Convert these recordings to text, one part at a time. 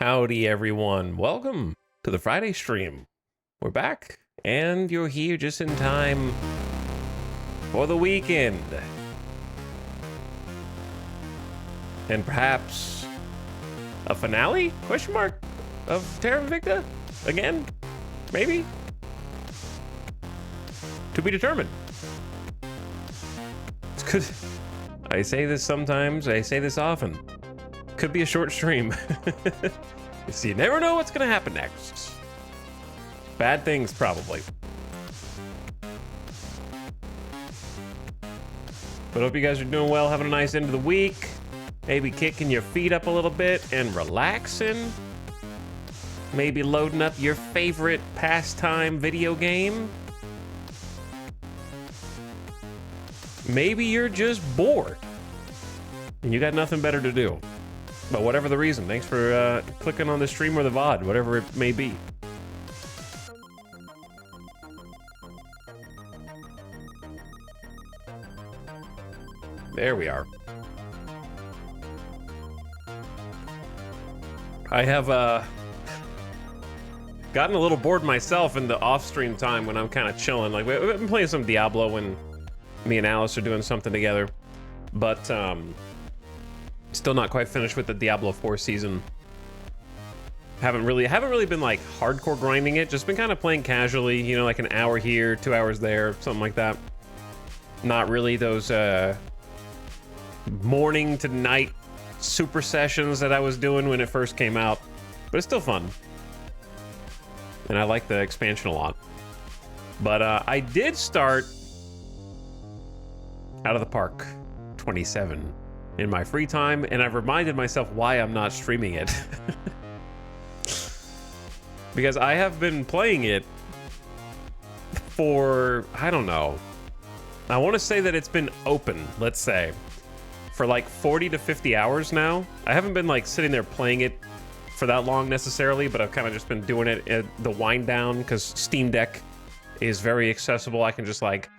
Howdy, everyone. Welcome to the Friday stream. We're back, and you're here just in time for the weekend. And perhaps a finale? Question mark? Of Terra Invicta? Again? Maybe? To be determined. It's good. I say this sometimes, I say this often. Could be a short stream. So you never know what's gonna happen next. Bad things, probably. But hope you guys are doing well, having a nice end of the week. Maybe kicking your feet up a little bit and relaxing. Maybe loading up your favorite pastime video game. Maybe you're just bored and you got nothing better to do. But whatever the reason, thanks for clicking on the stream or the VOD, whatever it may be. There we are. I have gotten a little bored myself in the off-stream time when I'm kind of chilling. Like, we've been playing some Diablo when me and Alice are doing something together. But, still not quite finished with the Diablo 4 season. Haven't really been like hardcore grinding it. Just been kind of playing casually, you know, like an hour here, 2 hours there, something like that. Not really those morning to night super sessions that I was doing when it first came out, but it's still fun. And I like the expansion a lot. But I did start Out of the Park 27 in my free time, and I've reminded myself why I'm not streaming it. Because I have been playing it for, I don't know, I want to say that it's been open, let's say, for like 40 to 50 hours now. I haven't been like sitting there playing it for that long necessarily, but I've kind of just been doing it at the wind down because Steam Deck is very accessible. I can just like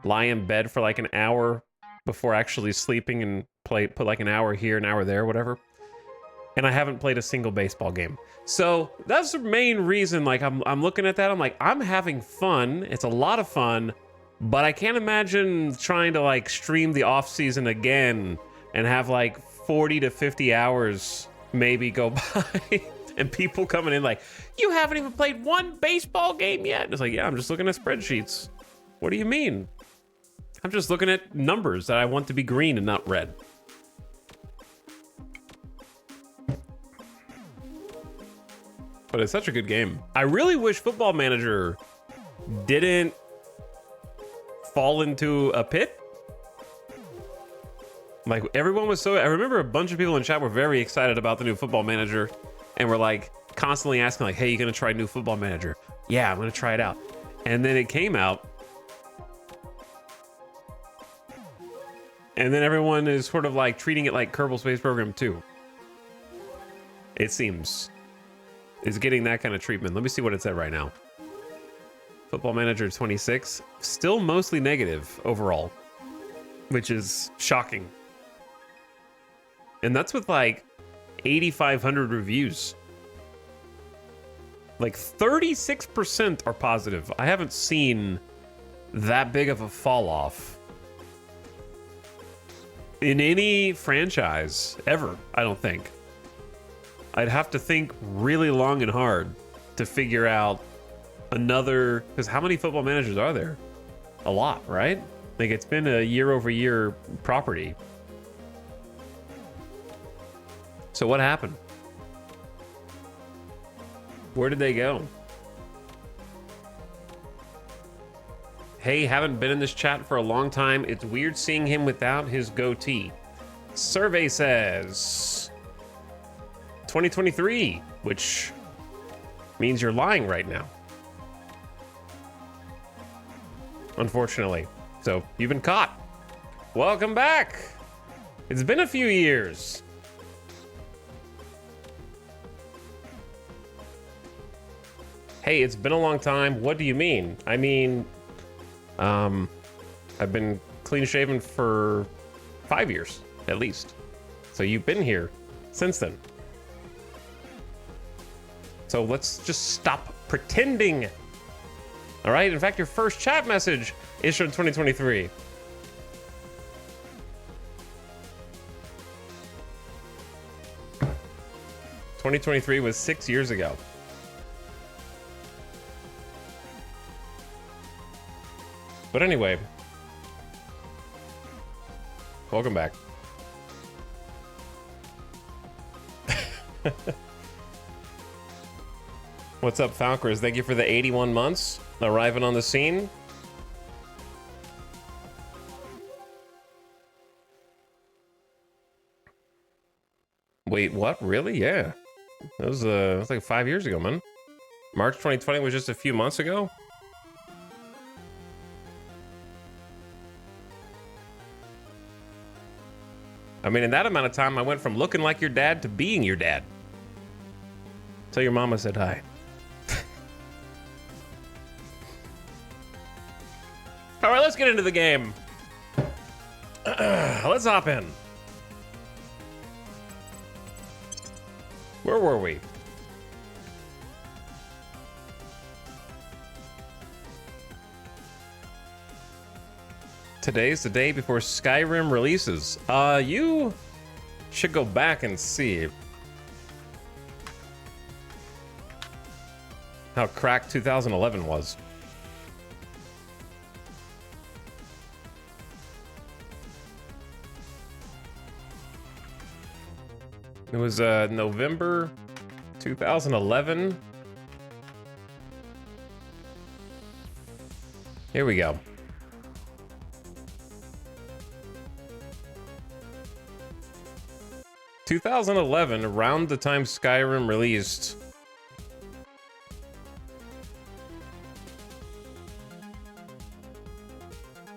lie in bed for like an hour before actually sleeping and put like an hour here, an hour there, whatever. And I haven't played a single baseball game. So that's the main reason, like, I'm looking at that, I'm like, I'm having fun. It's a lot of fun, but I can't imagine trying to like stream the off season again and have like 40 to 50 hours maybe go by and people coming in like, you haven't even played one baseball game yet. And it's like, yeah, I'm just looking at spreadsheets. What do you mean? I'm just looking at numbers that I want to be green and not red. But it's such a good game. I really wish Football Manager didn't fall into a pit. Like, everyone was so... I remember a bunch of people in chat were very excited about the new Football Manager and were like constantly asking like, hey, you gonna try new Football Manager? Yeah, I'm gonna try it out. And then it came out. And then everyone is sort of like treating it like Kerbal Space Program 2. It seems. Is getting that kind of treatment. Let me see what it's at right now. Football Manager 26. Still mostly negative overall, which is shocking. And that's with like 8,500 reviews. Like 36% are positive. I haven't seen that big of a fall off in any franchise ever, I don't think. I'd have to think really long and hard to figure out another, because how many Football Managers are there? A lot, right? Like, it's been a year-over-year property. So what happened? Where did they go? Hey, haven't been in this chat for a long time. It's weird seeing him without his goatee. Survey says 2023, which means you're lying right now. Unfortunately. So you've been caught. Welcome back. It's been a few years. Hey, it's been a long time. What do you mean? I mean, I've been clean shaven for 5 years, at least. So you've been here since then. So let's just stop pretending. All right, in fact, your first chat message is from 2023. '23 was 6 years ago. But anyway, welcome back. What's up, Falkers? Thank you for the 81 months arriving on the scene. Wait, what? Really? Yeah. That was like 5 years ago, man. March 2020 was just a few months ago. I mean, in that amount of time, I went from looking like your dad to being your dad. Tell your mama said hi. All right, let's get into the game. Let's hop in. Where were we? Today's the day before Skyrim releases. You should go back and see how cracked 2011 was. It was November 2011. Here we go. (2011), around the time Skyrim released.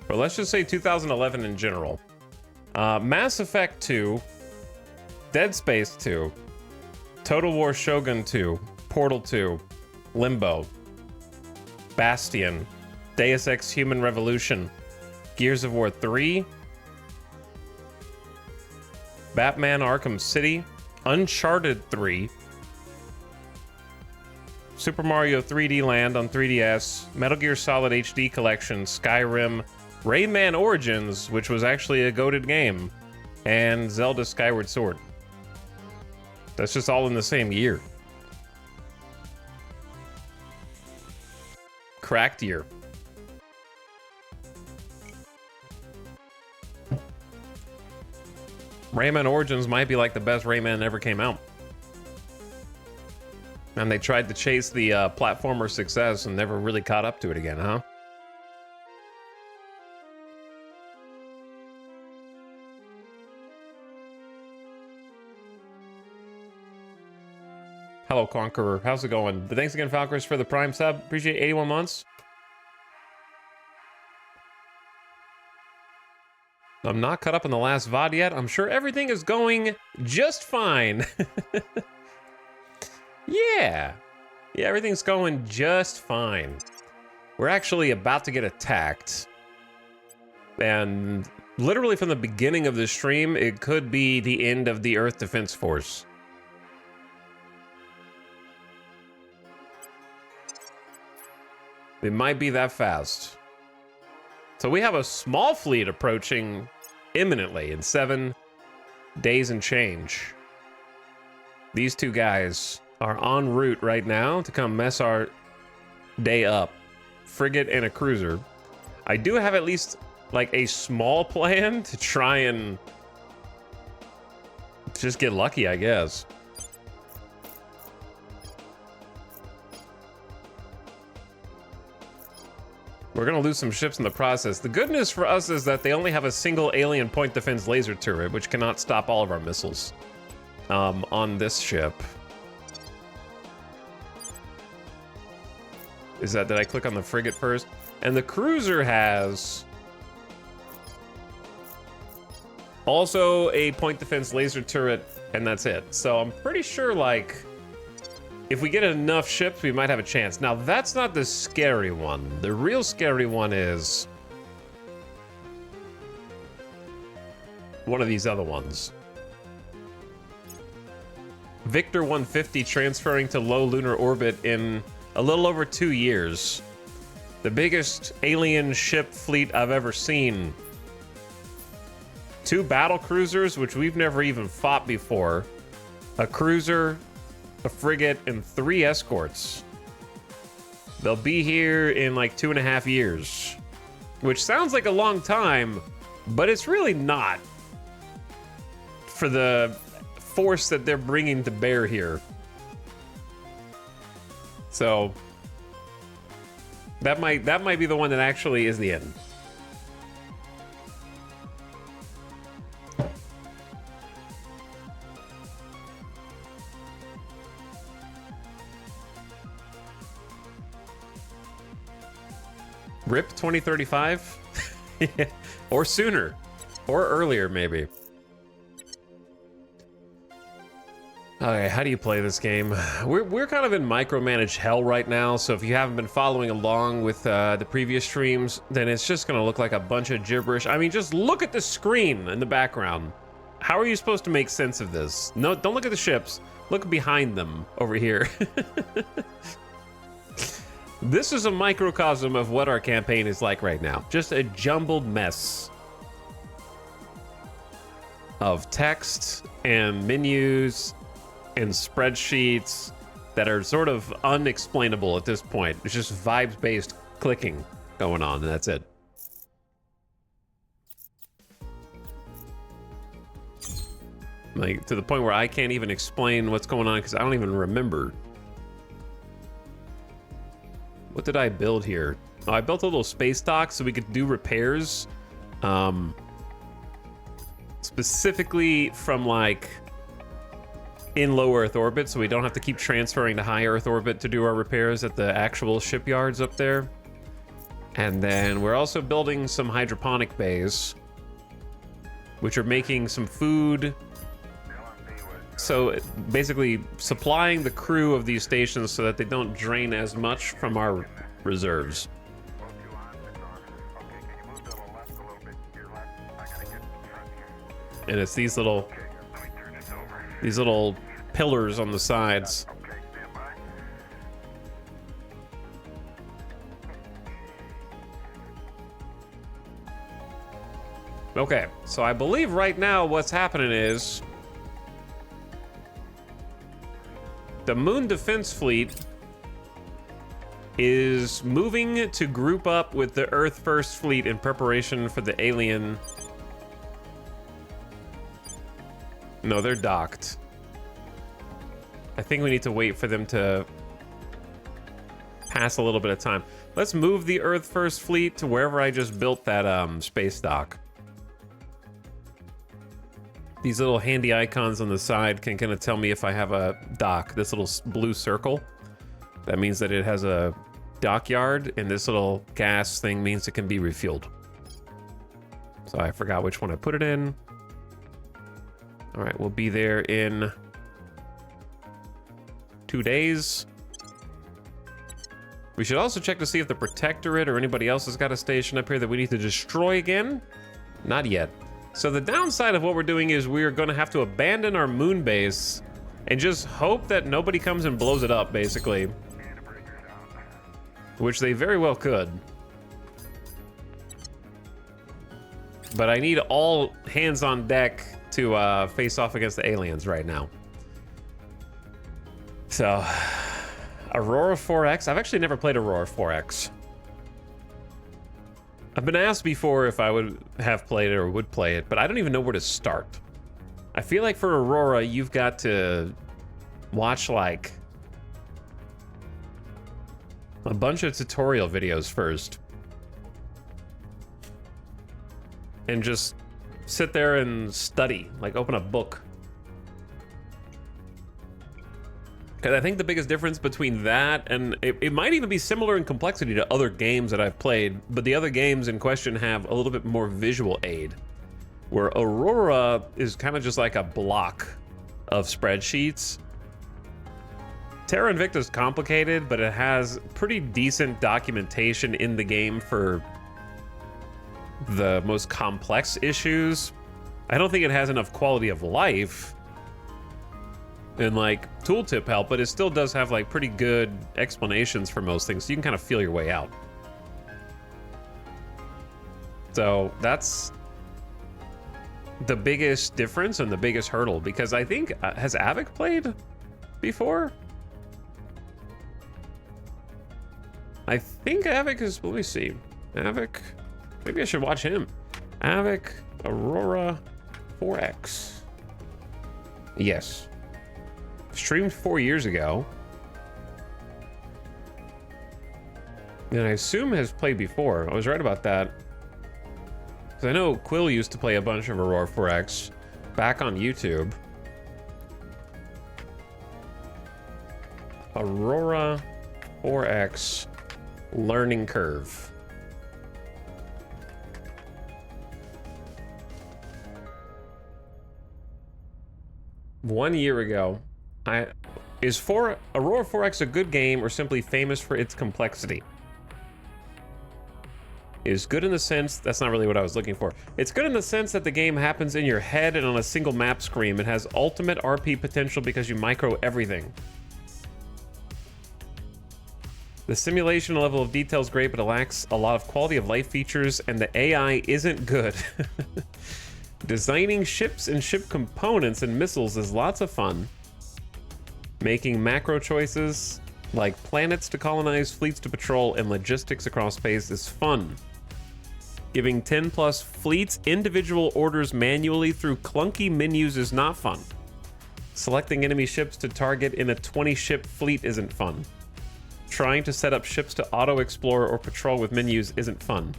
Or let's just say 2011 in general. Mass Effect 2, Dead Space 2, Total War Shogun 2, Portal 2, Limbo, Bastion, Deus Ex Human Revolution, Gears of War 3, Batman Arkham City, Uncharted 3, Super Mario 3D Land on 3DS, Metal Gear Solid HD Collection, Skyrim, Rayman Origins, which was actually a goated game, and Zelda Skyward Sword. That's just all in the same year. Cracked year. Rayman Origins might be like the best Rayman ever came out. And they tried to chase the platformer success and never really caught up to it again, huh? Hello, Conqueror. How's it going? Thanks again, Falkers, for the Prime sub. Appreciate 81 months. I'm not caught up in the last VOD yet. I'm sure everything is going just fine. Yeah, everything's going just fine. We're actually about to get attacked. And literally from the beginning of the stream, it could be the end of the Earth Defense Force. It might be that fast. So we have a small fleet approaching imminently in 7 days and change. These two guys are en route right now to come mess our day up. Frigate and a cruiser. I do have at least like a small plan to try and just get lucky, I guess. We're gonna lose some ships in the process. The good news for us is that they only have a single alien point defense laser turret, which cannot stop all of our missiles on this ship. Did I click on the frigate first? And the cruiser has also a point defense laser turret, and that's it. So I'm pretty sure, like, if we get enough ships, we might have a chance. Now, that's not the scary one. The real scary one is one of these other ones. Invicta 150 transferring to low lunar orbit in a little over 2 years. The biggest alien ship fleet I've ever seen. 2 battle cruisers, which we've never even fought before. A cruiser, a frigate, and 3 escorts. They'll be here in like 2.5 years. Which sounds like a long time, but it's really not. For the force that they're bringing to bear here. So that might be the one that actually is the end. RIP 2035? Or sooner. Or earlier, maybe. Okay, how do you play this game? We're kind of in micromanaged hell right now, so if you haven't been following along with the previous streams, then it's just gonna look like a bunch of gibberish. I mean, just look at the screen in the background. How are you supposed to make sense of this? No, don't look at the ships. Look behind them over here. This is a microcosm of what our campaign is like right now. Just a jumbled mess of text and menus and spreadsheets that are sort of unexplainable at this point. It's just vibes-based clicking going on, and that's it. Like, to the point where I can't even explain what's going on because I don't even remember. What did I build here? Oh, I built a little space dock so we could do repairs. Specifically from, like, in low Earth orbit, so we don't have to keep transferring to high Earth orbit to do our repairs at the actual shipyards up there. And then we're also building some hydroponic bays, which are making some food. So basically supplying the crew of these stations so that they don't drain as much from our reserves. And it's these little pillars on the sides. Okay, so I believe right now what's happening is the Moon Defense Fleet is moving to group up with the Earth First Fleet in preparation for the alien. No, they're docked. I think we need to wait for them to pass a little bit of time. Let's move the Earth First Fleet to wherever I just built that space dock. These little handy icons on the side can kind of tell me if I have a dock. This little blue circle, that means that it has a dockyard, and this little gas thing means it can be refueled. So I forgot which one I put it in. All right, we'll be there in 2 days. We should also check to see if the Protectorate or anybody else has got a station up here that we need to destroy again. Not yet. So the downside of what we're doing is we are going to have to abandon our moon base and just hope that nobody comes and blows it up, basically. Which they very well could. But I need all hands on deck to face off against the aliens right now. So, Aurora 4X. I've actually never played Aurora 4X. I've been asked before if I would have played it or would play it, but I don't even know where to start. I feel like for Aurora, you've got to watch like a bunch of tutorial videos first. And just sit there and study, like open a book. Because I think the biggest difference between that and it might even be similar in complexity to other games that I've played, but the other games in question have a little bit more visual aid. Where Aurora is kind of just like a block of spreadsheets. Terra Invicta is complicated, but it has pretty decent documentation in the game for the most complex issues. I don't think it has enough quality of life, and like tooltip help, but it still does have like pretty good explanations for most things, so you can kind of feel your way out. So that's the biggest difference and the biggest hurdle, because I think, has Avic played before? I think Avic is, let me see. Avic, maybe I should watch him. Avic Aurora 4X. Yes. Streamed 4 years ago. And I assume has played before. I was right about that. Because I know Quill used to play a bunch of Aurora 4X back on YouTube. Aurora 4X learning curve. One year ago, is Aurora 4X a good game or simply famous for its complexity? Is good in the sense, that's not really what I was looking for. It's good in the sense that the game happens in your head and on a single map screen. It has ultimate RP potential because you micro everything. The simulation level of detail is great, but it lacks a lot of quality of life features, and the AI isn't good. Designing ships and ship components and missiles is lots of fun. Making macro choices, like planets to colonize, fleets to patrol, and logistics across space is fun. Giving 10 plus fleets individual orders manually through clunky menus is not fun. Selecting enemy ships to target in a 20 ship fleet isn't fun. Trying to set up ships to auto explore or patrol with menus isn't fun.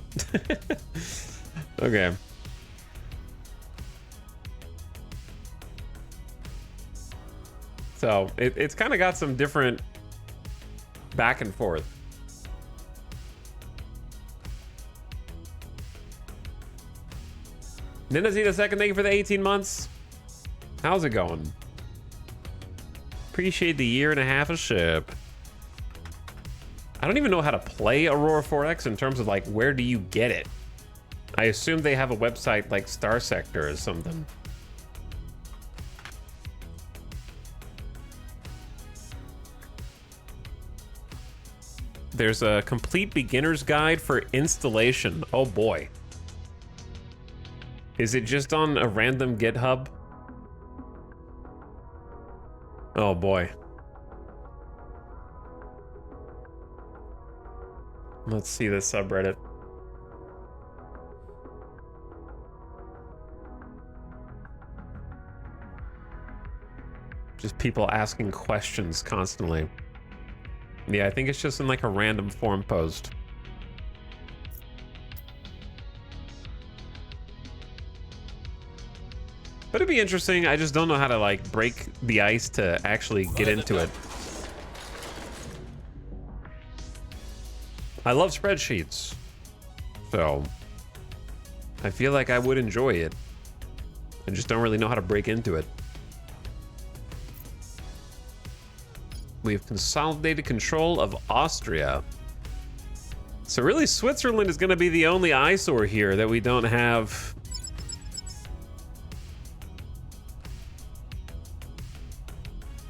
Okay. So it's kind of got some different back and forth. Ninazita second, thank you for the 18 months. How's it going? Appreciate the 1.5 years of ship. I don't even know how to play Aurora 4X in terms of like, where do you get it? I assume they have a website like Star Sector or something. There's a complete beginner's guide for installation. Oh boy. Is it just on a random GitHub? Oh boy. Let's see this subreddit. Just people asking questions constantly. Yeah, I think it's just in like a random forum post. But it'd be interesting. I just don't know how to like break the ice to actually get into it. I love spreadsheets, so I feel like I would enjoy it. I just don't really know how to break into it. We have consolidated control of Austria. So really, Switzerland is going to be the only eyesore here that we don't have.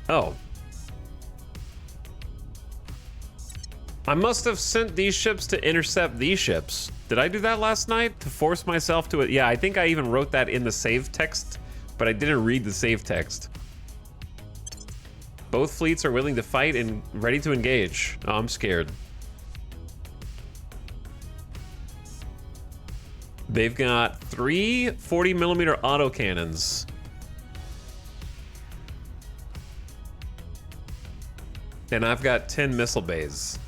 Oh. I must have sent these ships to intercept these ships. Did I do that last night to force myself to it? Yeah, I think I even wrote that in the save text, but I didn't read the save text. Both fleets are willing to fight and ready to engage. Oh, I'm scared. They've got 3 40mm autocannons. And I've got 10 missile bays.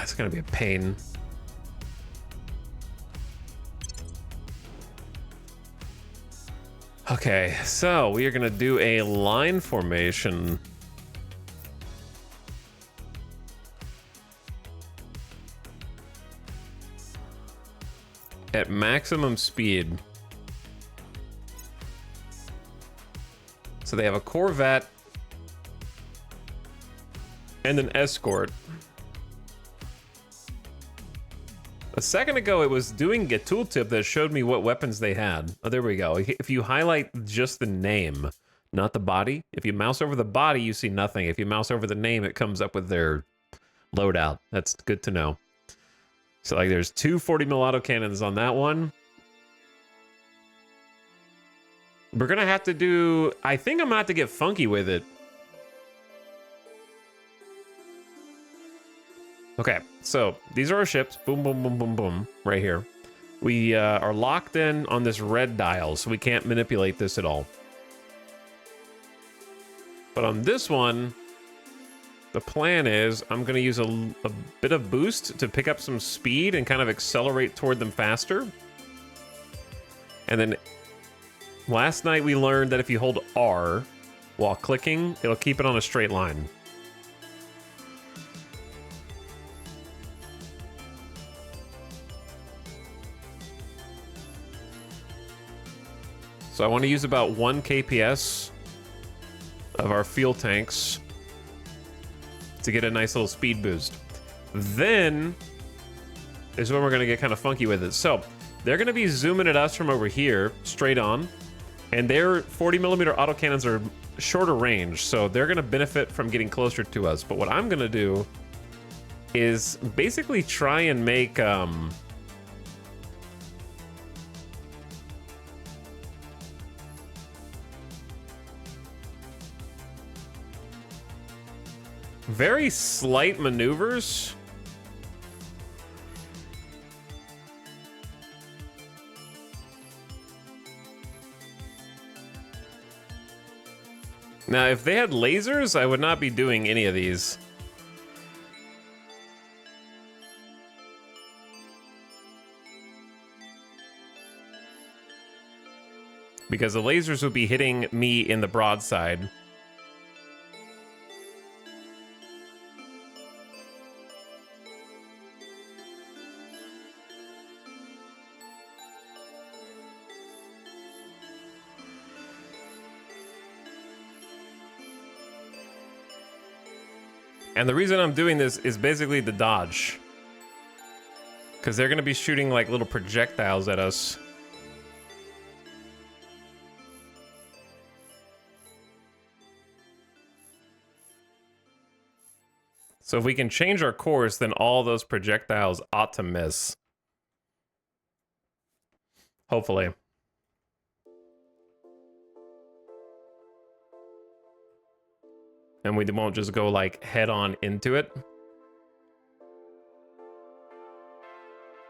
It's gonna be a pain. Okay, so we are gonna do a line formation. At maximum speed. So they have a Corvette and an escort. A second ago, it was doing a tooltip that showed me what weapons they had. Oh, there we go. If you highlight just the name, not the body, if you mouse over the body, you see nothing. If you mouse over the name, it comes up with their loadout. That's good to know. So, like, there's two 40 mil autocannons on that one. We're gonna have to do... I think I'm gonna have to get funky with it. Okay, so these are our ships. Boom, boom, boom, boom, boom. Right here. We are locked in on this red dial, so we can't manipulate this at all. But on this one, the plan is I'm going to use a bit of boost to pick up some speed and kind of accelerate toward them faster. And then last night we learned that if you hold R while clicking, it'll keep it on a straight line. So I want to use about 1 KPS of our fuel tanks to get a nice little speed boost. Then is when we're going to get kind of funky with it. So they're going to be zooming at us from over here, straight on. And their 40mm autocannons are shorter range, so they're going to benefit from getting closer to us. But what I'm going to do is basically try and make... very slight maneuvers. Now, if they had lasers, I would not be doing any of these. Because the lasers would be hitting me in the broadside. And the reason I'm doing this is basically the dodge. Because they're going to be shooting like little projectiles at us. So if we can change our course, then all those projectiles ought to miss. Hopefully. And we won't just go like head on into it.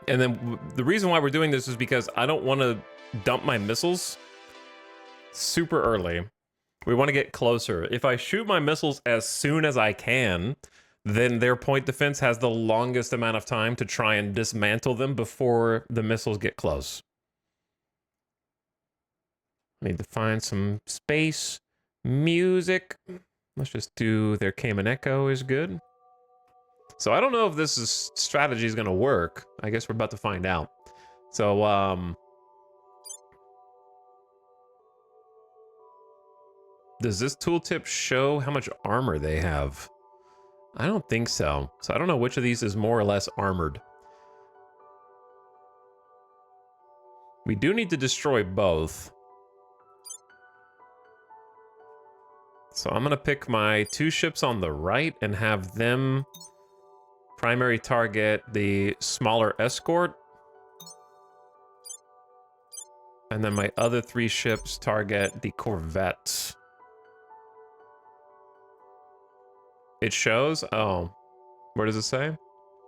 And then the reason why we're doing this is because I don't want to dump my missiles super early. We want to get closer. If I shoot my missiles as soon as I can, then their point defense has the longest amount of time to try and dismantle them before the missiles get close. Need to find some space. Music. Let's just do their Cayman Echo is good. So I don't know if this strategy is going to work. I guess we're about to find out. So, does this tooltip show how much armor they have? I don't think so. So I don't know which of these is more or less armored. We do need to destroy both. So I'm going to pick my 2 ships on the right and have them primary target the smaller escort. And then my other 3 ships target the corvette. It shows? Oh, where does it say?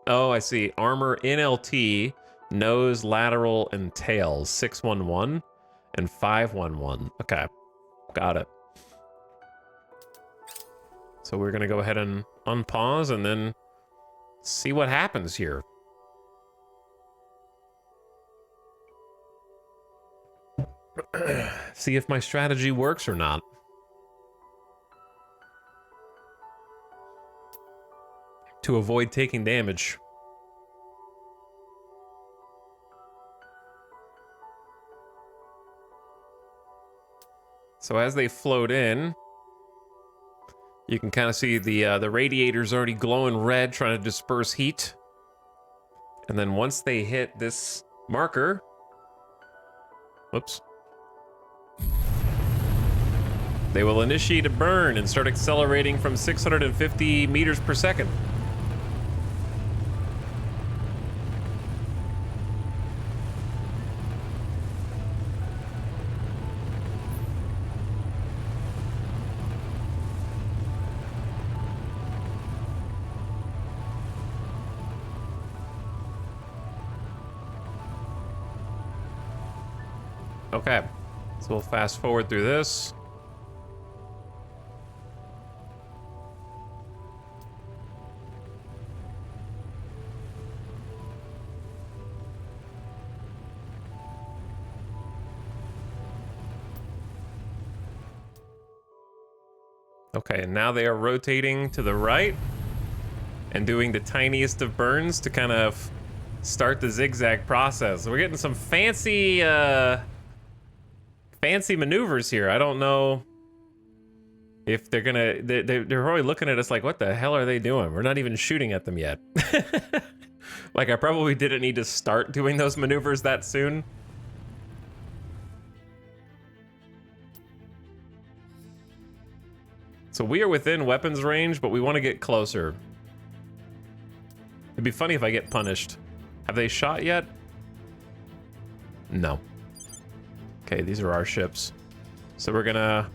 Oh, I see. Armor NLT, nose, lateral, and tails. 611 and 511. Okay, got it. So we're going to go ahead and unpause and then see what happens here. See if my strategy works or not. To avoid taking damage. So as they float in, you can kind of see the radiators already glowing red, trying to disperse heat. And then once they hit this marker, whoops, they will initiate a burn and start accelerating from 650 meters per second. Okay, so we'll fast forward through this. Okay, and now they are rotating to the right and doing the tiniest of burns to kind of start the zigzag process. We're getting some fancy maneuvers here. I don't know if they're gonna, they're probably looking at us like, what the hell are they doing? We're not even shooting at them yet. Like, I probably didn't need to start doing those maneuvers that soon. So we are within weapons range, but we want to get closer. It'd be funny if I get punished. Have they shot yet? No. Okay, these are our ships. So we're gonna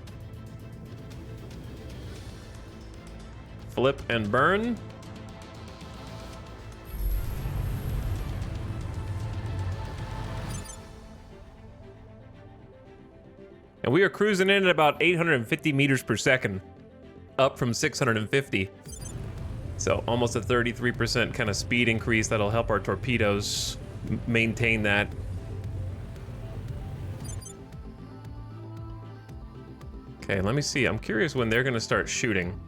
flip and burn. And we are cruising in at about 850 meters per second, up from 650. So almost a 33% kind of speed increase. That'll help our torpedoes maintain that. Okay, let me see. I'm curious when they're gonna start shooting.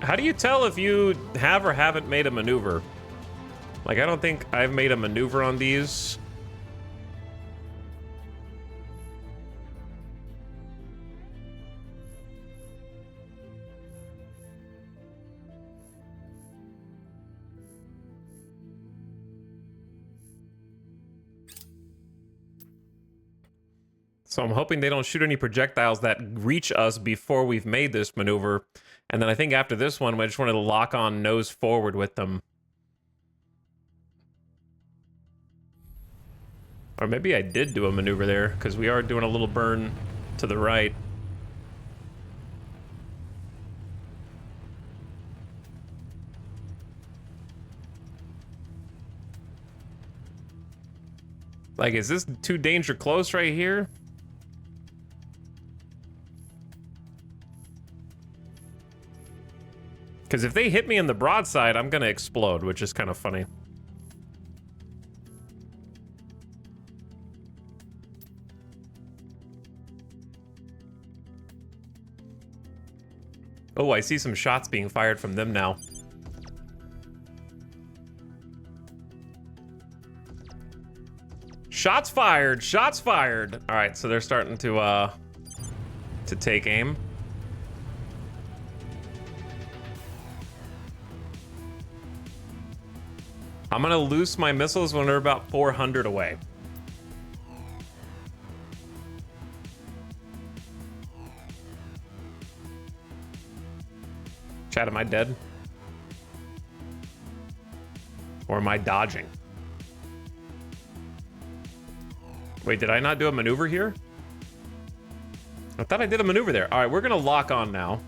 How do you tell if you have or haven't made a maneuver? Like, I don't think I've made a maneuver on these. So I'm hoping they don't shoot any projectiles that reach us before we've made this maneuver. And then I think after this one, I just wanted to lock on nose forward with them. Or maybe I did do a maneuver there, because we are doing a little burn to the right. Like, is this too danger close right here? Because if they hit me in the broadside, I'm gonna explode, which is kind of funny. Oh, I see some shots being fired from them now. Shots fired! Shots fired! All right, so they're starting to take aim. I'm gonna loose my missiles when they're about 400 away. Chat, am I dead? Or am I dodging? Wait, did I not do a maneuver here? I thought I did a maneuver there. All right, we're gonna lock on now.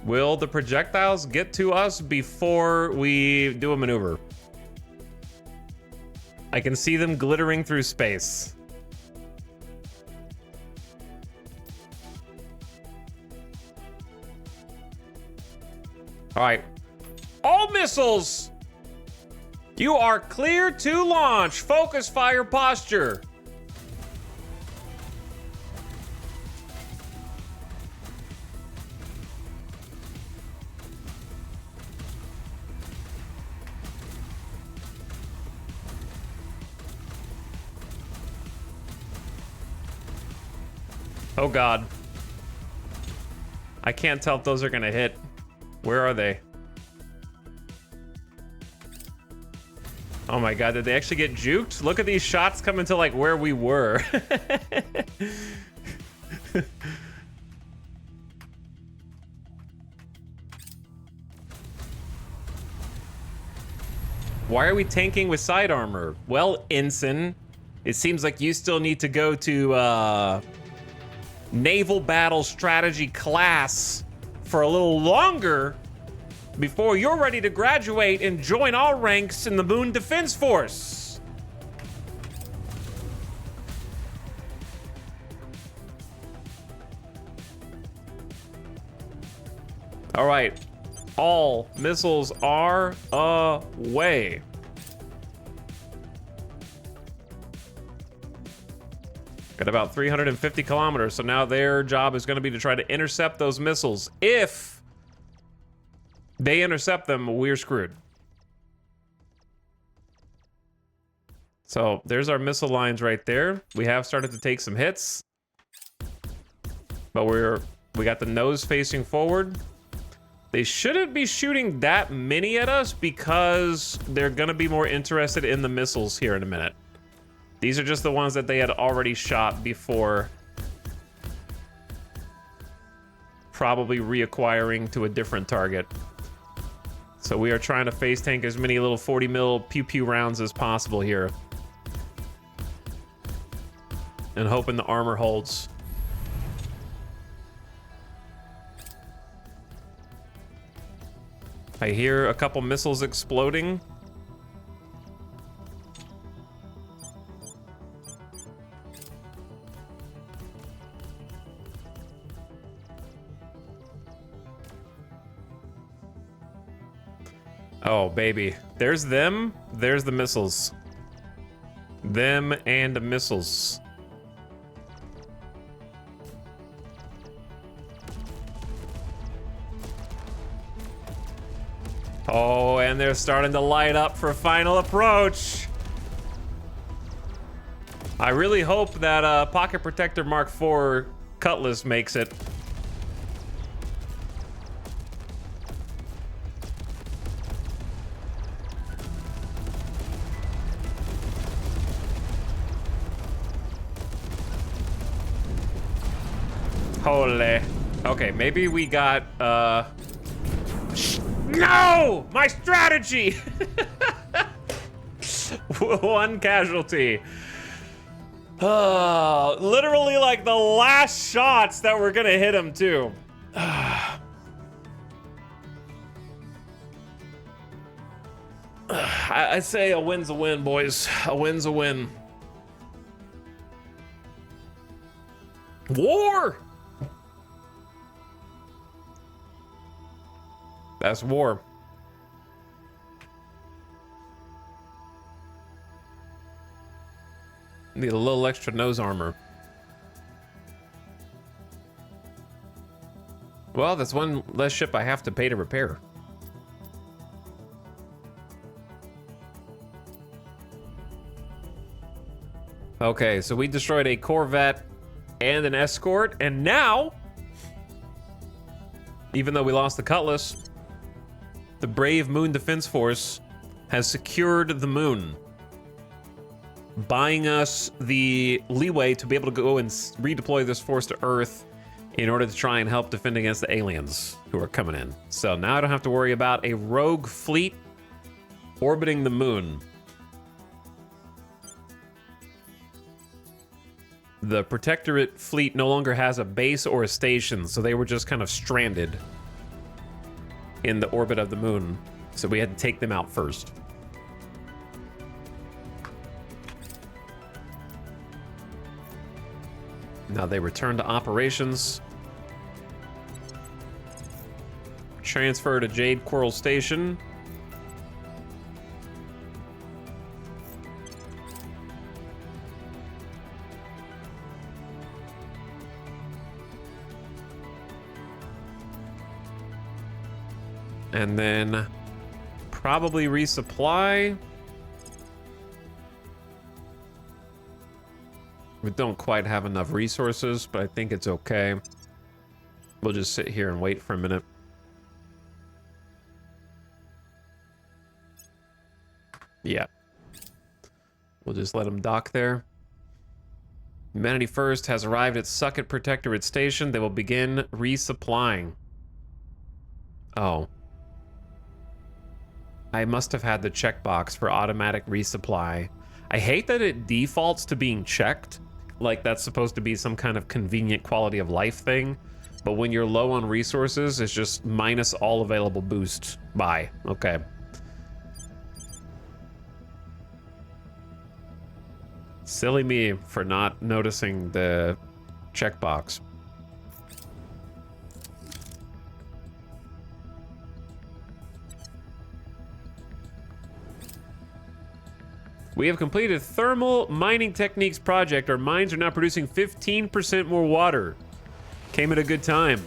Will the projectiles get to us before we do a maneuver? I can see them glittering through space. All right. All missiles! You are clear to launch. Focus fire posture. Oh god. I can't tell if those are gonna hit. Where are they? Oh my god, did they actually get juked? Look at these shots coming to like where we were. Why are we tanking with side armor? Well, Ensign, it seems like you still need to go to Naval Battle Strategy class for a little longer before you're ready to graduate and join our ranks in the Moon Defense Force. All right. All missiles are away. Got about 350 kilometers, so now their job is going to be to try to intercept those missiles. If they intercept them, we're screwed. So there's our missile lines right there. We have started to take some hits, but we got the nose facing forward. They shouldn't be shooting that many at us because they're gonna be more interested in the missiles here in a minute. These are just the ones that they had already shot before probably reacquiring to a different target. So we are trying to face tank as many little 40 mil pew pew rounds as possible here. And hoping the armor holds. I hear a couple missiles exploding. Oh, baby. There's them. There's the missiles. Them and the missiles. Oh, and they're starting to light up for final approach. I really hope that Pocket Protector Mark IV Cutlass makes it. Holy. Okay, maybe we got, No! My strategy! One casualty. Literally like the last shots that were gonna hit him too. I say a win's a win, boys. A win's a win. War! That's war. Need a little extra nose armor. Well, that's one less ship I have to pay to repair. Okay, so we destroyed a Corvette and an escort, and now, even though we lost the Cutlass, the brave Moon Defense Force has secured the moon, buying us the leeway to be able to go and redeploy this force to Earth in order to try and help defend against the aliens who are coming in. So now I don't have to worry about a rogue fleet orbiting the moon. The Protectorate fleet no longer has a base or a station, so they were just kind of stranded in the orbit of the moon. So we had to take them out first. Now they return to operations. Transfer to Jade Coral Station. And then probably resupply. We don't quite have enough resources, but I think it's okay. We'll just sit here and wait for a minute. Yeah. We'll just let them dock there. Humanity First has arrived at Sucket Protectorate Station. They will begin resupplying. Oh. I must have had the checkbox for automatic resupply. I hate that it defaults to being checked. Like that's supposed to be some kind of convenient quality of life thing. But when you're low on resources, it's just minus all available boost. Bye. Okay. Silly me for not noticing the checkbox. We have completed thermal mining techniques project. Our mines are now producing 15% more water. Came at a good time.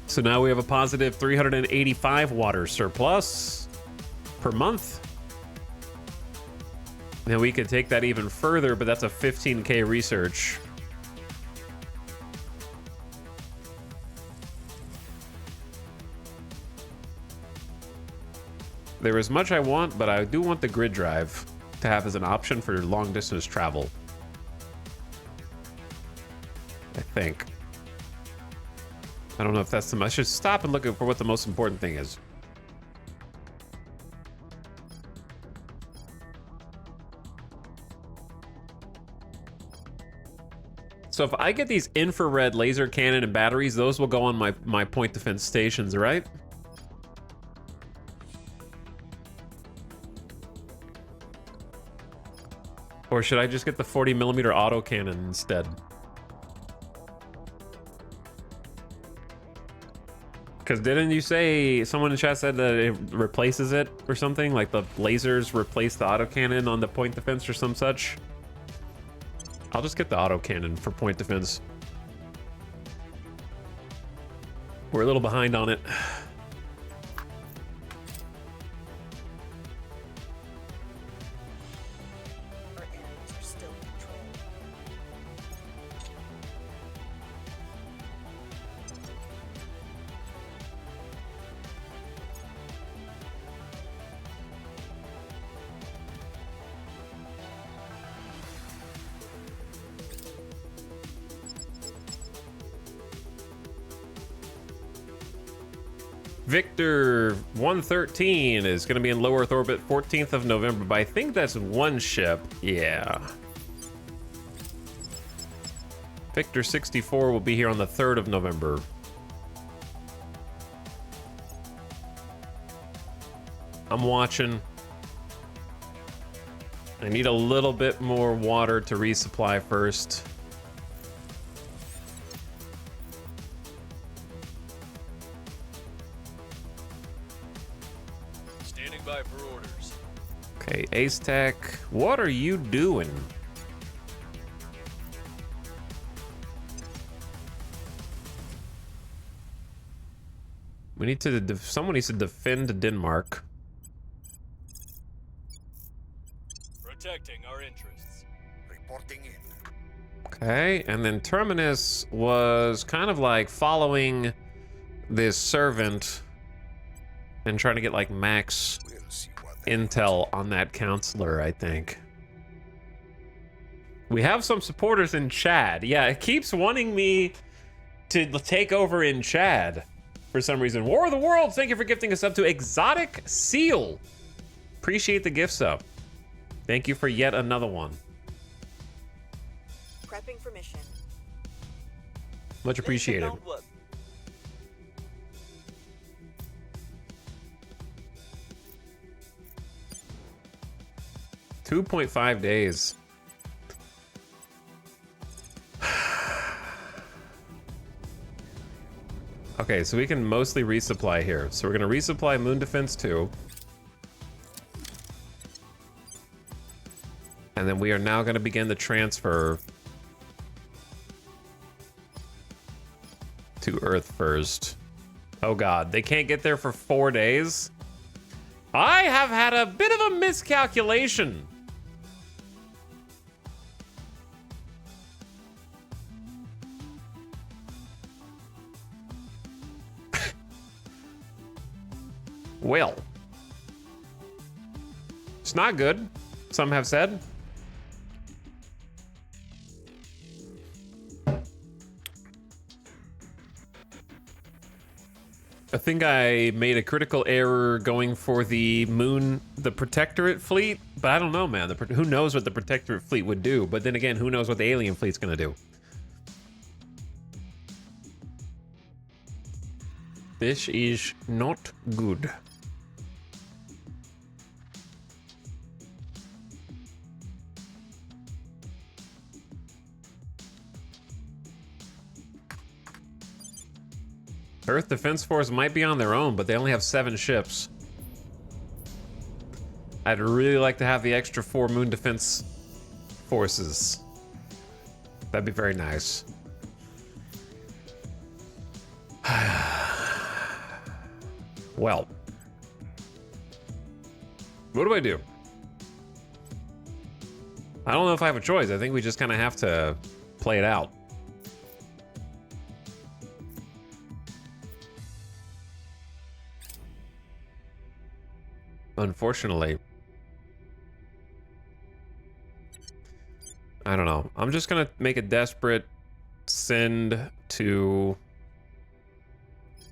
So now we have a positive 385 water surplus per month. Now we could take that even further, but that's a 15K research. There is much I want, but I do want the grid drive to have as an option for long distance travel. I think. I don't know if that's the most. I should stop and look for what the most important thing is. So if I get these infrared laser cannon and batteries, those will go on my point defense stations, right? Or should I just get the 40mm autocannon instead? Because didn't you say, someone in chat said that it replaces it or something? Like the lasers replace the autocannon on the point defense or some such? I'll just get the autocannon for point defense. We're a little behind on it. Our enemies are still in control. Victor 113 is going to be in low Earth orbit 14th of November, but I think that's one ship. Yeah. Victor 64 will be here on the 3rd of November. I'm watching. I need a little bit more water to resupply first. By for orders. Okay, Ace Tech, what are you doing? We need to, someone needs to defend Denmark. Protecting our interests. Reporting in. Okay, and then Terminus was kind of like following this servant and trying to get like max intel on that counselor, I think. We have some supporters in Chad. Yeah, it keeps wanting me to take over in Chad for some reason. War of the Worlds, thank you for gifting us up to Exotic Seal. Appreciate the gift sub. Thank you for yet another one. Prepping for mission. Much appreciated. 2.5 days. Okay, so we can mostly resupply here. So we're gonna resupply Moon Defense 2. And then we are now gonna begin the transfer to Earth first. Oh God, they can't get there for 4 days? I have had a bit of a miscalculation. Well, it's not good, some have said. I think I made a critical error going for the Protectorate fleet, but I don't know, man. Who knows what the Protectorate fleet would do? But then again, who knows what the alien fleet's gonna do? This is not good. Earth Defense Force might be on their own, but they only have 7 ships. I'd really like to have the extra 4 Moon Defense Forces. That'd be very nice. Well. What do I do? I don't know if I have a choice. I think we just kind of have to play it out. Unfortunately. I don't know. I'm just gonna make a desperate send to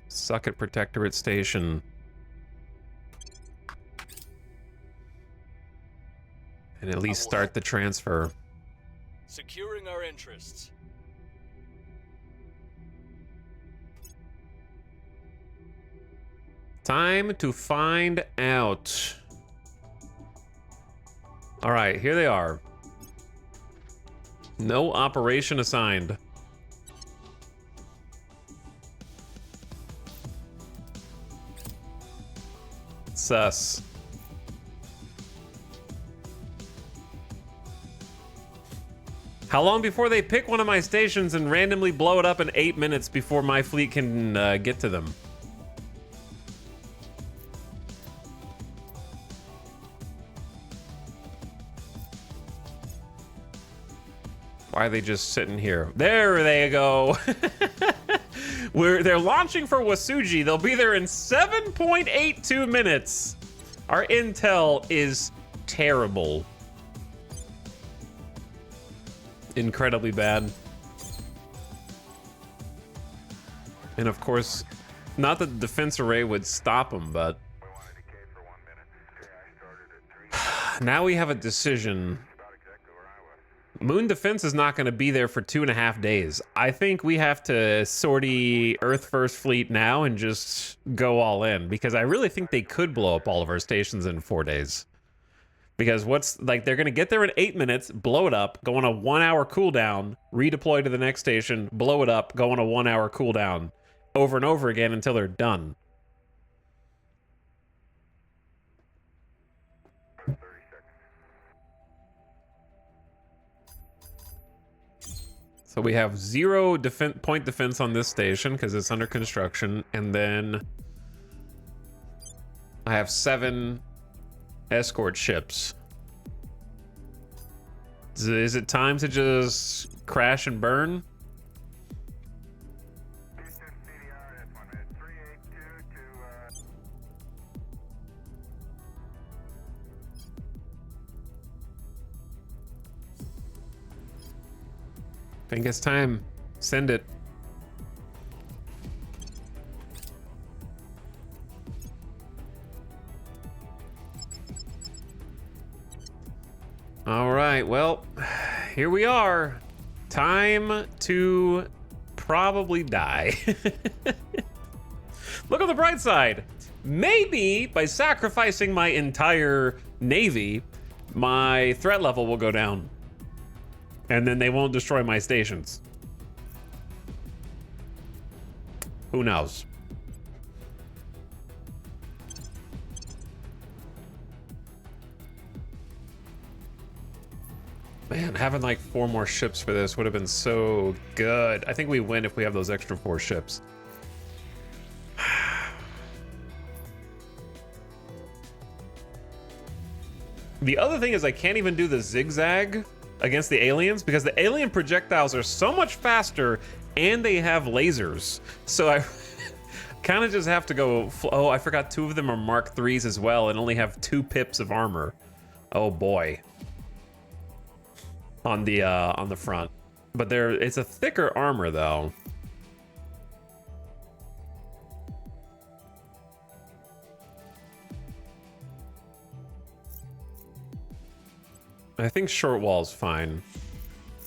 Sucket Protectorate Station. And at least start the transfer. Securing our interests. Time to find out. All right, here they are. No operation assigned. Sus. How long before they pick one of my stations and randomly blow it up in 8 minutes before my fleet can get to them? Why are they just sitting here? There they go. They're launching for Wasuji. They'll be there in 7.82 minutes. Our intel is terrible. Incredibly bad. And of course, not that the defense array would stop them, but now we have a decision. Moon Defense is not going to be there for 2.5 days. I think we have to sortie Earth First Fleet now and just go all in, because I really think they could blow up all of our stations in 4 days. Because they're going to get there in 8 minutes, blow it up, go on a 1-hour cooldown, redeploy to the next station, blow it up, go on a 1-hour cooldown, over and over again until they're done. So we have 0 point defense on this station because it's under construction, and then I have 7 escort ships. Is it time to just crash and burn? I think it's time. Send it. All right, well, here we are. Time to probably die. Look on the bright side. Maybe by sacrificing my entire navy, my threat level will go down. And then they won't destroy my stations. Who knows? Man, having like 4 more ships for this would have been so good. I think we win if we have those extra 4 ships. The other thing is I can't even do the zigzag against the aliens because the alien projectiles are so much faster and they have lasers. So kind of just have to go. Oh, I forgot 2 of them are Mark IIIs as well, and only have 2 pips of armor. Oh boy. On the front, but it's a thicker armor though. I think short wall's fine.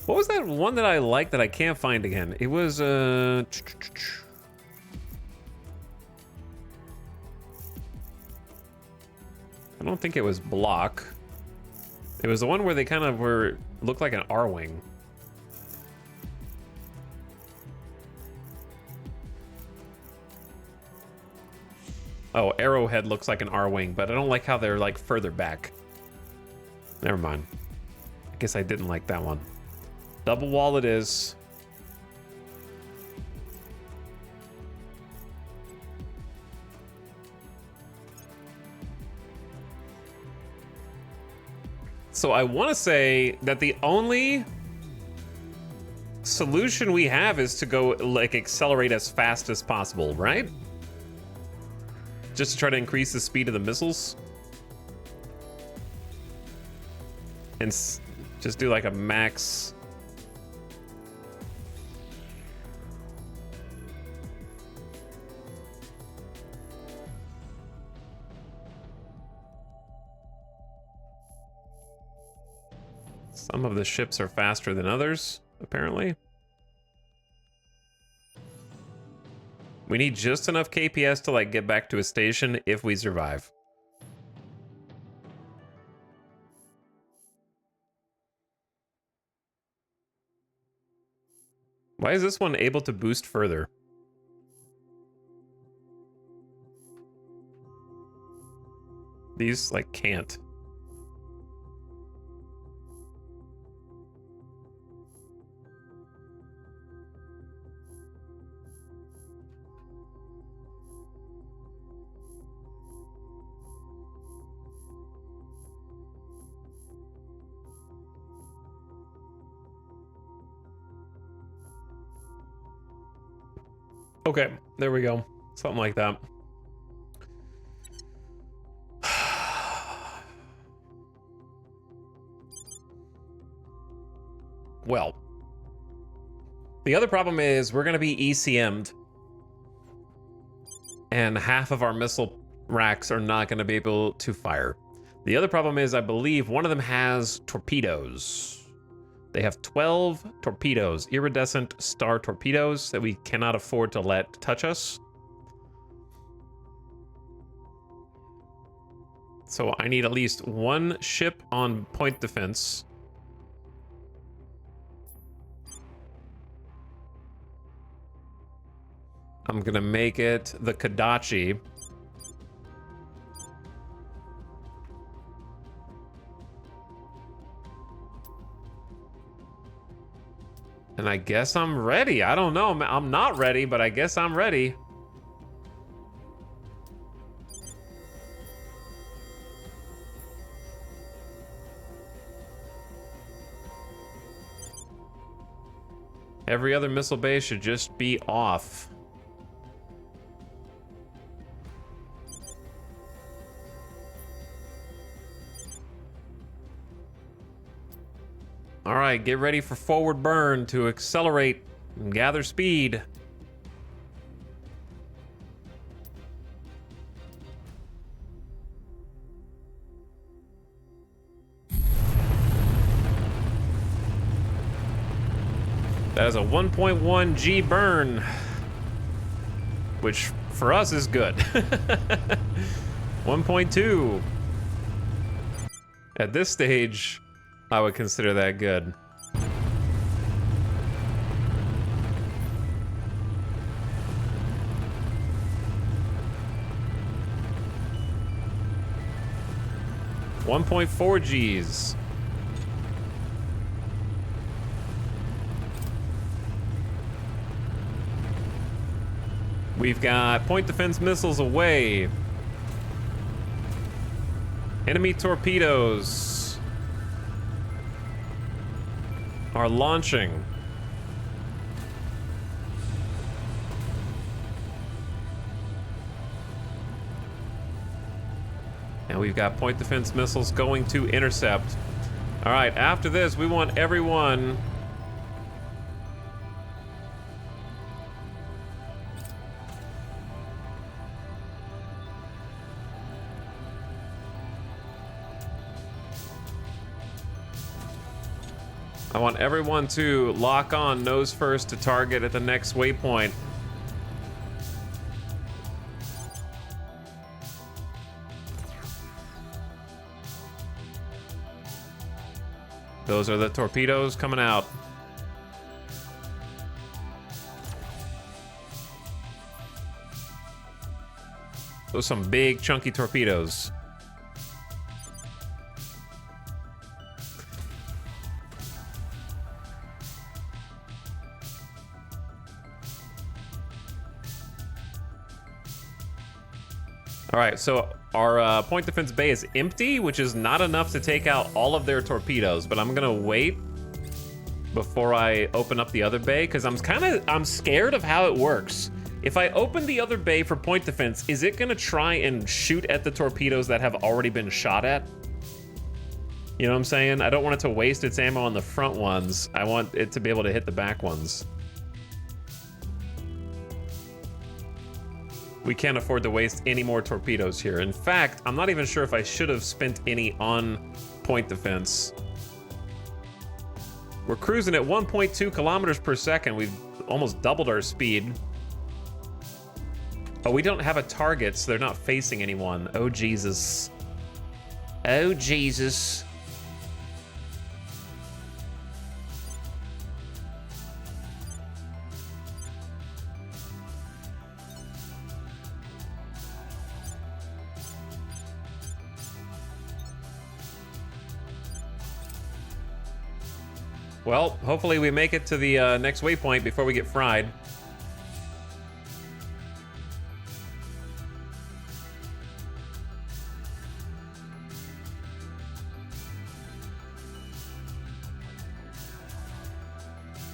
What was that one that I liked that I can't find again? It was I don't think it was block. It was the one where they kind of looked like an R-wing. Oh, Arrowhead looks like an R-wing, but I don't like how they're like further back. Never mind. I guess I didn't like that one. Double wall it is. So I want to say that the only solution we have is to go like accelerate as fast as possible, right? Just to try to increase the speed of the missiles. And just do like a max. Some of the ships are faster than others, apparently. We need just enough KPS to like get back to a station if we survive. Why is this one able to boost further? These like can't. Okay, there we go. Something like that. Well, the other problem is we're going to be ECM'd. And half of our missile racks are not going to be able to fire. The other problem is I believe one of them has torpedoes. They have 12 torpedoes, iridescent star torpedoes that we cannot afford to let touch us. So I need at least 1 ship on point defense. I'm gonna make it the Kadachi. And I guess I'm ready. I don't know. I'm not ready, but I guess I'm ready. Every other missile base should just be off. All right, get ready for forward burn to accelerate and gather speed. That is a 1.1 G burn, which for us is good. 1.2. At this stage, I would consider that good. .4 Gs. We've got point defense missiles away. Enemy torpedoes are launching. And we've got point defense missiles going to intercept. All right, after this, we want everyone... I want everyone to lock on nose first to target at the next waypoint. Those are the torpedoes coming out. Those are some big chunky torpedoes. All right, so our point defense bay is empty, which is not enough to take out all of their torpedoes, but I'm gonna wait before I open up the other bay, because I'm scared of how it works. If I open the other bay for point defense, is it gonna try and shoot at the torpedoes that have already been shot at? You know what I'm saying? I don't want it to waste its ammo on the front ones. I want it to be able to hit the back ones. We can't afford to waste any more torpedoes here. In fact, I'm not even sure if I should have spent any on point defense. We're cruising at 1.2 kilometers per second. We've almost doubled our speed. Oh, we don't have a target, so they're not facing anyone. Oh, Jesus. Oh, Jesus. Well, hopefully we make it to the next waypoint before we get fried.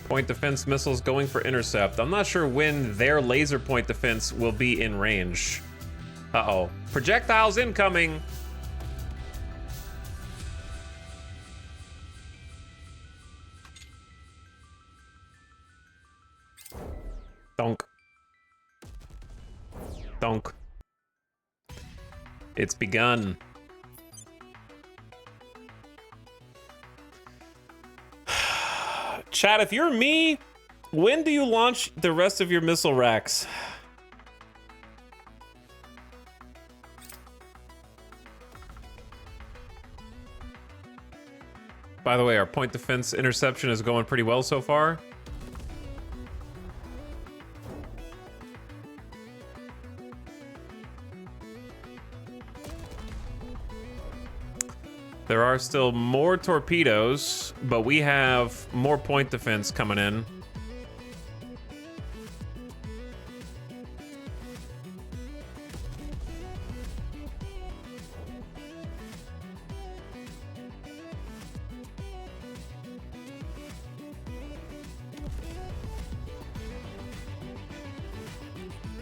Point defense missiles going for intercept. I'm not sure when their laser point defense will be in range. Uh-oh. Projectiles incoming! Donk. Donk. It's begun. Chat, if you're me, when do you launch the rest of your missile racks? By the way, our point defense interception is going pretty well so far. There are still more torpedoes, but we have more point defense coming in.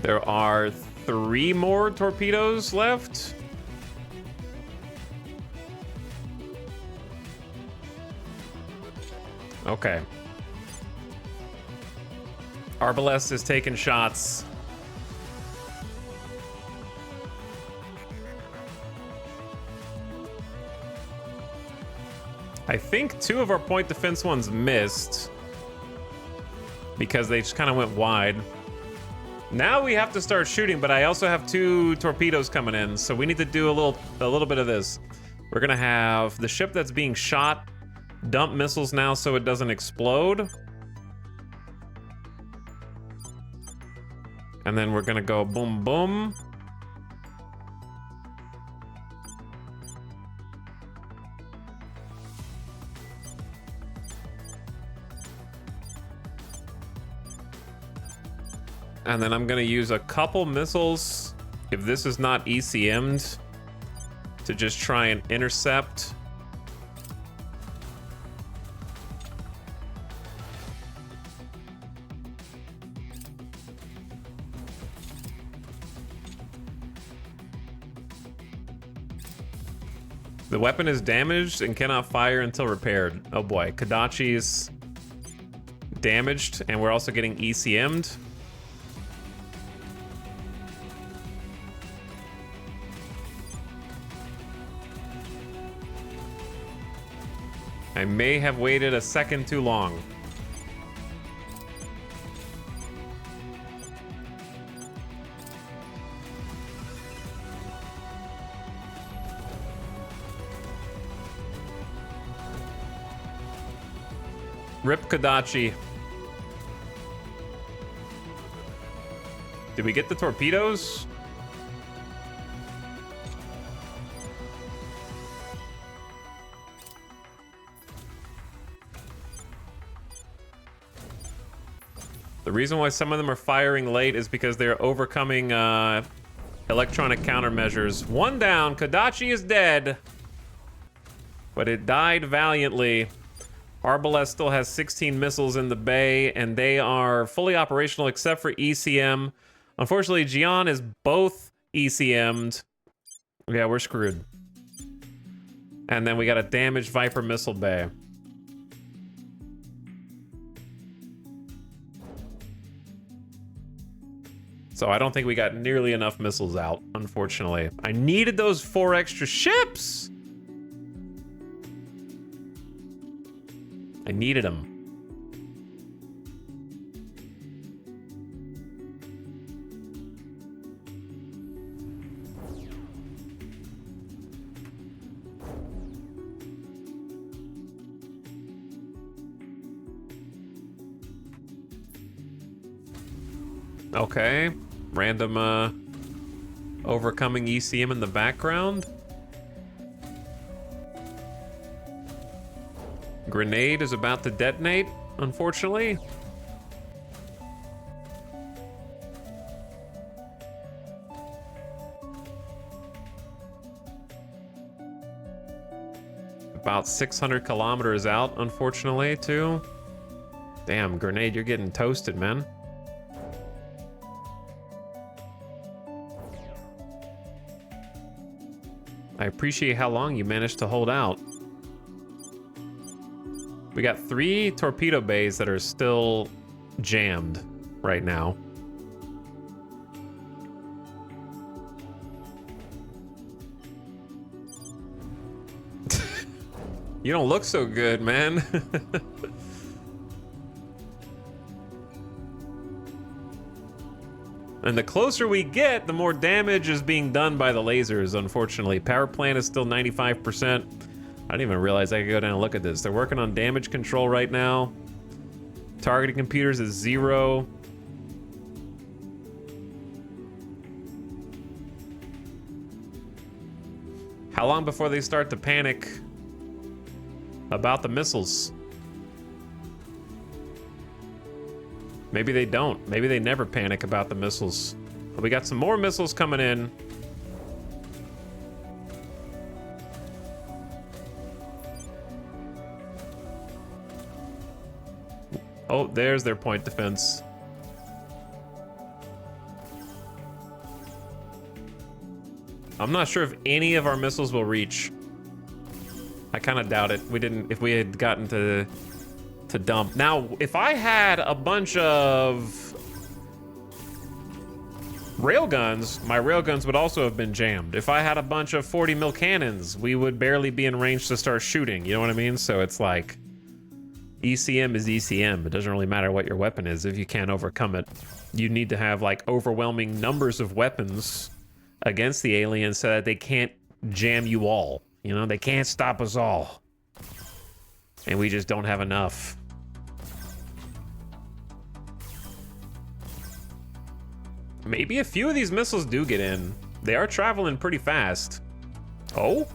There are 3 more torpedoes left. Okay. Arbalest is taking shots. I think 2 of our point defense ones missed because they just kind of went wide. Now we have to start shooting, but I also have 2 torpedoes coming in, so we need to do a little bit of this. We're gonna have the ship that's being shot dump missiles now so it doesn't explode. And then we're gonna go boom, boom. And then I'm gonna use a couple missiles, if this is not ECM'd, to just try and intercept. The weapon is damaged and cannot fire until repaired. Oh boy, Kodachi's damaged, and we're also getting ECM'd. I may have waited a second too long. Rip Kodachi. Did we get the torpedoes? The reason why some of them are firing late is because they're overcoming electronic countermeasures. One down, Kodachi is dead. But it died valiantly. Arbalest still has 16 missiles in the bay, and they are fully operational except for ECM. Unfortunately, Jian is both ECM'd. Yeah, we're screwed. And then we got a damaged Viper missile bay. So I don't think we got nearly enough missiles out, unfortunately. I needed those 4 extra ships! I needed them. Okay. Random, overcoming ECM in the background. Grenade is about to detonate, unfortunately. About 600 kilometers out, unfortunately, too. Damn, Grenade, you're getting toasted, man. I appreciate how long you managed to hold out. We got 3 torpedo bays that are still jammed right now. You don't look so good, man. And the closer we get, the more damage is being done by the lasers, unfortunately. Power plant is still 95%. I didn't even realize I could go down and look at this. They're working on damage control right now. Targeting computers is 0. How long before they start to panic about the missiles? Maybe they don't. Maybe they never panic about the missiles. But we got some more missiles coming in. Oh, there's their point defense. I'm not sure if any of our missiles will reach. I kind of doubt it. If we had gotten to dump. Now, if I had a bunch of railguns, my railguns would also have been jammed. If I had a bunch of 40 mil cannons, we would barely be in range to start shooting. You know what I mean? So it's like, ECM is ECM. It doesn't really matter what your weapon is if you can't overcome it. You need to have like overwhelming numbers of weapons against the aliens so that they can't jam you all. You know, they can't stop us all. And we just don't have enough. Maybe a few of these missiles do get in. They are traveling pretty fast. Oh?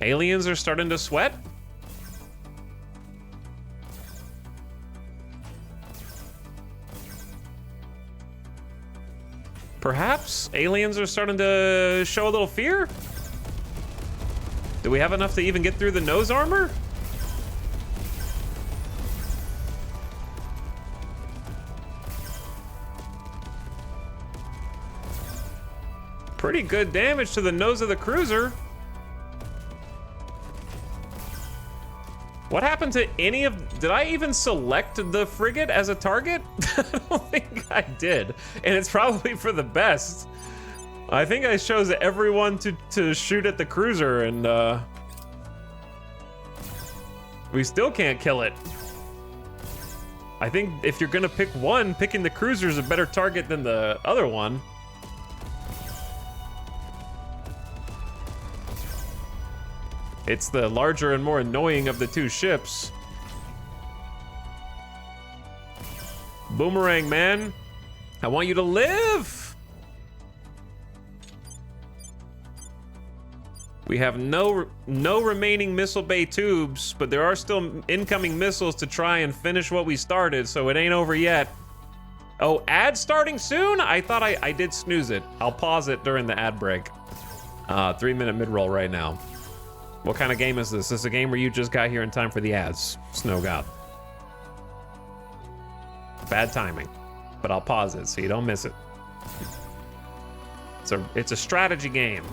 Aliens are starting to sweat? Perhaps aliens are starting to show a little fear? Do we have enough to even get through the nose armor? Pretty good damage to the nose of the cruiser. What happened to any of... Did I even select the frigate as a target? I don't think I did. And it's probably for the best. I think I chose everyone to shoot at the cruiser, and we still can't kill it. I think if you're gonna pick one, picking the cruiser is a better target than the other one. It's the larger and more annoying of the two ships. Boomerang, man. I want you to live. We have no remaining missile bay tubes, but there are still incoming missiles to try and finish what we started, so it ain't over yet. Oh, ad starting soon? I thought I did snooze it. I'll pause it during the ad break. 3-minute mid-roll right now. What kind of game is this? Is this a game where you just got here in time for the ads, Snow God? Bad timing, but I'll pause it so you don't miss it. It's a strategy game.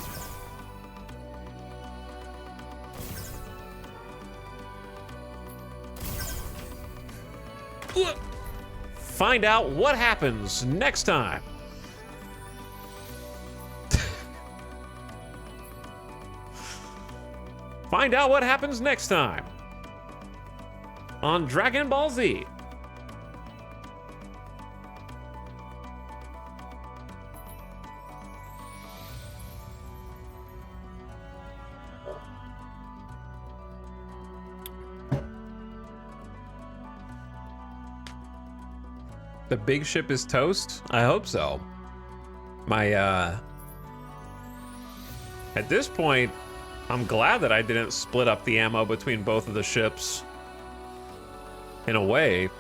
Find out what happens next time. Find out what happens next time on Dragon Ball Z. The big ship is toast? I hope so. At this point, I'm glad that I didn't split up the ammo between both of the ships. In a way.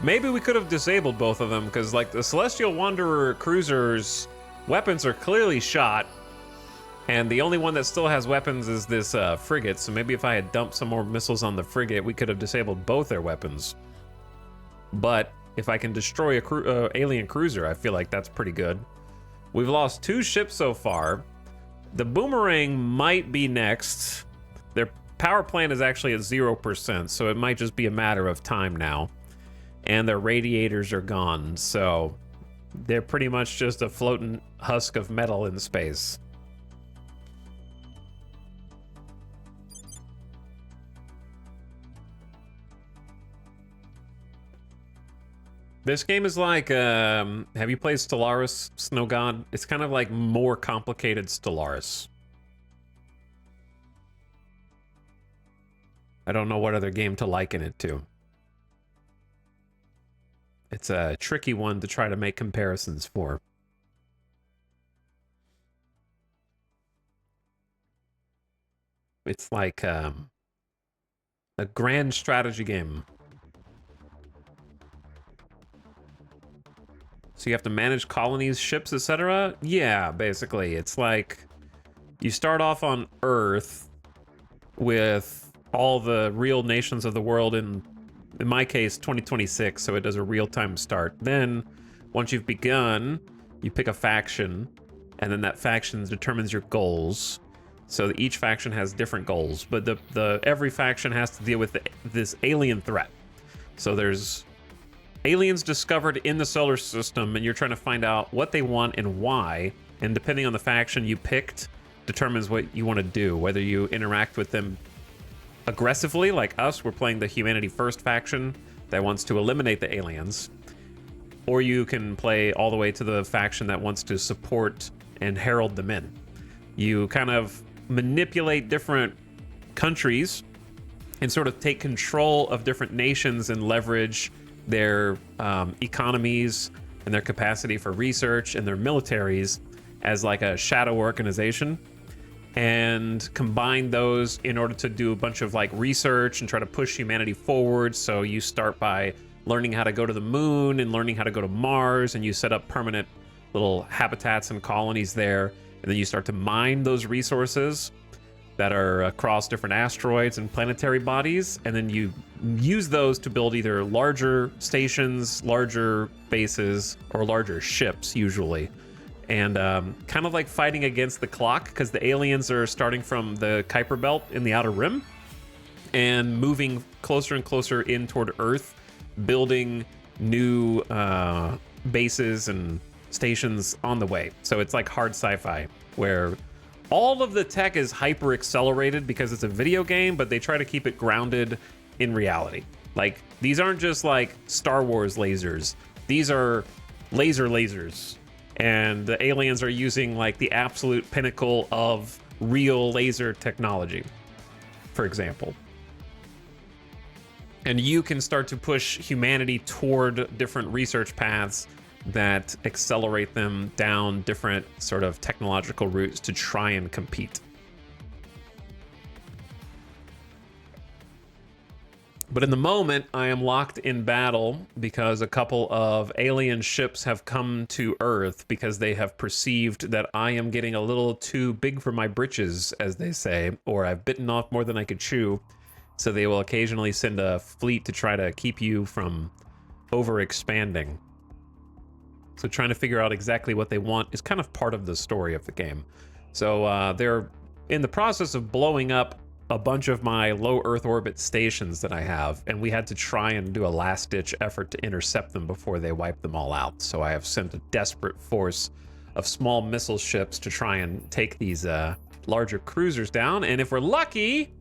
Maybe we could have disabled both of them, because like the Celestial Wanderer cruiser's weapons are clearly shot, and the only one that still has weapons is this frigate, so maybe if I had dumped some more missiles on the frigate, we could have disabled both their weapons. But if I can destroy a alien cruiser, I feel like that's pretty good. We've lost 2 ships so far. The Boomerang might be next. Their power plant is actually at 0%, so it might just be a matter of time now. And their radiators are gone, so they're pretty much just a floating husk of metal in space. This game is like, have you played Stellaris, Snow God? It's kind of like more complicated Stellaris. I don't know what other game to liken it to. It's a tricky one to try to make comparisons for. It's like a grand strategy game. So you have to manage colonies, ships, etc.? Yeah, basically. It's like you start off on Earth with all the real nations of the world in my case, 2026, so it does a real-time start. Then, once you've begun, you pick a faction, and then that faction determines your goals. So each faction has different goals, but every faction has to deal with this alien threat. So there's aliens discovered in the solar system, and you're trying to find out what they want and why, and depending on the faction you picked, determines what you want to do, whether you interact with them aggressively, like us, we're playing the Humanity First faction that wants to eliminate the aliens, or you can play all the way to the faction that wants to support and herald them in. You kind of manipulate different countries and sort of take control of different nations and leverage their economies and their capacity for research and their militaries as like a shadow organization, and combine those in order to do a bunch of like research and try to push humanity forward. So you start by learning how to go to the moon and learning how to go to Mars, and you set up permanent little habitats and colonies there, and then you start to mine those resources that are across different asteroids and planetary bodies, and then you use those to build either larger stations, larger bases, or larger ships usually. And kind of like fighting against the clock, because the aliens are starting from the Kuiper Belt in the Outer Rim, and moving closer and closer in toward Earth, building new bases and stations on the way. So it's like hard sci-fi, where all of the tech is hyper accelerated because it's a video game, but they try to keep it grounded in reality. Like, these aren't just like Star Wars lasers. These are lasers. And the aliens are using like the absolute pinnacle of real laser technology, for example. And you can start to push humanity toward different research paths that accelerate them down different sort of technological routes to try and compete. But in the moment, I am locked in battle because a couple of alien ships have come to Earth because they have perceived that I am getting a little too big for my britches, as they say, or I've bitten off more than I could chew. So they will occasionally send a fleet to try to keep you from overexpanding. So trying to figure out exactly what they want is kind of part of the story of the game. So they're in the process of blowing up a bunch of my low Earth orbit stations that I have, and we had to try and do a last-ditch effort to intercept them before they wipe them all out. So I have sent a desperate force of small missile ships to try and take these larger cruisers down, and if we're lucky,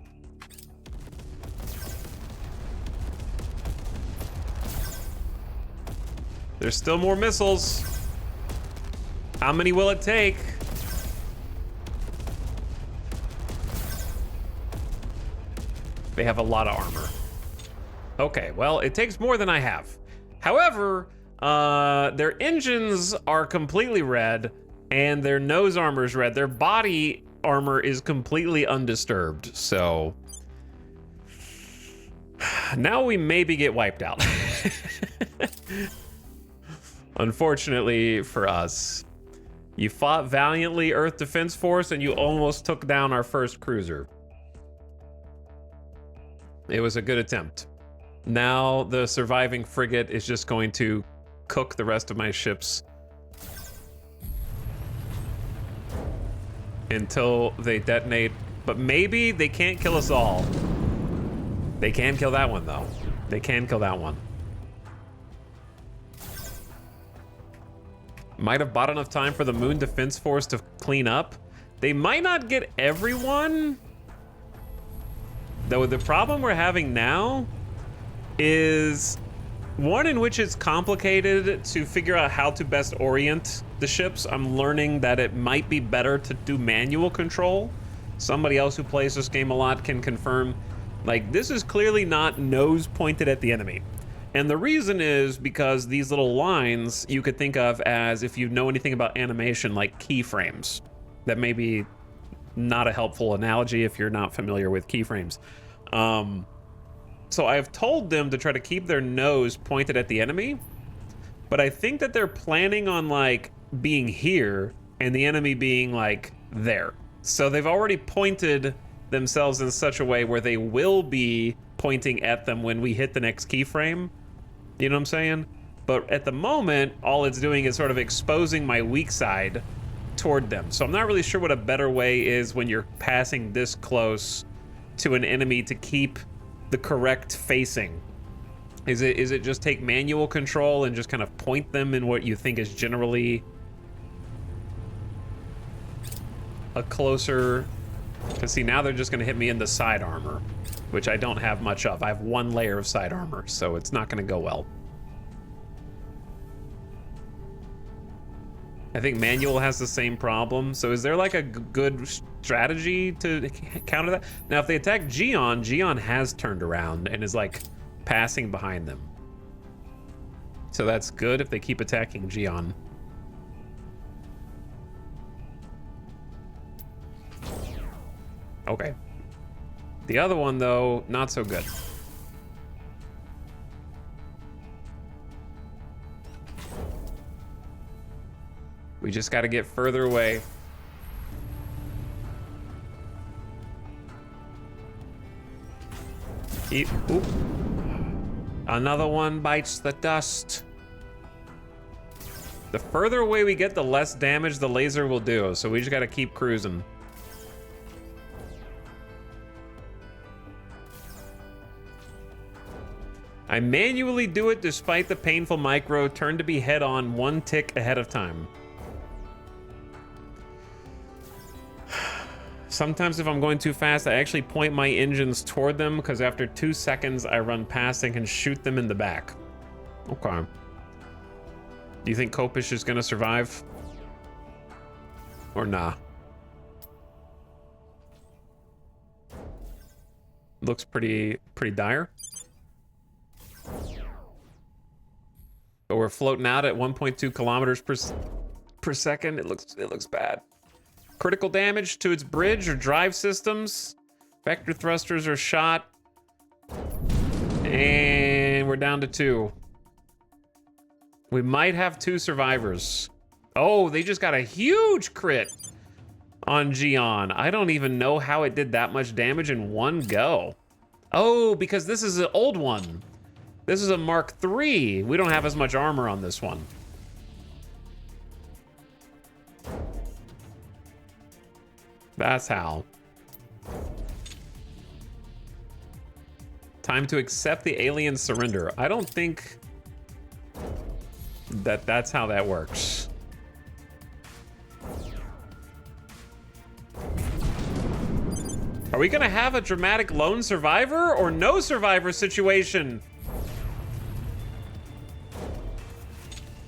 there's still more missiles. How many will it take? They have a lot of armor. Okay, well, it takes more than I have. However, their engines are completely red, and their nose armor is red. Their body armor is completely undisturbed, so now we maybe get wiped out. Unfortunately for us. You fought valiantly, Earth Defense Force, and you almost took down our first cruiser. It was a good attempt. Now the surviving frigate is just going to cook the rest of my ships until they detonate. But maybe they can't kill us all. They can kill that one, though. They can kill that one. Might have bought enough time for the Moon Defense Force to clean up. They might not get everyone. Though the problem we're having now is one in which it's complicated to figure out how to best orient the ships. I'm learning that it might be better to do manual control. Somebody else who plays this game a lot can confirm, like, this is clearly not nose pointed at the enemy. And the reason is because these little lines you could think of as, if you know anything about animation, like keyframes. That may be not a helpful analogy if you're not familiar with keyframes. So I've told them to try to keep their nose pointed at the enemy, but I think that they're planning on like being here and the enemy being like there. So they've already pointed themselves in such a way where they will be pointing at them when we hit the next keyframe. You know what I'm saying? But at the moment, all it's doing is sort of exposing my weak side toward them. So I'm not really sure what a better way is when you're passing this close to an enemy to keep the correct facing. Is it just take manual control and just kind of point them in what you think is generally a closer... Because see, now they're just going to hit me in the side armor, which I don't have much of. I have one layer of side armor, so it's not going to go well. I think manual has the same problem. So is there like a good strategy to counter that? Now, if they attack Gion has turned around and is like passing behind them. So that's good if they keep attacking Gion. Okay. The other one, though, not so good. We just got to get further away. Oop. Another one bites the dust. The further away we get, the less damage the laser will do, so we just got to keep cruising. I manually do it despite the painful micro. Turn to be head on 1 tick ahead of time. Sometimes if I'm going too fast, I actually point my engines toward them because after 2 seconds, I run past and can shoot them in the back. Okay. Do you think Kopish is going to survive? Or nah? Looks pretty dire. But we're floating out at 1.2 kilometers per second. It looks bad. Critical damage to its bridge or drive systems. Vector thrusters are shot. And we're down to 2. We might have 2 survivors. Oh, they just got a huge crit on Gion. I don't even know how it did that much damage in one go. Oh, because this is an old one. This is a Mark III. We don't have as much armor on this one. That's how. Time to accept the alien surrender. I don't think that's how that works. Are we gonna have a dramatic lone survivor or no survivor situation?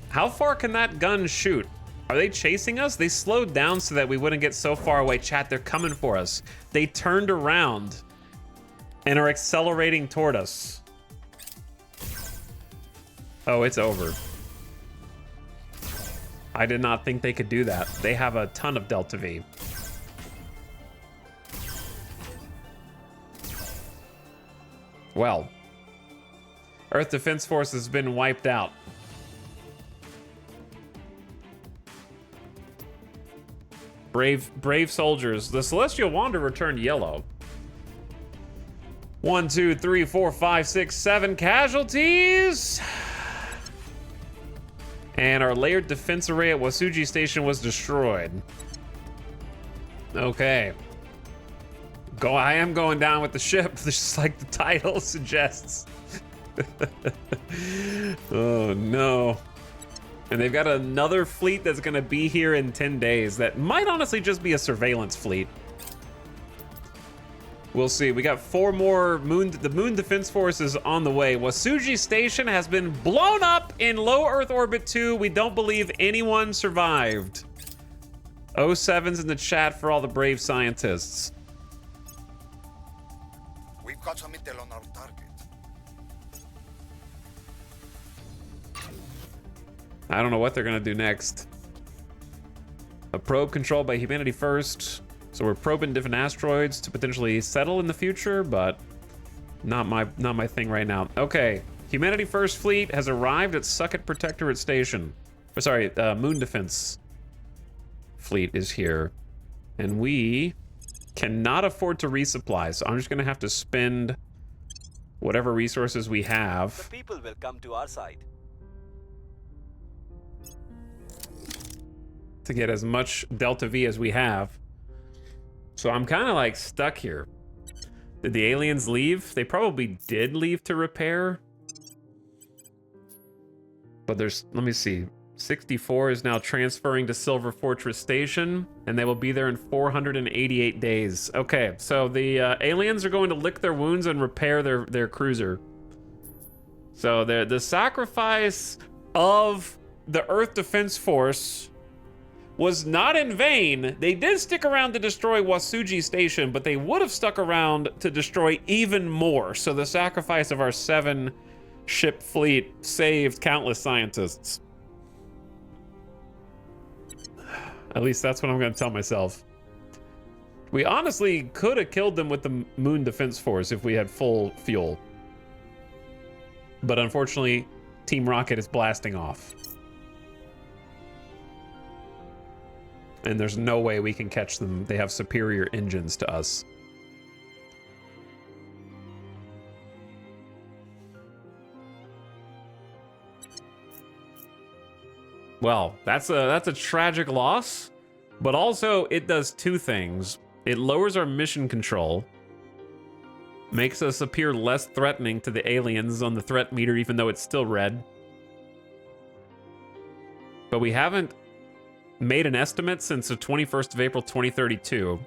How far can that gun shoot? Are they chasing us? They slowed down so that we wouldn't get so far away. Chat, they're coming for us. They turned around and are accelerating toward us. Oh, it's over. I did not think they could do that. They have a ton of Delta V. Well, Earth Defense Force has been wiped out. Brave soldiers. The Celestial Wanderer turned yellow. 1, 2, 3, 4, 5, 6, 7 casualties. And our layered defense array at Wasuji Station was destroyed. Okay. I am going down with the ship, just like the title suggests. Oh no. And they've got another fleet that's gonna be here in 10 days that might honestly just be a surveillance fleet. We'll see. We got 4 more the Moon Defense Force is on the way. Wasuji Station has been blown up in low Earth orbit 2. We don't believe anyone survived. 07's in the chat for all the brave scientists. We've got some intel on our target. I don't know what they're gonna do next. A probe controlled by humanity first. So we're probing different asteroids to potentially settle in the future, but not my thing right now. Okay, Humanity First Fleet has arrived at Suckett Protectorate Station. Or sorry, Moon Defense Fleet is here. And we cannot afford to resupply, so I'm just gonna have to spend whatever resources we have. The people will come to our side. To get as much Delta V as we have. So I'm kind of like stuck here. Did the aliens leave? They probably did leave to repair. But there's, let me see. 64 is now transferring to Silver Fortress Station, and they will be there in 488 days. Okay, so the aliens are going to lick their wounds and repair their cruiser. So the sacrifice of the Earth Defense Force was not in vain. They did stick around to destroy Wasuji Station, but they would have stuck around to destroy even more. So the sacrifice of our 7-ship fleet saved countless scientists. At least that's what I'm going to tell myself. We honestly could have killed them with the Moon Defense Force if we had full fuel. But unfortunately, Team Rocket is blasting off. And there's no way we can catch them. They have superior engines to us. Well, that's a tragic loss, but also it does 2 things. It lowers our mission control, Makes us appear less threatening to the aliens on the threat meter, even though it's still red. But we haven't made an estimate since the 21st of April, 2032.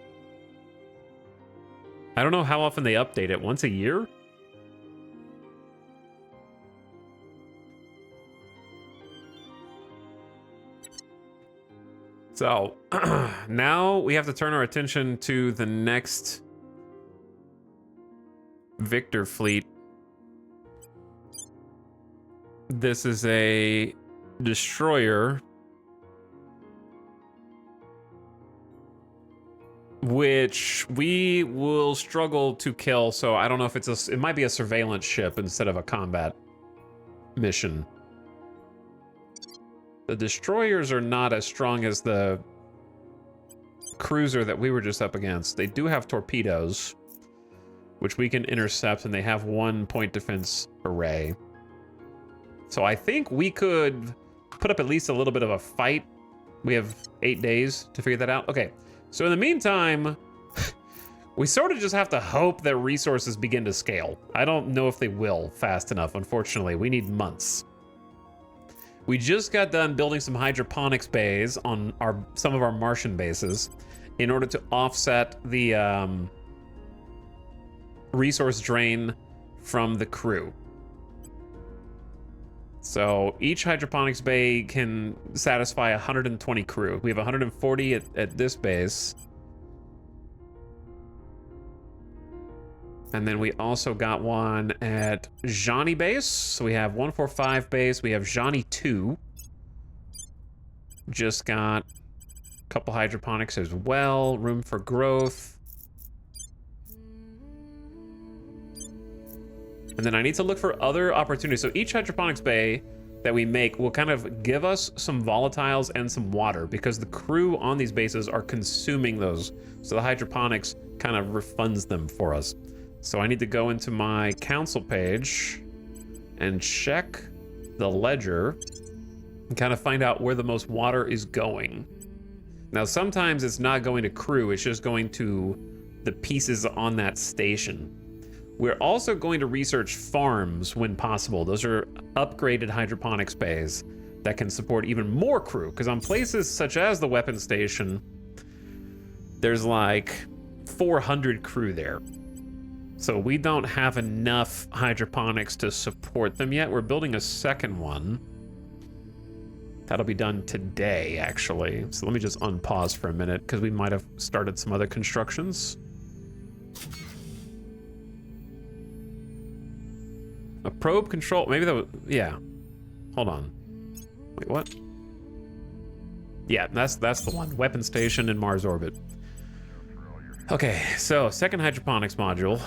I don't know how often they update it. Once a year? So, now we have to turn our attention to the next Victor fleet. This is a destroyer, which we will struggle to kill. So I don't know if it might be a surveillance ship instead of a combat mission. The destroyers are not as strong as the cruiser that we were just up against. They do have torpedoes, which we can intercept, and they have 1 point defense array. So I think we could put up at least a little bit of a fight. We have 8 days to figure that out. Okay, so in the meantime, we sort of just have to hope that resources begin to scale. I don't know if they will fast enough, unfortunately. We need months. We just got done building some hydroponics bays on some of our Martian bases in order to offset the resource drain from the crew. So each hydroponics bay can satisfy 120 crew. We have 140 at this base. And then we also got one at Johnny base. So we have 145 base. We have Johnny 2. Just got a couple hydroponics as well. Room for growth. And then I need to look for other opportunities. So each hydroponics bay that we make will kind of give us some volatiles and some water, because the crew on these bases are consuming those. So the hydroponics kind of refunds them for us. So I need to go into my council page and check the ledger and kind of find out where the most water is going. Now, sometimes it's not going to crew, it's just going to the pieces on that station. We're also going to research farms when possible. Those are upgraded hydroponics bays that can support even more crew, because on places such as the weapon station, there's like 400 crew there. So we don't have enough hydroponics to support them yet. We're building a second one. That'll be done today, actually. So let me just unpause for a minute, because we might have started some other constructions. A probe control, maybe that was, yeah. Hold on. Wait, what? Yeah, that's the one. Weapon station in Mars orbit. Okay, so second hydroponics module.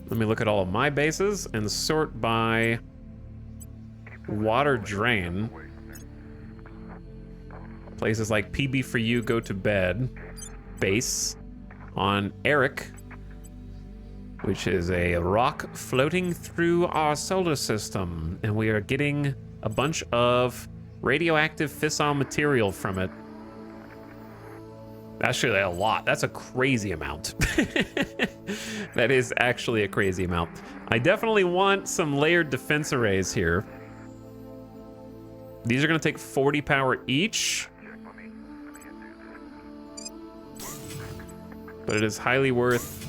Let me look at all of my bases and sort by water drain. Places like PB for you, go to bed. Base on Eric, which is a rock floating through our solar system, and we are getting a bunch of radioactive fissile material from it. Actually, a lot. That's a crazy amount. That is actually a crazy amount. I definitely want some layered defense arrays here. These are going to take 40 power each. But it is highly worth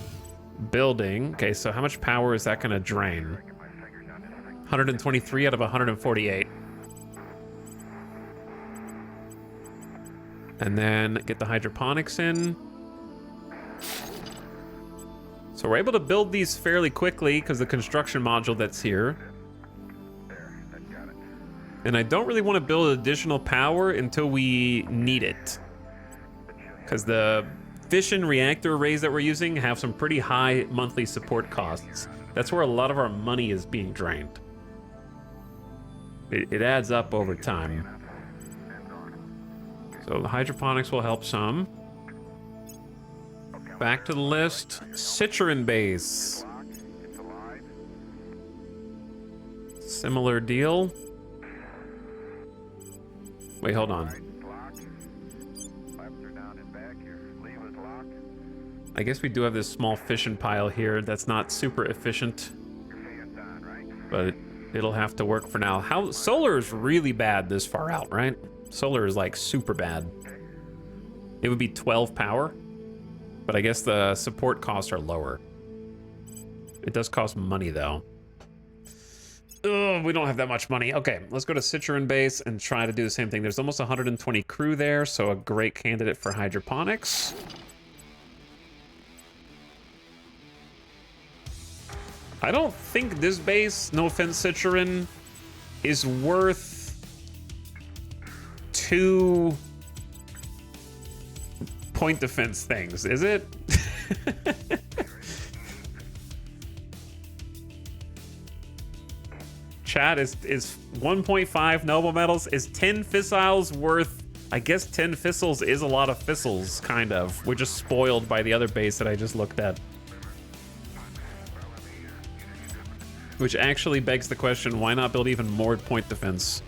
building. Okay, so how much power is that going to drain? 123 out of 148. And then get the hydroponics in. So we're able to build these fairly quickly because the construction module that's here. And I don't really want to build additional power until we need it, because the fission reactor arrays that we're using have some pretty high monthly support costs. That's where a lot of our money is being drained. It adds up over time. So the hydroponics will help some. Back to the list. Citroen base. Similar deal. Wait, hold on. I guess we do have this small fishing pile here that's not super efficient, but it'll have to work for now. How solar is really bad this far out, right? Solar is like super bad. It would be 12 power, but I guess the support costs are lower. It does cost money though. Ugh, we don't have that much money. Okay, let's go to Citroen base and try to do the same thing. There's almost 120 crew there, so a great candidate for hydroponics. I don't think this base, no offense Citroen, is worth 2 point defense things, is it? Chat is 1.5 noble metals. Is 10 fissiles worth? I guess 10 fissils is a lot of fissils, kind of. We're just spoiled by the other base that I just looked at. Which actually begs the question, why not build even more point defense?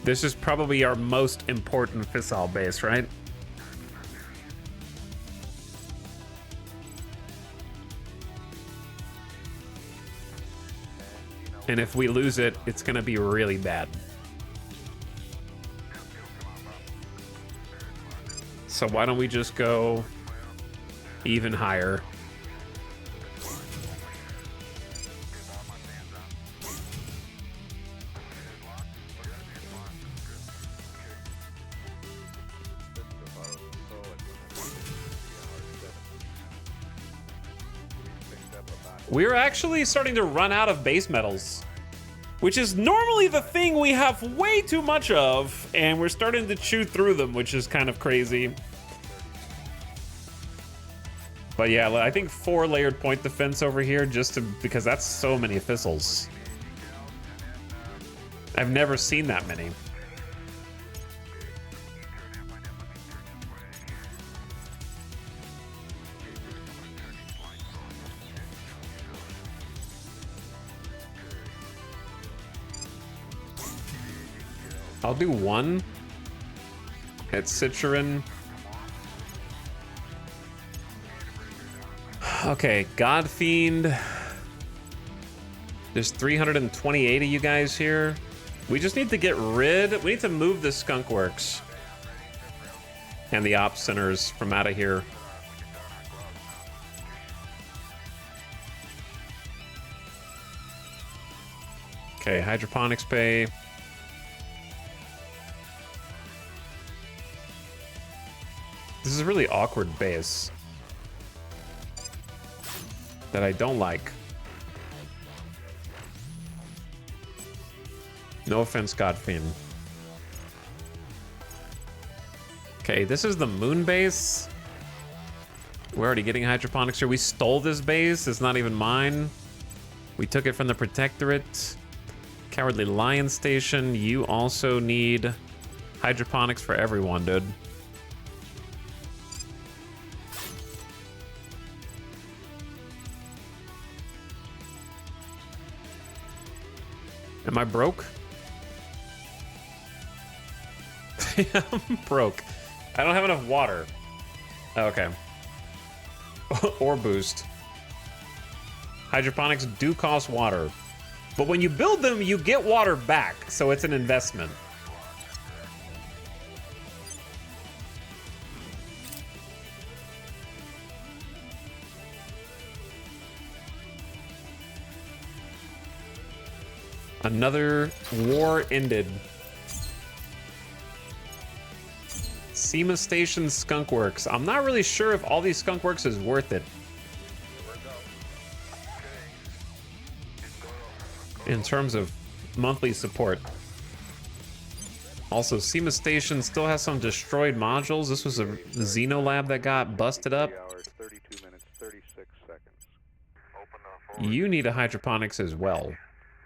This is probably our most important fissile base, right? And if we lose it, it's gonna be really bad. So why don't we just go even higher? We're actually starting to run out of base metals, which is normally the thing we have way too much of, and we're starting to chew through them, which is kind of crazy. But yeah, I think 4 layered point defense over here because that's so many thistles. I've never seen that many. I'll do 1 at Citroen. Okay, God Fiend. There's 328 of you guys here. We just need to get rid. We need to move the Skunk Works and the Ops Centers from out of here. Okay, Hydroponics Bay. This is a really awkward base that I don't like. No offense, Godfiend. Okay, this is the moon base. We're already getting hydroponics here. We stole this base. It's not even mine. We took it from the Protectorate. Cowardly Lion Station. You also need hydroponics for everyone, dude. Am I broke? Yeah, I'm broke. I don't have enough water. Oh, okay. Or boost. Hydroponics do cost water. But when you build them, you get water back, so it's an investment. Another war ended. SEMA Station Skunk Works. I'm not really sure if all these Skunk Works is worth it. In terms of monthly support. Also, SEMA Station still has some destroyed modules. This was a Xenolab that got busted up. 32 minutes, 36 seconds. You need a hydroponics as well.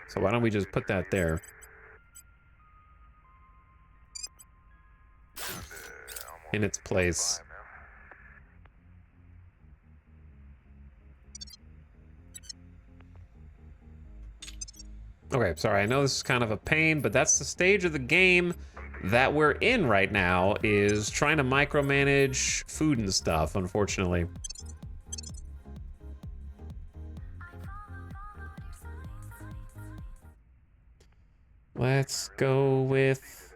So why don't we just put that there? In its place. Okay, sorry, I know this is kind of a pain, but that's the stage of the game. that we're in right now is trying to micromanage food and stuff, unfortunately. Let's go with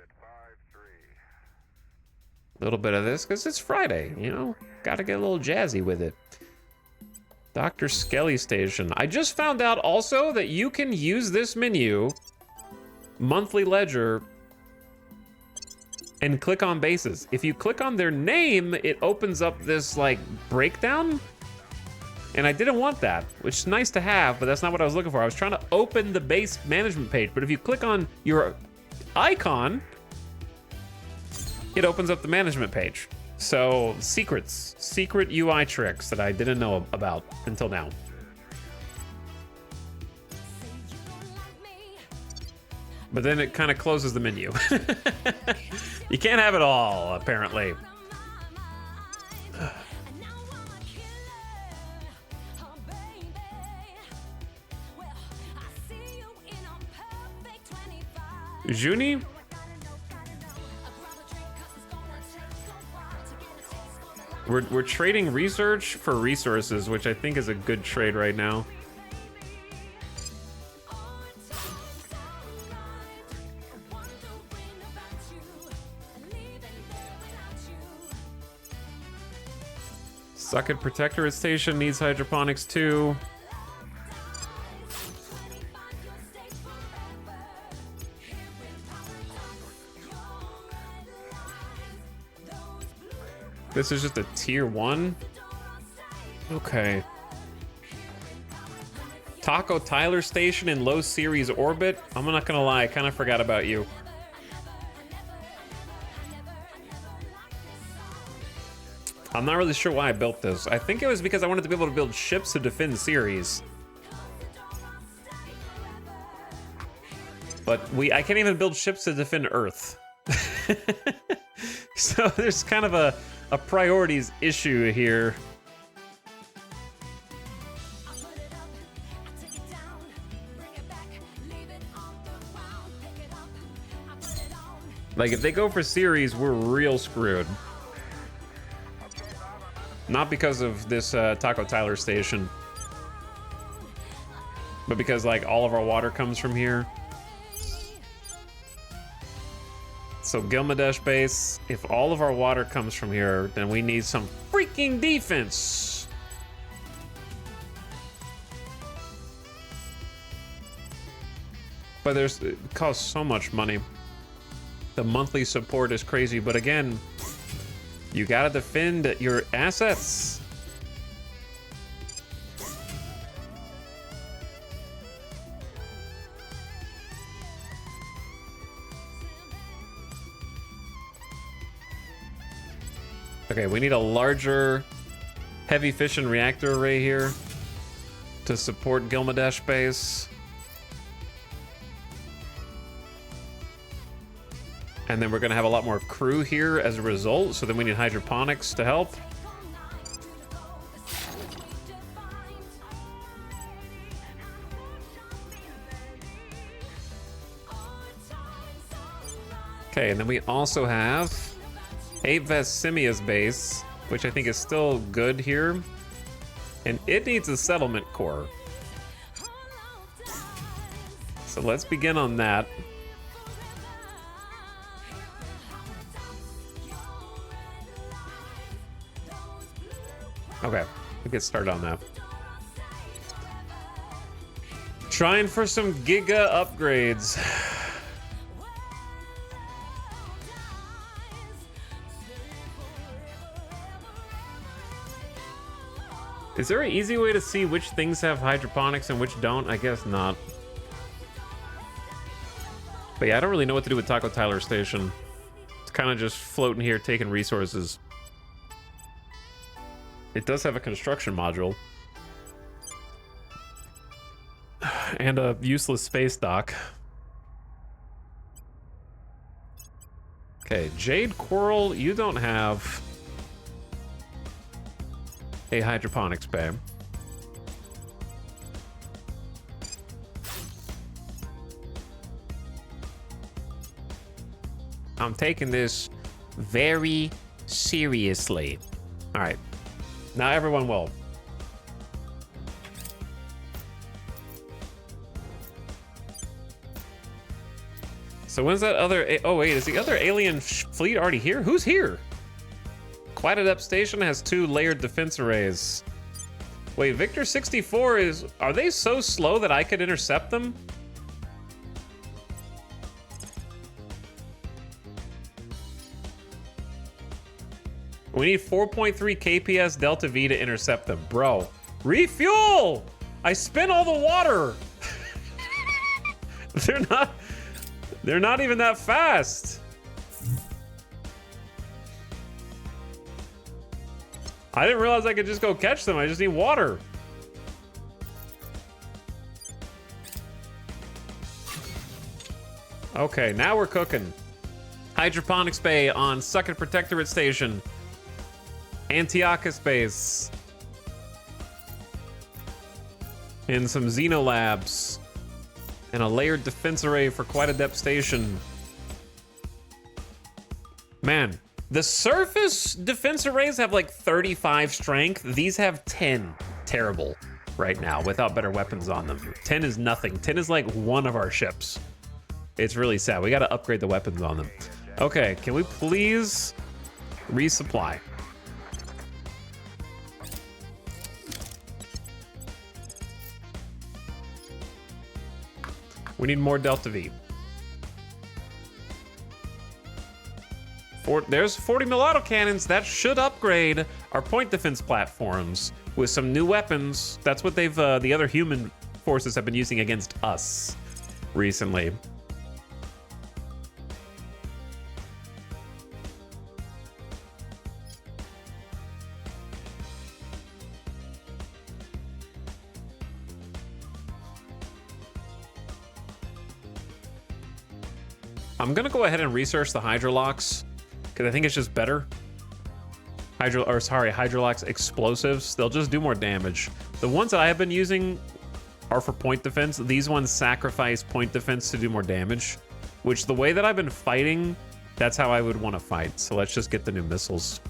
a little bit of this because it's Friday, you know? Gotta get a little jazzy with it. Dr. Skelly Station. I just found out also that you can use this menu, monthly ledger, and click on bases. If you click on their name, it opens up this like breakdown. And I didn't want that, which is nice to have, but that's not what I was looking for. I was trying to open the base management page, but if you click on your icon, it opens up the management page. So secrets, secret UI tricks that I didn't know about until now. But then it kind of closes the menu. You can't have it all, apparently. Juni? We're trading research for resources, which I think is a good trade right now. Socket Protectorate Station needs hydroponics too. This is just a tier 1? Okay. Taco Tyler Station in low series orbit. I'm not gonna lie, I kind of forgot about you. I'm not really sure why I built this. I think it was because I wanted to be able to build ships to defend Ceres. But I can't even build ships to defend Earth. So there's kind of a priorities issue here. Like, if they go for Ceres, we're real screwed. Not because of this Taco Tyler Station, but because, like, all of our water comes from here. So Gilgamesh base, if all of our water comes from here, then we need some freaking defense. But it costs so much money. The monthly support is crazy, but again, you gotta defend your assets. Okay, we need a larger heavy fission reactor array here to support Gilgamesh base. And then we're gonna have a lot more crew here as a result, so then we need hydroponics to help. Okay, and then we also have Aves Simia's base, which I think is still good here. And it needs a settlement core. So let's begin on that. Okay, we'll get started on that. Trying for some Giga upgrades. Is there an easy way to see which things have hydroponics and which don't? I guess not. But yeah, I don't really know what to do with Taco Tyler Station. It's kind of just floating here, taking resources. It does have a construction module. And a useless space dock. Okay, Jade Coral, you don't have a hydroponics bay. I'm taking this very seriously. All right. Now everyone will. So when's that other... Oh, wait. Is the other alien fleet already here? Who's here? Quite Adept Station has 2 layered defense arrays. Wait, Victor 64 is... Are they so slow that I could intercept them? We need 4.3 kps Delta V to intercept them. Bro, refuel! I spent all the water! They're not even that fast. I didn't realize I could just go catch them. I just need water. Okay, now we're cooking. Hydroponics Bay on Sucket Protectorate Station. Antiochus Base. And some Xenolabs. And a layered defense array for Quite Adept Station. Man, the surface defense arrays have like 35 strength. These have 10. Terrible right now without better weapons on them. 10 is nothing. 10 is like one of our ships. It's really sad. We got to upgrade the weapons on them. Okay, can we please resupply? We need more Delta V. There's 40 mil autocannons. That should upgrade our point defense platforms with some new weapons. That's what they've the other human forces have been using against us recently. I'm gonna go ahead and research the Hydrolox because I think it's just better. Hydrolox explosives. They'll just do more damage. The ones that I have been using are for point defense. These ones sacrifice point defense to do more damage, which the way that I've been fighting, that's how I would want to fight. So let's just get the new missiles.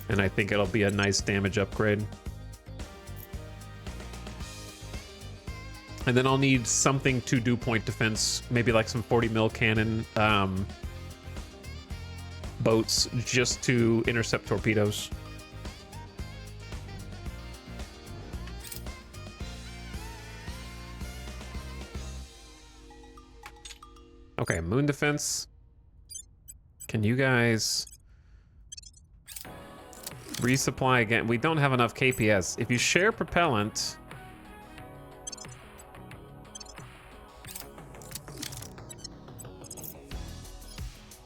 And I think it'll be a nice damage upgrade. And then I'll need something to do point defense, maybe like some 40 mil cannon boats just to intercept torpedoes. Okay, moon defense. Can you guys resupply again? We don't have enough KPS. If you share propellant...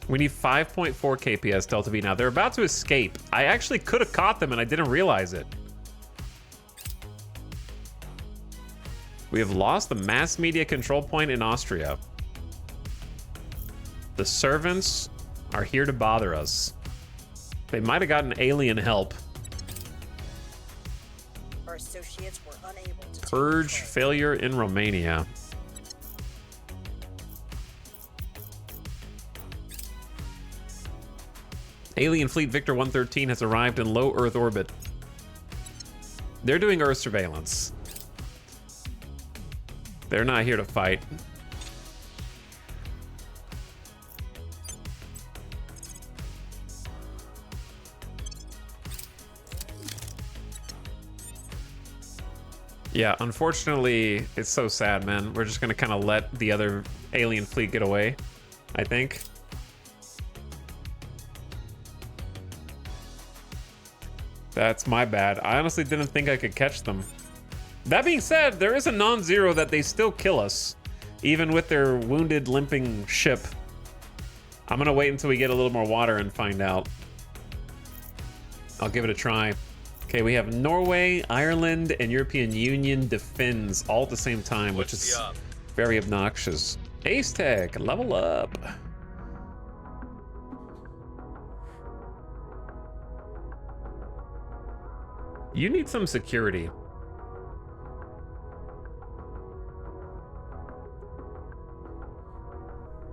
We need 5.4 KPS Delta V now. They're about to escape. I actually could have caught them and I didn't realize it. We have lost the mass media control point in Austria. The servants are here to bother us. They might have gotten alien help. Our associates were unable to Purge take control. failure in Romania. Alien Fleet Victor 113 has arrived in low Earth orbit. They're doing Earth surveillance. They're not here to fight. Yeah, unfortunately, it's so sad, man. We're just gonna kind of let the other alien fleet get away, I think. That's my bad. I honestly didn't think I could catch them. That being said, there is a non-zero that they still kill us, even with their wounded, limping ship. I'm gonna wait until we get a little more water and find out. I'll give it a try. Okay, we have Norway, Ireland, and European Union defends all at the same time, which is very obnoxious. Ace Tech, level up. You need some security.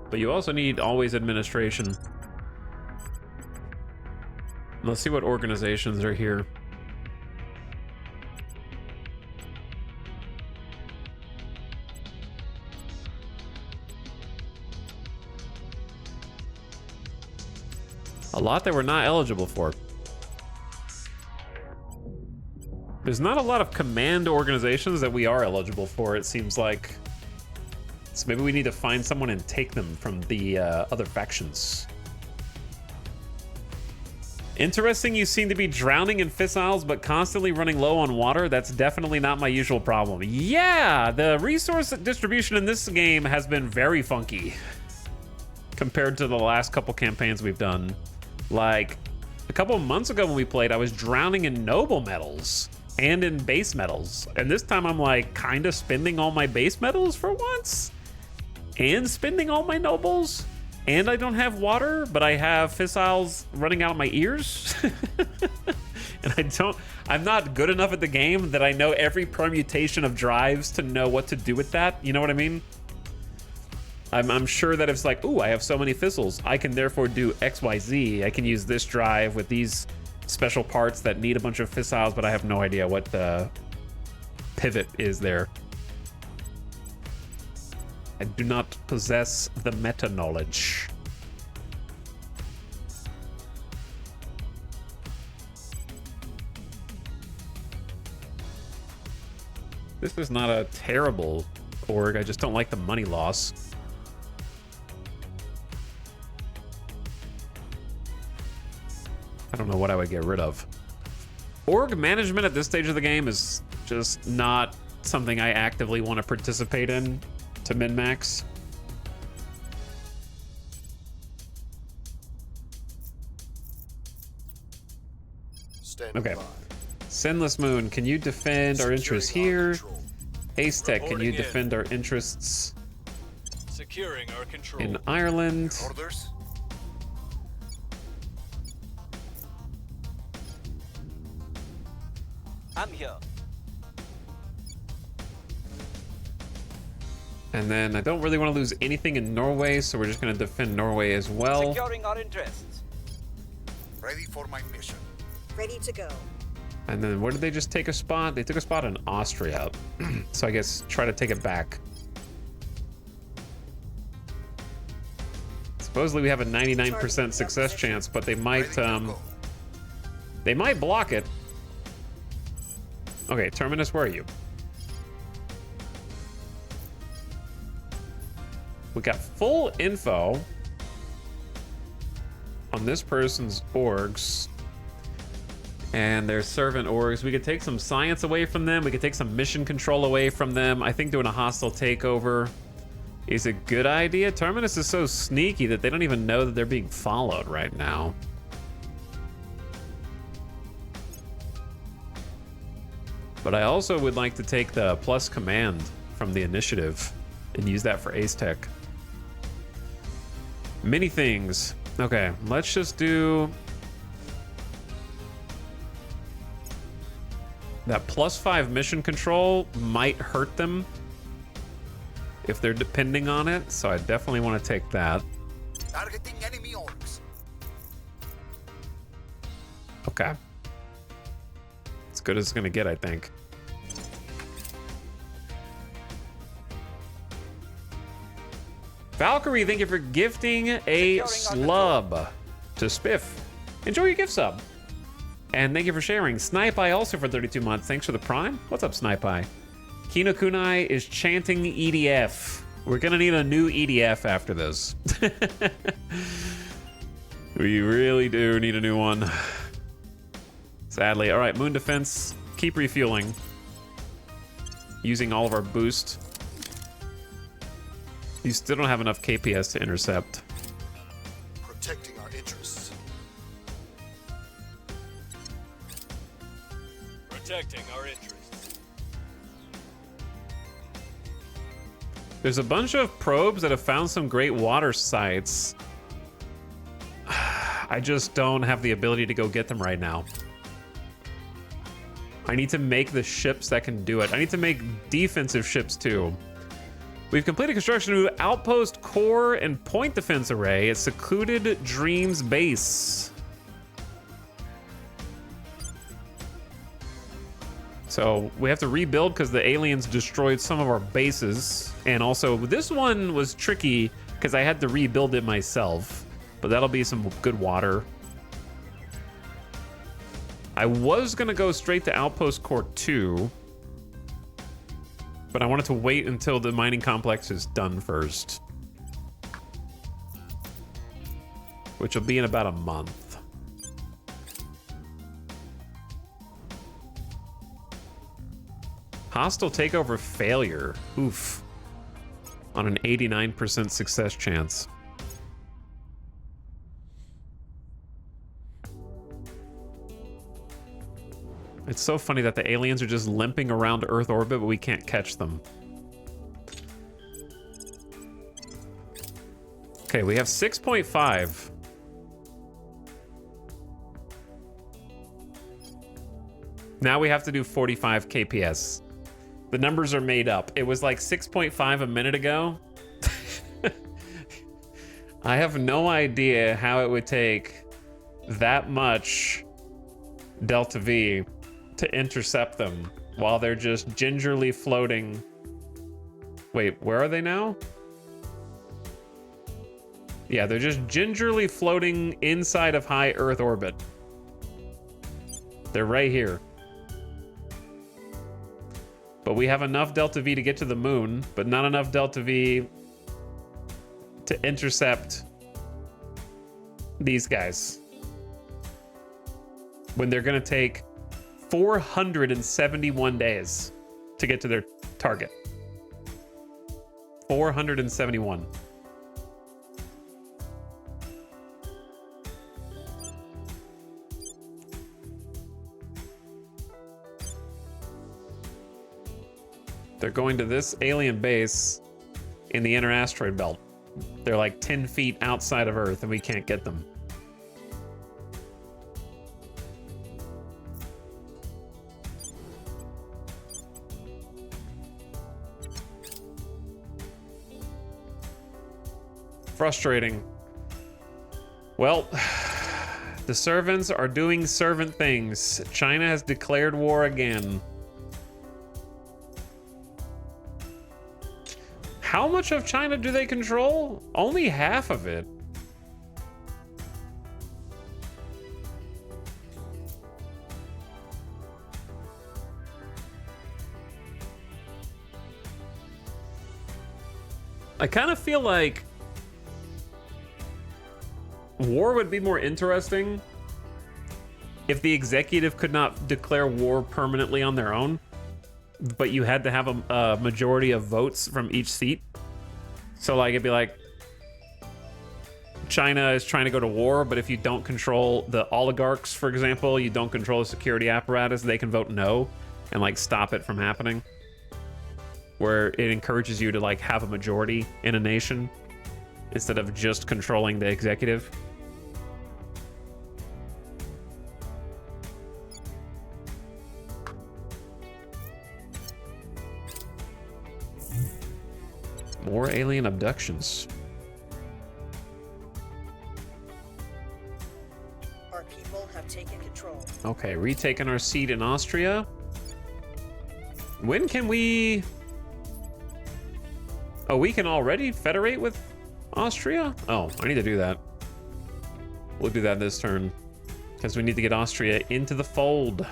But you also need always administration. Let's see what organizations are here. A lot that we're not eligible for. There's not a lot of command organizations that we are eligible for, it seems like. So maybe we need to find someone and take them from the other factions. Interesting, you seem to be drowning in fissiles, but constantly running low on water. That's definitely not my usual problem. Yeah, the resource distribution in this game has been very funky compared to the last couple campaigns we've done. Like, a couple of months ago when we played, I was drowning in noble metals and in base metals. And this time I'm like kind of spending all my base metals for once and spending all my nobles. And I don't have water, but I have fissiles running out of my ears. And I'm not good enough at the game that I know every permutation of drives to know what to do with that. You know what I mean? I'm sure that if it's like, ooh, I have so many fizzles, I can therefore do X, Y, Z. I can use this drive with these special parts that need a bunch of fissiles, but I have no idea what the pivot is there. I do not possess the meta knowledge. This is not a terrible org. I just don't like the money loss. I don't know what I would get rid of. Org management at this stage of the game is just not something I actively want to participate in to min-max. Okay. Sinless Moon, can you defend our interests here? Ace Tech, can you defend our interests Securing our control. in Ireland? Orders? I'm here. And then I don't really want to lose anything in Norway, so we're just going to defend Norway as well. Securing our interests. Ready for my mission. Ready to go. And then where did they just take a spot? They took a spot in Austria. So I guess try to take it back. Supposedly we have a 99% success chance, but they might block it. Okay, Terminus, where are you? We got full info on this person's orgs and their servant orgs. We could take some science away from them. We could take some mission control away from them. I think doing a hostile takeover is a good idea. Terminus is so sneaky that they don't even know that they're being followed right now. But I also would like to take the plus command from the initiative and use that for Ace Tech. Many things. Okay, let's just do that. +5 mission control might hurt them if they're depending on it, so I definitely want to take that. Targeting enemy orcs. Okay. As good as it's gonna get, I think. Valkyrie, thank you for gifting a slub to Spiff. Enjoy your gift sub. And thank you for sharing. Snipe Eye also for 32 months. Thanks for the prime. What's up, Snipe Eye? Kino Kunai is chanting EDF. We're gonna need a new EDF after this. We really do need a new one. Sadly. All right, Moon Defense. Keep refueling. Using all of our boost. You still don't have enough KPS to intercept. Protecting our interests. Protecting our interests. There's a bunch of probes that have found some great water sites. I just don't have the ability to go get them right now. I need to make the ships that can do it. I need to make defensive ships too. We've completed construction of outpost core and point defense array at Secluded Dreams base. So we have to rebuild because the aliens destroyed some of our bases. And also this one was tricky because I had to rebuild it myself, but that'll be some good water. I was gonna go straight to Outpost Core 2, but I wanted to wait until the mining complex is done first, which will be in about a month. Hostile takeover failure. Oof. On an 89% success chance. It's so funny that the aliens are just limping around Earth orbit, but we can't catch them. Okay, we have 6.5. Now we have to do 45 KPS. The numbers are made up. It was like 6.5 a minute ago. I have no idea how it would take that much Delta V to intercept them while they're just gingerly floating. Wait, where are they now? Yeah, they're just gingerly floating inside of high Earth orbit. They're right here. But we have enough Delta V to get to the moon, but not enough Delta V to intercept these guys. When they're gonna take 471 days to get to their target. 471. They're going to this alien base in the inner asteroid belt. They're like 10 feet outside of Earth and we can't get them. Frustrating. Well, the servants are doing servant things. China has declared war again. How much of China do they control? Only half of it. I kind of feel like war would be more interesting if the executive could not declare war permanently on their own, but you had to have a majority of votes from each seat. So like it'd be like China is trying to go to war, but if you don't control the oligarchs, for example, you don't control the security apparatus, they can vote no and like stop it from happening. Where it encourages you to like have a majority in a nation instead of just controlling the executive. More alien abductions. Our people have taken control. Okay, retaking our seat in Austria. When can we... Oh, we can already federate with Austria? Oh, I need to do that. We'll do that this turn. Because we need to get Austria into the fold.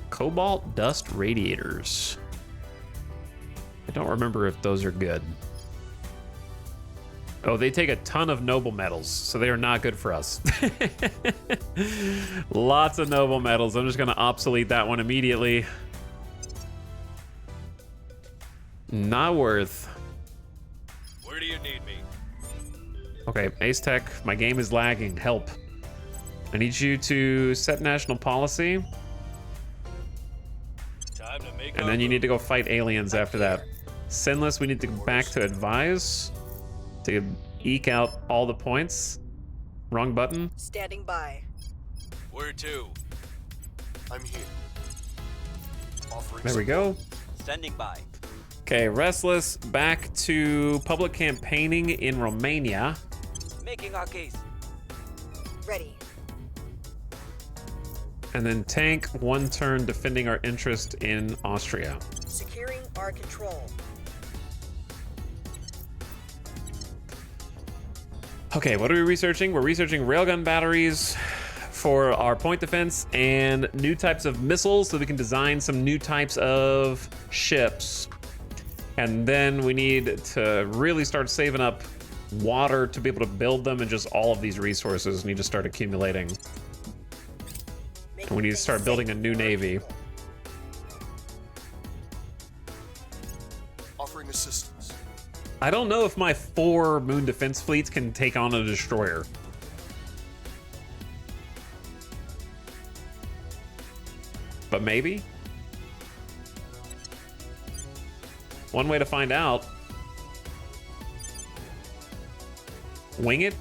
Cobalt dust radiators. I don't remember if those are good. Oh, they take a ton of noble metals, so they are not good for us. Lots of noble metals. I'm just going to obsolete that one immediately. Not worth. Where do you need me? Okay, Ace Tech, my game is lagging. Help. I need you to set national policy. Time to make And then you need to go fight aliens after that. Sinless, we need to go back to advise to eke out all the points. Wrong button. Standing by. Where to? I'm here. Offering There we go. support. Standing by. Okay, Restless, back to public campaigning in Romania. Making our case. Ready. And then Tank, 1 turn defending our interest in Austria. Securing our control. Okay, what are we researching? We're researching railgun batteries for our point defense and new types of missiles so we can design some new types of ships. And then we need to really start saving up water to be able to build them, and just all of these resources need to start accumulating. And we need to start building a new navy. Offering assistance. I don't know if my 4 moon defense fleets can take on a destroyer. But maybe? One way to find out. Wing it?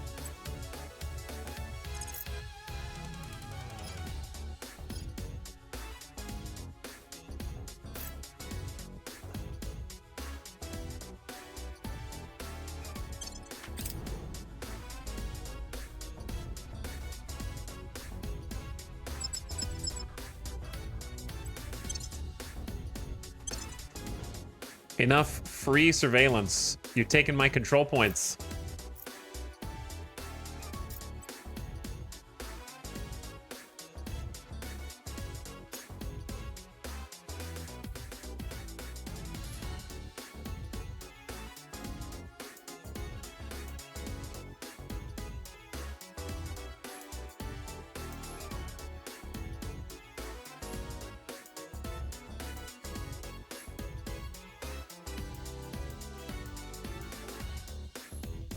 Enough free surveillance. You've taken my control points.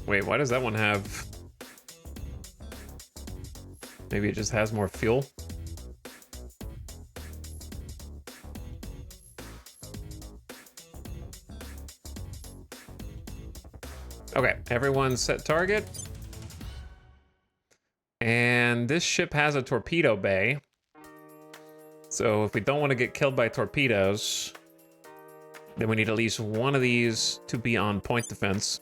Wait, why does that one have... Maybe it just has more fuel? Okay, everyone set target. And this ship has a torpedo bay. So if we don't want to get killed by torpedoes, then we need at least one of these to be on point defense.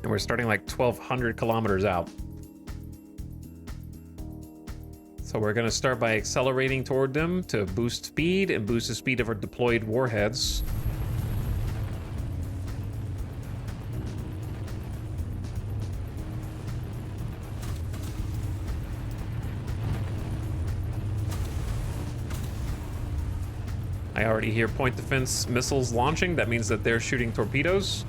And we're starting like 1,200 kilometers out. So we're going to start by accelerating toward them to boost speed and boost the speed of our deployed warheads. I already hear point defense missiles launching. That means that they're shooting torpedoes.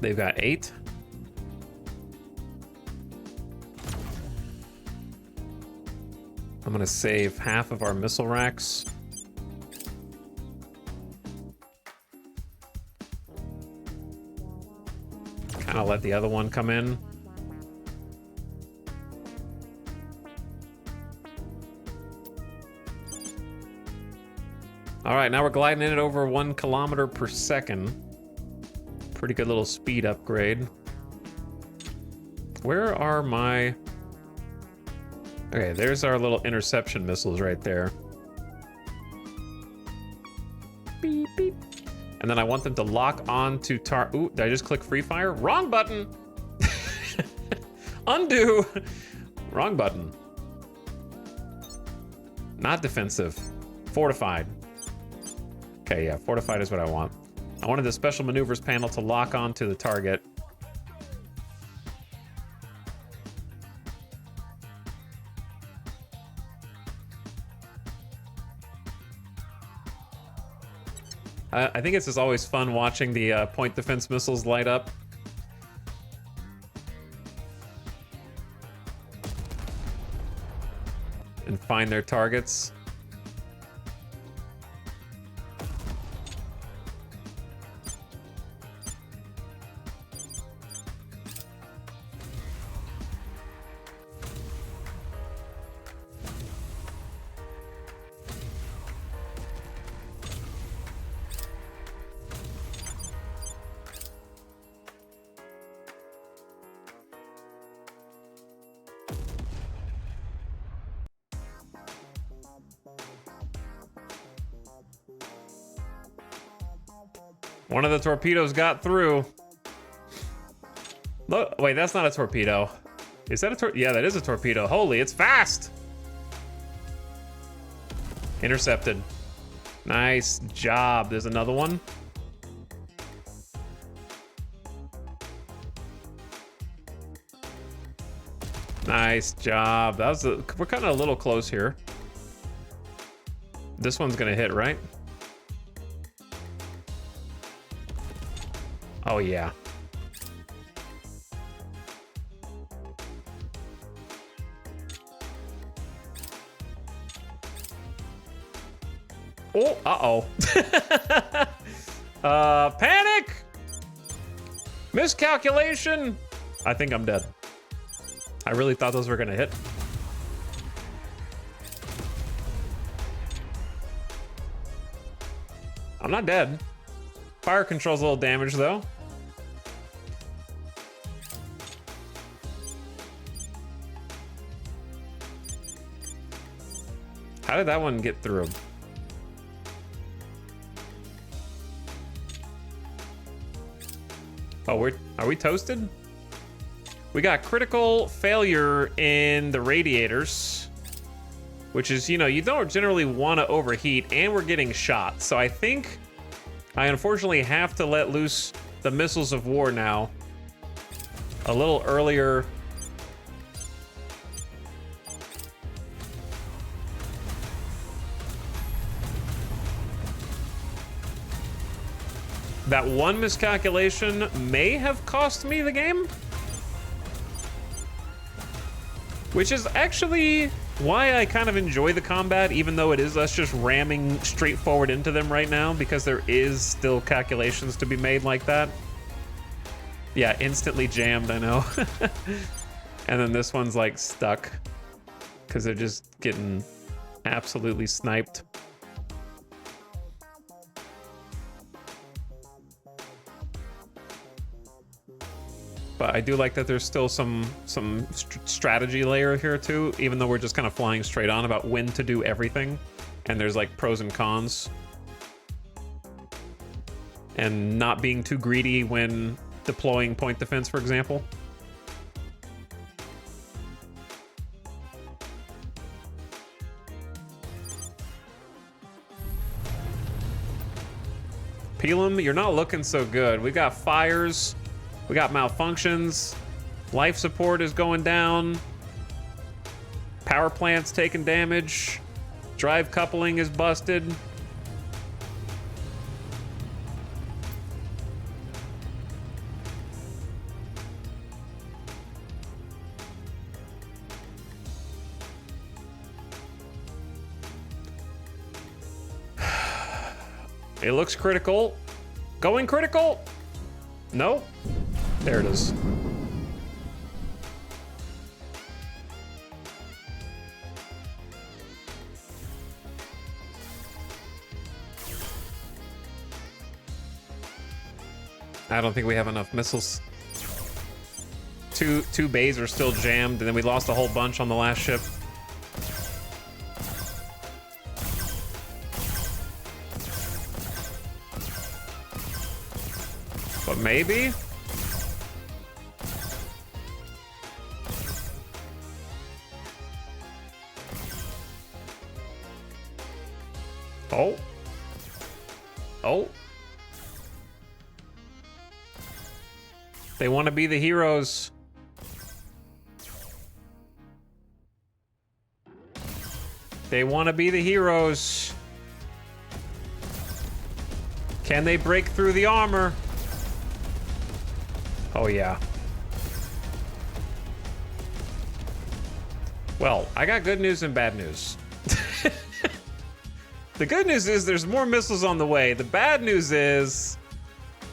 They've got 8. I'm gonna save half of our missile racks. Kind of let the other one come in. All right, now we're gliding in at over 1 kilometer per second. Pretty good little speed upgrade. Where are my... Okay, there's our little interception missiles right there. Beep, beep. And then I want them to lock on to Ooh, did I just click free fire? Wrong button! Undo! Wrong button. Not defensive. Fortified. Okay, yeah, fortified is what I want. I wanted the special maneuvers panel to lock on to the target. I think it's just always fun watching the point defense missiles light up. And find their targets. One of the torpedoes got through. Look, wait, that's not a torpedo. Is that a torpedo? Yeah, that is a torpedo. Holy, it's fast. Intercepted. Nice job. There's another one. Nice job. That was we're kind of a little close here. This one's gonna hit, right? Oh yeah. Oh, uh-oh. Panic! Miscalculation! I think I'm dead. I really thought those were gonna hit. I'm not dead. Fire control's a little damage though. How did that one get through? Oh, are we toasted? We got critical failure in the radiators, which is, you know, you don't generally want to overheat, and we're getting shot. So I think I unfortunately have to let loose the missiles of war now a little earlier. That one miscalculation may have cost me the game, which is actually why I kind of enjoy the combat, even though it is us just ramming straight forward into them right now, because there is still calculations to be made like that. Yeah, instantly jammed, I know. And then this one's like stuck because they're just getting absolutely sniped. But I do like that there's still some strategy layer here too, even though we're just kind of flying straight on about when to do everything. And there's like pros and cons. And not being too greedy when deploying point defense, for example. Pelham, you're not looking so good. We got fires. We got malfunctions. Life support is going down. Power plant's taking damage. Drive coupling is busted. It looks critical. Going critical. No. There it is. I don't think we have enough missiles. Two bays are still jammed, and then we lost a whole bunch on the last ship. But maybe? Oh. Oh. They want to be the heroes. They want to be the heroes. Can they break through the armor? Oh, yeah. Well, I got good news and bad news. The good news is there's more missiles on the way. The bad news is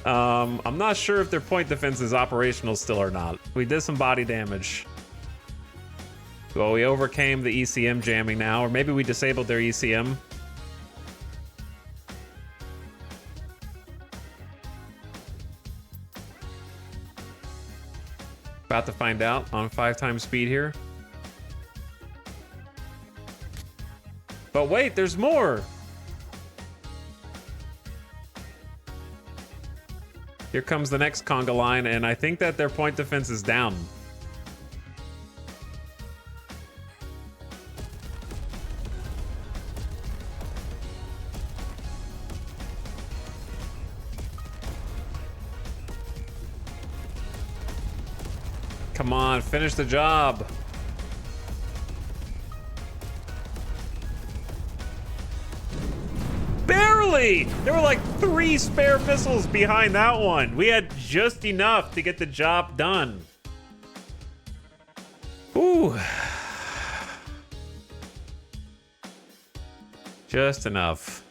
I'm not sure if their point defense is operational still or not. We did some body damage. Well, we overcame the ECM jamming now, or maybe we disabled their ECM. About to find out on 5x speed here. But wait, there's more. Here comes the next conga line, and I think that their point defense is down. Come on, finish the job. Barely! There were like 3 spare missiles behind that one. We had just enough to get the job done. Ooh. Just enough.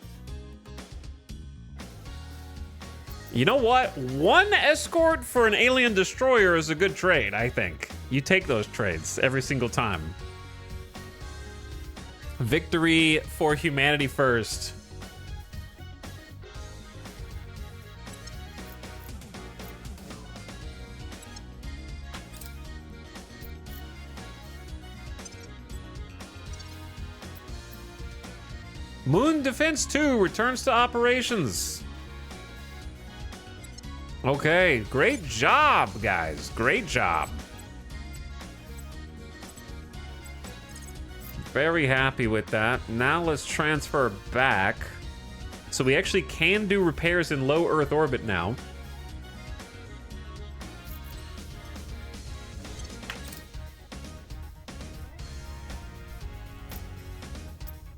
You know what? 1 escort for an alien destroyer is a good trade, I think. You take those trades every single time. Victory for humanity first. Moon Defense 2 returns to operations. Okay, great job, guys. Great job. Very happy with that. Now let's transfer back. So we actually can do repairs in low Earth orbit now.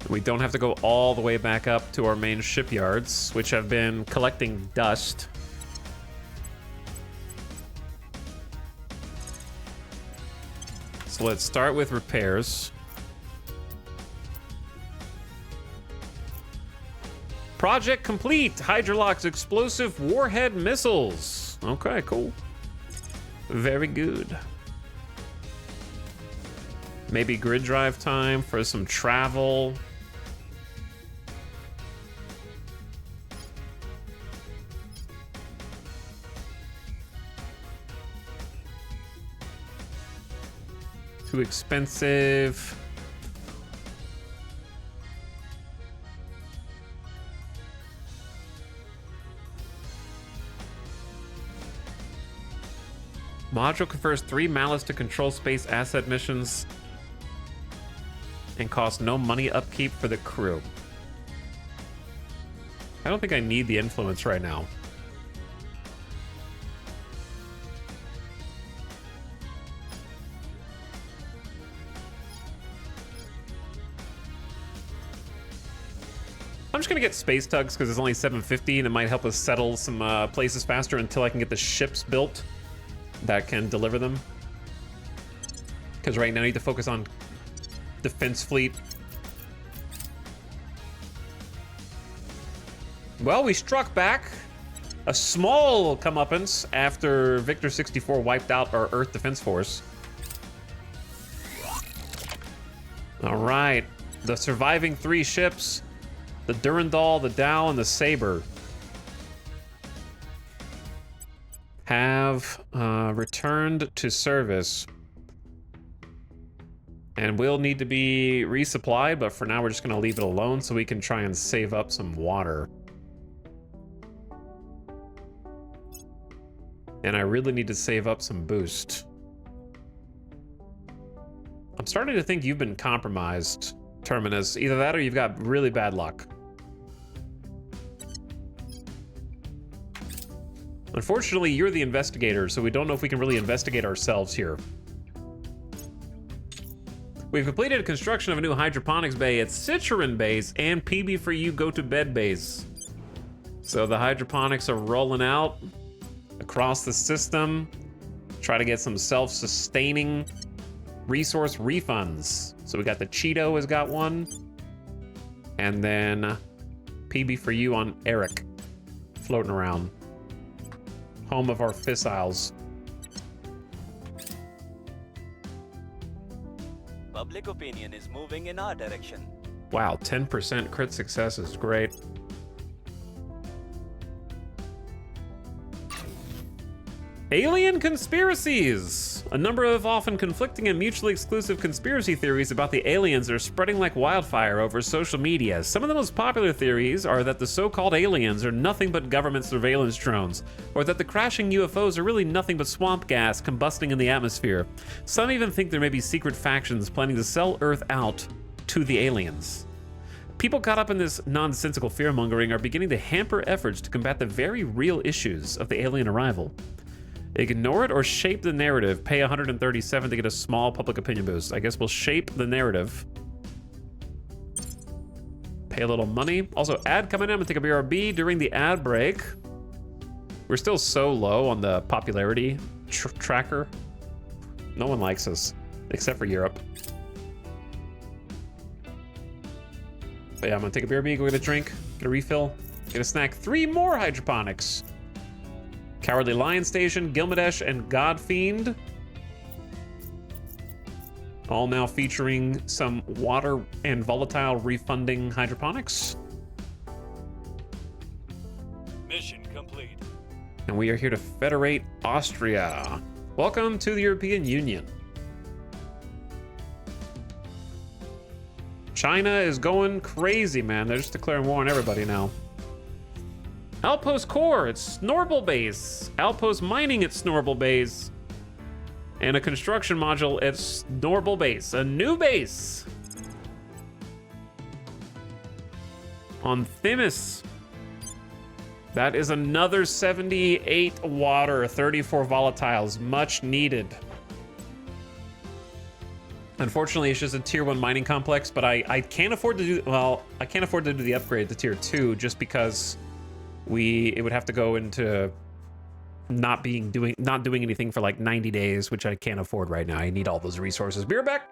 We don't have to go all the way back up to our main shipyards, which have been collecting dust. So let's start with repairs. Project complete. Hydrolox explosive warhead missiles. Okay, cool. Very good. Maybe grid drive time for some travel. Too expensive. Module confers 3 malice to control space asset missions and costs no money upkeep for the crew. I don't think I need the influence right now. I'm just gonna get space tugs because it's only 750 and it might help us settle some places faster until I can get the ships built that can deliver them. Because right now I need to focus on defense fleet. Well, we struck back. A small comeuppance after Victor 64 wiped out our Earth Defense Force. All right, the surviving 3 ships, the Durandal, the Dow, and the Saber, have returned to service. And will need to be resupplied, but for now we're just gonna leave it alone so we can try and save up some water. And I really need to save up some boost. I'm starting to think you've been compromised, Terminus. Either that or you've got really bad luck. Unfortunately, you're the investigator, so we don't know if we can really investigate ourselves here. We've completed construction of a new hydroponics bay at Citroen Base and PB for You Go to Bed Base. So the hydroponics are rolling out across the system. Try to get some self-sustaining resource refunds. So we got the Cheeto has got one. And then PB for You on Eric floating around. Home of our fissiles. Public opinion is moving in our direction. Wow, 10% crit success is great. Alien conspiracies! A number of often conflicting and mutually exclusive conspiracy theories about the aliens are spreading like wildfire over social media. Some of the most popular theories are that the so-called aliens are nothing but government surveillance drones, or that the crashing UFOs are really nothing but swamp gas combusting in the atmosphere. Some even think there may be secret factions planning to sell Earth out to the aliens. People caught up in this nonsensical fear-mongering are beginning to hamper efforts to combat the very real issues of the alien arrival. Ignore it or shape the narrative. Pay 137 to get a small public opinion boost. I guess we'll shape the narrative. Pay a little money. Also, ad coming in. I'm gonna take a BRB during the ad break. We're still so low on the popularity tracker. No one likes us, except for Europe. But yeah, I'm gonna take a BRB, go get a drink, get a refill, get a snack. 3 more hydroponics. Cowardly Lion Station, Gilgamesh, and Godfiend. All now featuring some water and volatile refunding hydroponics. Mission complete. And we are here to federate Austria. Welcome to the European Union. China is going crazy, man. They're just declaring war on everybody now. Outpost Core, it's Snorble Base. Outpost Mining at Snorble Base. And a construction module at Snorble Base. A new base. On Themis. That is another 78 water, 34 volatiles. Much needed. Unfortunately, it's just a tier 1 mining complex, but I can't afford to do, well, I can't afford to do the upgrade to tier 2 just because it would have to go into not doing anything for like 90 days, which I can't afford right now. I need all those resources. Be right back.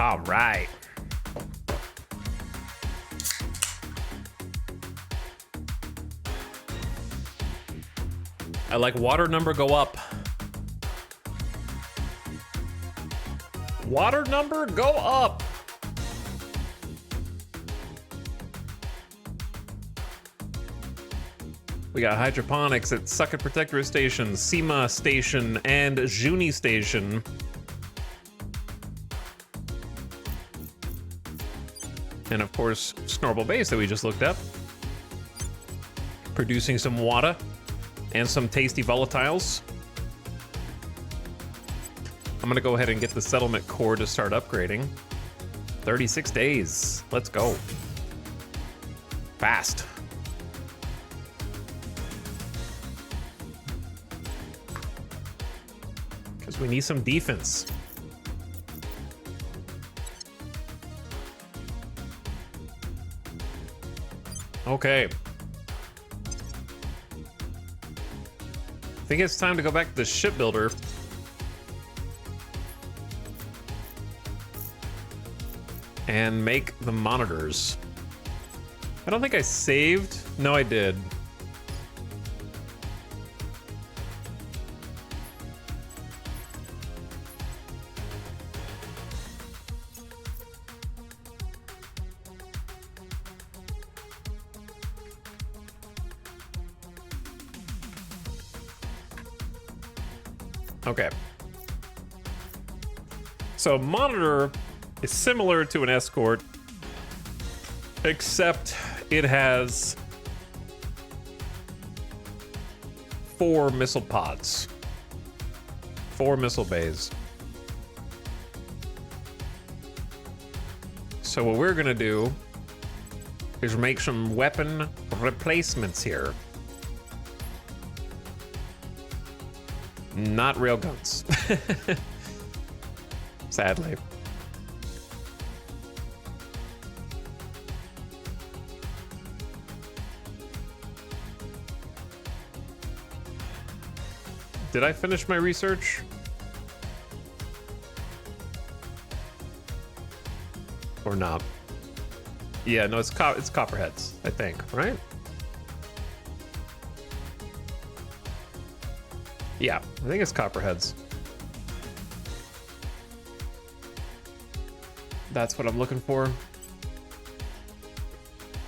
All right. I like water number go up. Water number go up. We got hydroponics at Sucket Protectorate Station, SEMA Station, and Juni Station. And of course, Snorble Base that we just looked up. Producing some water and some tasty volatiles. I'm gonna go ahead and get the settlement core to start upgrading. 36 days. Let's go. Fast. Because we need some defense. Okay. I think it's time to go back to the shipbuilder. And make the monitors. I don't think I saved. No, I did. Okay. So monitor is similar to an escort, except it has 4 missile pods, 4 missile bays. So what we're gonna do is make some weapon replacements here. Not railguns. Sadly. Did I finish my research? Or not? Yeah, no, it's copperheads, I think, right? Yeah, I think it's copperheads. That's what I'm looking for.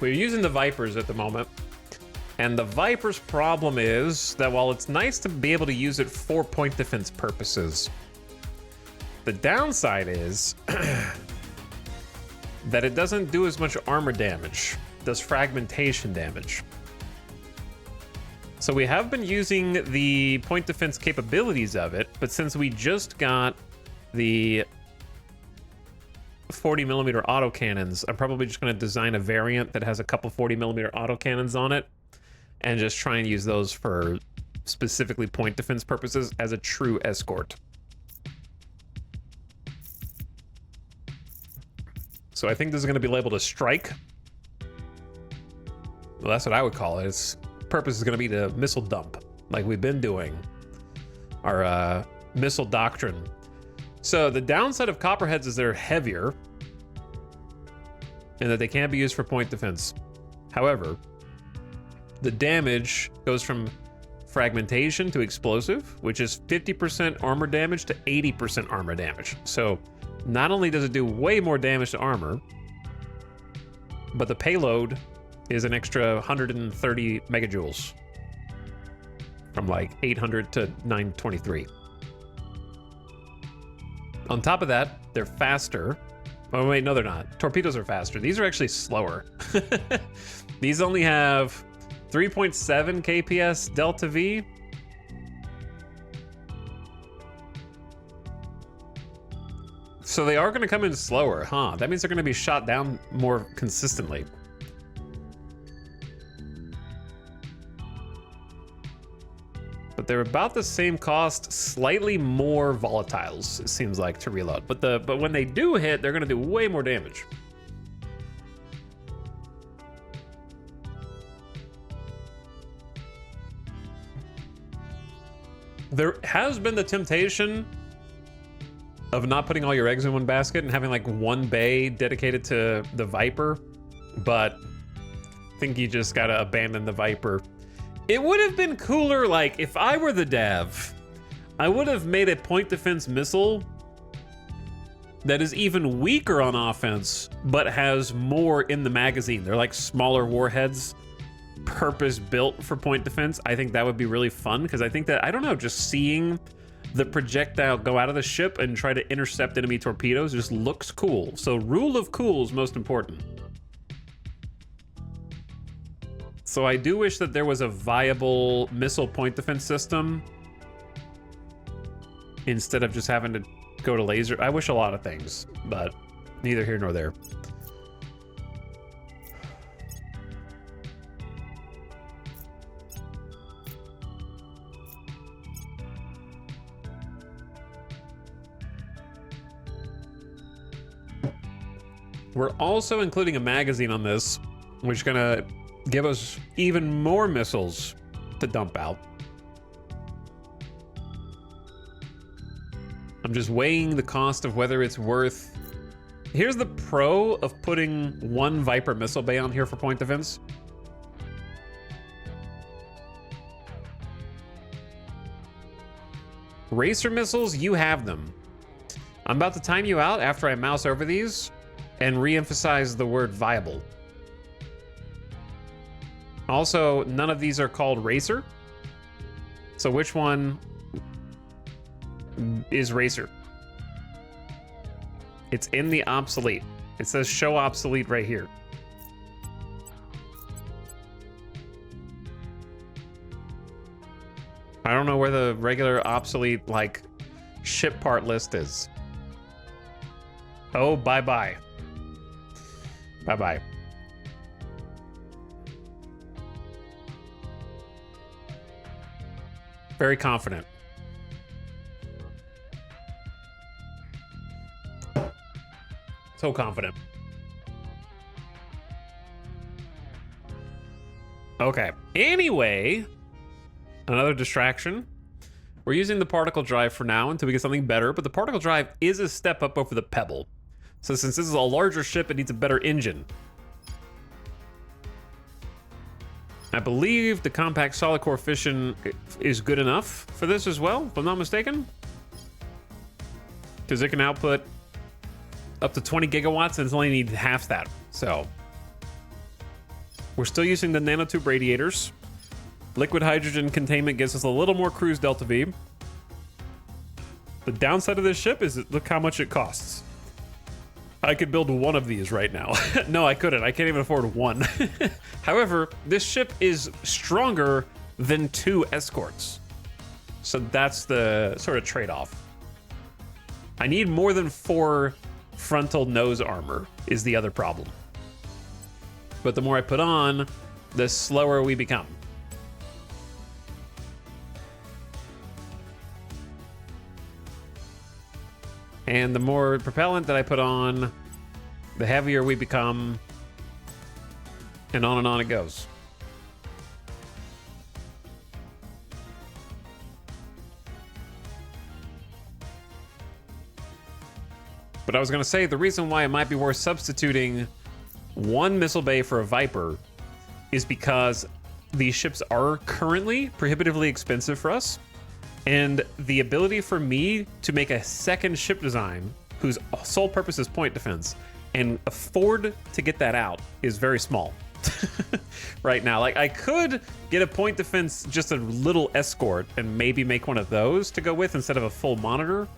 We're using the Vipers at the moment. And the Viper's problem is that while it's nice to be able to use it for point defense purposes, the downside is that it doesn't do as much armor damage. It does fragmentation damage. So we have been using the point defense capabilities of it, but since we just got the 40mm autocannons, I'm probably just going to design a variant that has a couple 40mm autocannons on it and just try and use those for specifically point defense purposes as a true escort. So I think this is going to be labeled a strike. Well, that's what I would call it. Its purpose is going to be to missile dump, like we've been doing. Our missile doctrine. So the downside of copperheads is they're heavier and that they can't be used for point defense. However, the damage goes from fragmentation to explosive, which is 50% armor damage to 80% armor damage. So not only does it do way more damage to armor, but the payload is an extra 130 megajoules from like 800 to 923. On top of that, they're faster. Oh wait, no they're not. Torpedoes are faster. These are actually slower. These only have 3.7 kps delta V. So they are going to come in slower, huh? That means they're going to be shot down more consistently. But they're about the same cost, slightly more volatiles, it seems like, to reload. But when they do hit, they're going to do way more damage. There has been the temptation of not putting all your eggs in one basket and having like one bay dedicated to the Viper, but I think you just gotta abandon the Viper. It would have been cooler, like, if I were the dev, I would have made a point defense missile that is even weaker on offense, but has more in the magazine. They're like smaller warheads, purpose built for point defense. I think that would be really fun, because I think that, I don't know, just seeing the projectile go out of the ship and try to intercept enemy torpedoes just looks cool. So rule of cool is most important. So I do wish that there was a viable missile point defense system instead of just having to go to laser. I wish a lot of things, but neither here nor there. We're also including a magazine on this, which is gonna give us even more missiles to dump out. I'm just weighing the cost of whether it's worth... Here's the pro of putting one Viper missile bay on here for point defense. Racer missiles, you have them. I'm about to time you out after I mouse over these and re-emphasize the word viable. Also, none of these are called racer. So which one is racer? It's in the obsolete. It says show obsolete right here. I don't know where the regular obsolete, like, ship part list is. Oh, bye-bye. Bye-bye. Very confident. So confident. Okay. Anyway, another distraction. We're using the particle drive for now until we get something better, but the particle drive is a step up over the Pebble. So since this is a larger ship, it needs a better engine. I believe the compact solid core fission is good enough for this as well, if I'm not mistaken. Because it can output up to 20 gigawatts and it's only need half that. So we're still using the nanotube radiators. Liquid hydrogen containment gives us a little more cruise delta V. The downside of this ship is look how much it costs. I could build one of these right now. No, I couldn't. I can't even afford one. However, this ship is stronger than 2 escorts. So that's the sort of trade-off. I need more than 4 frontal nose armor is the other problem. But the more I put on, the slower we become. And the more propellant that I put on, the heavier we become, and on it goes. But I was gonna say, the reason why it might be worth substituting one missile bay for a Viper is because these ships are currently prohibitively expensive for us. And the ability for me to make a second ship design whose sole purpose is point defense and afford to get that out is very small right now. Like, I could get a point defense, just a little escort, and maybe make one of those to go with instead of a full monitor.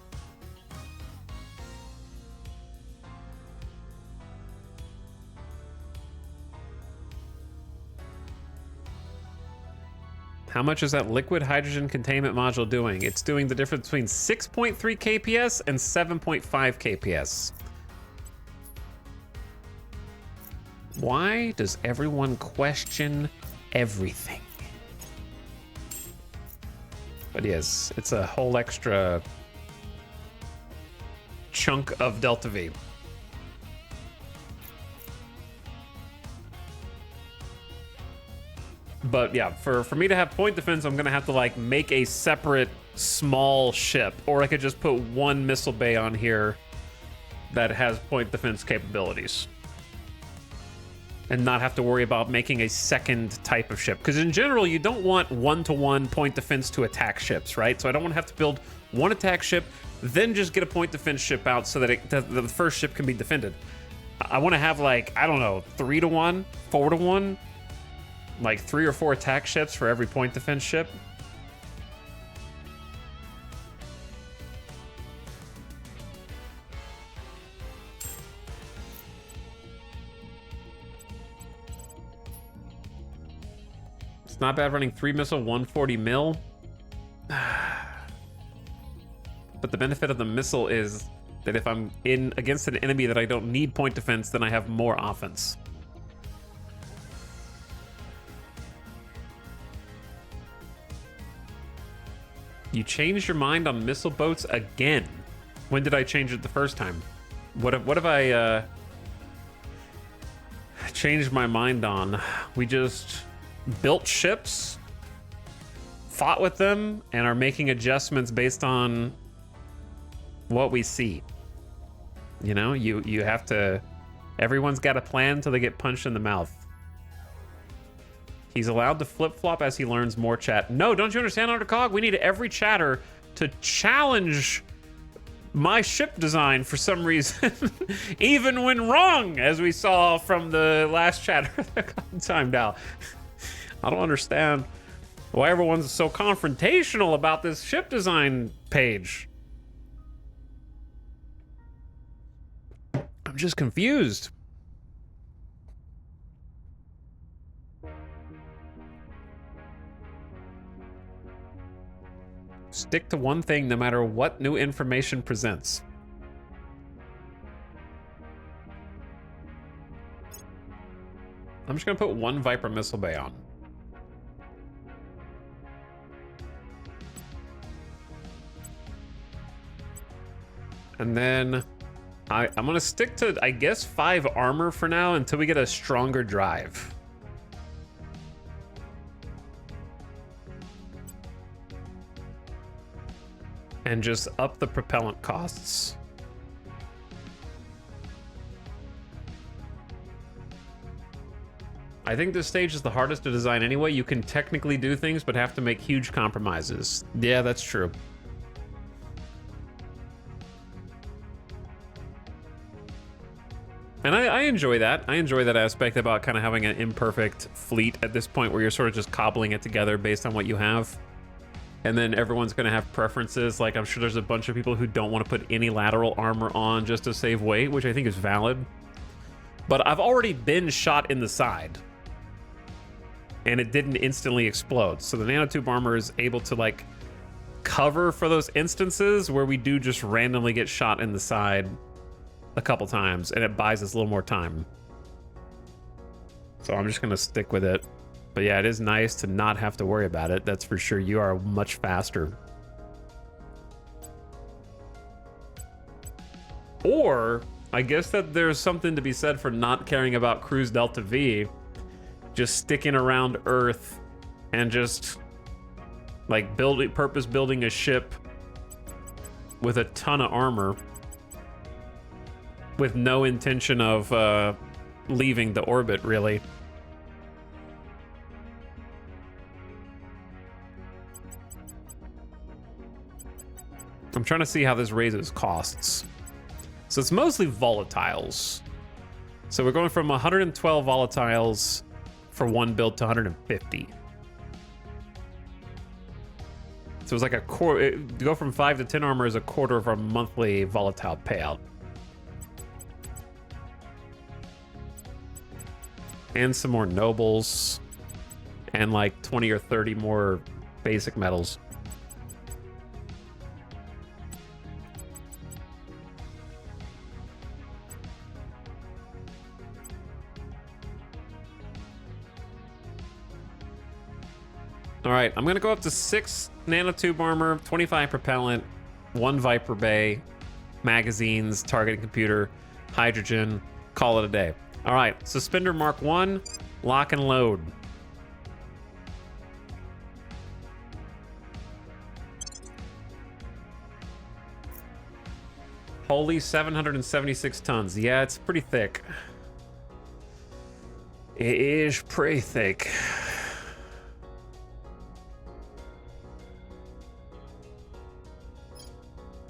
How much is that liquid hydrogen containment module doing? It's doing the difference between 6.3 kps and 7.5 kps. Why does everyone question everything? But yes, it's a whole extra chunk of Delta V. But yeah, for me to have point defense, I'm gonna have to like make a separate small ship, or I could just put one missile bay on here that has point defense capabilities and not have to worry about making a second type of ship. Because in general, you don't want one-to-one point defense to attack ships, right? So I don't want to have to build one attack ship, then just get a point defense ship out so that the first ship can be defended. I want to have, like, I don't know, 3-to-1, 4-to-1, like 3 or 4 attack ships for every point defense ship. It's not bad running 3 missile, 140 mil. But the benefit of the missile is that if I'm in against an enemy that I don't need point defense, then I have more offense. You changed your mind on missile boats again. When did I change it the first time? What have I changed my mind on? We just built ships, fought with them, and are making adjustments based on what we see. You know, you have to, everyone's got a plan until they get punched in the mouth. He's allowed to flip-flop as he learns more, chat. No, don't you understand, Undercog? We need every chatter to challenge my ship design for some reason, even when wrong, as we saw from the last chatter that got timed out. I don't understand why everyone's so confrontational about this ship design page. I'm just confused. Stick to one thing no matter what new information presents. I'm just gonna put one Viper missile bay on. And then I'm gonna stick to, I guess, 5 armor for now until we get a stronger drive. And just up the propellant costs. I think this stage is the hardest to design anyway. You can technically do things, but have to make huge compromises. Yeah, that's true. And I enjoy that. I enjoy that aspect about kind of having an imperfect fleet at this point where you're sort of just cobbling it together based on what you have. And then everyone's going to have preferences. Like, I'm sure there's a bunch of people who don't want to put any lateral armor on just to save weight, which I think is valid. But I've already been shot in the side. And it didn't instantly explode. So the nanotube armor is able to, like, cover for those instances where we do just randomly get shot in the side a couple times. And it buys us a little more time. So I'm just going to stick with it. But yeah, it is nice to not have to worry about it. That's for sure. You are much faster. Or, I guess that there's something to be said for not caring about Cruise Delta V. Just sticking around Earth and just, like, purpose building a ship with a ton of armor. With no intention of leaving the orbit, really. I'm trying to see how this raises costs. So it's mostly volatiles. So we're going from 112 volatiles for one build to 150. So it's like a quarter. To go from 5 to 10 armor is a quarter of our monthly volatile payout. And some more nobles. And like 20 or 30 more basic metals. All right, I'm gonna go up to 6 nanotube armor, 25 propellant, 1 Viper bay, magazines, targeting computer, hydrogen, call it a day. All right, suspender Mark 1, lock and load. Holy 776 tons. Yeah, it's pretty thick. It is pretty thick.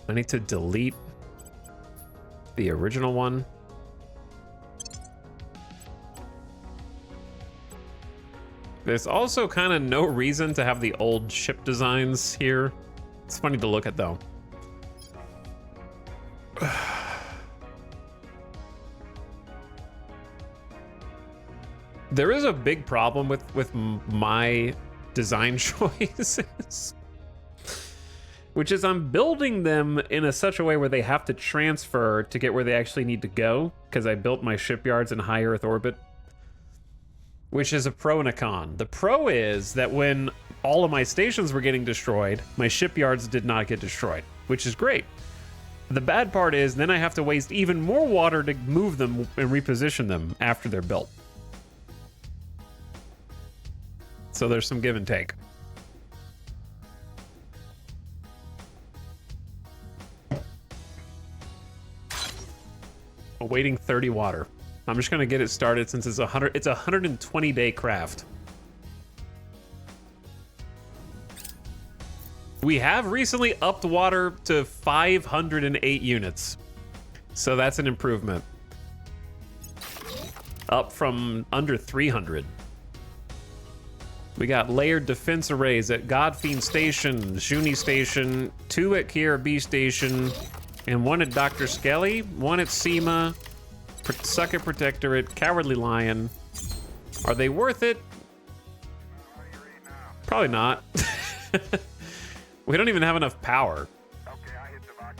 I need to delete the original one. There's also kind of no reason to have the old ship designs here. It's funny to look at though. There is a big problem with my design choices, which is I'm building them in such a way where they have to transfer to get where they actually need to go, because I built my shipyards in high Earth orbit, which is a pro and a con. The pro is that when all of my stations were getting destroyed, my shipyards did not get destroyed, which is great. The bad part is then I have to waste even more water to move them and reposition them after they're built. So there's some give and take. Awaiting 30 water. I'm just gonna get it started since it's a 120-day craft. We have recently upped water to 508 units. So that's an improvement. Up from under 300. We got layered defense arrays at Godfiend Station, Juni Station, 2 at Kiera B Station, and 1 at Dr. Skelly, 1 at SEMA, Sucket Protectorate, Cowardly Lion. Are they worth it? Probably not. We don't even have enough power.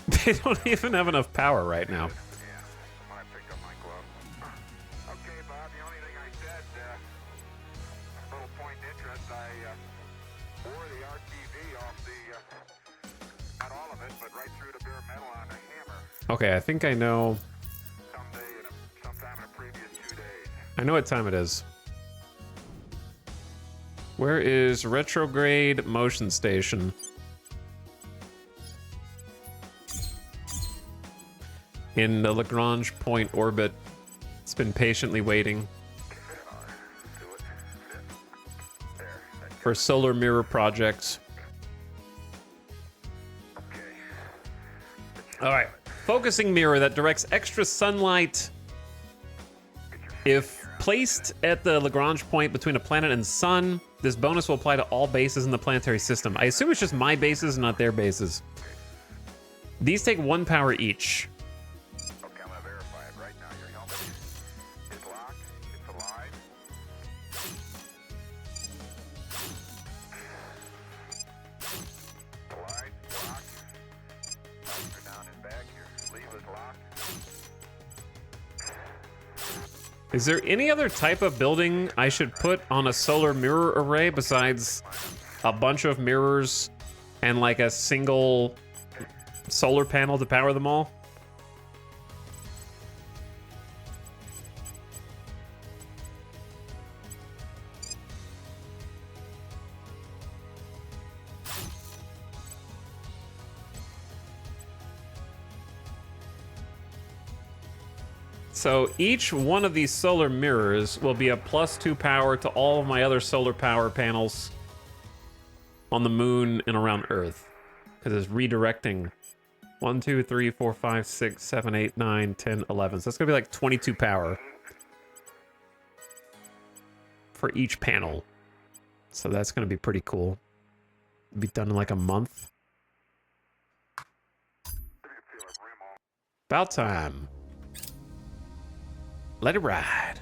They don't even have enough power right now. Okay, I think I know. I know what time it is. Where is retrograde motion station? In the Lagrange point orbit. It's been patiently waiting for solar mirror projects. All right. Focusing mirror that directs extra sunlight. If placed at the Lagrange point between a planet and sun, this bonus will apply to all bases in the planetary system. I assume it's just my bases, not their bases. These take 1 power each. Okay, I'm gonna verify it right now. Your helmet is locked. It's alive. Alive, locked. You're down and back. Your sleeve is locked. Is there any other type of building I should put on a solar mirror array besides a bunch of mirrors and like a single solar panel to power them all? So each one of these solar mirrors will be a +2 power to all of my other solar power panels on the moon and around Earth, because it's redirecting 1, 2, 3, 4, 5, 6, 7, 8, 9, 10, 11. So it's gonna be like 22 power for each panel. So that's gonna be pretty cool. Be done in like a month. About time. Let it ride.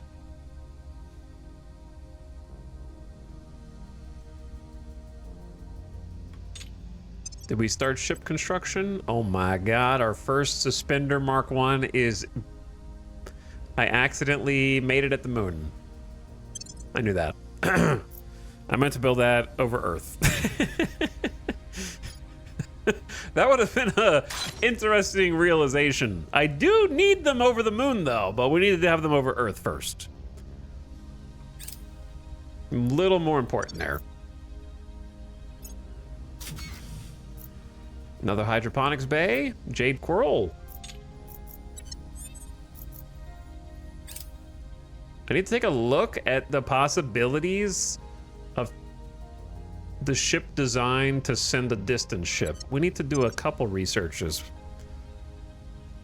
Did we start ship construction? Oh my god, our first suspender Mark 1 is... I accidentally made it at the moon. I knew that. I meant to build that over Earth. That would have been a interesting realization. I do need them over the moon, though, but we needed to have them over Earth first. A little more important there. Another hydroponics bay. Jade Coral. I need to take a look at the possibilities of the ship design to send a distance ship. We need to do a couple researches.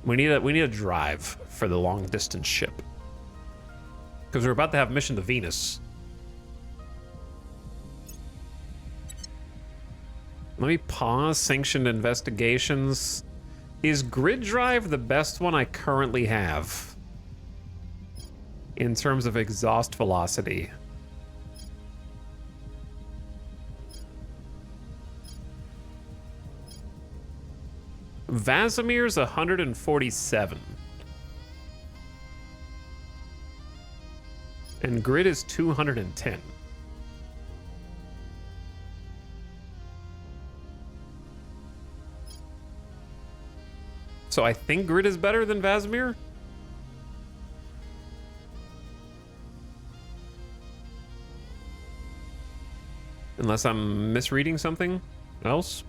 We need a drive for the long distance ship. Because we're about to have mission to Venus. Let me pause sanctioned investigations. Is grid drive the best one I currently have in terms of exhaust velocity? Vasimir's 147. And grid is 210. So I think grid is better than Vasimir? Unless I'm misreading something else.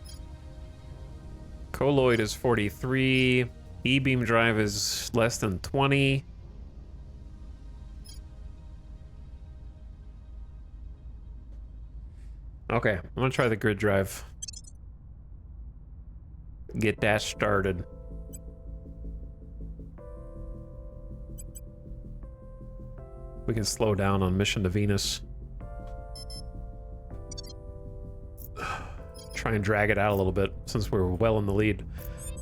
Colloid is 43. E-beam drive is less than 20. Okay, I'm gonna try the grid drive. Get that started. We can slow down on mission to Venus. Try and drag it out a little bit since we're well in the lead.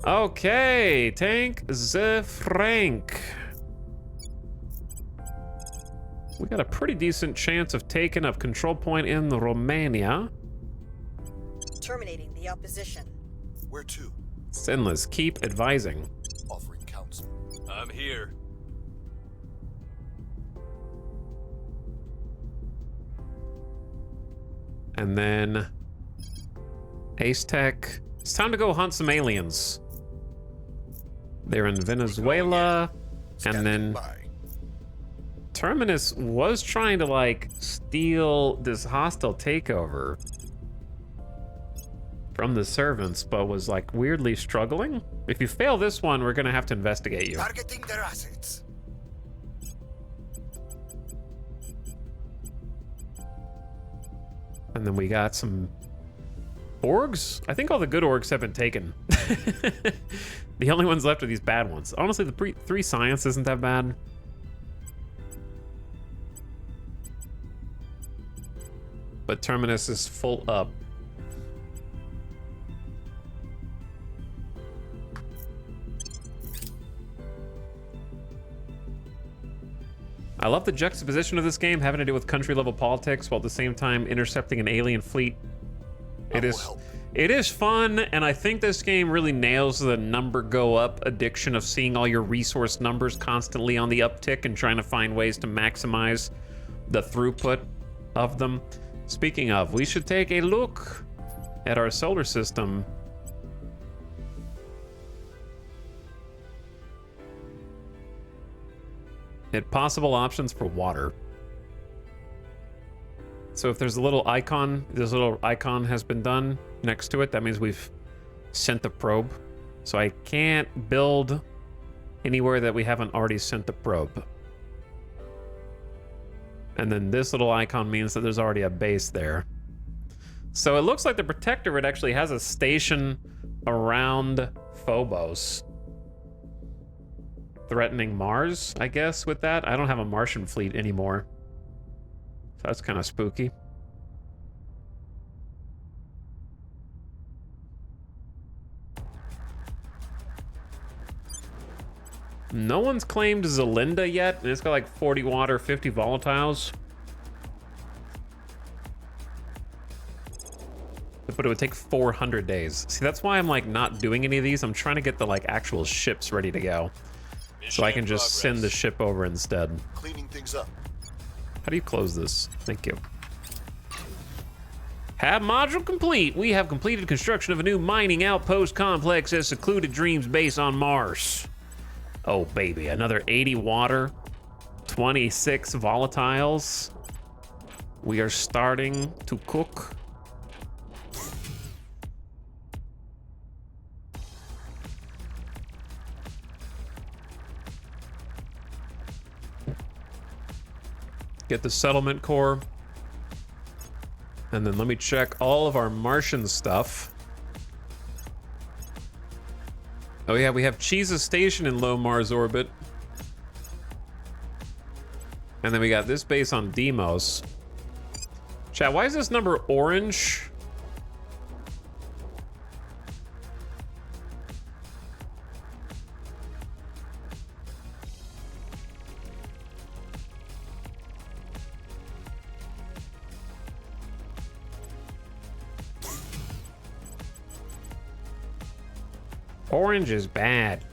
Okay, tank the Frank. We got a pretty decent chance of taking a control point in Romania. Terminating the opposition. Where to? Sinless, keep advising. Offering counsel. I'm here. And then Ace Tech. It's time to go hunt some aliens. They're in Venezuela. And then By. Terminus was trying to like steal this hostile takeover from the servants, but was like weirdly struggling. If you fail this one, we're gonna have to investigate you. Targeting their assets. And then we got some orgs. I think all the good orgs have been taken. The only ones left are these bad ones. Honestly, the 3 science isn't that bad. But Terminus is full up. I love the juxtaposition of this game, having to do with country level politics while at the same time intercepting an alien fleet. It is fun, and I think this game really nails the number go up addiction of seeing all your resource numbers constantly on the uptick and trying to find ways to maximize the throughput of them. Speaking of, we should take a look at our solar system. At possible options for water. So if there's a little icon, this little icon has been done next to it, that means we've sent the probe. So I can't build anywhere that we haven't already sent the probe. And then this little icon means that there's already a base there. So it looks like the Protectorate actually has a station around Phobos. Threatening Mars, I guess, with that. I don't have a Martian fleet anymore. So that's kind of spooky. No one's claimed Zelinda yet, and it's got like 40 water, 50 volatiles. But it would take 400 days. See, that's why I'm like not doing any of these. I'm trying to get the like actual ships ready to go. So I can just send the ship over instead. Cleaning things up. How do you close this? Thank you. Hab module complete. We have completed construction of a new mining outpost complex at Secluded Dreams base on Mars. Oh, baby. Another 80 water, 26 volatiles. We are starting to cook. Get the settlement core. And then let me check all of our Martian stuff. Oh yeah, we have Cheese's station in low Mars orbit. And then we got this base on Deimos. Chat, why is this number orange? Orange is bad.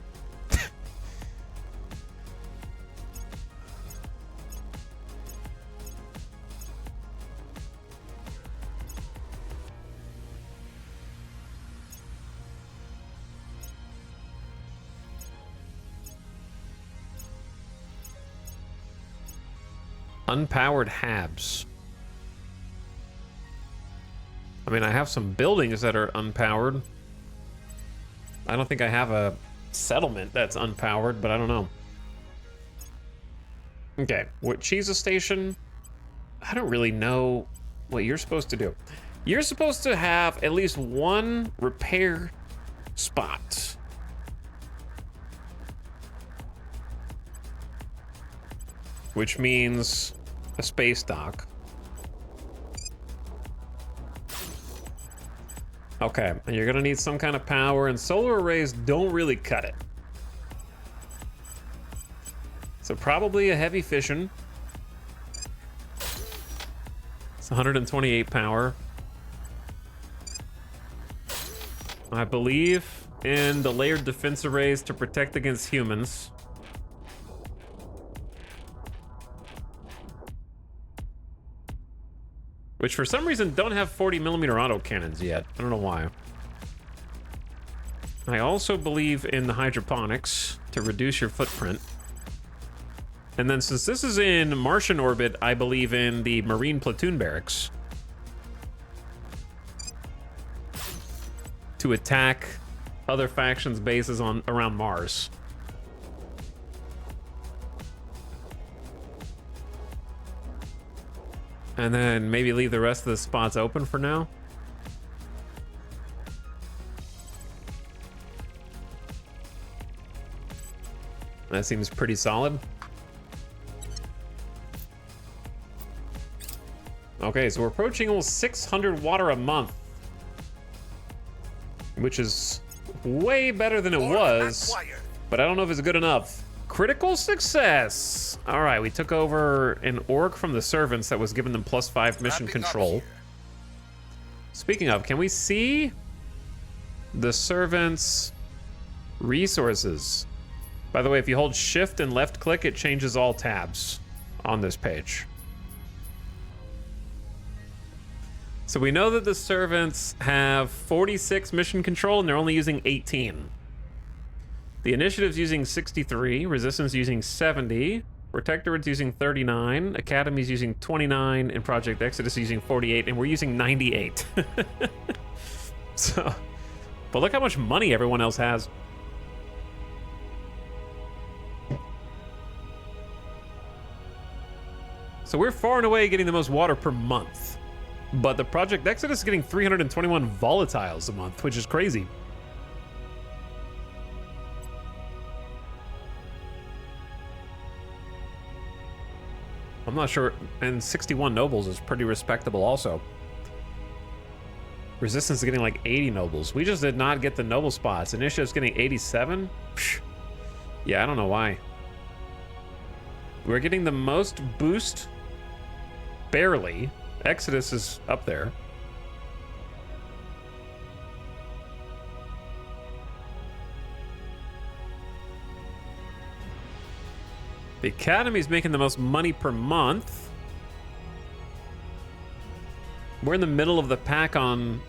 Unpowered habs. I mean, I have some buildings that are unpowered. I don't think I have a settlement that's unpowered, but I don't know. Okay, what Cheesa Station? I don't really know what you're supposed to do. You're supposed to have at least one repair spot. Which means a space dock. Okay, and you're gonna need some kind of power, and solar arrays don't really cut it. So probably a heavy fission. It's 128 power. I believe in the layered defense arrays to protect against humans. Which for some reason don't have 40mm autocannons yet. I don't know why. I also believe in the hydroponics to reduce your footprint. And then since this is in Martian orbit, I believe in the Marine platoon barracks to attack other factions' bases on around Mars. And then maybe leave the rest of the spots open for now. That seems pretty solid. Okay, so we're approaching almost 600 water a month, which is way better than it was, but I don't know if it's good enough. Critical success. All right, we took over an orc from the servants that was giving them +5 mission control. Speaking of, can we see the servants' resources? By the way, if you hold shift and left click, it changes all tabs on this page. So we know that the servants have 46 mission control and they're only using 18. The initiative's using 63, resistance using 70, protectorate's using 39, academy's using 29, and Project Exodus is using 48, and we're using 98. So, but look how much money everyone else has. So we're far and away getting the most water per month, but the Project Exodus is getting 321 volatiles a month, which is crazy. I'm not sure, and 61 nobles is pretty respectable also. Resistance is getting like 80 nobles. We just did not get the noble spots. Initiative's getting 87? Psh. Yeah, I don't know why. We're getting the most boost, barely. Exodus is up there. The Academy's making the most money per month. We're in the middle of the pack on,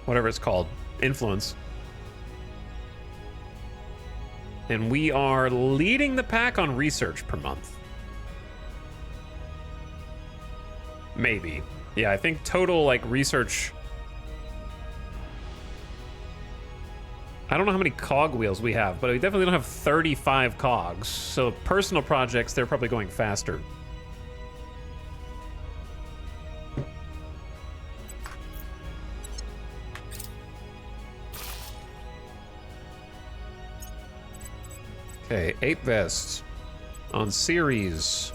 whatever it's called, influence. And we are leading the pack on research per month. Maybe. Yeah, I think total, like, research I don't know how many cog wheels we have, but we definitely don't have 35 cogs. So personal projects, they're probably going faster. Okay, 8 vests on series.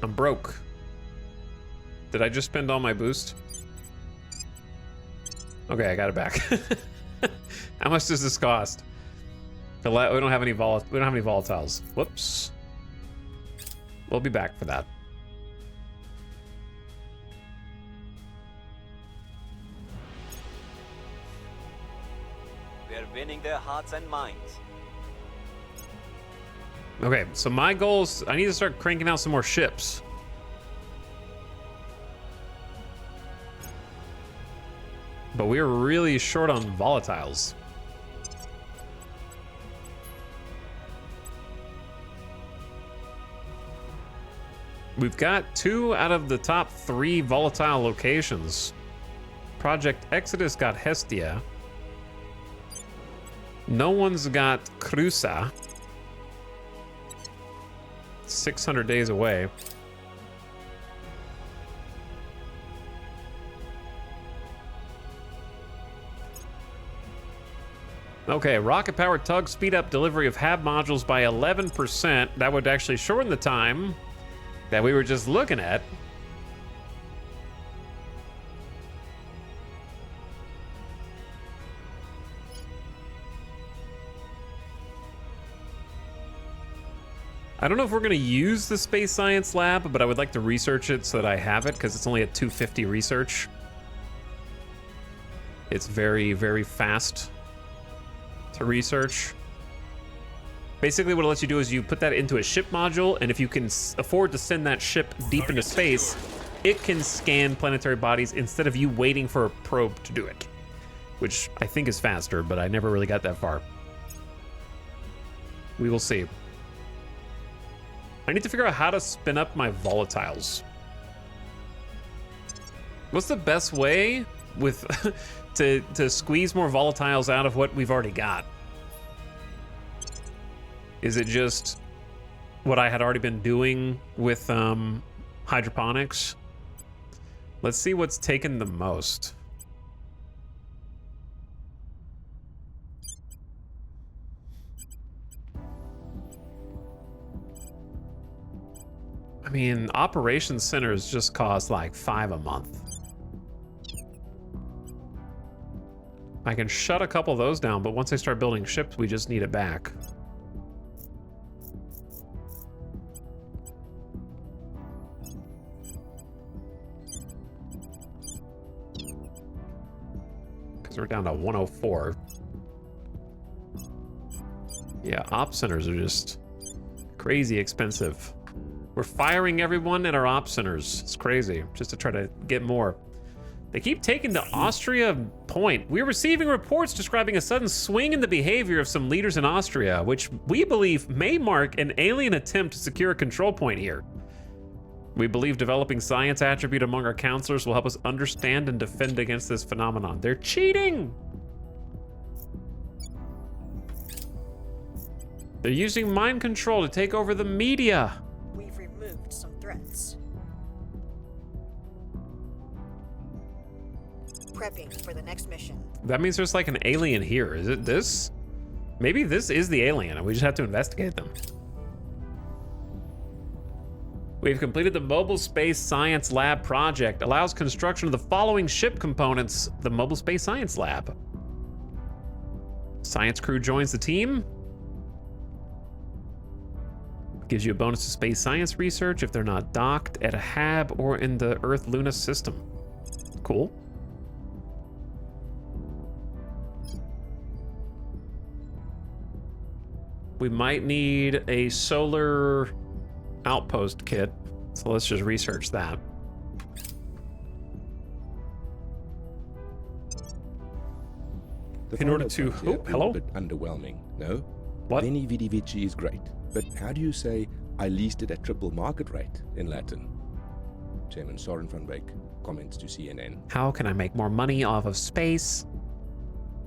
I'm broke. Did I just spend all my boost? Okay, I got it back. How much does this cost? We don't have any volatiles. Whoops. We'll be back for that. We're winning their hearts and minds. Okay, so my goal is I need to start cranking out some more ships. But we're really short on volatiles. We've got 2 out of the top 3 volatile locations. Project Exodus got Hestia. No one's got Cruza. 600 days away. Okay, rocket-powered tug speed up delivery of HAB modules by 11%. That would actually shorten the time that we were just looking at. I don't know if we're going to use the Space Science Lab, but I would like to research it so that I have it, because it's only at 250 research. It's very, very fast to research. Basically what it lets you do is you put that into a ship module, and if you can afford to send that ship deep into space, it can scan planetary bodies instead of you waiting for a probe to do it, which I think is faster, but I never really got that far. We will see. I need to figure out how to spin up my volatiles. What's the best way with to squeeze more volatiles out of what we've already got? Is it just what I had already been doing with hydroponics? Let's see what's taken the most. I mean, operations centers just cost like 5 a month. I can shut a couple of those down, but once I start building ships, we just need it back. Because we're down to 104. Yeah, op centers are just crazy expensive. We're firing everyone at our op centers. It's crazy, just to try to get more. They keep taking the Austria point. We're receiving reports describing a sudden swing in the behavior of some leaders in Austria, which we believe may mark an alien attempt to secure a control point here. We believe developing science attribute among our counselors will help us understand and defend against this phenomenon. They're cheating! They're using mind control to take over the media. We've removed some threats. Prepping for the next mission. That means there's like an alien here. Is it this? Maybe this is the alien and we just have to investigate them. We've completed the Mobile Space Science Lab project. Allows construction of the following ship components. The Mobile Space Science Lab. Science crew joins the team. Gives you a bonus to space science research if they're not docked at a HAB or in the Earth-Luna system. Cool. We might need a solar outpost kit, so let's just research that. In order to... Oh, hello? A bit underwhelming, no? What? Veni Vidi Vici is great, but how do you say I leased it at triple market rate in Latin? Chairman Soren van Beek comments to CNN. How can I make more money off of space?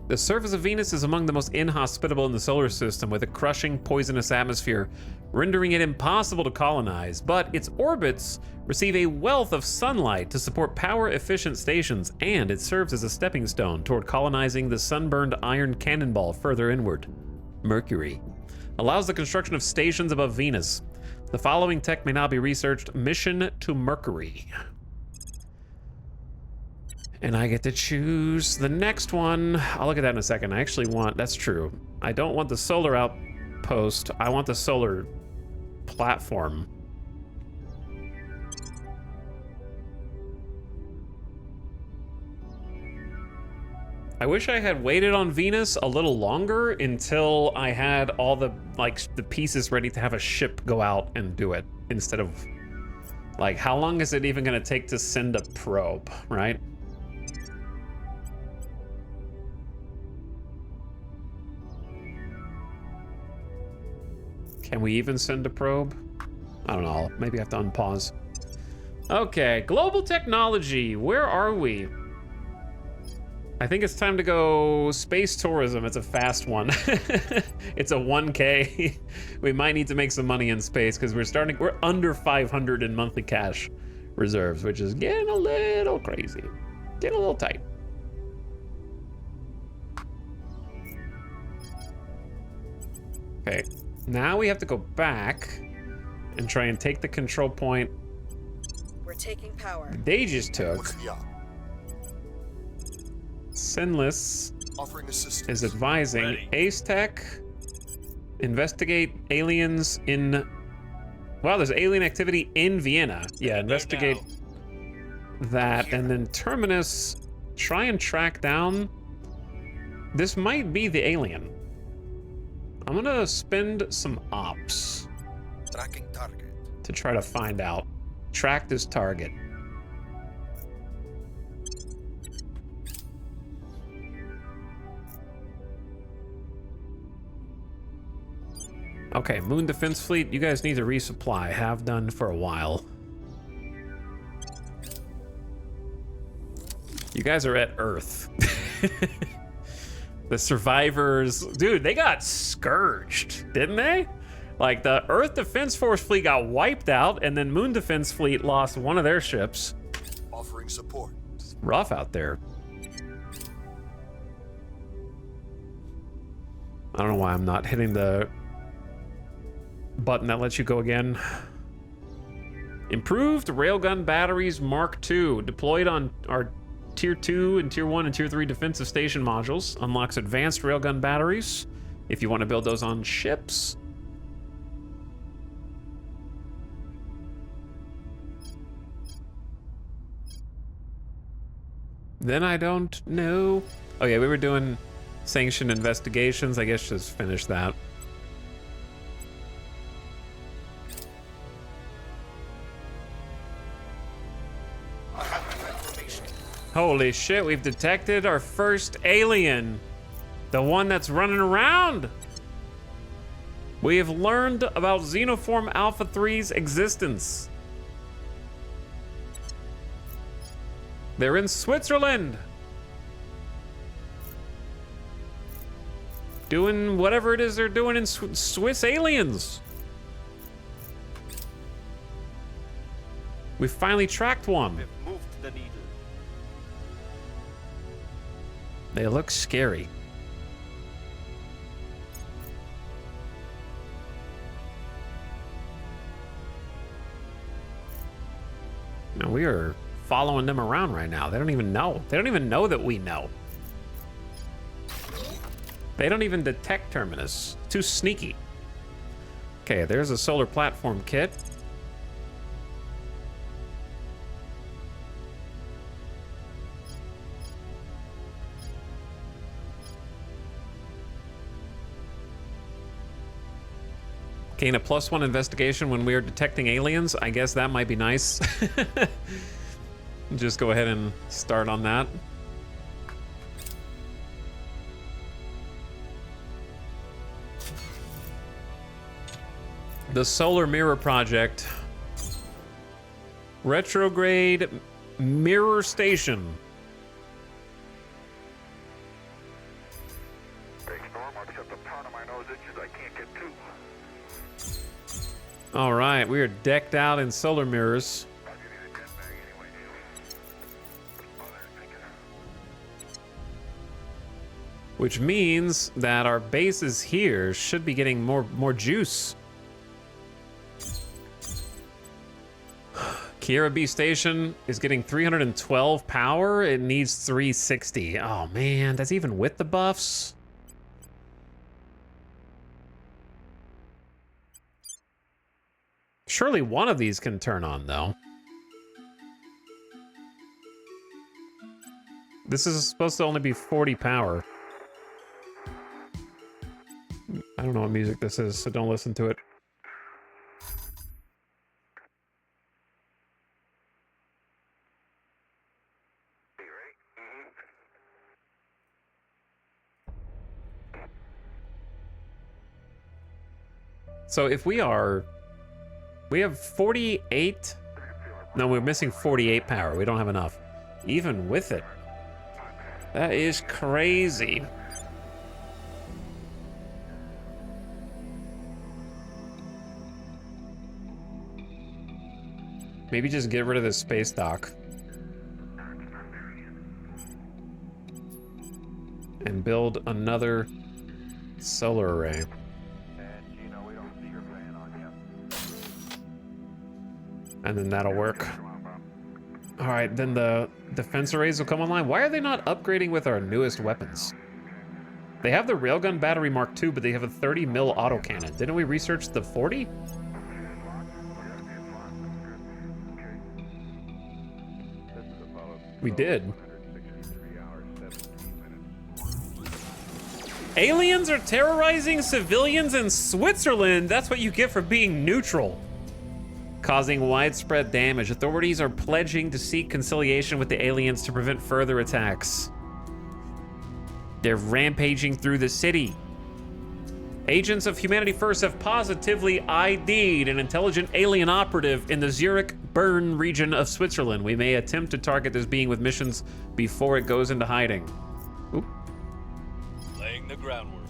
The surface of Venus is among the most inhospitable in the solar system, with a crushing, poisonous atmosphere, rendering it impossible to colonize. But its orbits receive a wealth of sunlight to support power-efficient stations, and it serves as a stepping stone toward colonizing the sunburned iron cannonball further inward. Mercury allows the construction of stations above Venus. The following tech may now be researched. Mission to Mercury. And I get to choose the next one. I'll look at that in a second. I actually want, that's true. I don't want the solar outpost. I want the solar platform. I wish I had waited on Venus a little longer until I had all the, like, the pieces ready to have a ship go out and do it, instead of, like, how long is it even gonna take to send a probe, right? Can we even send a probe? I don't know. Maybe I have to unpause. Okay, global technology. Where are we? I think it's time to go space tourism. It's a fast one. It's a 1K. We might need to make some money in space because we're under 500 in monthly cash reserves, which is getting a little crazy. Getting a little tight. Okay. Now we have to go back and try and take the control point We're taking power. they just took. What's the op? Sinless Offering assistance. is advising Ready. Ace Tech investigate aliens in. Wow, there's alien activity in Vienna. Yeah, investigate that, and then Terminus try and track down. This might be the alien. I'm gonna spend some ops Tracking target. to try to find out. Track this target. Okay, Moon Defense Fleet, you guys need to resupply. Have done for a while. You guys are at Earth. The survivors, dude, they got scourged, didn't they? Like, the Earth Defense Force fleet got wiped out, and then Moon Defense Fleet lost one of their ships. Offering support. It's rough out there. I don't know why I'm not hitting the button that lets you go again. Improved railgun batteries Mark II, deployed on our Tier 2 and Tier 1 and Tier 3 defensive station modules. Unlocks advanced railgun batteries if you want to build those on ships. Then I don't know. Oh yeah, we were doing sanctioned investigations. I guess just finish that. Holy shit, we've detected our first alien. The one that's running around. We have learned about Xenoform Alpha 3's existence. They're in Switzerland. Doing whatever it is they're doing in Swiss aliens. We finally tracked one. Moved the needle. They look scary. Now we are following them around right now. They don't even know. They don't even know that we know. They don't even detect Terminus. Too sneaky. Okay, there's a solar platform kit. Gain a +1 investigation when we are detecting aliens. I guess that might be nice. Just go ahead and start on that. The Solar Mirror Project Retrograde mirror station. Big storm, I've shut the ton of my nose itches. I can't get to. All right, we are decked out in solar mirrors. I'll give you the jet bag anyway, Neil. Oh, there, thank you. Which means that our bases here should be getting more juice. Kiera B Station is getting 312 power. It needs 360. Oh man, that's even with the buffs. Surely one of these can turn on though. This is supposed to only be 40 power. I don't know what music this is, so don't listen to it. So if we have 48, no, we're missing 48 power. We don't have enough. Even with it, that is crazy. Maybe just get rid of this space dock. And build another solar array. And then that'll work. All right, then the defense arrays will come online. Why are they not upgrading with our newest weapons? They have the railgun battery Mark II, but they have a 30 mil autocannon. Didn't we research the 40? We did. Aliens are terrorizing civilians in Switzerland. That's what you get for being neutral. Causing widespread damage. Authorities are pledging to seek conciliation with the aliens to prevent further attacks. They're rampaging through the city. Agents of Humanity First have positively ID'd an intelligent alien operative in the Zurich-Bern region of Switzerland. We may attempt to target this being with missions before it goes into hiding. Oop. Laying the groundwork.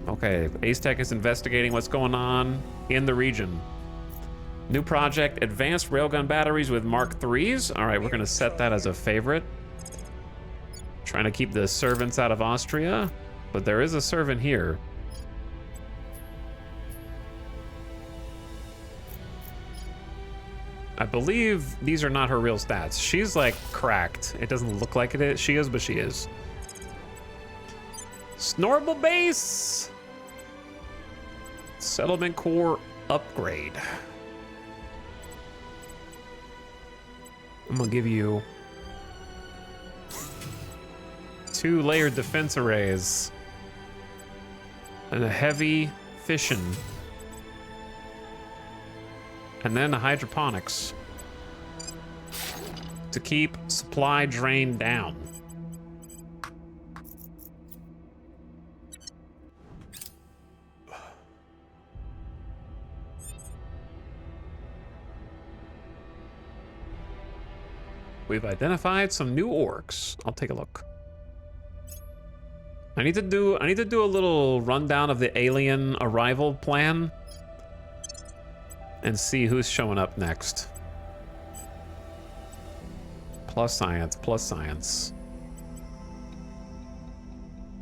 Okay, Ace Tech is investigating what's going on in the region. New project, advanced railgun batteries with Mark IIIs. All right, we're gonna set that as a favorite. Trying to keep the servants out of Austria, but there is a servant here. I believe these are not her real stats. She's like cracked. It doesn't look like it is. She is, but she is. Snorble base. Settlement core upgrade. I'm gonna give you 2 layered defense arrays and a heavy fission, and then a hydroponics to keep supply drain down. We've identified some new orcs. I'll take a look. I need to do a little rundown of the alien arrival plan and see who's showing up next. Plus science, plus science.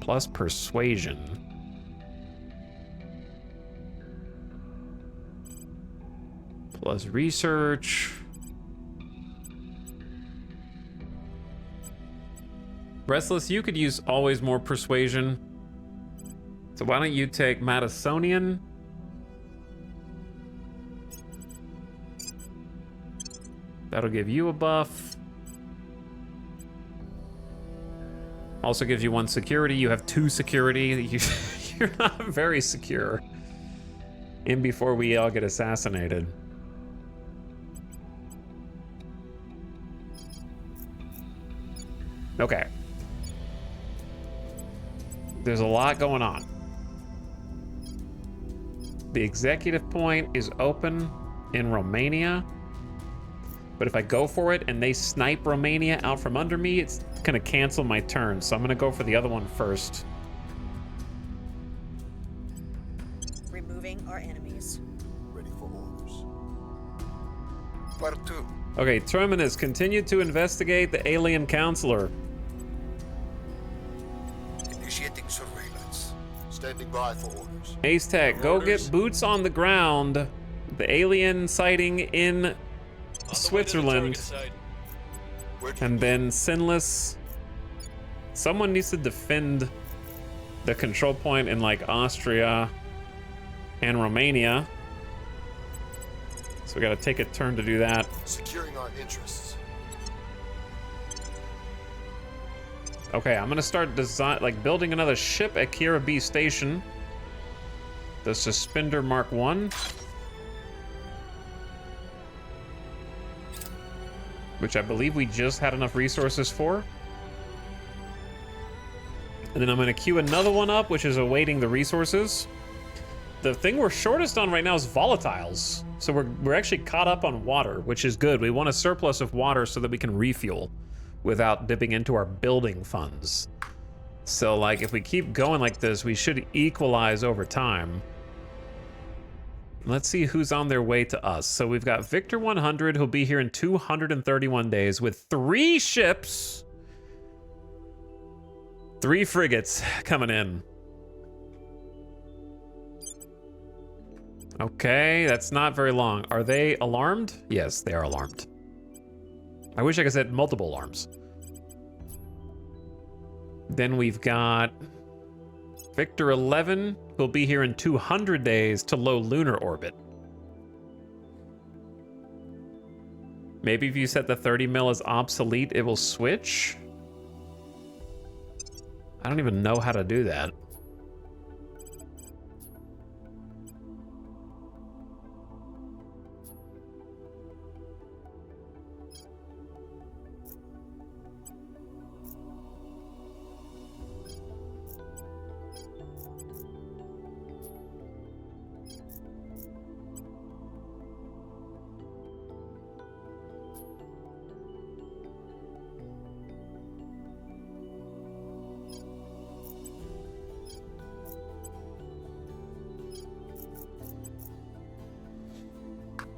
Plus persuasion. Plus research. Restless, you could use always more persuasion. So why don't you take Madisonian? That'll give you a buff. Also gives you 1 security. You have 2 security. You're not very secure. In before we all get assassinated. Okay. There's a lot going on. The executive point is open. in Romania. But if I go for it and they snipe Romania out from under me, it's gonna cancel my turn. So I'm gonna go for the other one first. Removing our enemies. Ready for orders. Part 2. Okay, Terminus, continue to investigate the alien counselor. Initiating surveillance. Standing by for orders. Ace Tech, go get boots on the ground. The alien sighting in On the way to the Switzerland. target site. Where do And then Sinless. Someone needs to defend the control point in like Austria and Romania. So we gotta take a turn to do that. securing our interests. Okay, I'm gonna start building another ship at Kira B Station. The Suspender Mark 1. Which I believe we just had enough resources for. And then I'm gonna queue another one up, which is awaiting the resources. The thing we're shortest on right now is volatiles. So we're actually caught up on water, which is good. We want a surplus of water so that we can refuel without dipping into our building funds. So like if we keep going like this, we should equalize over time. Let's see who's on their way to us. So we've got Victor 100, who'll be here in 231 days with 3 ships. 3 frigates coming in. Okay, that's not very long. Are they alarmed? Yes, they are alarmed. I wish I could set multiple alarms. Then we've got Victor 11 will be here in 200 days to low lunar orbit. Maybe if you set the 30 mil as obsolete, it will switch. I don't even know how to do that.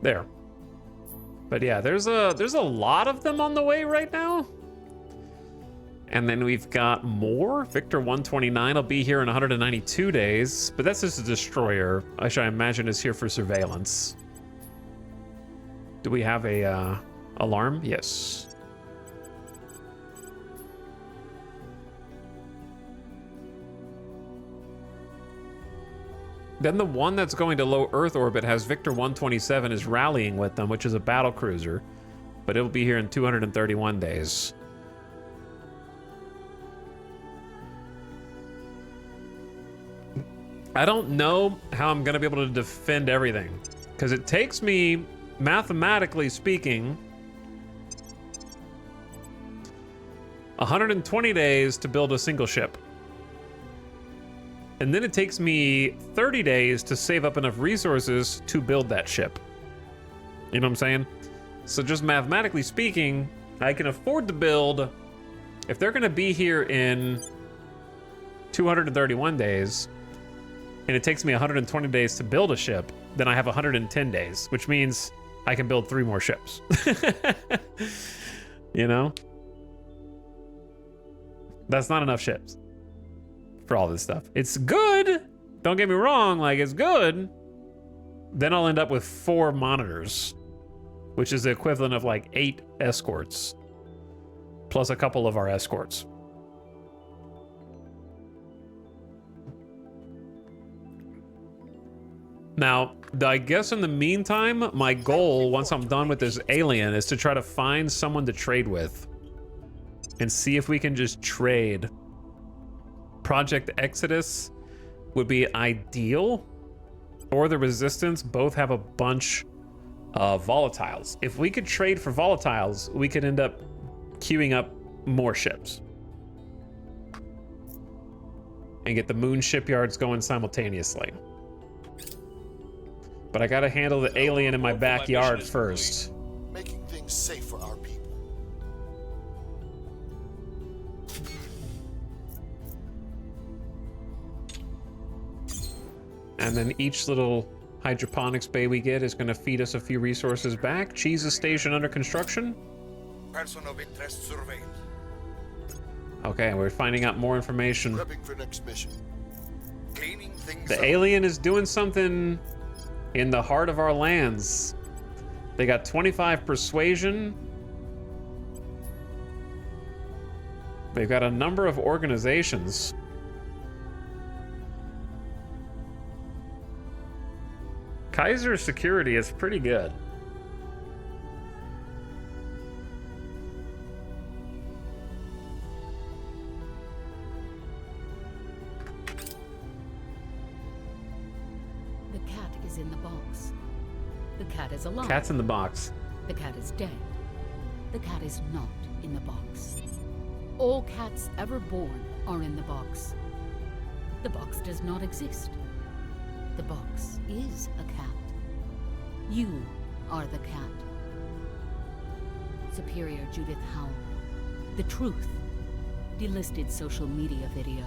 There. But yeah, there's a lot of them on the way right now. And then we've got more. Victor 129 will be here in 192 days, but that's just a destroyer, which I imagine is here for surveillance. Do we have a alarm? Yes. Then the one that's going to low Earth orbit has Victor 127 is rallying with them, which is a battle cruiser, but it'll be here in 231 days. I don't know how I'm going to be able to defend everything, because it takes me, mathematically speaking, 120 days to build a single ship. And then it takes me 30 days to save up enough resources to build that ship. You know what I'm saying? So just mathematically speaking, I can afford to build, if they're gonna be here in 231 days, and it takes me 120 days to build a ship, then I have 110 days, which means I can build 3 more ships. You know? That's not enough ships for all this stuff. It's good. Don't get me wrong, like it's good. Then I'll end up with 4 monitors, which is the equivalent of like 8 escorts, plus a couple of our escorts. Now, I guess in the meantime, my goal, once I'm done with this alien, is to try to find someone to trade with and see if we can just trade. Project Exodus would be ideal, or the Resistance. Both have a bunch of volatiles. If we could trade for volatiles, we could end up queuing up more ships and get the moon shipyards going simultaneously. But I gotta handle the alien in my Report for my backyard mission is first. Making things safe for our people. And then each little hydroponics bay we get is gonna feed us a few resources back. Cheese's station under construction. Person of interest surveyed. Okay, we're finding out more information. Prepping for next mission. Cleaning things The up. alien is doing something in the heart of our lands. They got 25 persuasion. They've got a number of organizations. Kaiser's security is pretty good. The cat is in the box. The cat is alive. Cat's in the box. The cat is dead. The cat is not in the box. All cats ever born are in the box. The box does not exist. The box is a cat. You are the cat. Superior Judith Howell. The truth. Delisted social media video.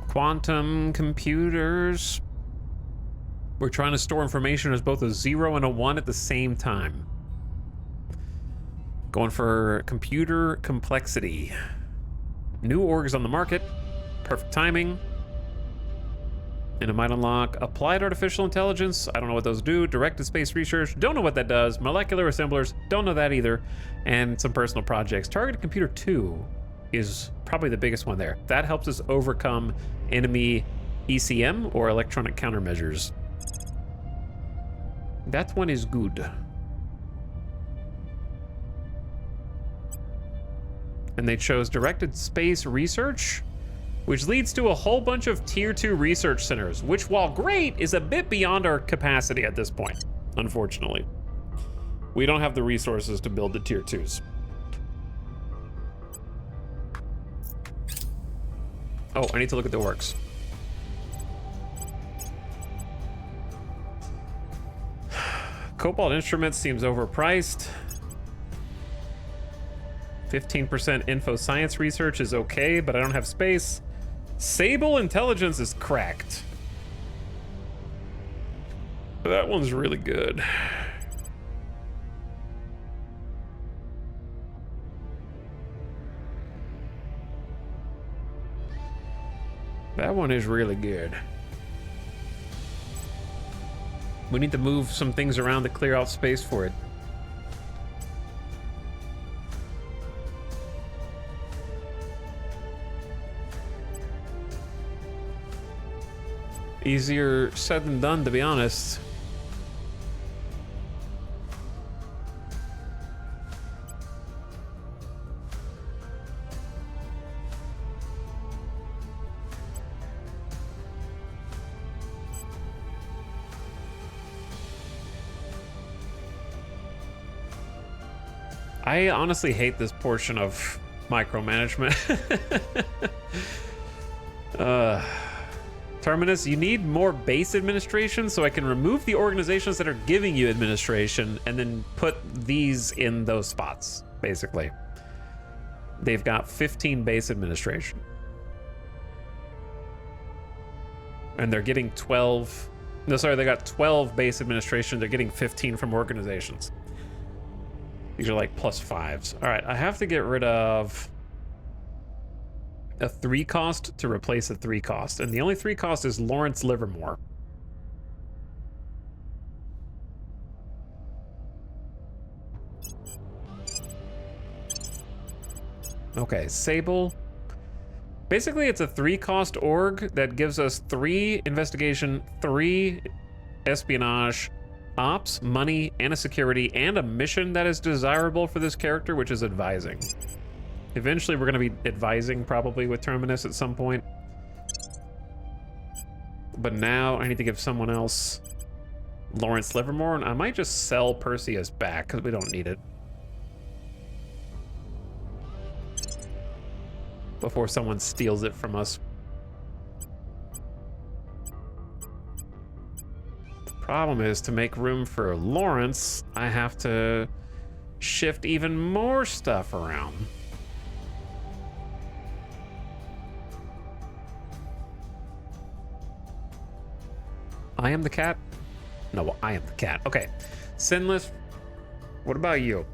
Quantum computers. We're trying to store information as both a 0 and a 1 at the same time. Going for computer complexity. New orgs on the market. Perfect timing. And it might unlock applied artificial intelligence. I don't know what those do. Directed space research. Don't know what that does. Molecular assemblers. Don't know that either. And some personal projects. Targeted computer 2 is probably the biggest one there. That helps us overcome enemy ECM or electronic countermeasures. That one is good. And they chose directed space research, which leads to a whole bunch of tier 2 research centers, which, while great, is a bit beyond our capacity at this point, unfortunately. We don't have the resources to build the tier 2s. Oh, I need to look at the works. Cobalt Instruments seems overpriced. 15% info science research is okay, but I don't have space. Sable Intelligence is cracked. That one's really good. That one is really good. We need to move some things around to clear out space for it. Easier said than done, to be honest. I honestly hate this portion of micromanagement. Terminus, you need more base administration so I can remove the organizations that are giving you administration and then put these in those spots, basically. They've got 15 base administration. And they're getting 12... No, sorry, they got 12 base administration. They're getting 15 from organizations. These are like +5s. All right, I have to get rid of a 3 cost to replace a 3 cost. And the only 3 cost is Lawrence Livermore. Okay, Sable. Basically, it's a 3 cost org that gives us 3 investigation, 3 espionage, ops, money, and a security, and a mission that is desirable for this character, which is advising. Eventually, we're going to be advising probably with Terminus at some point. But now I need to give someone else Lawrence Livermore, and I might just sell Perseus back because we don't need it. Before someone steals it from us. Problem is, to make room for Lawrence, I have to shift even more stuff around. I am the cat? No, I am the cat. Okay. Sinless, what about you?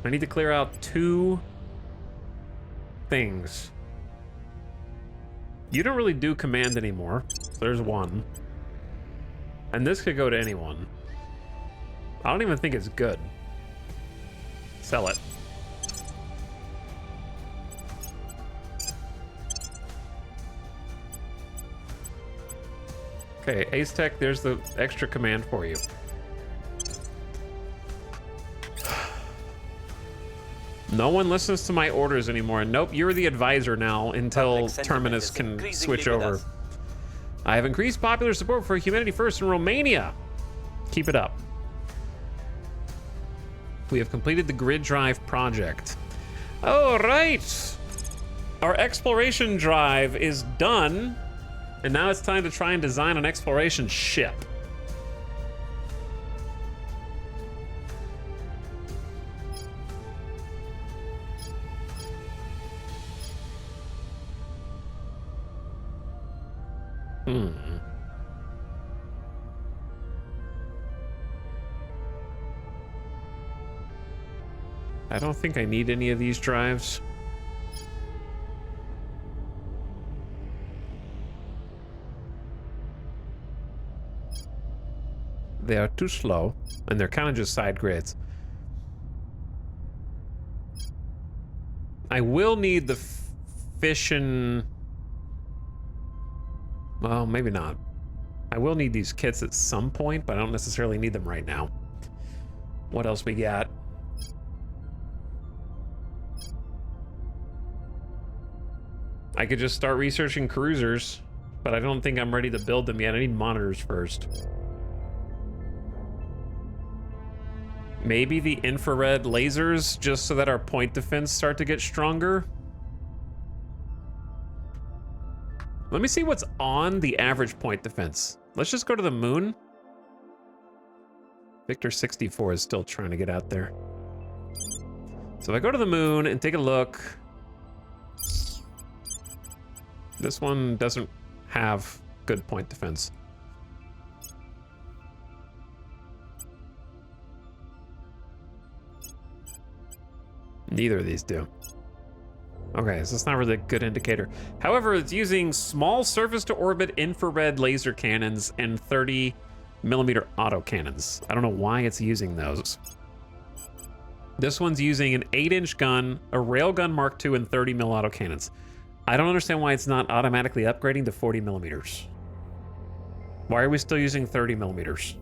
I need to clear out 2 things. You don't really do command anymore. So there's 1. And this could go to anyone. I don't even think it's good. Sell it. Okay, Ace Tech, there's the extra command for you. No one listens to my orders anymore. Nope, you're the advisor now until Terminus can switch over. I have increased popular support for Humanity First in Romania. Keep it up. We have completed the grid drive project. All right. Our exploration drive is done. And now it's time to try and design an exploration ship. I don't think I need any of these drives. They are too slow, and they're kind of just side grids. I will need the fission. Well, maybe not. I will need these kits at some point, but I don't necessarily need them right now. What else we got? I could just start researching cruisers, but I don't think I'm ready to build them yet. I need monitors first. Maybe the infrared lasers, just so that our point defense start to get stronger. Let me see what's on the average point defense. Let's just go to the moon. Victor 64 is still trying to get out there. So if I go to the moon and take a look, this one doesn't have good point defense. Neither of these do. Okay, so it's not really a good indicator. However, it's using small surface-to-orbit infrared laser cannons and 30mm autocannons. I don't know why it's using those. This one's using an 8-inch gun, a railgun Mark II, and 30mm autocannons. I don't understand why it's not automatically upgrading to 40mm. Why are we still using 30mm?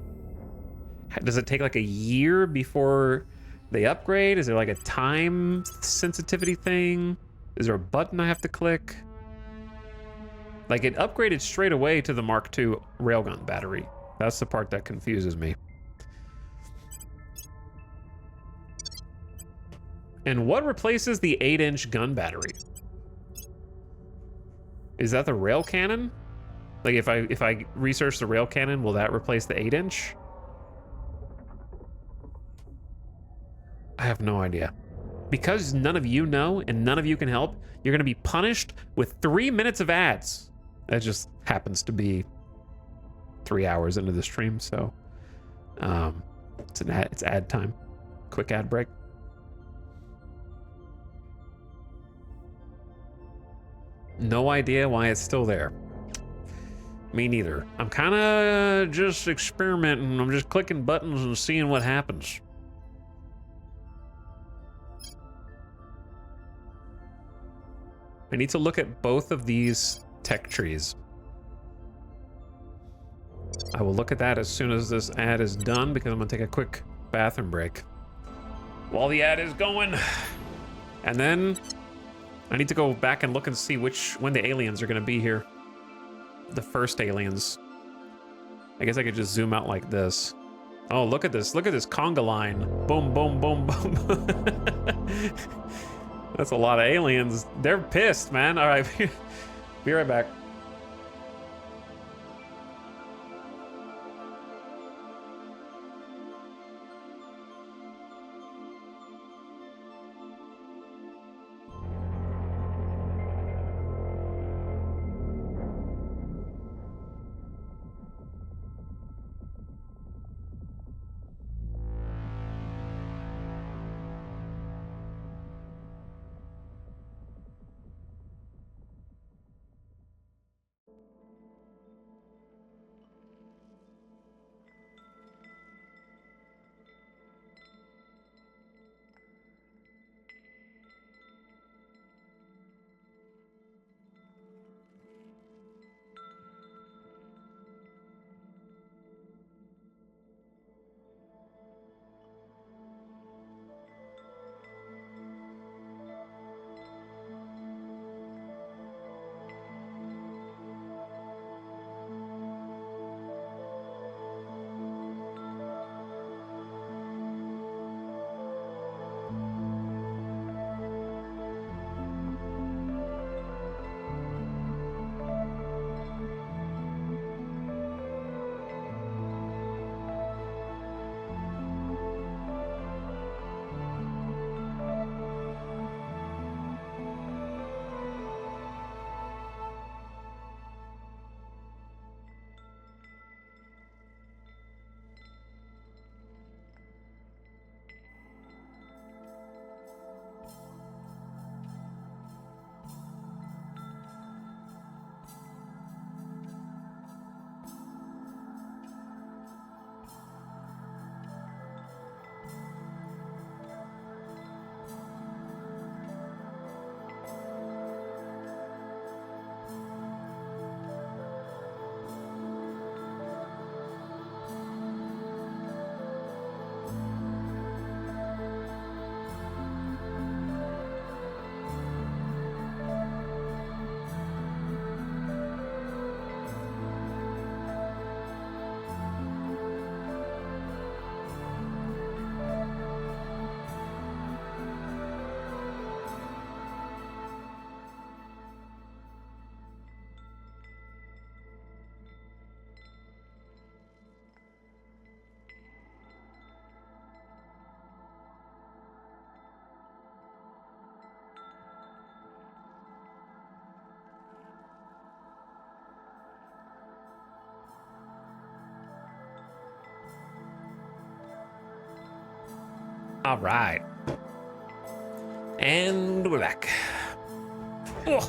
Does it take like a year before they upgrade? Is there like a time sensitivity thing? Is there a button I have to click? Like, it upgraded straight away to the Mark II railgun battery. That's the part that confuses me. And what replaces the 8-inch gun battery? Is that the rail cannon? Like, if I research the rail cannon, will that replace the 8-inch? I have no idea. Because none of you know and none of you can help, you're going to be punished with 3 minutes of ads. That just happens to be 3 hours into the stream, so it's ad time. Quick ad break. No idea why it's still there. Me neither. I'm kind of just experimenting. I'm just clicking buttons and seeing what happens. I need to look at both of these tech trees. I will look at that as soon as this ad is done, because I'm gonna take a quick bathroom break while the ad is going. And then I need to go back and look and see when the aliens are gonna be here. The first aliens. I guess I could just zoom out like this. Oh, look at this. Look at this conga line. Boom, boom, boom, boom. That's a lot of aliens. They're pissed, man. All right, be right back. All right. And we're back. Ugh.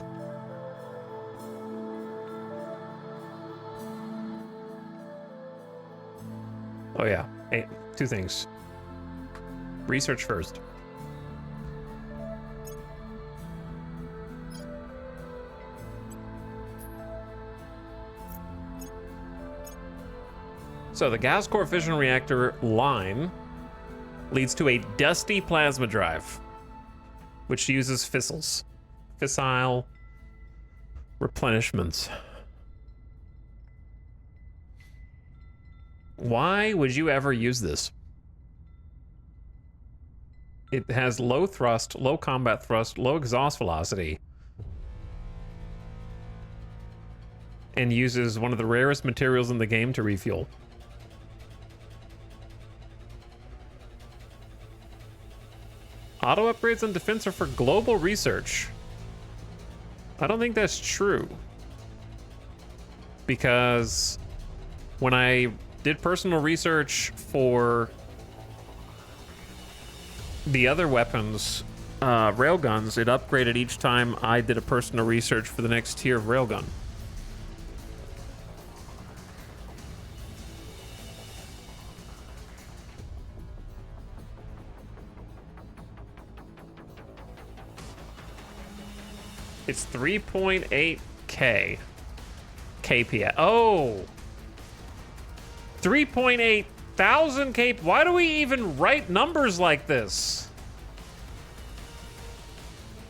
Oh yeah, hey, two things. Research first. So the gas core fission reactor line leads to a dusty plasma drive, which uses fissile replenishments. Why would you ever use this? It has low thrust, low combat thrust, low exhaust velocity, and uses one of the rarest materials in the game to refuel. Auto upgrades on defense are for global research. I don't think that's true. Because when I did personal research for the other weapons, railguns, it upgraded each time I did a personal research for the next tier of railgun. It's 3.8K KPS. Oh! 3.8 thousand K. Why do we even write numbers like this?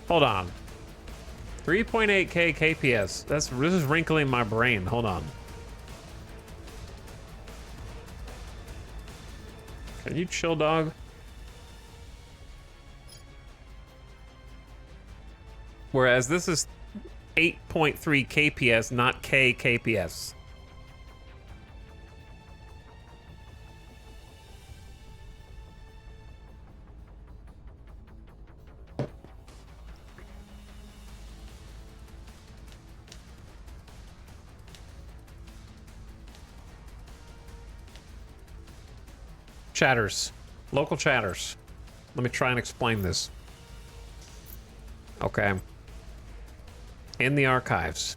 Hold on. 3.8K KPS. This is wrinkling my brain. Hold on. Can you chill, dog? Whereas this is 8.3 KPS, not K KPS. Chatters. Local chatters. Let me try and explain this. Okay. In the archives.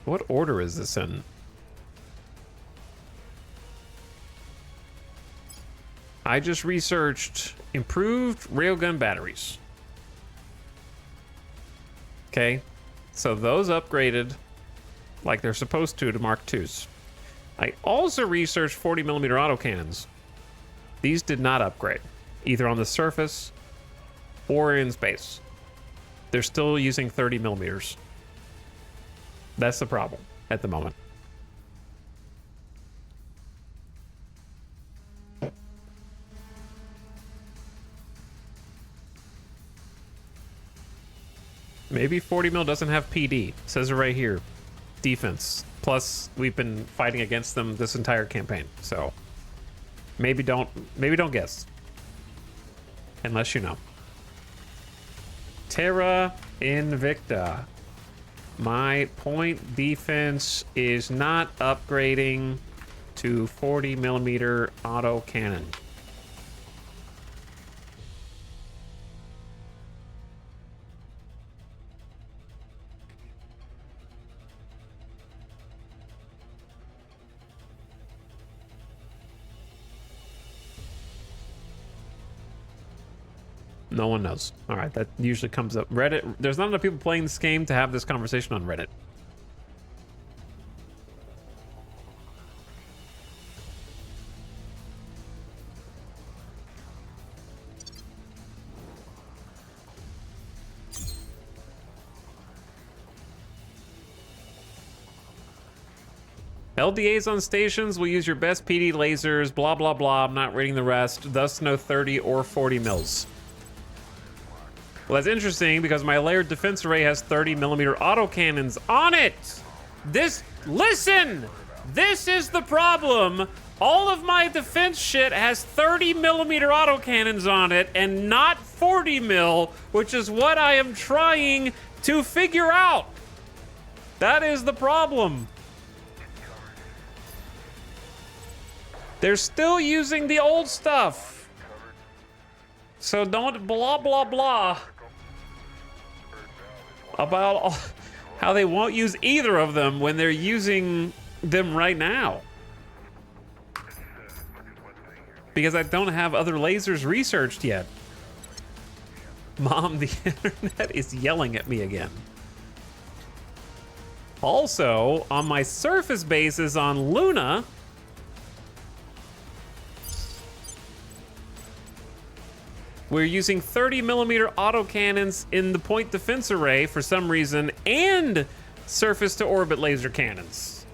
What order is this in? I just researched improved railgun batteries. Okay. So those upgraded like they're supposed to Mark IIs. I also researched 40mm autocannons. These did not upgrade, either on the surface or in space. They're still using 30mm. That's the problem at the moment. Maybe 40mm doesn't have PD. It says it right here. Defense. Plus, we've been fighting against them this entire campaign, so maybe don't guess. Unless you know. Terra Invicta. My point defense is not upgrading to 40mm auto cannon. No one knows. All right, that usually comes up. Reddit, there's not enough people playing this game to have this conversation on Reddit. LDAs on stations will use your best PD lasers, blah, blah, blah. I'm not reading the rest. Thus, no 30 or 40 mils. Well, that's interesting because my layered defense array has 30mm autocannons on it. Listen, this is the problem. All of my defense shit has 30mm autocannons on it and not 40mm, which is what I am trying to figure out. That is the problem. They're still using the old stuff. So don't blah, blah, blah about how they won't use either of them when they're using them right now. Because I don't have other lasers researched yet. Mom, the internet is yelling at me again. Also, on my surface bases on Luna, we're using 30mm autocannons in the point defense array for some reason, and surface to orbit laser cannons.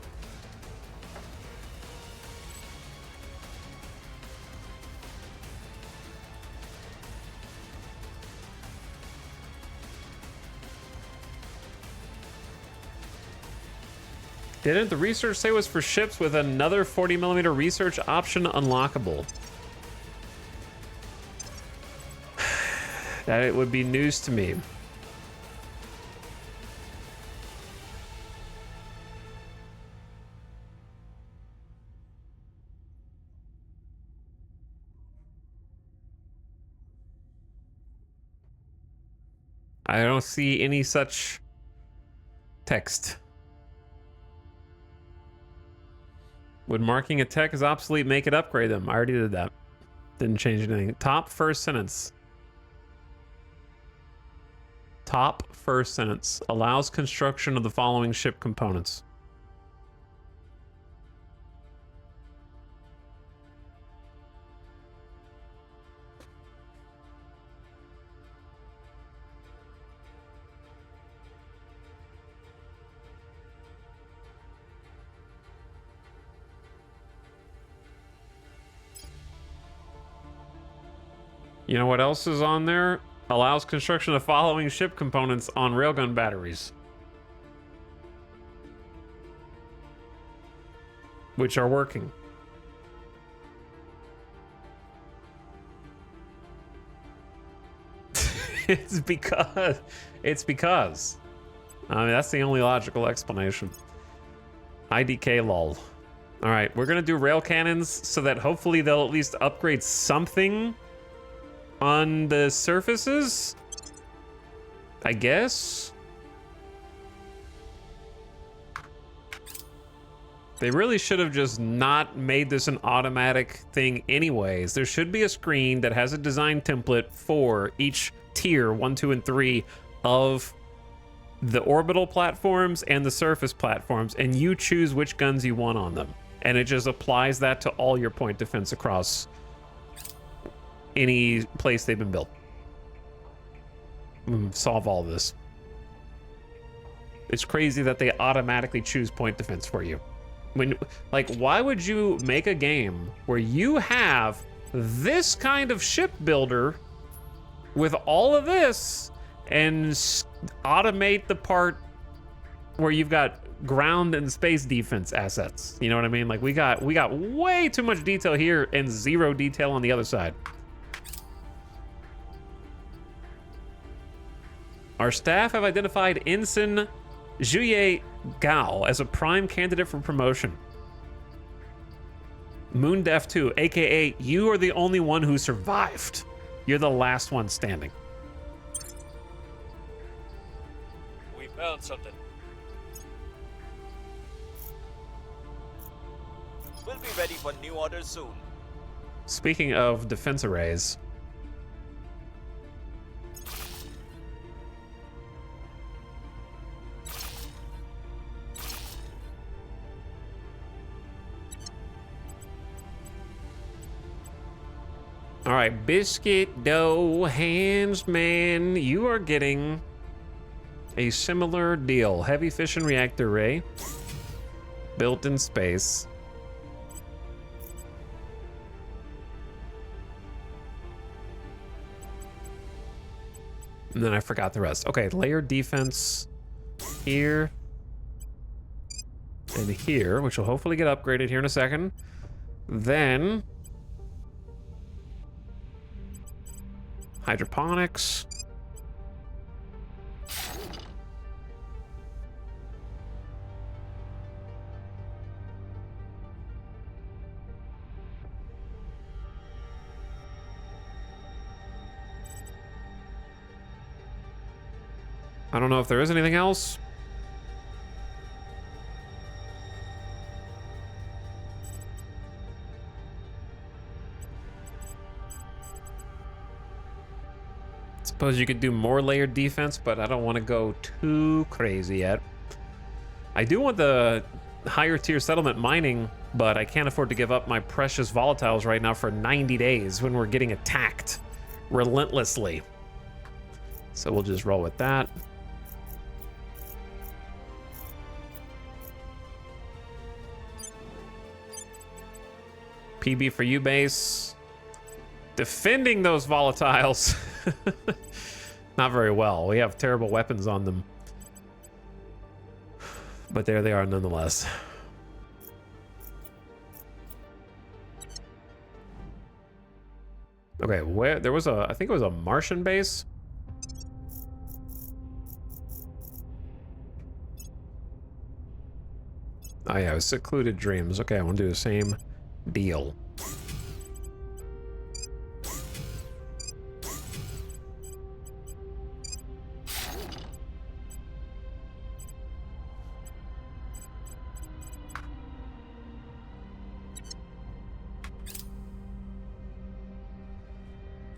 Didn't the research say it was for ships with another 40mm research option unlockable? That it would be news to me. I don't see any such text. Would marking a tech as obsolete make it upgrade them? I already did that. Didn't change anything. Top first sentence. Top first sentence. Allows construction of the following ship components. You know what else is on there? Allows construction of the following ship components on railgun batteries. Which are working. It's because. I mean, that's the only logical explanation. IDK lol. All right, we're gonna do rail cannons so that hopefully they'll at least upgrade something on the surfaces, I guess. They really should have just not made this an automatic thing anyways. There should be a screen that has a design template for each tier 1, 2, and 3 of the orbital platforms and the surface platforms, and you choose which guns you want on them. And it just applies that to all your point defense across any place they've been built. Solve all this. It's crazy that they automatically choose point defense for you. When, like, why would you make a game where you have this kind of ship builder with all of this and automate the part where you've got ground and space defense assets? You know what I mean? Like, we got way too much detail here and zero detail on the other side. Our staff have identified Ensign Juye Gao as a prime candidate for promotion. Moon Def 2, aka you are the only one who survived. You're the last one standing. We found something. We'll be ready for new orders soon. Speaking of defense arrays, all right, biscuit dough hands, man, you are getting a similar deal. Heavy fission reactor array, built in space. And then I forgot the rest. Okay, layered defense here and here, which will hopefully get upgraded here in a second. Then hydroponics. I don't know if there is anything else. Suppose you could do more layered defense, but I don't want to go too crazy yet. I do want the higher tier settlement mining, but I can't afford to give up my precious volatiles right now for 90 days when we're getting attacked relentlessly. So we'll just roll with that. PB for you, base. Defending those volatiles. Not very well. We have terrible weapons on them. But there they are nonetheless. Okay, where there was a, I think it was a Martian base. Oh yeah, it was Secluded Dreams. Okay, I want to do the same deal.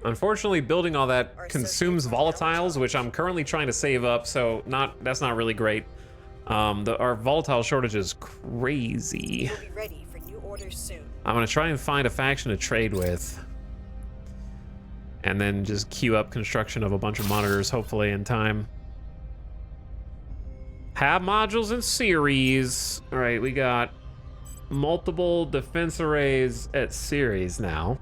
Unfortunately, building all that consumes volatiles, which I'm currently trying to save up, so that's not really great. Our volatile shortage is crazy. We'll be ready for new orders soon. I'm gonna try and find a faction to trade with, and then just queue up construction of a bunch of monitors, hopefully in time. Have modules in series. All right, we got multiple defense arrays at series now.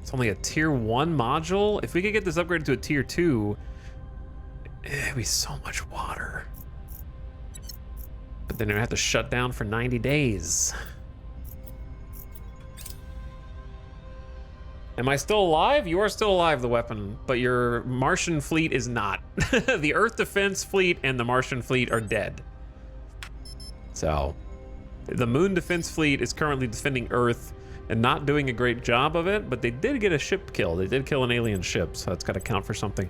It's only a tier 1 module. If we could get this upgraded to a tier 2, it'd be so much water. But then I'd have to shut down for 90 days. Am I still alive? You are still alive, the weapon, but your Martian fleet is not. The Earth defense fleet and the Martian fleet are dead. So, the Moon defense fleet is currently defending Earth and not doing a great job of it, but they did get a ship kill. They did kill an alien ship, so that's got to count for something.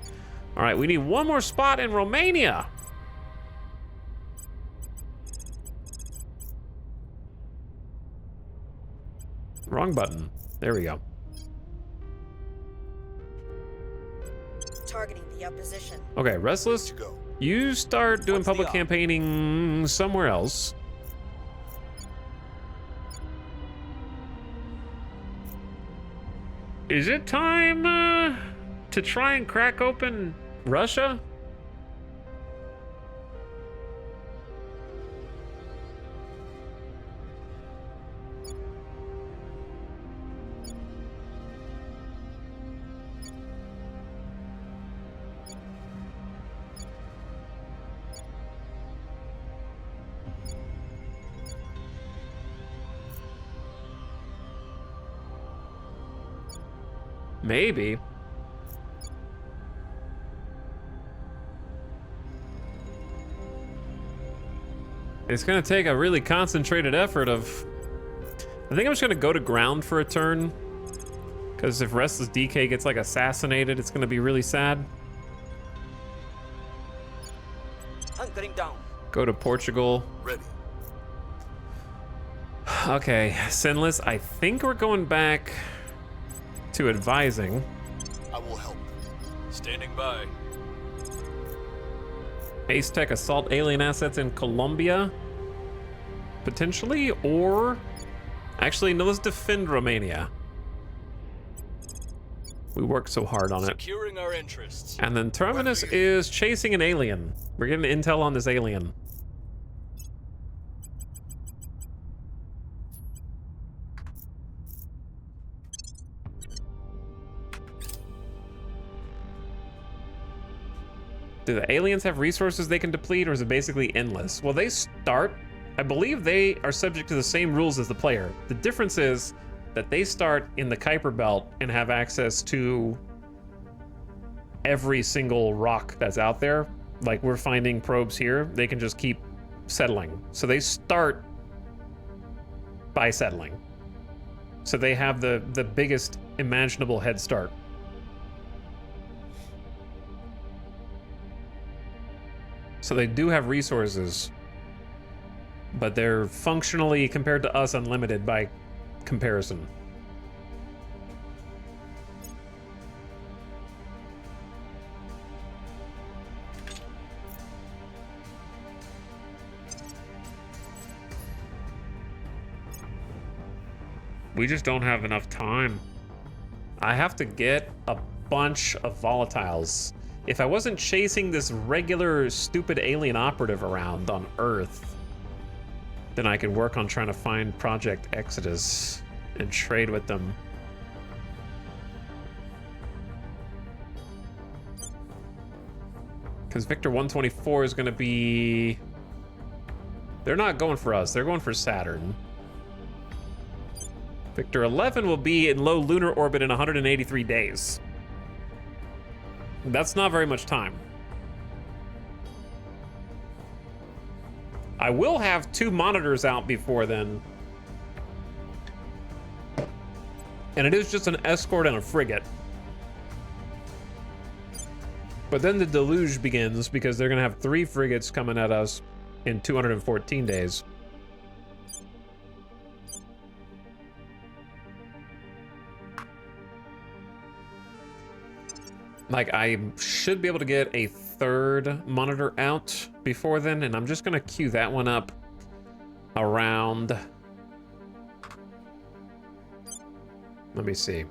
All right, we need one more spot in Romania. Wrong button. There we go. Targeting the opposition. Okay, Restless, you start doing public campaigning somewhere else. Is it time to try and crack open Russia? Maybe. It's gonna take a really concentrated effort of... I think I'm just gonna go to ground for a turn. Because if Restless DK gets like assassinated, it's gonna be really sad. Hunkering down. Go to Portugal. Ready. Okay, Sinless, I think we're going back to advising. I will help. Standing by. Ace Tech assault alien assets in Colombia, potentially, or actually, no, let's defend Romania. We worked so hard on it. Securing our interests. And then Terminus is chasing an alien. We're getting intel on this alien. Do the aliens have resources they can deplete, or is it basically endless? Well, they start, I believe they are subject to the same rules as the player. The difference is that they start in the Kuiper Belt and have access to every single rock that's out there. Like we're finding probes here, they can just keep settling. So they start by settling. So they have the biggest imaginable head start. So they do have resources, but they're functionally, compared to us, unlimited by comparison. We just don't have enough time. I have to get a bunch of volatiles. If I wasn't chasing this regular stupid alien operative around on Earth, then I could work on trying to find Project Exodus and trade with them. Because Victor 124 is going to be... They're not going for us. They're going for Saturn. Victor 11 will be in low lunar orbit in 183 days. That's not very much time. I will have 2 monitors out before then. And it is just an escort and a frigate. But then the deluge begins because they're going to have 3 frigates coming at us in 214 days. Like, I should be able to get a 3rd monitor out before then, and I'm just gonna queue that one up around... Let me see.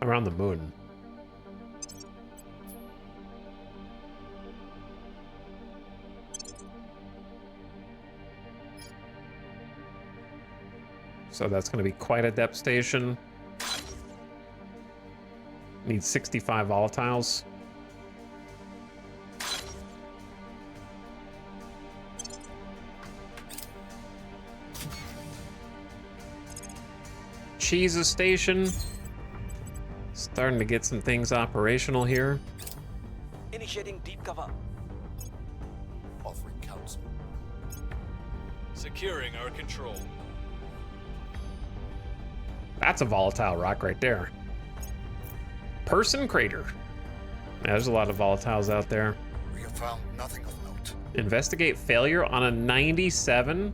Around the moon. So that's gonna be quite a depth station. Need 65 volatiles. Cheese station. Starting to get some things operational here. Initiating deep cover. Offering counsel. Securing our control. That's a volatile rock right there. Person crater. Yeah, there's a lot of volatiles out there. We have found nothing of note. Investigate failure on a 97.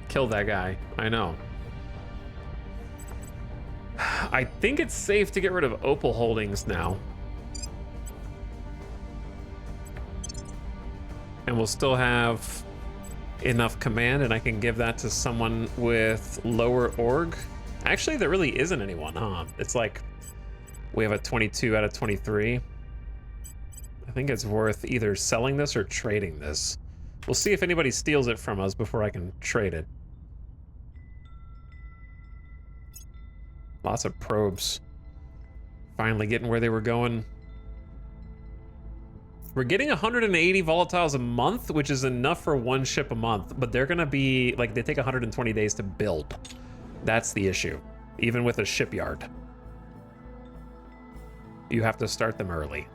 Kill that guy. I know. I think it's safe to get rid of Opal Holdings now. And we'll still have enough command, and I can give that to someone with lower org. Actually, there really isn't anyone, huh? It's like we have a 22 out of 23. I think it's worth either selling this or trading this. We'll see if anybody steals it from us before I can trade it. Lots of probes. Finally getting where they were going. We're getting 180 volatiles a month, which is enough for 1 ship a month, but they're gonna be, like, they take 120 days to build. That's the issue, even with a shipyard. You have to start them early.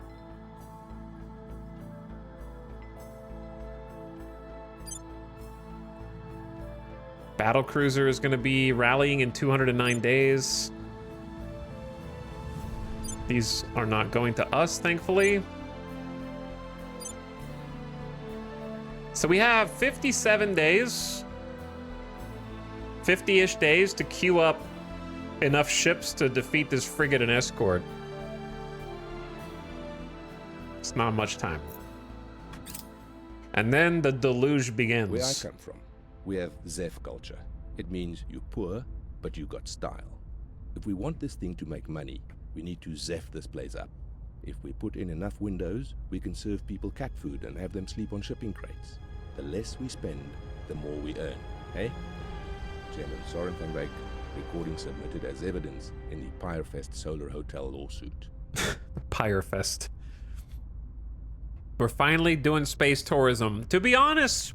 Battle cruiser is gonna be rallying in 209 days. These are not going to us, thankfully. So we have 57 days, 50-ish days to queue up enough ships to defeat this frigate and escort. It's not much time. And then the deluge begins. Where I come from, we have Zeph culture. It means you're poor, but you got style. If we want this thing to make money, we need to Zeph this place up. If we put in enough windows, we can serve people cat food and have them sleep on shipping crates. The less we spend, the more we earn, eh? Chairman Soren van Wyk, recording submitted as evidence in the Pyrefest Solar Hotel lawsuit. Pyrefest. We're finally doing space tourism. To be honest,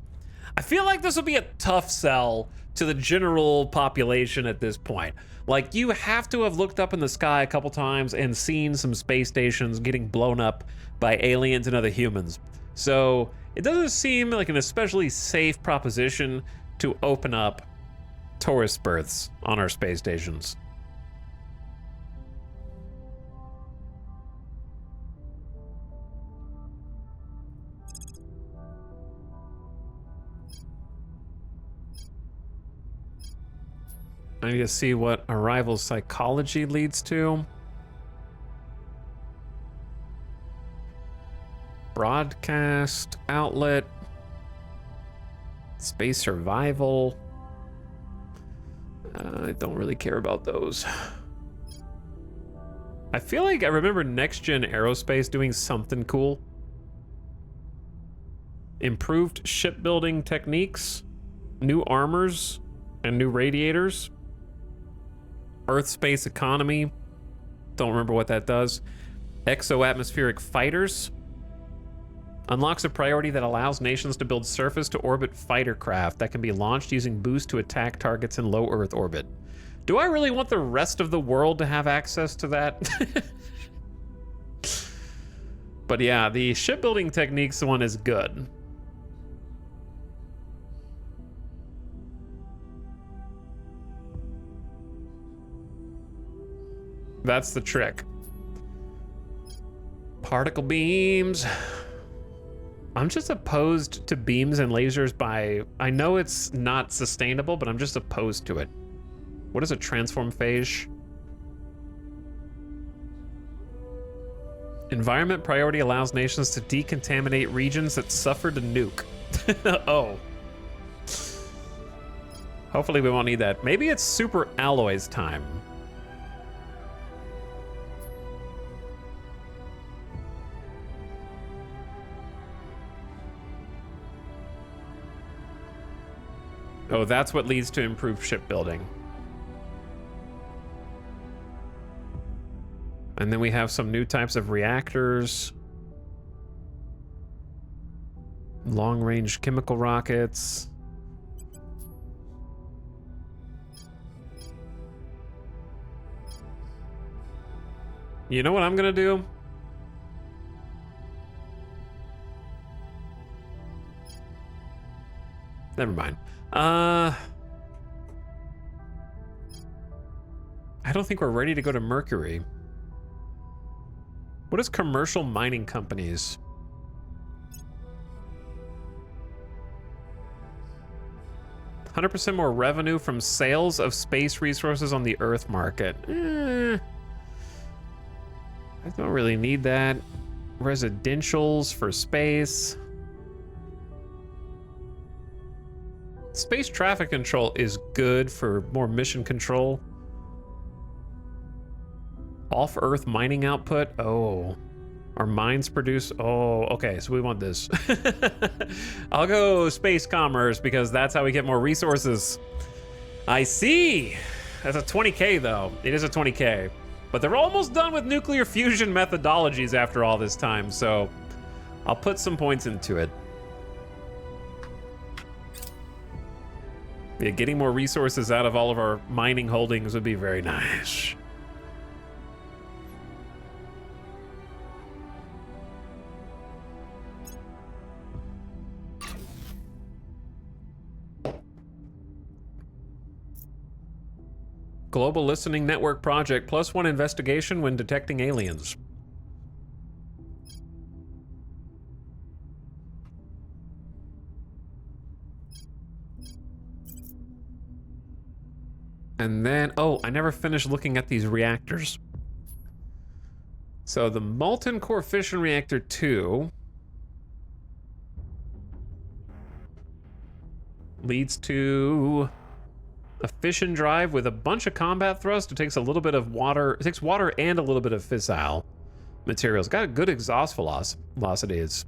I feel like this will be a tough sell to the general population at this point. Like, you have to have looked up in the sky a couple times and seen some space stations getting blown up by aliens and other humans. So it doesn't seem like an especially safe proposition to open up tourist berths on our space stations. I need to see what arrival psychology leads to. Broadcast outlet. Space survival. I don't really care about those. I feel like I remember Next Gen Aerospace doing something cool. Improved shipbuilding techniques, new armors, and new radiators. Earth space economy. Don't remember what that does. Exo-atmospheric fighters. Unlocks a priority that allows nations to build surface-to-orbit fighter craft that can be launched using boost to attack targets in low Earth orbit. Do I really want the rest of the world to have access to that? But yeah, the shipbuilding techniques one is good. That's the trick. Particle beams. I'm just opposed to beams and lasers by... I know it's not sustainable, but I'm just opposed to it. What is a transform phase? Environment priority allows nations to decontaminate regions that suffered a nuke. Oh. Hopefully we won't need that. Maybe it's super alloys time. Oh, that's what leads to improved shipbuilding. And then we have some new types of reactors. Long-range chemical rockets. You know what I'm gonna do? Never mind. I don't think we're ready to go to Mercury. What is commercial mining companies? %, more revenue from sales of space resources on the Earth market. I don't really need that. Residentials for space. Space traffic control is good for more mission control. Off-Earth mining output. Oh. Our mines produce... Oh, okay, so we want this. I'll go space commerce because that's how we get more resources. I see. That's a 20K, though. It is a 20K. But they're almost done with nuclear fusion methodologies after all this time, so I'll put some points into it. Yeah, getting more resources out of all of our mining holdings would be very nice. Global Listening Network Project, +1 investigation when detecting aliens. And then, oh, I never finished looking at these reactors. So the molten core fission reactor 2 leads to a fission drive with a bunch of combat thrust. It takes a little bit of water. It takes water and a little bit of fissile materials. Got a good exhaust velocity. It's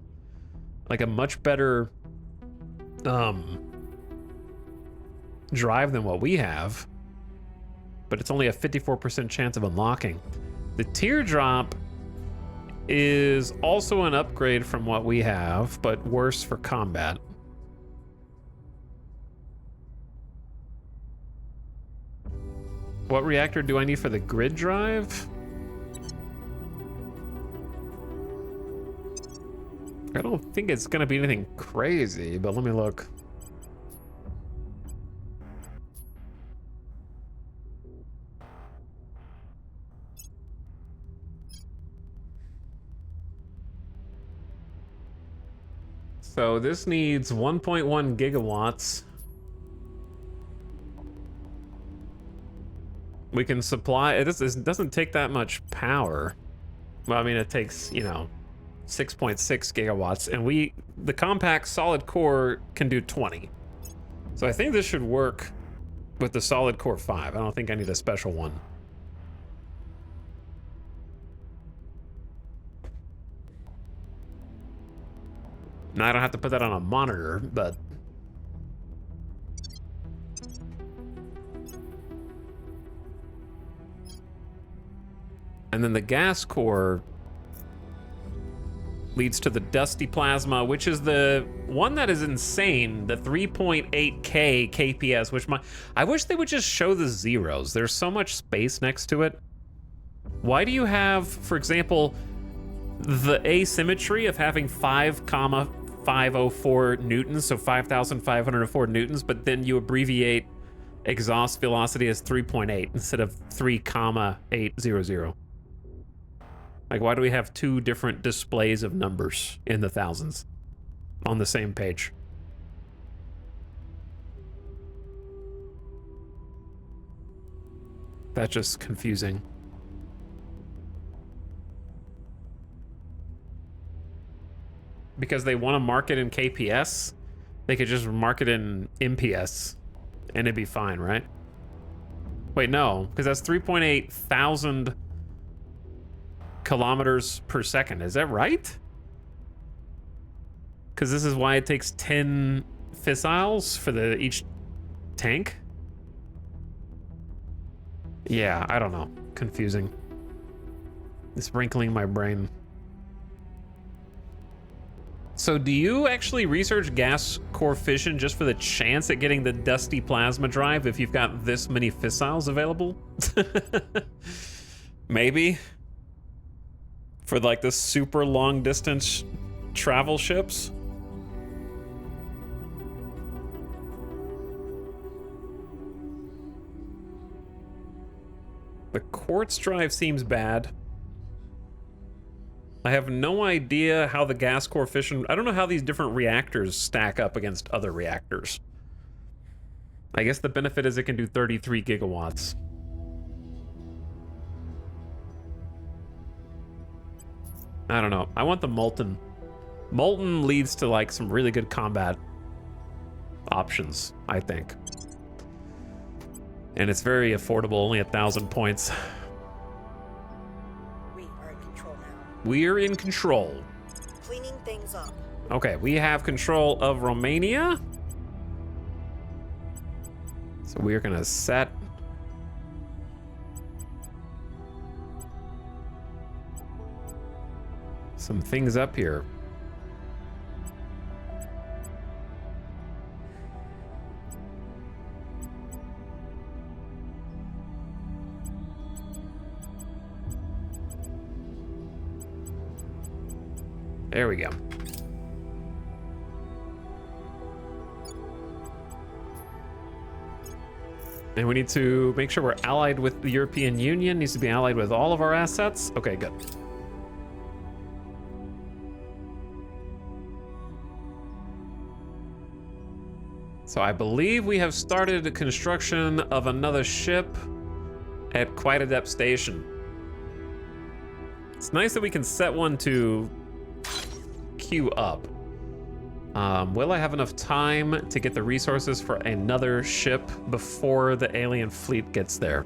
like a much better drive than what we have. But it's only a 54% chance of unlocking. The teardrop is also an upgrade from what we have, but worse for combat. What reactor do I need for the grid drive? I don't think it's gonna be anything crazy, but let me look. So this needs 1.1 gigawatts. We can supply, it doesn't take that much power. Well, I mean, it takes, you know, 6.6 gigawatts, and the compact solid core can do 20. So I think this should work with the solid core 5. I don't think I need a special one. Now I don't have to put that on a monitor, but... And then the gas core leads to the dusty plasma, which is the one that is insane, the 3.8K KPS, which I wish they would just show the zeros. There's so much space next to it. Why do you have, for example, the asymmetry of having 5,504 newtons, so 5,504 newtons, but then you abbreviate exhaust velocity as 3.8 instead of 3,800? Like, why do we have two different displays of numbers in the thousands on the same page? That's just confusing. Because they want to mark it in KPS, they could just mark it in MPS and it'd be fine, right? Wait, no, because that's 3.8 thousand kilometers per second. Is that right? Because this is why it takes 10 fissiles for each tank? Yeah, I don't know. Confusing. It's wrinkling my brain. So do you actually research gas core fission just for the chance at getting the dusty plasma drive if you've got this many fissiles available? Maybe. For like the super long distance travel ships? The quartz drive seems bad. I have no idea how the gas core fission... I don't know how these different reactors stack up against other reactors. I guess the benefit is it can do 33 gigawatts. I don't know. I want the molten. Molten leads to like some really good combat options, I think. And it's very affordable, only 1,000 points. We are in control now. We're in control. Cleaning things up. Okay, we have control of Romania. So we're gonna set some things up here. There we go. And we need to make sure we're allied with the European Union. Needs to be allied with all of our assets. Okay, good. So I believe we have started the construction of another ship at Quite Adept Station. It's nice that we can set one to queue up. Will I have enough time to get the resources for another ship before the alien fleet gets there?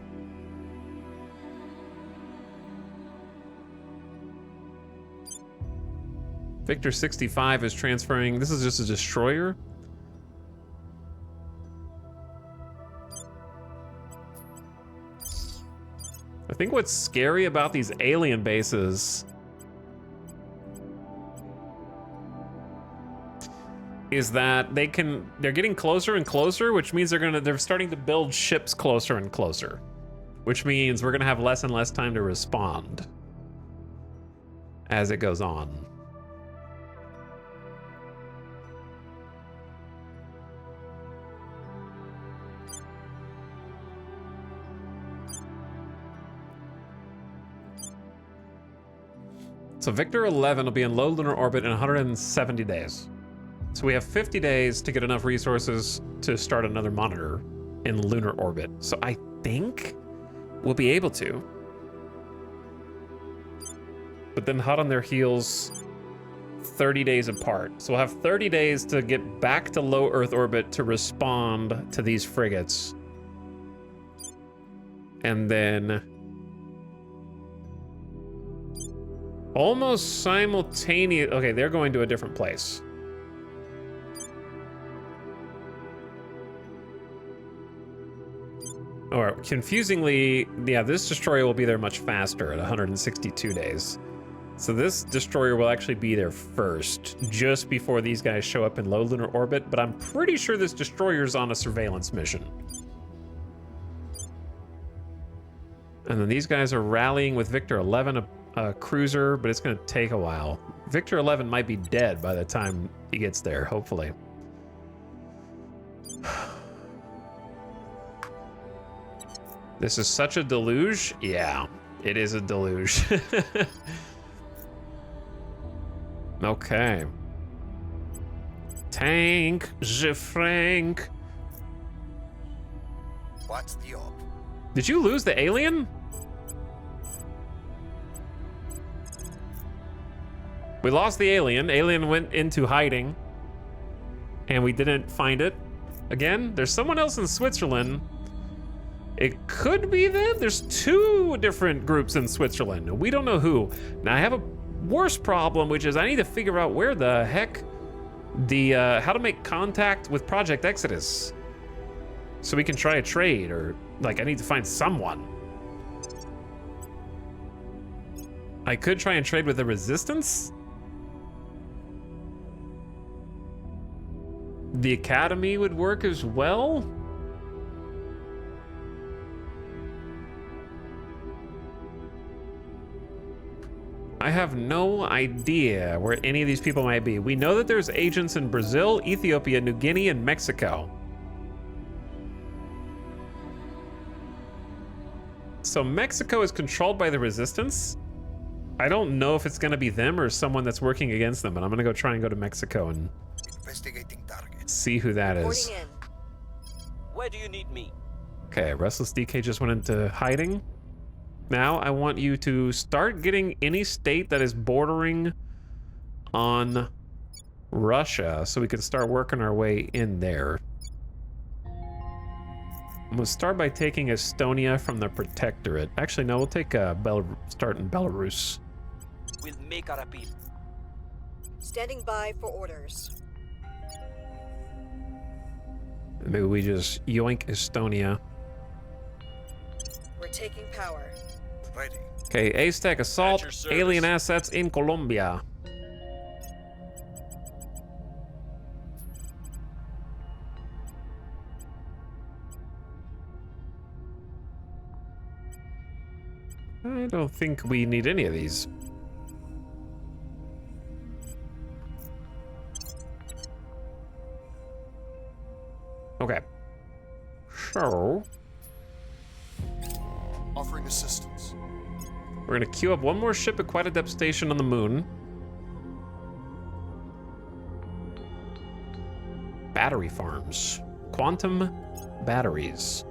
Victor 65 is transferring. This is just a destroyer. I think what's scary about these alien bases is that they're getting closer and closer, which means they're starting to build ships closer and closer, which means we're gonna have less and less time to respond as it goes on. So Victor 11 will be in low lunar orbit in 170 days. So we have 50 days to get enough resources to start another monitor in lunar orbit. So I think we'll be able to. But then hot on their heels 30 days apart. So we'll have 30 days to get back to low Earth orbit to respond to these frigates. And then almost simultaneous. Okay, they're going to a different place. Or confusingly, yeah, this destroyer will be there much faster at 162 days. So this destroyer will actually be there first, just before these guys show up in low lunar orbit, but I'm pretty sure this destroyer's on a surveillance mission. And then these guys are rallying with Victor 11, a cruiser, but it's gonna take a while. Victor 11 might be dead by the time he gets there, hopefully. This is such a deluge. Yeah, it is a deluge. Okay. Tank, je Frank. What's the op? Did you lose the alien? We lost the alien. Alien went into hiding. And we didn't find it. Again, there's someone else in Switzerland. It could be them. There's 2 different groups in Switzerland. We don't know who. Now I have a worse problem, which is I need to figure out where the heck the how to make contact with Project Exodus so we can try a trade, or like I need to find someone. I could try and trade with the Resistance. The Academy would work as well. I have no idea where any of these people might be. We know that there's agents in Brazil, Ethiopia, New Guinea, and Mexico. So Mexico is controlled by the Resistance. I don't know if it's gonna be them or someone that's working against them, but I'm gonna go try and go to Mexico and Investigating target. see who that is. Reporting in. Where do you need me? Okay, Restless DK just went into hiding. Now I want you to start getting any state that is bordering on Russia so we can start working our way in there. I'm gonna start by taking Estonia from the Protectorate. Actually, no, we'll take start in Belarus. We'll make our appeal. Standing by for orders. Maybe we just yoink Estonia. We're taking power. Ready. Okay, A-Stack Assault, At your service. alien assets in Colombia. I don't think we need any of these. Okay. So, Offering assistance. we're gonna queue up one more ship at Quite Adept Station on the moon. Battery farms. Quantum batteries.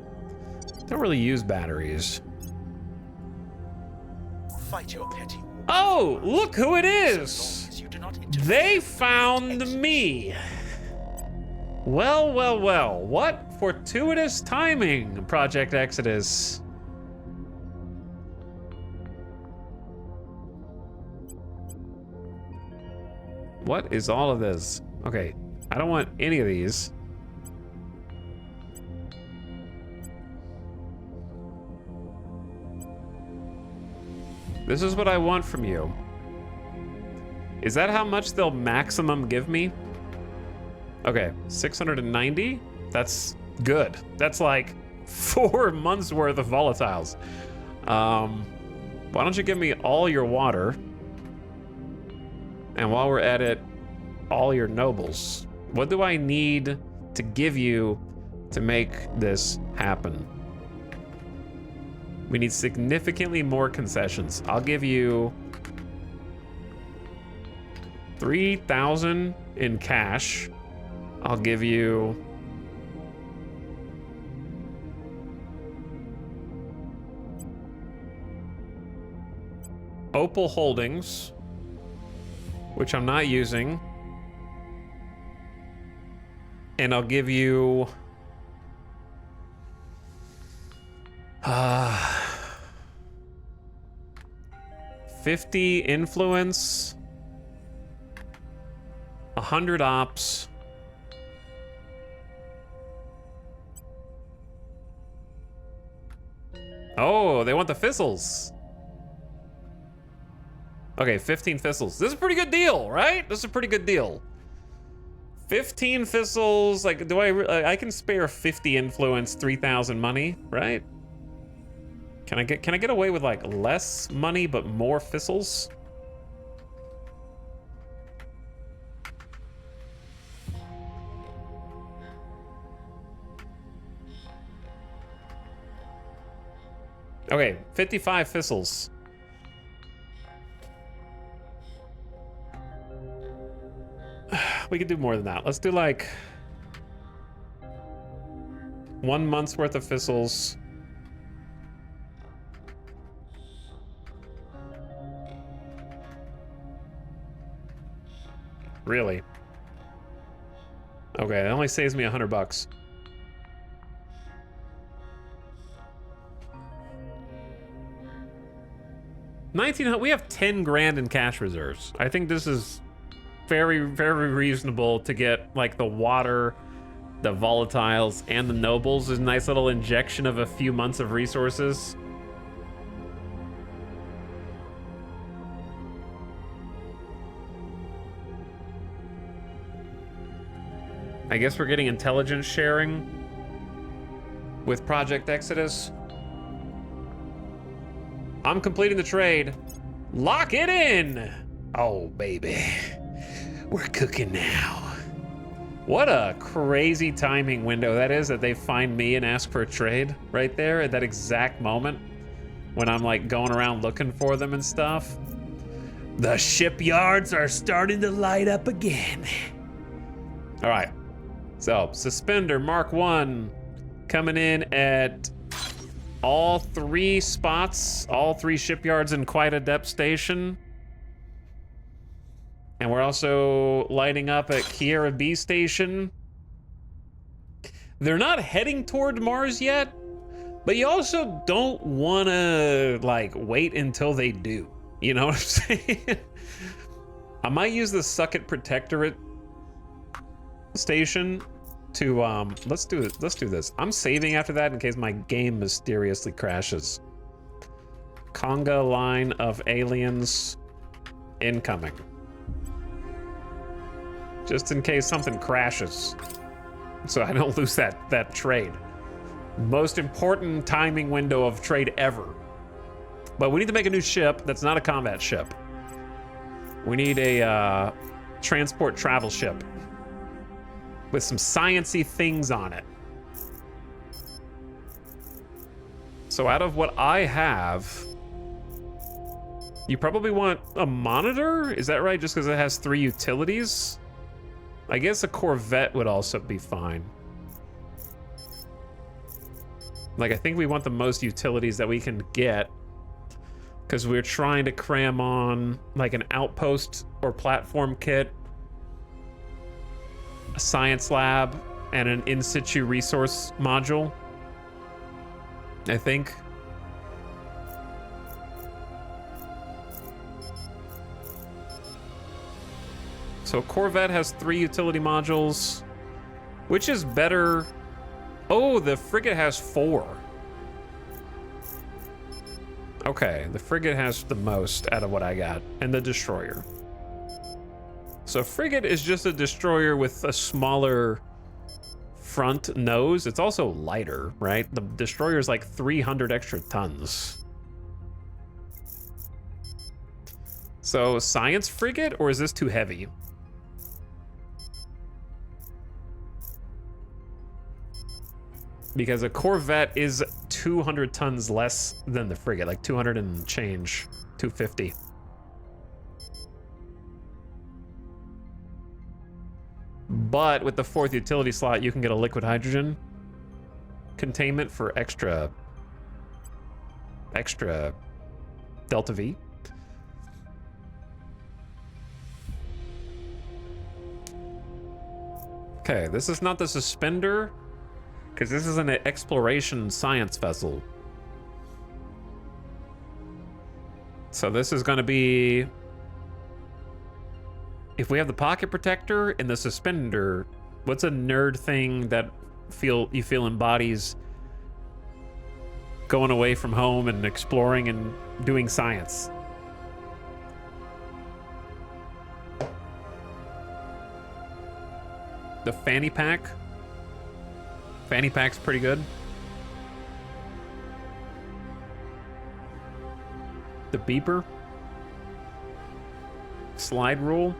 Don't really use batteries. Fight your petty war. Oh, look who it As is! long as you do not interfere. They found me! Well, well, well. What fortuitous timing, Project Exodus. What is all of this? Okay, I don't want any of these. This is what I want from you. Is that how much they'll maximum give me? Okay, 690? That's good. That's like 4 months worth of volatiles. Why don't you give me all your water? And while we're at it, all your nobles. What do I need to give you to make this happen? We need significantly more concessions. I'll give you 3,000 in cash I'll give you... Opal Holdings, which I'm not using. And I'll give you... 50 influence, 100 ops, oh, they want the fizzles. Okay, 15 fizzles. This is a pretty good deal, right? This is a pretty good deal. 15 fizzles, like, do I can spare 50 influence, 3,000 money, right? Can I get away with like less money but more fizzles? Okay, 55 fizzles. We could do more than that. Let's do like 1 month's worth of fizzles. Really? Okay, that only saves me $100. We have 10 grand in cash reserves. I think this is very, very reasonable to get like the water, the volatiles, and the nobles. Is a nice little injection of a few months of resources. I guess we're getting intelligence sharing with Project Exodus. I'm completing the trade. Lock it in! Oh, baby. We're cooking now. What a crazy timing window that is, that they find me and ask for a trade right there at that exact moment when I'm like going around looking for them and stuff. The shipyards are starting to light up again. All right. So, Suspender Mark 1 coming in at all 3 spots, all 3 shipyards in quite a depth station. And we're also lighting up at Kiera B Station. They're not heading toward Mars yet, but you also don't want to, like, wait until they do. You know what I'm saying? I might use the Sucket Protectorate station to let's do this. I'm saving after that in case my game mysteriously crashes. Conga line of aliens incoming. Just in case something crashes, so I don't lose that trade. Most important timing window of trade ever. But we need to make a new ship that's not a combat ship. We need a transport travel ship with some sciencey things on it. So out of what I have, you probably want a monitor? Is that right? Just because it has 3 utilities? I guess a Corvette would also be fine. Like, I think we want the most utilities that we can get because we're trying to cram on like an outpost or platform kit, a science lab, and an in-situ resource module, I think. So Corvette has 3 utility modules, which is better. Oh, the frigate has 4. Okay, the frigate has the most out of what I got, and the destroyer. So frigate is just a destroyer with a smaller front nose. It's also lighter, right? The destroyer is like 300 extra tons. So science frigate, or is this too heavy? Because a Corvette is 200 tons less than the frigate, like 200 and change, 250. But with the 4th utility slot, you can get a liquid hydrogen containment for extra Delta V. Okay, this is not the suspender, because this is an exploration science vessel. So this is going to be... If we have the pocket protector and the suspender, what's a nerd thing that you feel embodies going away from home and exploring and doing science? The fanny pack. Fanny pack's pretty good. The beeper. Slide rule.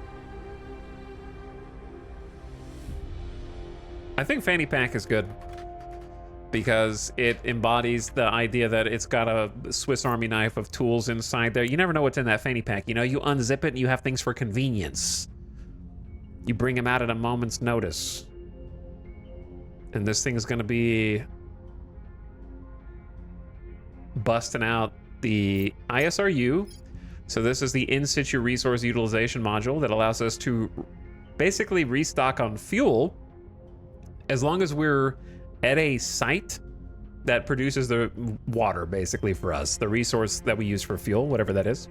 I think fanny pack is good because it embodies the idea that it's got a Swiss Army knife of tools inside there. You never know what's in that fanny pack. You know, you unzip it and you have things for convenience. You bring them out at a moment's notice. And this thing is going to be busting out the ISRU. So this is the in-situ resource utilization module that allows us to basically restock on fuel as long as we're at a site that produces the water, basically, for us. The resource that we use for fuel, whatever that is.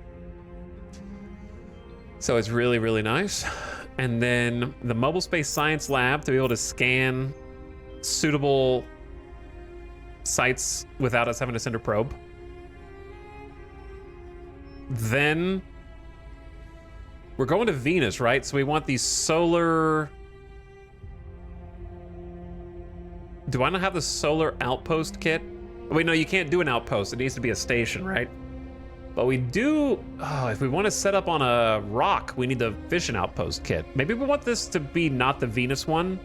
So it's really, really nice. And then the Mobile Space Science Lab to be able to scan suitable sites without us having to send a probe. Then we're going to Venus, right? So we want these solar... Do I not have the solar outpost kit? Wait, no, you can't do an outpost. It needs to be a station, right? But we do... Oh, if we want to set up on a rock, we need the fission outpost kit. Maybe we want this to be not the Venus one.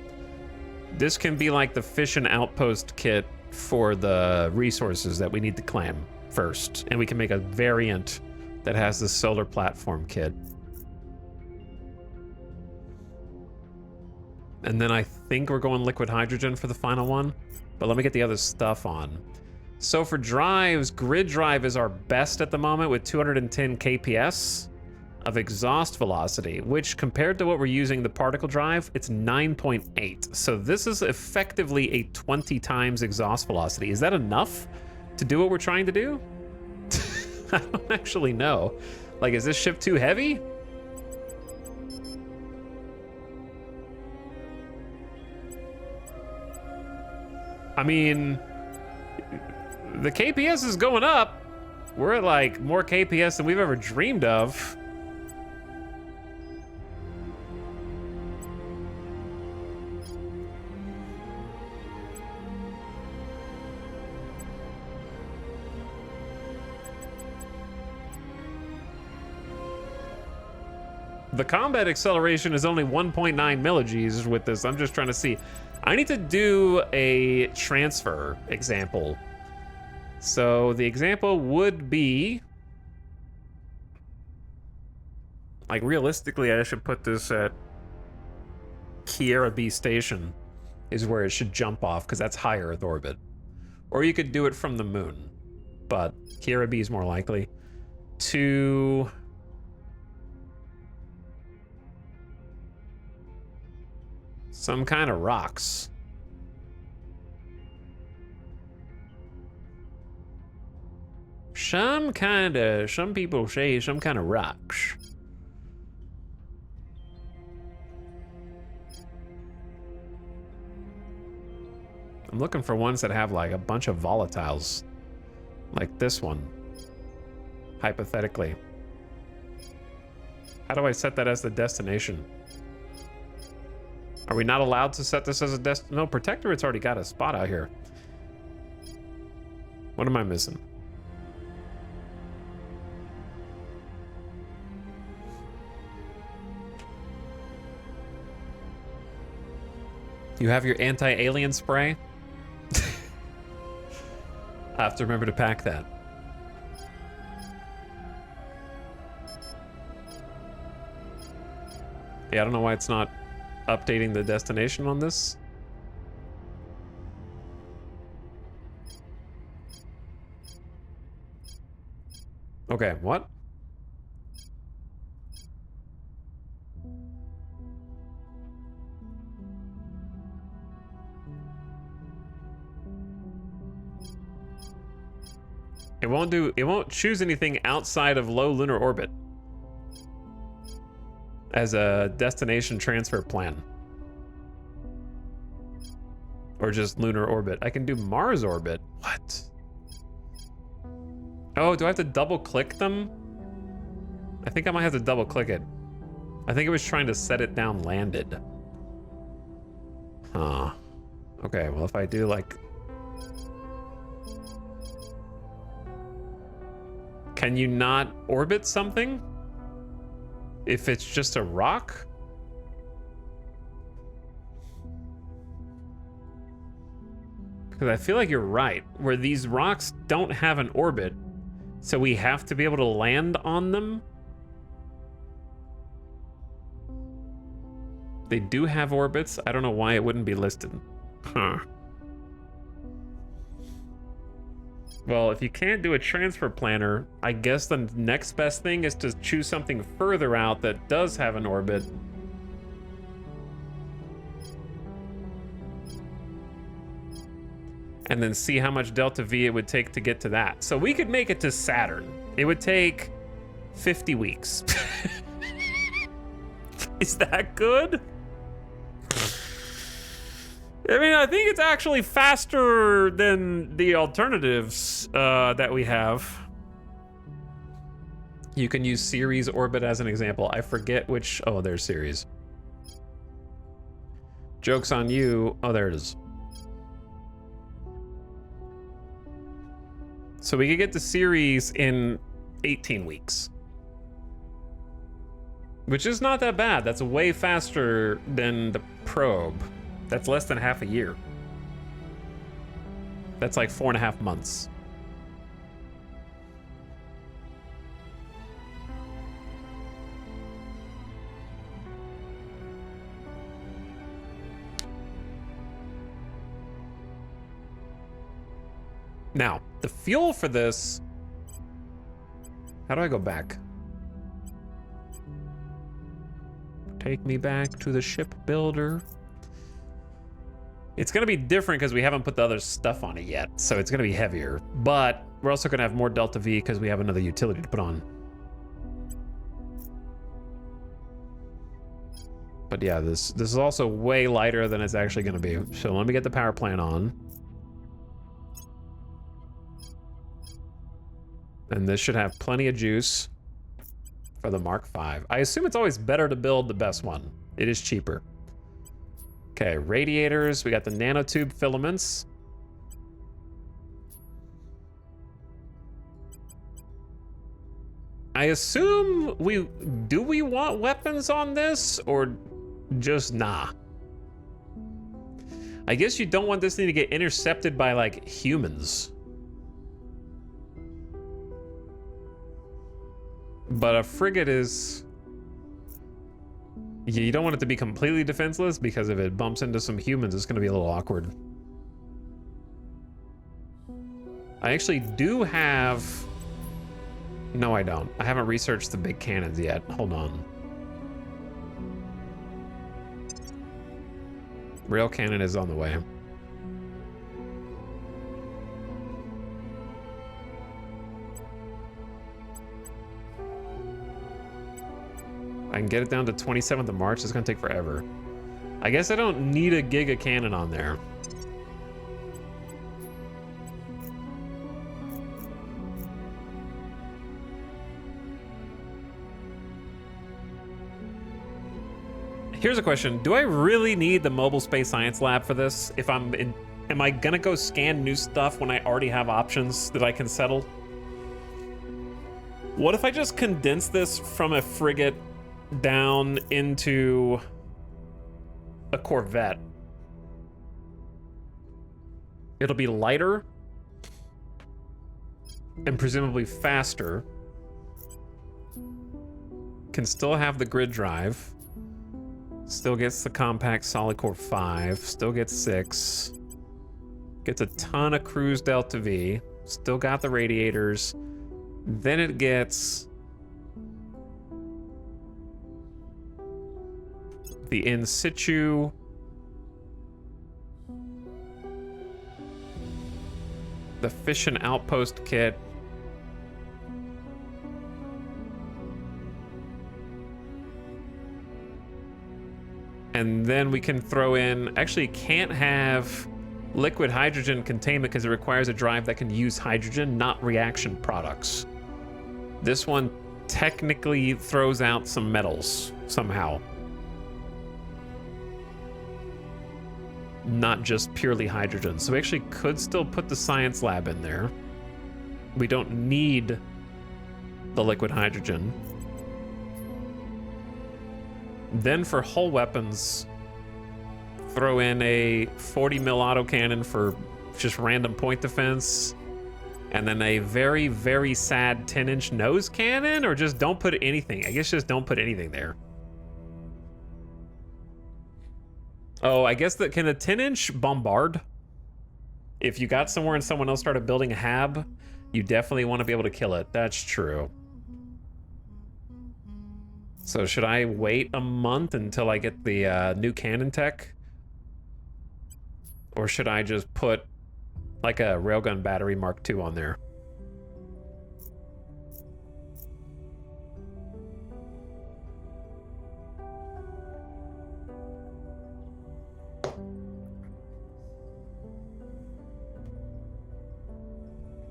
This can be like the fission outpost kit for the resources that we need to claim first. And we can make a variant that has the solar platform kit. And then I think we're going liquid hydrogen for the final one. But let me get the other stuff on. So for drives, grid drive is our best at the moment with 210 kps of exhaust velocity, which compared to what we're using the particle drive, it's 9.8. So this is effectively a 20 times exhaust velocity. Is that enough to do what we're trying to do? I don't actually know. Like, is this ship too heavy? I mean, the KPS is going up. We're at like more KPS than we've ever dreamed of. The combat acceleration is only 1.9 millig's with this. I'm just trying to see. I need to do a transfer example. So the example would be, like, realistically, I should put this at Kiera B station is where it should jump off, because that's high Earth orbit. Or you could do it from the moon, but Kiera B is more likely. To some kind of rocks. Some people say some kind of rocks. I'm looking for ones that have like a bunch of volatiles. Like this one. Hypothetically. How do I set that as the destination? Are we not allowed to set this as a no, Protectorate's already got a spot out here. What am I missing? You have your anti-alien spray? I have to remember to pack that. Yeah, I don't know why it's not updating the destination on this. Okay, what? It won't choose anything outside of low lunar orbit as a destination transfer plan. Or just lunar orbit. I can do Mars orbit. What? Oh, do I have to double click them? I think I might have to double click it. I think it was trying to set it down landed. Huh. Okay, well if I do like... Can you not orbit something? If it's just a rock? Because I feel like you're right, where these rocks don't have an orbit, so we have to be able to land on them. They do have orbits. I don't know why it wouldn't be listed. Huh. Well, if you can't do a transfer planner, I guess the next best thing is to choose something further out that does have an orbit. And then see how much delta V it would take to get to that. So we could make it to Saturn. It would take 50 weeks. Is that good? I mean, I think it's actually faster than the alternatives that we have. You can use Ceres orbit as an example. I forget which... Oh, there's Ceres. Joke's on you. Oh, there it is. So we could get to Ceres in 18 weeks. Which is not that bad. That's way faster than the probe. That's less than half a year. That's like 4.5 months. Now, the fuel for this... How do I go back? Take me back to the shipbuilder. It's going to be different because we haven't put the other stuff on it yet, so it's going to be heavier. But we're also going to have more delta V because we have another utility to put on. But yeah, this is also way lighter than it's actually going to be. So let me get the power plant on. And this should have plenty of juice for the Mark V. I assume it's always better to build the best one. It is cheaper. Okay, radiators. We got the nanotube filaments. I assume do we want weapons on this or just nah? I guess you don't want this thing to get intercepted by like humans. But a frigate is... You don't want it to be completely defenseless because if it bumps into some humans, it's going to be a little awkward. I actually do have... No, I don't. I haven't researched the big cannons yet. Hold on. Rail cannon is on the way. I can get it down to 27th of March. It's going to take forever. I guess I don't need a giga cannon on there. Here's a question. Do I really need the Mobile Space Science Lab for this? If I'm in, am I going to go scan new stuff when I already have options that I can settle? What if I just condense this from a frigate down into a Corvette? It'll be lighter and presumably faster. Can still have the grid drive. Still gets the compact solid core 5. Still gets 6. Gets a ton of cruise delta V. Still got the radiators. Then it gets the in situ. The fission outpost kit. And then we can throw in, actually can't have liquid hydrogen containment because it requires a drive that can use hydrogen, not reaction products. This one technically throws out some metals somehow. Not just purely hydrogen. So we actually could still put the science lab in there. We don't need the liquid hydrogen. Then for hull weapons, throw in a 40 mil autocannon for just random point defense. And then a very, very sad 10-inch nose cannon, or just don't put anything. I guess just don't put anything there. Oh, I guess that can a 10-inch bombard? If you got somewhere and someone else started building a hab, you definitely want to be able to kill it. That's true. So should I wait a month until I get the new cannon tech? Or should I just put like a railgun battery Mark II on there?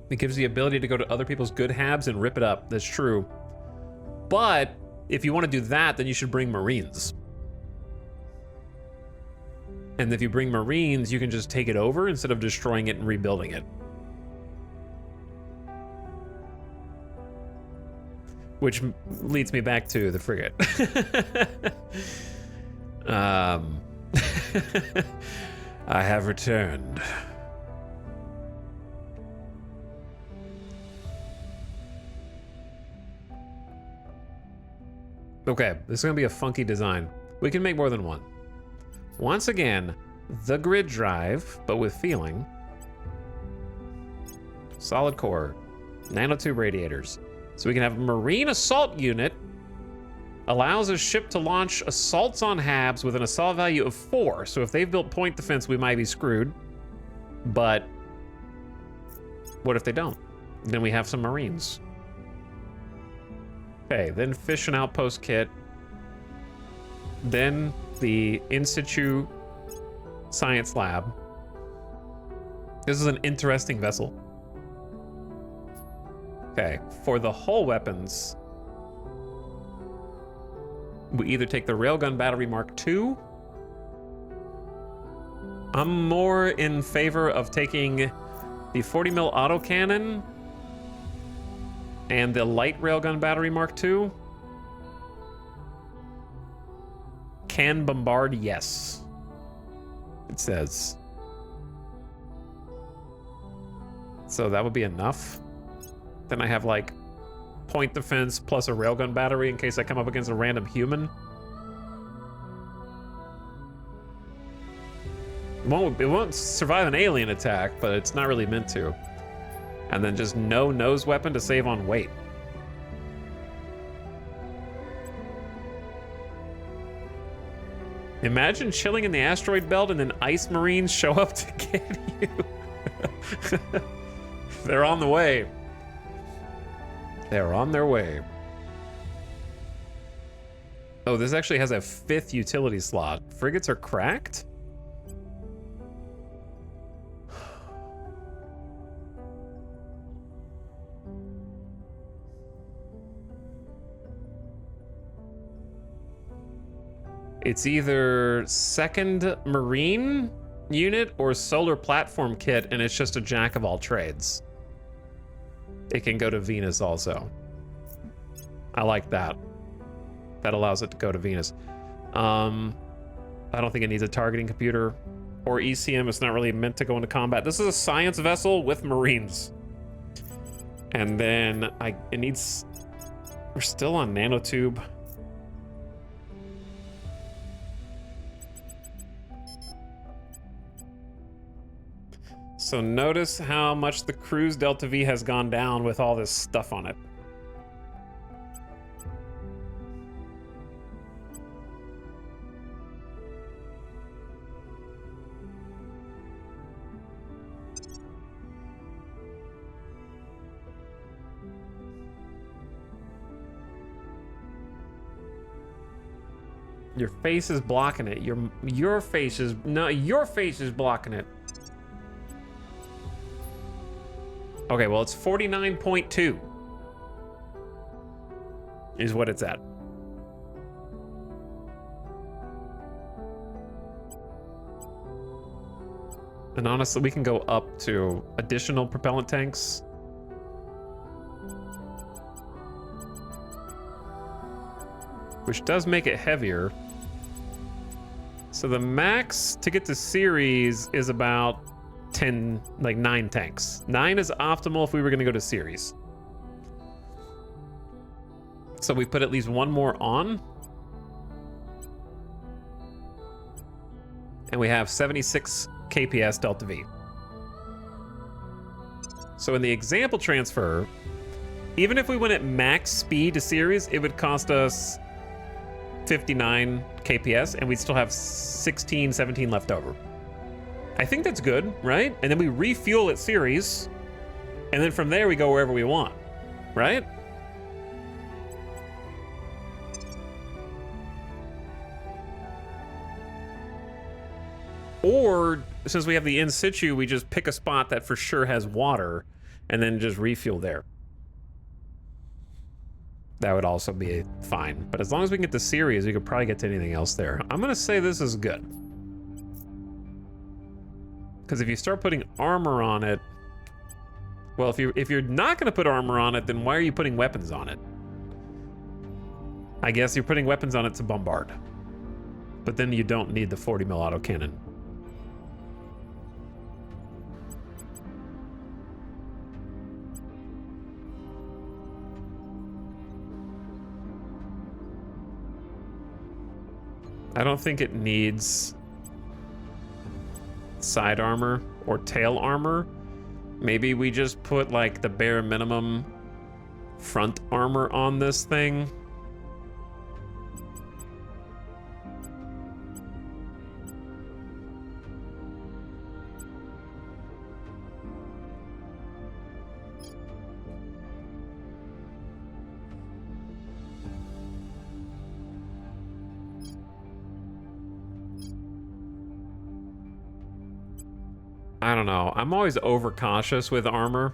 It gives the ability to go to other people's good habs and rip it up. That's true. But if you want to do that, then you should bring Marines. And if you bring Marines, you can just take it over instead of destroying it and rebuilding it. Which leads me back to the frigate. I have returned. Okay, this is gonna be a funky design. We can make more than one. Once again, the grid drive, but with feeling. Solid core, nanotube radiators. So we can have a marine assault unit, allows a ship to launch assaults on habs with an assault value of 4. So if they've built point defense, we might be screwed. But what if they don't? Then we have some marines. Okay, then fish and outpost kit. Then the in situ science lab. This is an interesting vessel. Okay, for the hull weapons, we either take the railgun battery Mark II. I'm more in favor of taking the 40 mil autocannon and the light railgun battery Mark II. Can bombard, yes. It says. So that would be enough. Then I have like point defense plus a railgun battery in case I come up against a random human. It won't survive an alien attack, but it's not really meant to. And then just no nose weapon to save on weight. Imagine chilling in the asteroid belt and then ice marines show up to get you. They're on the way. They're on their way. Oh, this actually has a 5th utility slot. Frigates are cracked? It's either 2nd Marine unit or solar platform kit, and it's just a jack of all trades. It can go to Venus also. I like that. That allows it to go to Venus. I don't think it needs a targeting computer or ECM. It's not really meant to go into combat. This is a science vessel with Marines. And then it needs... We're still on nanotube. So notice how much the cruise Delta V has gone down with all this stuff on it. Your face is blocking it. Your face is blocking it. Okay, well, it's 49.2 is what it's at. And honestly, we can go up to additional propellant tanks. Which does make it heavier. So the max to get to series is about 9 tanks. 9 is optimal if we were gonna go to series. So we put at least one more on. And we have 76 KPS Delta V. So in the example transfer, even if we went at max speed to series, it would cost us 59 KPS and we'd still have 16, 17 left over. I think that's good, right? And then we refuel at series, and then from there we go wherever we want, right? Or, since we have the in situ, we just pick a spot that for sure has water, and then just refuel there. That would also be fine. But as long as we can get the series, we could probably get to anything else there. I'm gonna say this is good. Because if you start putting armor on it, well, if you're not gonna put armor on it, then why are you putting weapons on it? I guess you're putting weapons on it to bombard. But then you don't need the 40 mil autocannon. I don't think it needs side armor or tail armor. Maybe we just put like the bare minimum front armor on this thing. I don't know. I'm always overcautious with armor.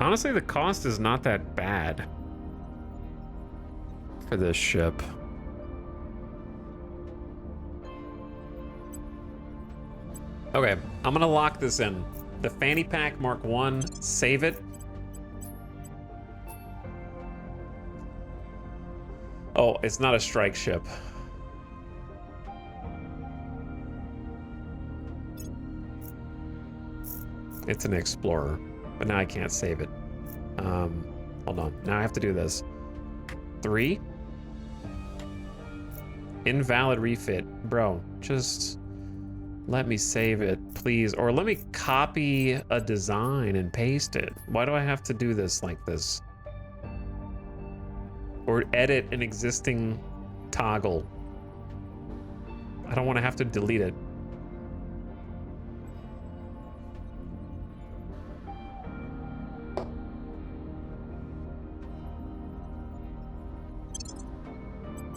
Honestly, the cost is not that bad for this ship. Okay, I'm gonna lock this in. The Fanny Pack Mark 1, save it. Oh, it's not a strike ship. It's an Explorer, but now I can't save it. Hold on, now I have to do this. 3. Invalid refit. Bro, just let me save it, please. Or let me copy a design and paste it. Why do I have to do this like this? Or edit an existing toggle. I don't want to have to delete it.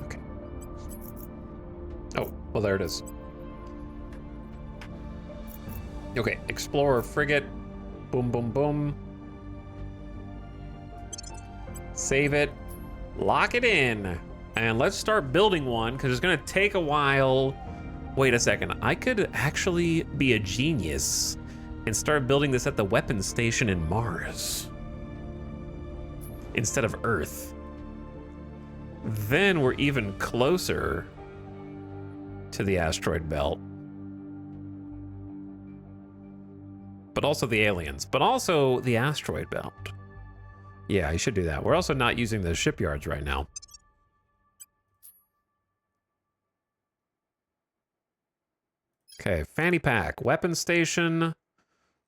Okay. Oh, well, there it is. Okay, Explorer frigate. Boom, boom, boom. Save it. Lock it in. And let's start building one, because it's going to take a while. Wait a second. I could actually be a genius and start building this at the weapons station in Mars instead of Earth. Then we're even closer to the asteroid belt. but also the aliens, but also the asteroid belt. Yeah, you should do that. We're also not using the shipyards right now. Okay, fanny pack, weapon station.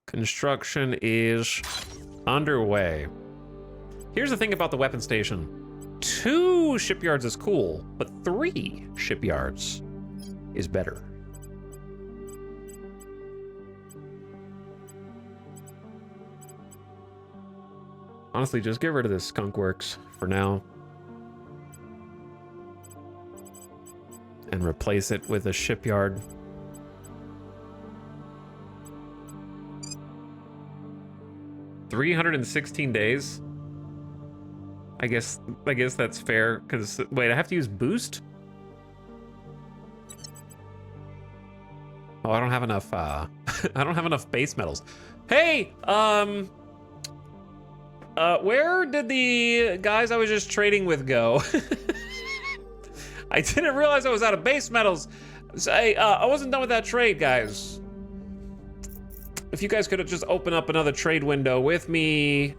Construction is underway. Here's the thing about the weapon station. 2 shipyards is cool, but 3 shipyards is better. Honestly, just get rid of this skunk works for now. And replace it with a shipyard. $316 days. I guess that's fair, because wait, I have to use boost? Oh, I don't have enough I don't have enough base metals. Hey, where did the guys I was just trading with go? I didn't realize I was out of base metals. I wasn't done with that trade, guys. If you guys could just open up another trade window with me,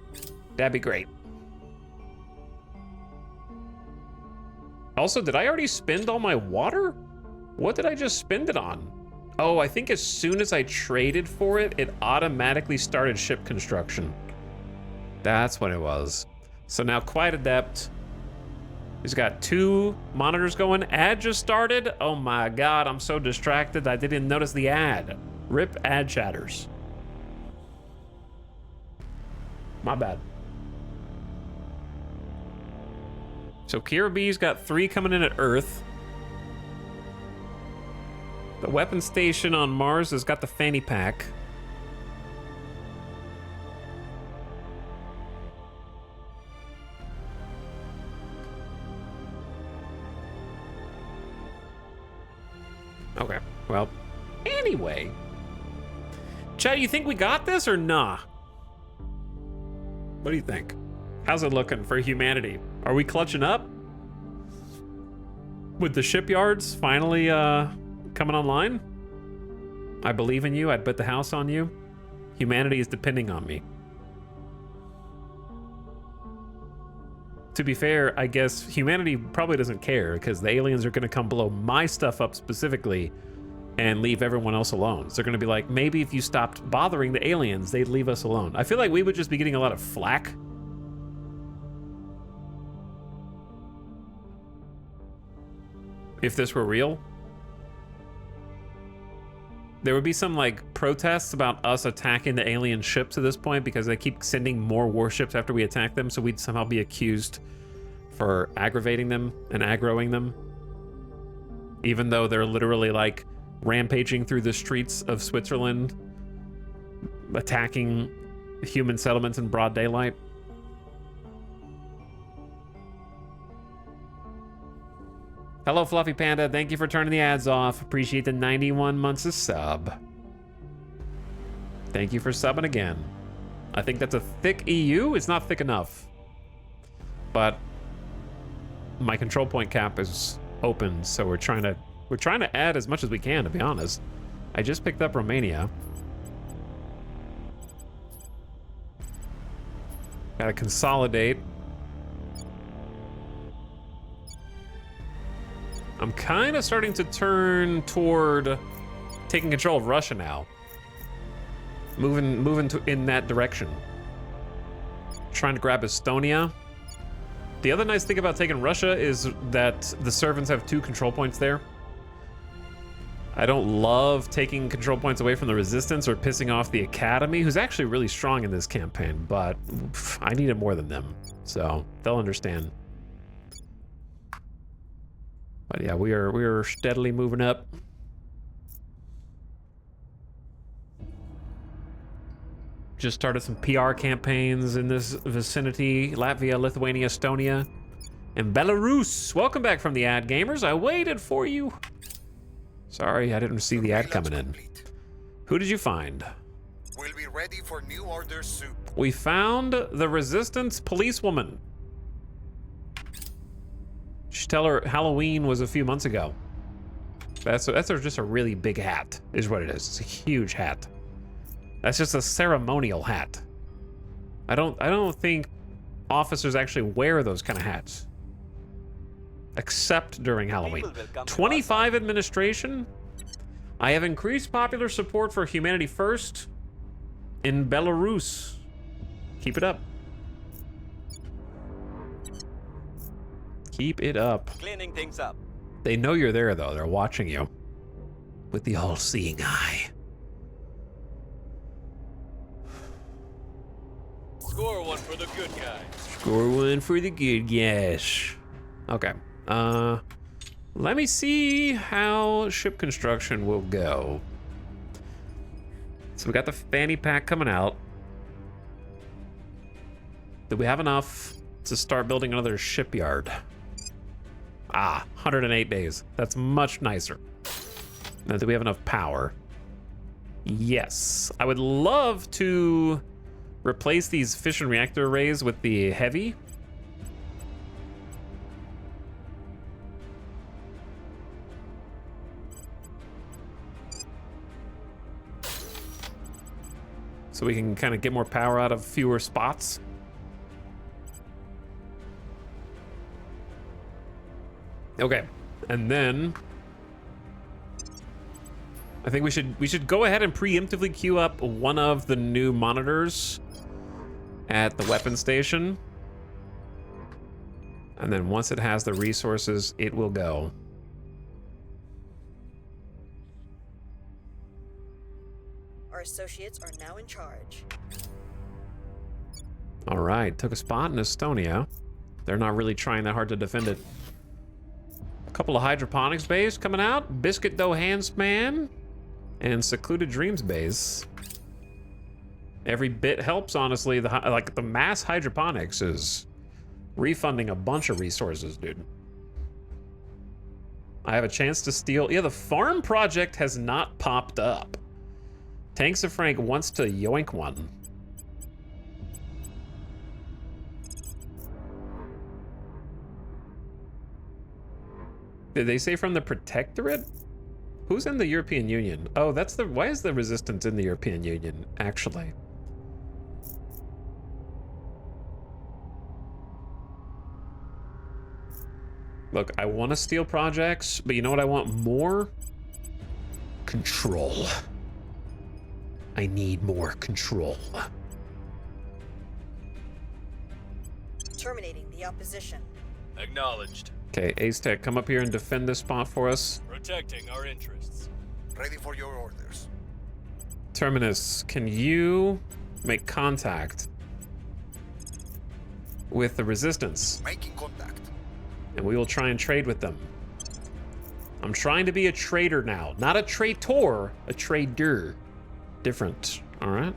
that'd be great. Also, did I already spend all my water? What did I just spend it on? Oh, I think as soon as I traded for it, it automatically started ship construction. That's what it was. So now quite adept. He's got 2 monitors going. Ad just started. Oh my God, I'm so distracted. I didn't notice the ad. Rip ad chatters. My bad. So Kira B's got 3 coming in at Earth. The weapon station on Mars has got the fanny pack. Okay, well, anyway. Chad, you think we got this or nah? What do you think? How's it looking for humanity? Are we clutching up? With the shipyards finally coming online? I believe in you. I'd bet the house on you. Humanity is depending on me. To be fair, I guess humanity probably doesn't care because the aliens are going to come blow my stuff up specifically and leave everyone else alone. So they're going to be like, maybe if you stopped bothering the aliens, they'd leave us alone. I feel like we would just be getting a lot of flack. If this were real. There would be some like protests about us attacking the alien ships at this point because they keep sending more warships after we attack them, so we'd somehow be accused for aggravating them and aggroing them. Even though they're literally like rampaging through the streets of Switzerland, attacking human settlements in broad daylight. Hello, Fluffy Panda. Thank you for turning the ads off. Appreciate the 91 months of sub. Thank you for subbing again. I think that's a thick EU. It's not thick enough. But my control point cap is open, so we're trying to add as much as we can, to be honest. I just picked up Romania. Gotta consolidate. I'm kind of starting to turn toward taking control of Russia now. Moving in that direction. Trying to grab Estonia. The other nice thing about taking Russia is that the servants have 2 control points there. I don't love taking control points away from the resistance or pissing off the academy, who's actually really strong in this campaign, but I need it more than them, so they'll understand. But yeah, we are steadily moving up. Just started some PR campaigns in this vicinity: Latvia, Lithuania, Estonia, and Belarus. Welcome back from the ad, gamers. I waited for you. Sorry, I didn't see the ad coming in. Who did you find? We'll be ready for new orders soon. We found the Resistance policewoman. Should tell her Halloween was a few months ago. That's just a really big hat, is what it is. It's a huge hat. That's just a ceremonial hat. I don't think officers actually wear those kind of hats. Except during Halloween. 25 administration. I have increased popular support for Humanity First in Belarus. Keep it up. Keep it up. Cleaning things up. They know you're there, though. They're watching you with the all-seeing eye. Score one for the good guy. Score one for the good guys. Okay. Let me see how ship construction will go. So we got the fanny pack coming out. Do we have enough to start building another shipyard? 108 days. That's much nicer. Now, do we have enough power? Yes. I would love to replace these fission reactor arrays with the heavy. So we can kind of get more power out of fewer spots. Okay, and then I think we should go ahead and preemptively queue up one of the new monitors at the weapon station. And then once it has the resources, it will go. Our associates are now in charge. All right, took a spot in Estonia. They're not really trying that hard to defend it. A couple of hydroponics bays coming out. Biscuit Dough Handspan and Secluded Dreams base. Every bit helps, honestly. The mass hydroponics is refunding a bunch of resources, dude. I have a chance to steal. Yeah, the farm project has not popped up. Tanks of Frank wants to yoink one. Did they say from the Protectorate? Who's in the European Union? Oh, that's the... Why is the Resistance in the European Union, actually? Look, I want to steal projects, but you know what I want more? Control. I need more control. Terminating the opposition. Acknowledged. Okay, Ace Tech, come up here and defend this spot for us. Protecting our interests. Ready for your orders. Terminus, can you make contact with the Resistance? Making contact. And we will try and trade with them. I'm trying to be a trader now. Not a traitor, a trader. Different, all right?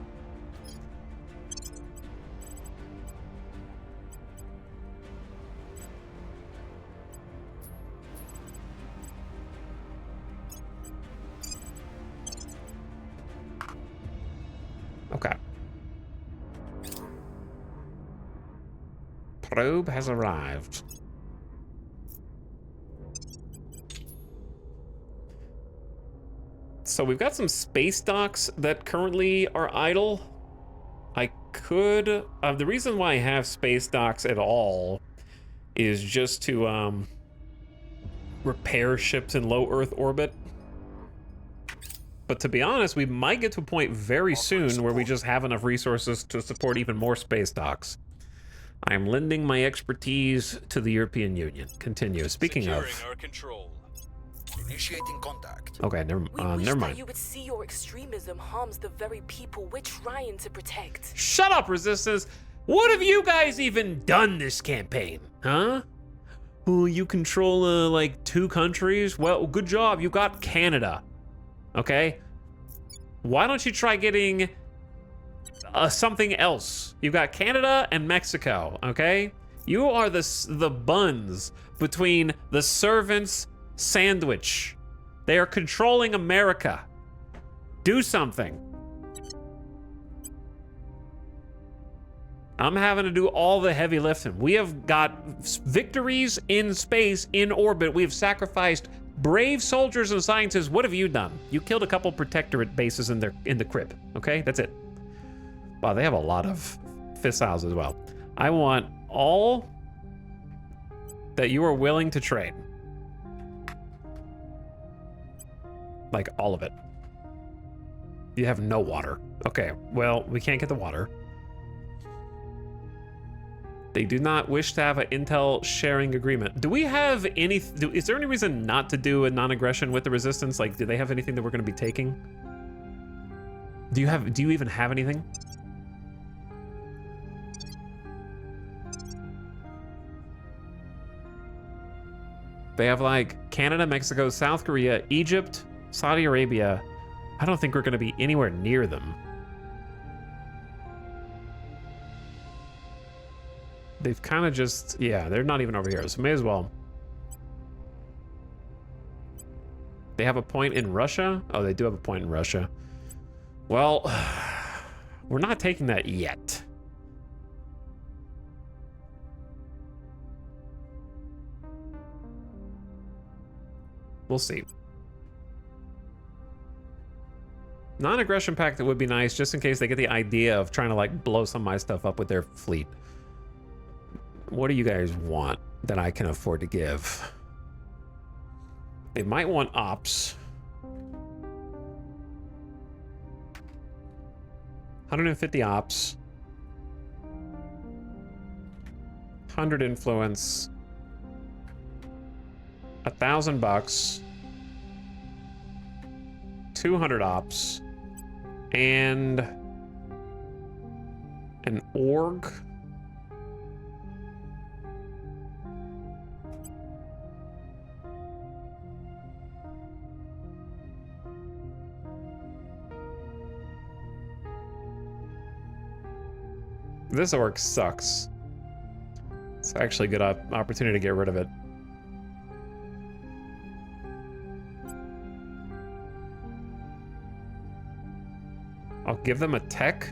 Okay. Probe has arrived. So we've got some space docks that currently are idle. I could... the reason why I have space docks at all is just to repair ships in low Earth orbit. But to be honest, we might get to a point very soon where we just have enough resources to support even more space docks. I am lending my expertise to the European Union. Continue. Speaking Securing of... our control. Initiating contact. Okay, never We wish mind. that you would see your extremism harms the very people we're trying to protect. Shut up, Resistance! What have you guys even done this campaign, huh? Well, you control, like, 2 countries? Well, good job, you got Canada. Okay? Why don't you try getting something else? You've got Canada and Mexico, okay? You are the buns between the servants' sandwich. They are controlling America. Do something. I'm having to do all the heavy lifting. We have got victories in space, in orbit. We have sacrificed Brave soldiers and scientists, what have you done? You killed a couple protectorate bases in the crypt. Okay, that's it. Wow, they have a lot of fissiles as well. I want all that you are willing to trade. Like all of it. You have no water. Okay, well, we can't get the water. They do not wish to have an intel sharing agreement. Do we have any, is there any reason not to do a non-aggression with the resistance? Like, do they have anything that we're gonna be taking? Do you even have anything? They have like Canada, Mexico, South Korea, Egypt, Saudi Arabia. I don't think we're gonna be anywhere near them. They've kind of just, yeah, they're not even over here, so may as well. They have a point in Russia? Oh, they do have a point in Russia. Well, we're not taking that yet. We'll see. Non-aggression pact, that would be nice, just in case they get the idea of trying to like blow some of my stuff up with their fleet. What do you guys want that I can afford to give? They might want ops. 150 ops. 100 influence. $1,000. 200 ops. And an org. This orc sucks. It's actually a good opportunity to get rid of it. I'll give them a tech.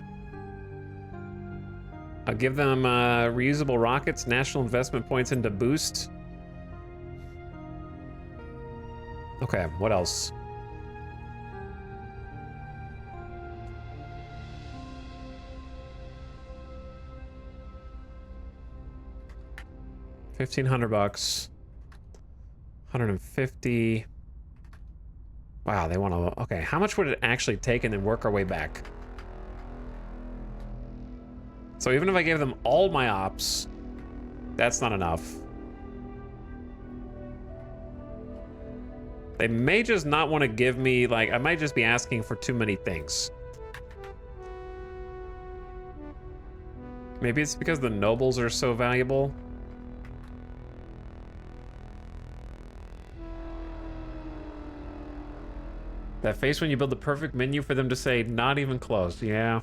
I'll give them reusable rockets, national investment points into boost. Okay, what else? $1,500. 150. Wow, they want to... Okay, how much would it actually take and then work our way back? So even if I gave them all my ops, that's not enough. They may just not want to give me, like, I might just be asking for too many things. Maybe it's because the nobles are so valuable. That face when you build the perfect menu for them to say, not even close. Yeah.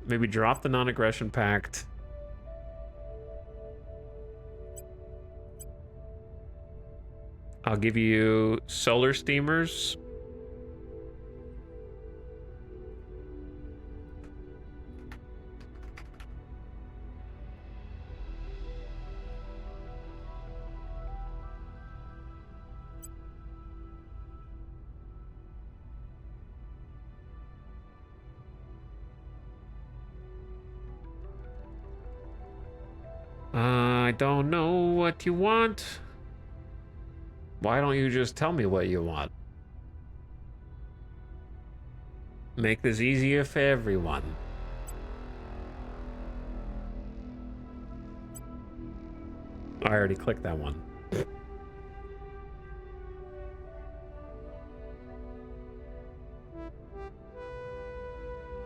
Maybe drop the non-aggression pact. I'll give you solar steamers. I don't know what you want. Why don't you just tell me what you want? Make this easier for everyone. I already clicked that one.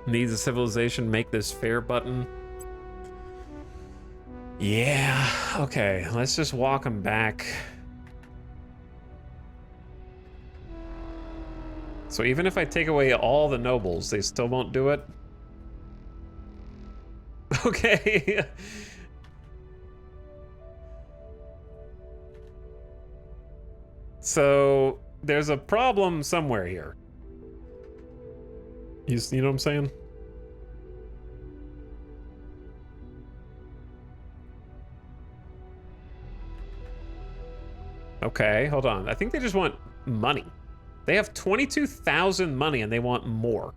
Needs a civilization, make this fair button. Yeah, okay, let's just walk them back. So even if I take away all the nobles, they still won't do it? Okay. So there's a problem somewhere here. You know what I'm saying? Okay, hold on. I think they just want money. They have 22,000 money and they want more.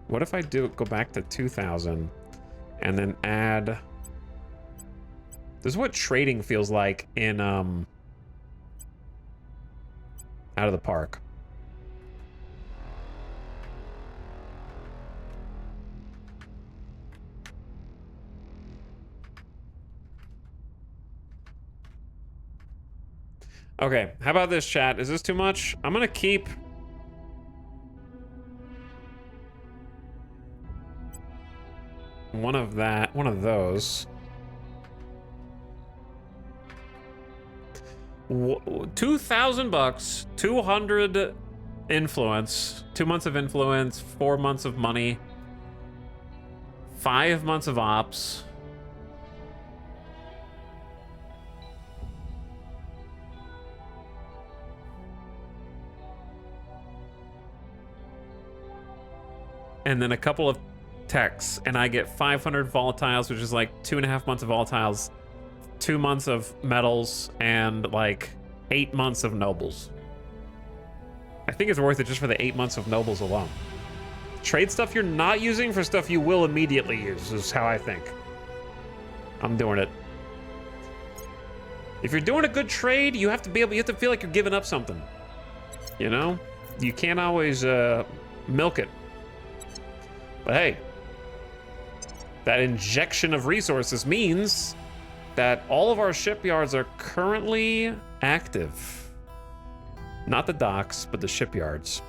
What if I go back to 2,000 and then add... This is what trading feels like in, Out of the Park. Okay, how about this, chat? Is this too much? I'm gonna keep... one of those. 2,000 bucks, 200 influence, 2 months of influence, 4 months of money, 5 months of ops. And then a couple of techs, and I get 500 volatiles, which is like 2.5 months of volatiles, 2 months of metals, and like 8 months of nobles. I think it's worth it just for the 8 months of nobles alone. Trade stuff you're not using for stuff you will immediately use is how I think. I'm doing it. If you're doing a good trade, you have to feel like you're giving up something. You know? You can't always milk it. But hey, that injection of resources means that all of our shipyards are currently active. Not the docks, but the shipyards.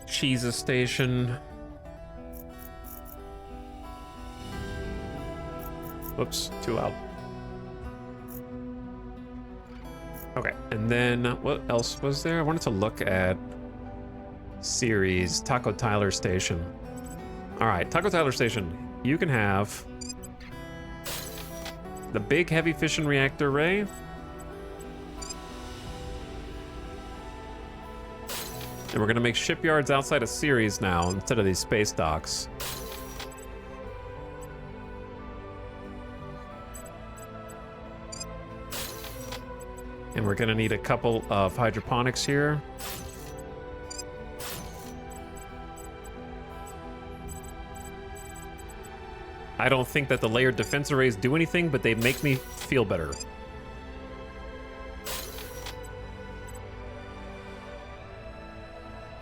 Jesus Station. Whoops, too loud. Okay, and then what else was there? I wanted to look at series Taco Tyler Station. All right, Taco Tyler Station. You can have the big heavy fission reactor array. And we're gonna make shipyards outside of Ceres now instead of these space docks. And we're gonna need a couple of hydroponics here. I don't think that the layered defense arrays do anything, but they make me feel better.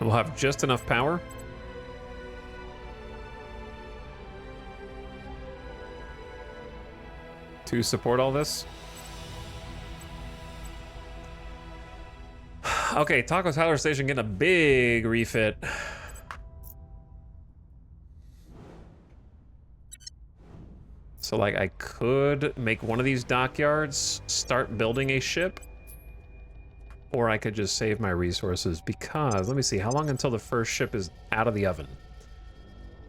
We'll have just enough power. To support all this. Okay, Taco Tyler Station getting a big refit. So, like, I could make one of these dockyards, start building a ship, or I could just save my resources because, let me see, how long until the first ship is out of the oven?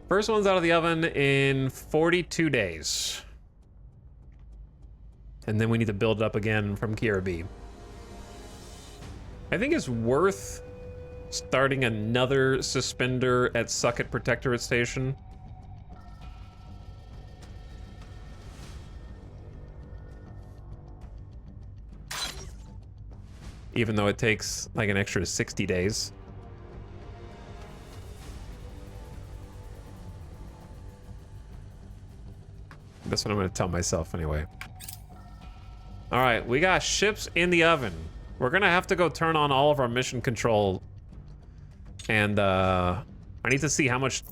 First one's out of the oven in 42 days. And then we need to build it up again from Kiera B. I think it's worth starting another suspender at Sucket Protectorate Station. Even though it takes like an extra 60 days. That's what I'm gonna tell myself anyway. All right, we got ships in the oven. We're gonna have to go turn on all of our mission control. And I need to see how much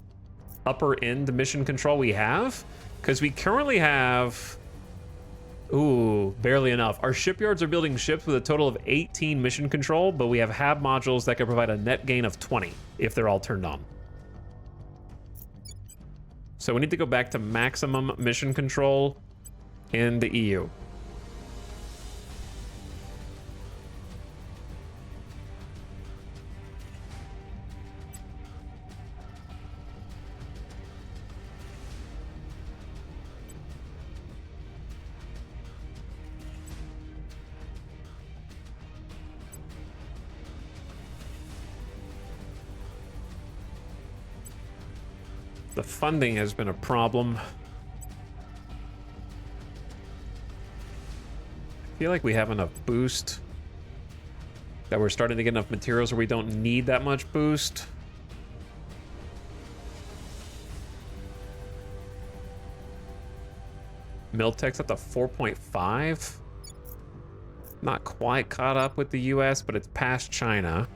upper end mission control we have. Because we currently have, ooh, barely enough. Our shipyards are building ships with a total of 18 mission control, but we have HAB modules that can provide a net gain of 20 if they're all turned on. So we need to go back to maximum mission control in the EU. The funding has been a problem. I feel like we have enough boost. That we're starting to get enough materials where we don't need that much boost. Miltech's up to 4.5. Not quite caught up with the US, but it's past China.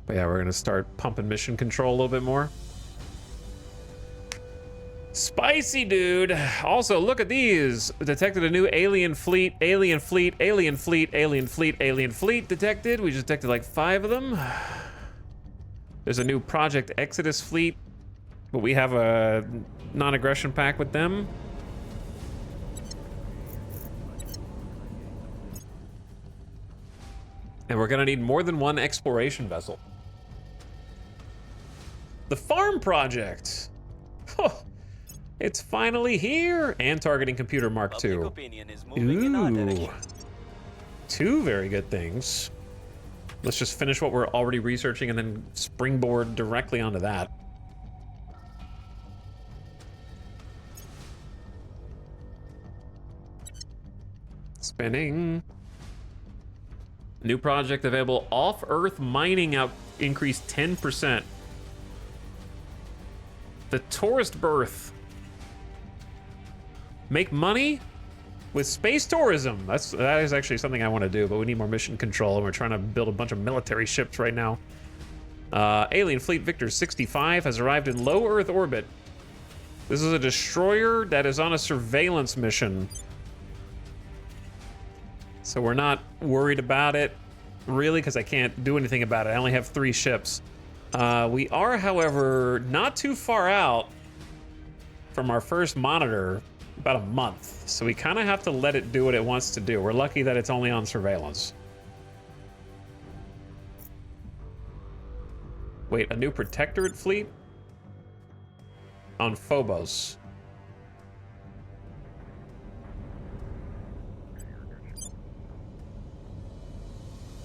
But yeah, we're gonna start pumping mission control a little bit more. Spicy, dude. Also, look at these. Detected a new alien fleet, alien fleet, alien fleet, alien fleet, alien fleet detected. We just detected like 5 of them. There's a new Project Exodus fleet, but we have a non-aggression pact with them. And we're gonna need more than one exploration vessel. The Farm Project. Oh, it's finally here. And targeting computer Mark II. Public opinion is moving in our direction. 2 very good things. Let's just finish what we're already researching and then springboard directly onto that. Spinning. New project available. Off-Earth mining out increased 10%. The tourist berth. Make money with space tourism. That is actually something I want to do, but we need more mission control, and we're trying to build a bunch of military ships right now. Alien Fleet Victor 65 has arrived in low Earth orbit. This is a destroyer that is on a surveillance mission. So we're not worried about it, really, because I can't do anything about it. I only have 3 ships. We are, however, not too far out from our first monitor, about a month. So we kind of have to let it do what it wants to do. We're lucky that it's only on surveillance. Wait, a new protectorate fleet? On Phobos.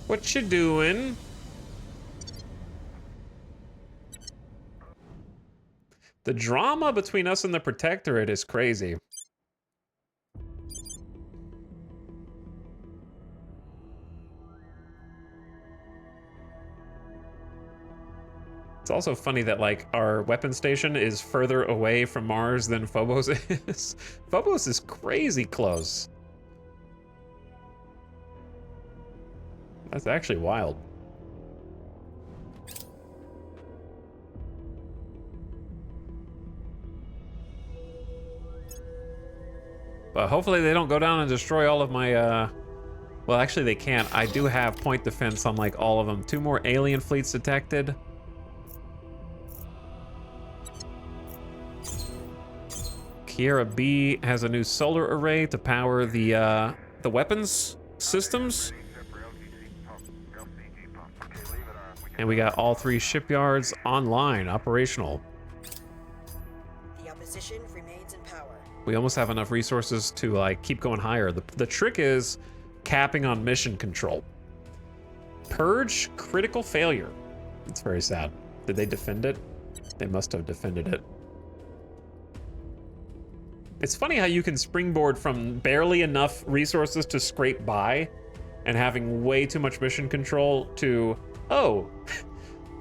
What you doing? The drama between us and the Protectorate is crazy. It's also funny that, like, our weapon station is further away from Mars than Phobos is. Phobos is crazy close. That's actually wild. But hopefully they don't go down and destroy all of my, well, actually they can't. I do have point defense on, like, all of them. 2 more alien fleets detected. Kiera B has a new solar array to power the weapons systems. And we got all 3 shipyards online, operational. The opposition remains in power. We almost have enough resources to, like, keep going higher. The trick is capping on mission control. Purge critical failure. It's very sad. Did they defend it? They must have defended it. It's funny how you can springboard from barely enough resources to scrape by and having way too much mission control to, oh,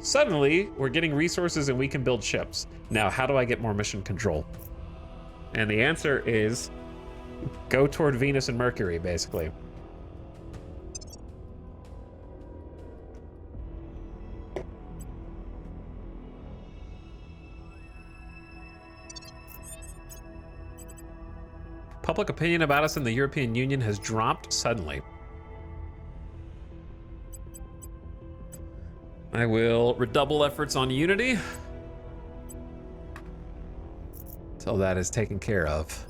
suddenly we're getting resources and we can build ships. Now, how do I get more mission control? And the answer is go toward Venus and Mercury, basically. Public opinion about us in the European Union has dropped suddenly. I will redouble efforts on Unity until that is taken care of.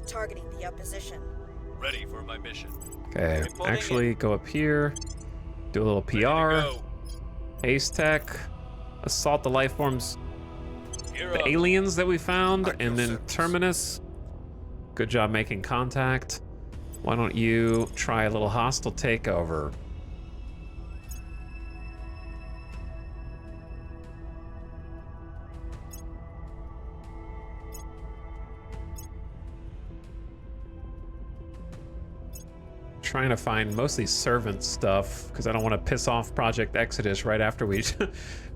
Targeting the opposition. Ready for my mission. Okay, actually go up here, do a little PR. Ready to go. Ace Tech, assault the life forms. Gear the up. aliens that we found, At your and then service. Terminus. Good job making contact. Why don't you try a little hostile takeover? Trying to find mostly servant stuff because I don't want to piss off Project Exodus right after we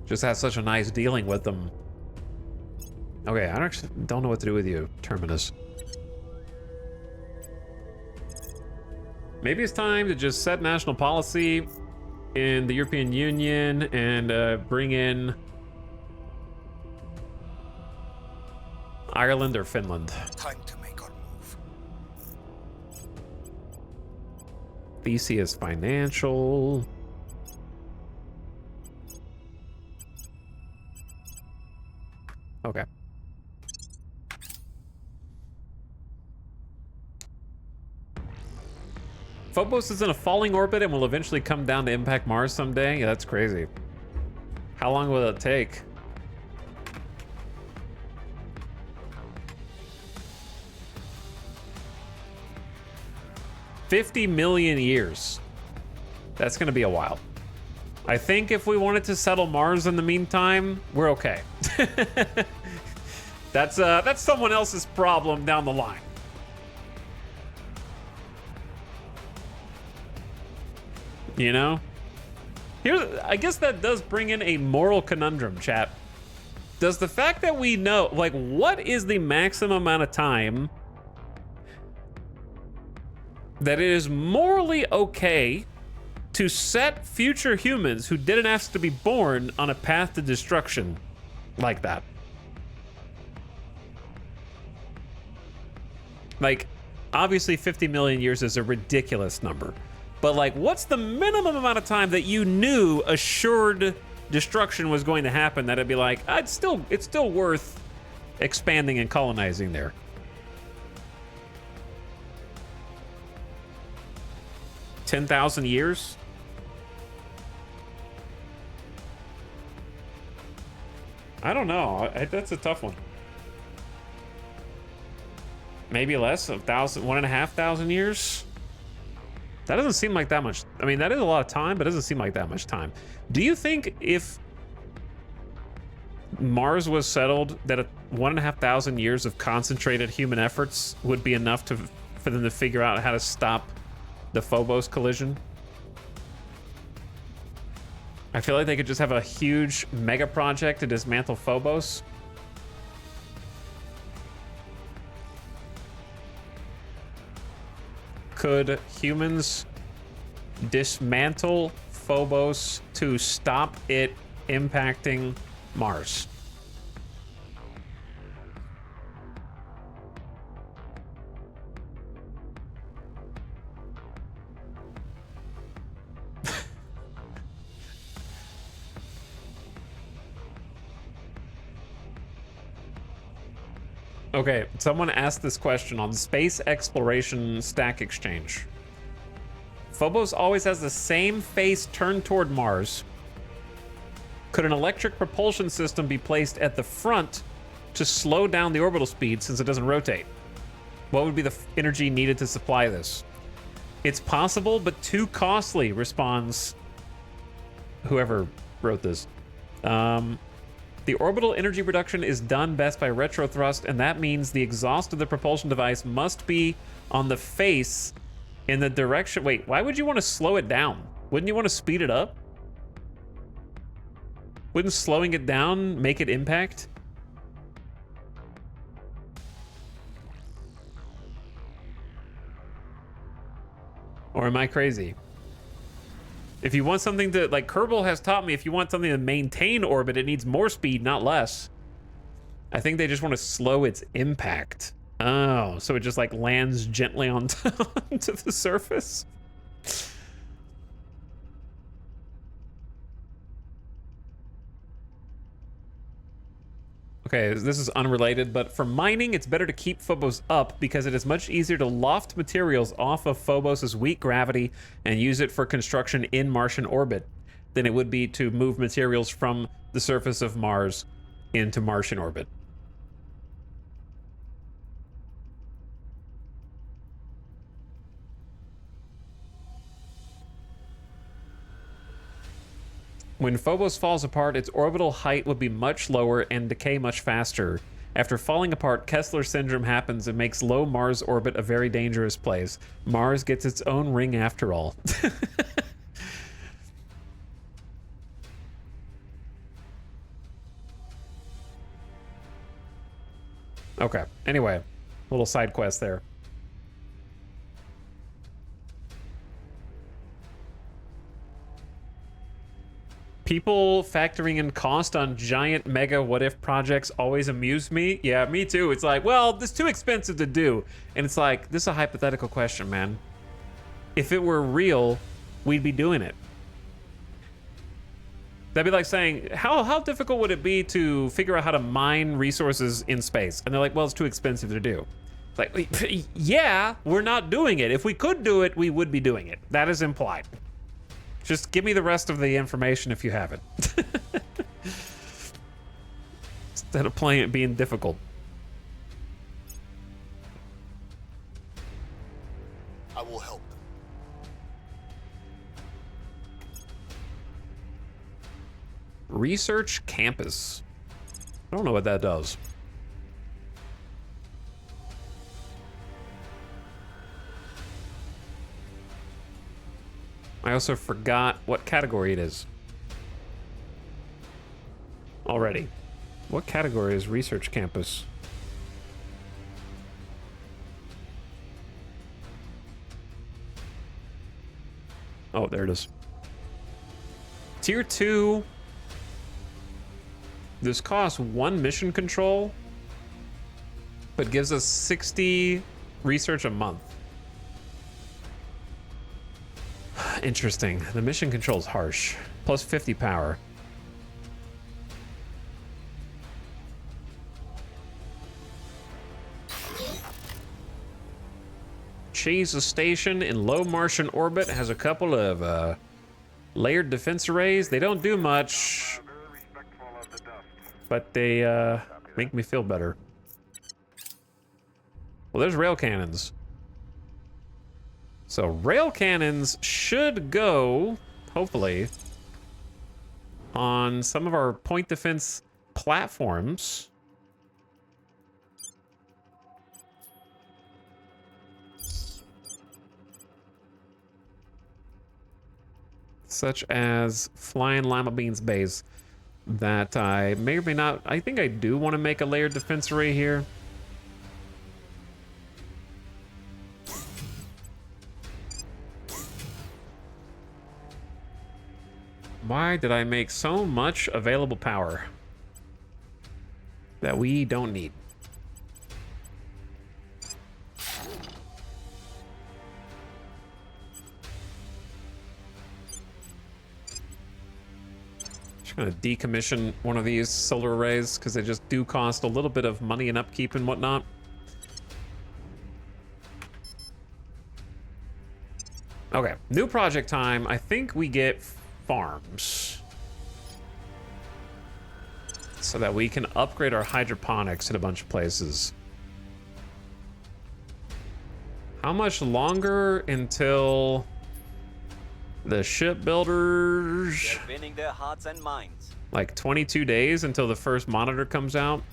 just had such a nice dealing with them. Okay, I don't know what to do with you, Terminus. Maybe it's time to just set national policy in the European Union and bring in Ireland or Finland. Time to make our move. Theseus Financial. Okay. Phobos is in a falling orbit and will eventually come down to impact Mars someday? Yeah, that's crazy. How long will it take? $50 million years. That's gonna be a while. I think if we wanted to settle Mars in the meantime, we're okay. That's someone else's problem down the line. You know? I guess that does bring in a moral conundrum, chat. Does the fact that we know, like, what is the maximum amount of time that it is morally okay to set future humans who didn't ask to be born on a path to destruction like that? Like, obviously 50 million years is a ridiculous number. But like, what's the minimum amount of time that you knew assured destruction was going to happen that it'd be like, it's still worth expanding and colonizing there? $10,000 years? I don't know. That's a tough one. Maybe less, 1,500 years? That doesn't seem like that much. I mean, that is a lot of time, but it doesn't seem like that much time. Do you think if Mars was settled, that 1,500 years of concentrated human efforts would be enough for them to figure out how to stop the Phobos collision? I feel like they could just have a huge mega project to dismantle Phobos. Could humans dismantle Phobos to stop it impacting Mars? Okay, someone asked this question on Space Exploration Stack Exchange. Phobos always has the same face turned toward Mars. Could an electric propulsion system be placed at the front to slow down the orbital speed since it doesn't rotate? What would be the energy needed to supply this? It's possible, but too costly, responds whoever wrote this. The orbital energy reduction is done best by retrothrust, and that means the exhaust of the propulsion device must be on the face in the direction... Wait, why would you want to slow it down? Wouldn't you want to speed it up? Wouldn't slowing it down make it impact? Or am I crazy? If you want something to, like Kerbal has taught me, if you want something to maintain orbit, it needs more speed, not less. I think they just want to slow its impact. Oh, so it just like lands gently onto the surface. Okay, this is unrelated, but for mining, it's better to keep Phobos up because it is much easier to loft materials off of Phobos' weak gravity and use it for construction in Martian orbit than it would be to move materials from the surface of Mars into Martian orbit. When Phobos falls apart, its orbital height would be much lower and decay much faster. After falling apart, Kessler syndrome happens and makes low Mars orbit a very dangerous place. Mars gets its own ring after all. Okay, anyway, little side quest there. People factoring in cost on giant mega what if projects always amuse me. Yeah, me too. It's like, well, this is too expensive to do. And it's like, this is a hypothetical question, man. If it were real, we'd be doing it. That'd be like saying, how difficult would it be to figure out how to mine resources in space? And they're like, well, it's too expensive to do. It's like, yeah, we're not doing it. If we could do it, we would be doing it. That is implied. Just give me the rest of the information if you have it. Instead of playing it being difficult. I will help them. Research campus. I don't know what that does. I also forgot what category it is. Already. What category is research campus? Oh, there it is. Tier 2. This costs 1 mission control, but gives us 60 research a month. Interesting. The mission control is harsh. Plus 50 power. Cheese station in low Martian orbit has a couple of layered defense arrays. They don't do much, but they make me feel better. Well, there's rail cannons. So rail cannons should go, hopefully, on some of our point defense platforms. Such as Flying Lima Beans Base, that I may or may not, I think I do want to make a layered defense array here. Why did I make so much available power that we don't need? Just gonna decommission one of these solar arrays because they just do cost a little bit of money and upkeep and whatnot. Okay, new project time. I think we get farms so that we can upgrade our hydroponics in a bunch of places. How much longer until the shipbuilders? They're winning their hearts and minds. Like 22 days until the first monitor comes out.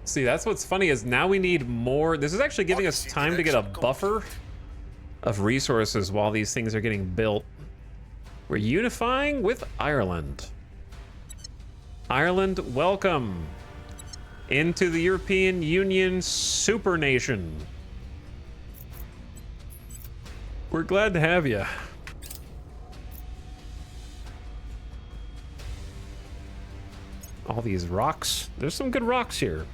See, that's what's funny is now we need more. This is actually giving us time to get a buffer of resources while these things are getting built. We're unifying with Ireland. Ireland, welcome into the European Union super nation. We're glad to have you. All these rocks. There's some good rocks here.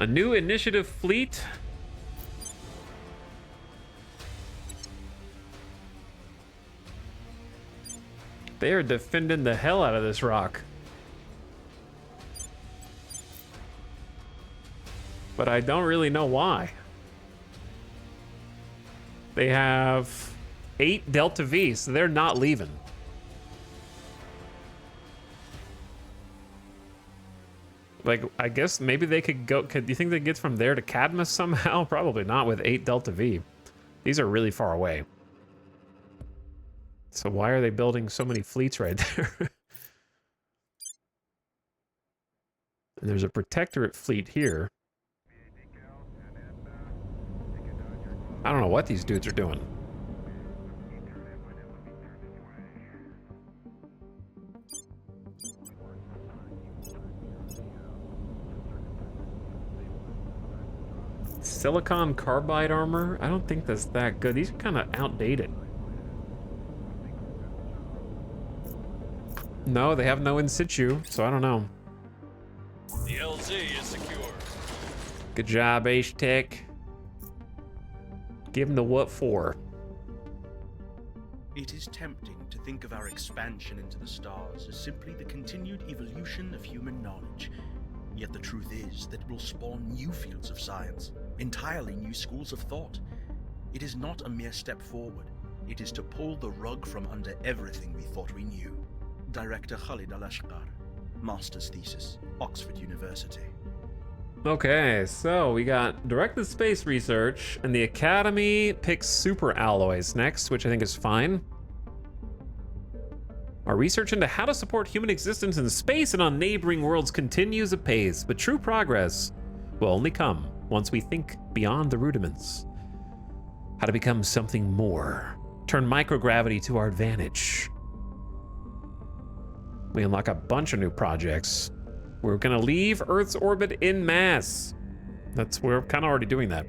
A new initiative fleet. They are defending the hell out of this rock. but I don't really know why. They have 8 Delta V, so they're not leaving. Like, I guess maybe they could go... Do you think they get from there to Cadmus somehow? Probably not with 8 Delta V. These are really far away. So why are they building so many fleets right there? And there's a Protectorate fleet here. I don't know what these dudes are doing. Silicon carbide armor? I don't think that's that good. These are kind of outdated. No, they have no in situ, so I don't know. The LZ is secure. Good job, H-Tech. Give them the what for. It is tempting to think of our expansion into the stars as simply the continued evolution of human knowledge. Yet the truth is that it will spawn new fields of science, entirely new schools of thought. It is not a mere step forward. It is to pull the rug from under everything we thought we knew. Director Khalid Al-Ashqar, Master's Thesis, Oxford University. Okay, so we got directed space research, and the Academy picks super alloys next, which I think is fine. Our research into how to support human existence in space and on neighboring worlds continues apace, but true progress will only come once we think beyond the rudiments. How to become something more. Turn microgravity to our advantage. We unlock a bunch of new projects. We're gonna leave Earth's orbit in mass. We're kind of already doing that.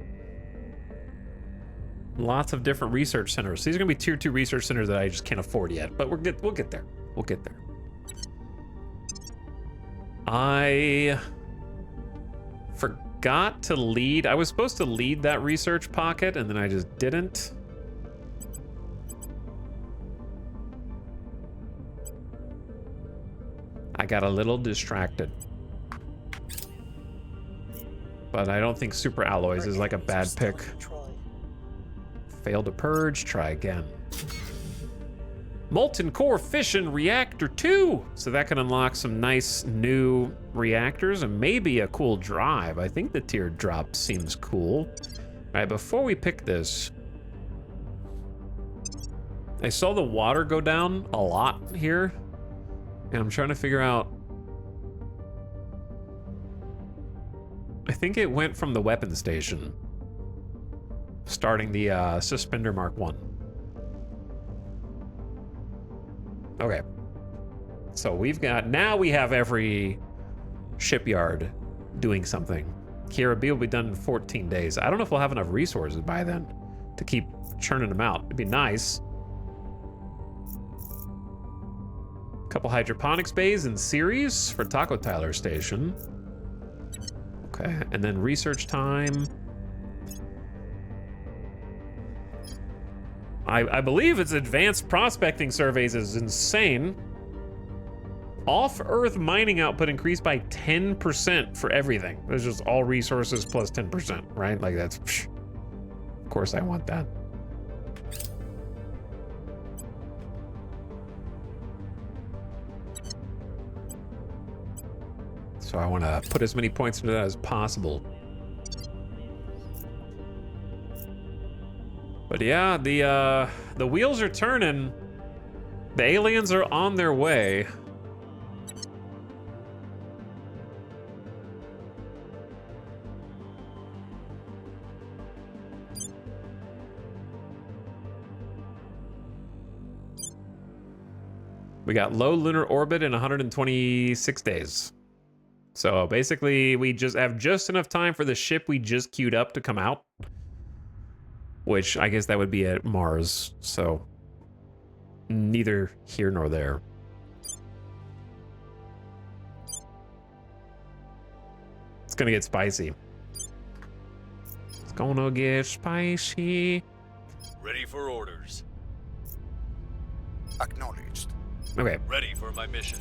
Lots of different research centers. These are gonna be tier 2 research centers that I just can't afford yet, but we'll get there. We'll get there. I forgot to lead. I was supposed to lead that research pocket, and then I just didn't. I got a little distracted. But I don't think super alloys is like a bad pick. Fail to purge, try again. Molten core fission reactor 2. So that can unlock some nice new reactors and maybe a cool drive. I think the teardrop seems cool. All right, before we pick this, I saw the water go down a lot here, and I'm trying to figure out. I think it went from the weapon station, starting the Suspender Mark 1. Okay. So now we have every shipyard doing something. Kira B will be done in 14 days. I don't know if we'll have enough resources by then to keep churning them out. It'd be nice. Couple hydroponics bays in series for Taco Tyler Station. Okay, and then research time. I believe it's advanced prospecting surveys is insane. Off-Earth mining output increased by 10% for everything. There's just all resources plus 10%, right? Like that's, psh, of course I want that. So I want to put as many points into that as possible. But yeah, the wheels are turning. The aliens are on their way. We got low lunar orbit in 126 days. So basically, we just have just enough time for the ship we just queued up to come out. Which I guess that would be at Mars, so neither here nor there. It's gonna get spicy. It's gonna get spicy. Ready for orders. Acknowledged. Okay. Ready for my mission.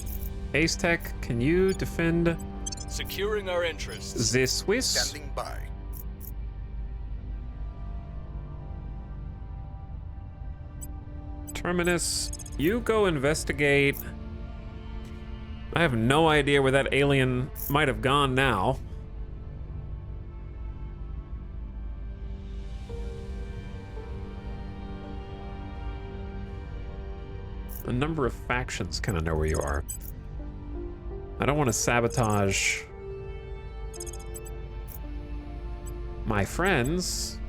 Ace Tech, can you defend Securing our interests. The Swiss. Standing by. Terminus, you go investigate. I have no idea where that alien might have gone now. A number of factions kind of know where you are. I don't want to sabotage my friends.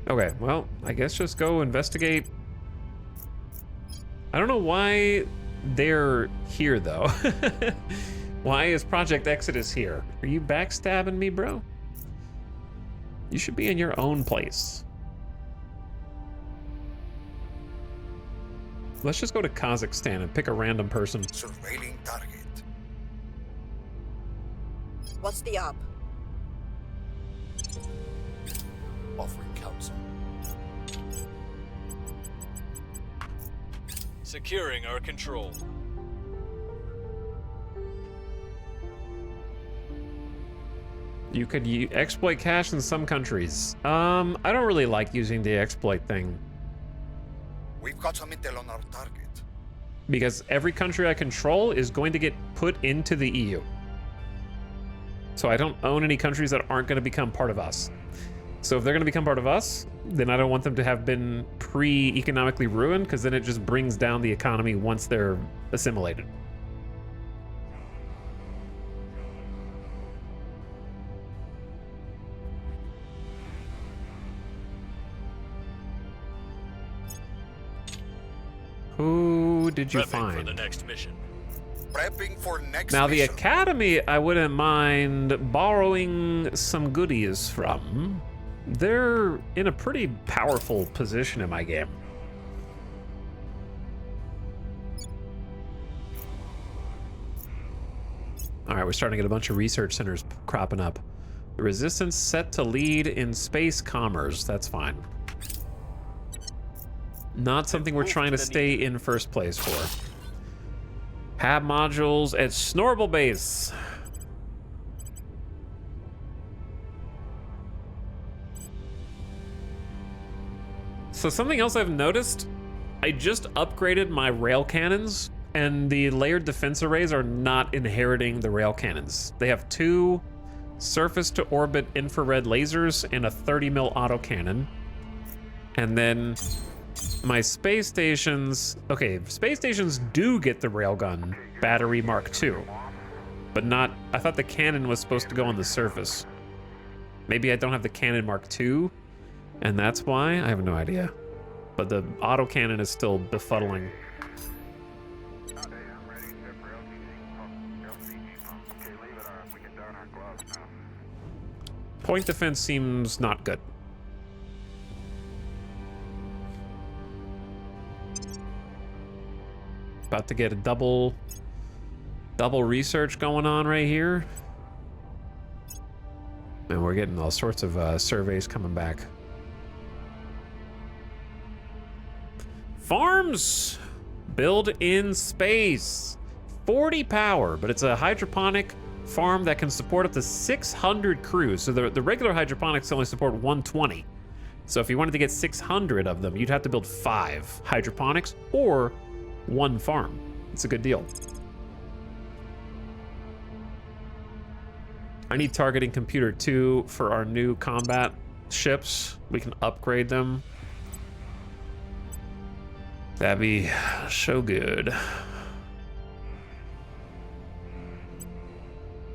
Okay, well, I guess just go investigate. I don't know why they're here, though. Why is Project Exodus here? Are you backstabbing me, bro? You should be in your own place. Let's just go to Kazakhstan and pick a random person. Surveilling target. What's the op? Offering counsel. Securing our control. You could exploit cache in some countries. I don't really like using the exploit thing. We've got some intel on our target. Because every country I control is going to get put into the EU. So I don't own any countries that aren't going to become part of us. So if they're going to become part of us, then I don't want them to have been pre-economically ruined, because then it just brings down the economy once they're assimilated. Who did you Prepping find? for the next mission. Prepping for next Now, the mission. Academy, I wouldn't mind borrowing some goodies from. They're in a pretty powerful position in my game. All right, we're starting to get a bunch of research centers cropping up. The Resistance set to lead in space commerce. That's fine. Not something we're trying to stay in first place for. Hab modules at Snorble Base. So something else I've noticed, I just upgraded my rail cannons, and the layered defense arrays are not inheriting the rail cannons. They have 2 surface-to-orbit infrared lasers and a 30mm autocannon. And then my space stations... Okay, space stations do get the railgun battery Mark II, but not... I thought the cannon was supposed to go on the surface. Maybe I don't have the cannon Mark II, and that's why? I have no idea. But the autocannon is still befuddling. Point defense seems not good. About to get a double research going on right here. And we're getting all sorts of surveys coming back. Farms build in space. 40 power, but it's a hydroponic farm that can support up to 600 crews. So the regular hydroponics only support 120. So if you wanted to get 600 of them, you'd have to build 5 hydroponics or 1 farm. It's a good deal. I need targeting computer 2 for our new combat ships. We can upgrade them. That'd be so good.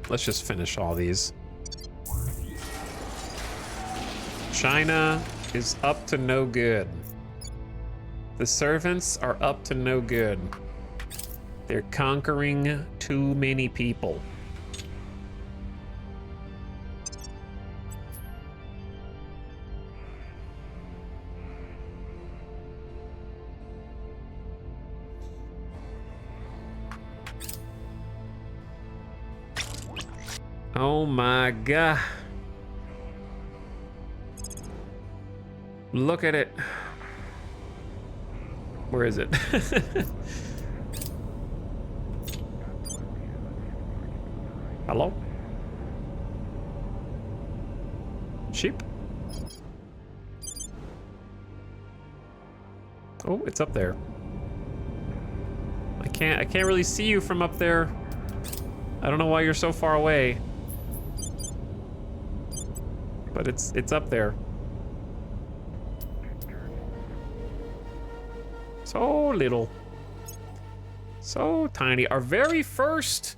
Let's just finish all these. China is up to no good. The servants are up to no good. They're conquering too many people. Oh my God. Look at it. Where is it? Hello? Sheep? Oh, it's up there. I can't really see you from up there. I don't know why you're so far away. But it's up there. So little. So tiny. Our very first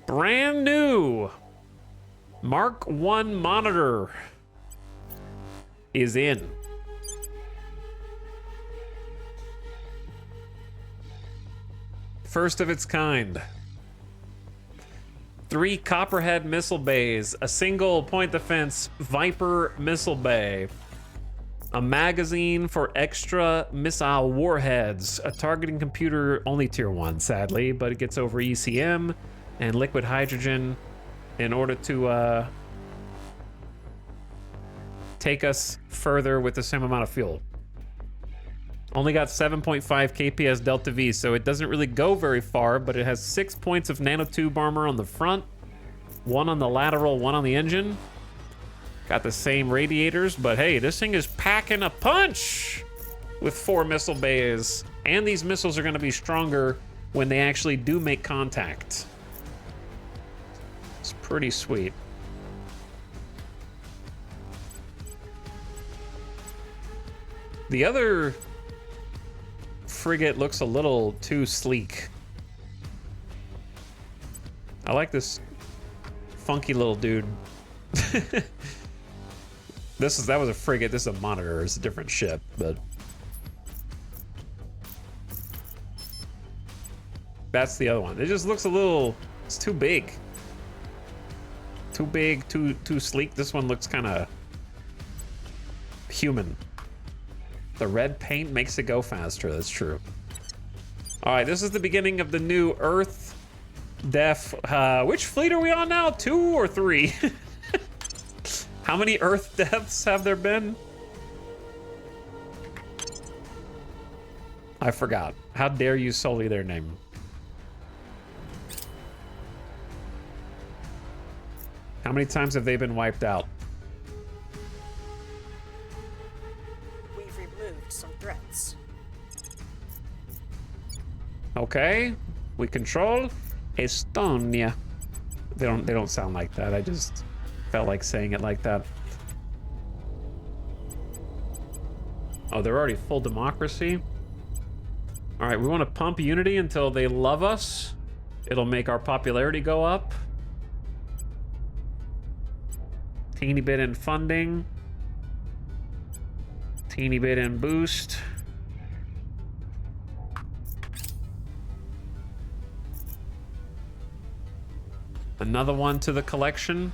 brand new Mark 1 monitor is in. First of its kind. 3 Copperhead missile bays, a single point defense Viper missile bay, a magazine for extra missile warheads, a targeting computer, only tier 1 sadly, but it gets over ECM and liquid hydrogen in order to take us further with the same amount of fuel. Only got 7.5 KPS Delta V, so it doesn't really go very far, but it has 6 points of nanotube armor on the front, 1 on the lateral, 1 on the engine. Got the same radiators, but hey, this thing is packing a punch with 4 missile bays. And these missiles are gonna be stronger when they actually do make contact. It's pretty sweet. The other frigate looks a little too sleek. I like this funky little dude. That was a frigate. This is a monitor. It's a different ship, but that's the other one. It just looks a little. It's too big. Too big. Too sleek. This one looks kind of human. The red paint makes it go faster. That's true. All right, this is the beginning of the new Earth Def. Which fleet are we on now? 2 or 3? How many Earth deaths have there been? I forgot. How dare you sully their name? How many times have they been wiped out? We've removed some threats. Okay, we control Estonia. They don't sound like that. I just felt like saying it like that. Oh, they're already full democracy. All right, we want to pump unity until they love us. It'll make our popularity go up. Teeny bit in funding. Teeny bit in boost. Another one to the collection.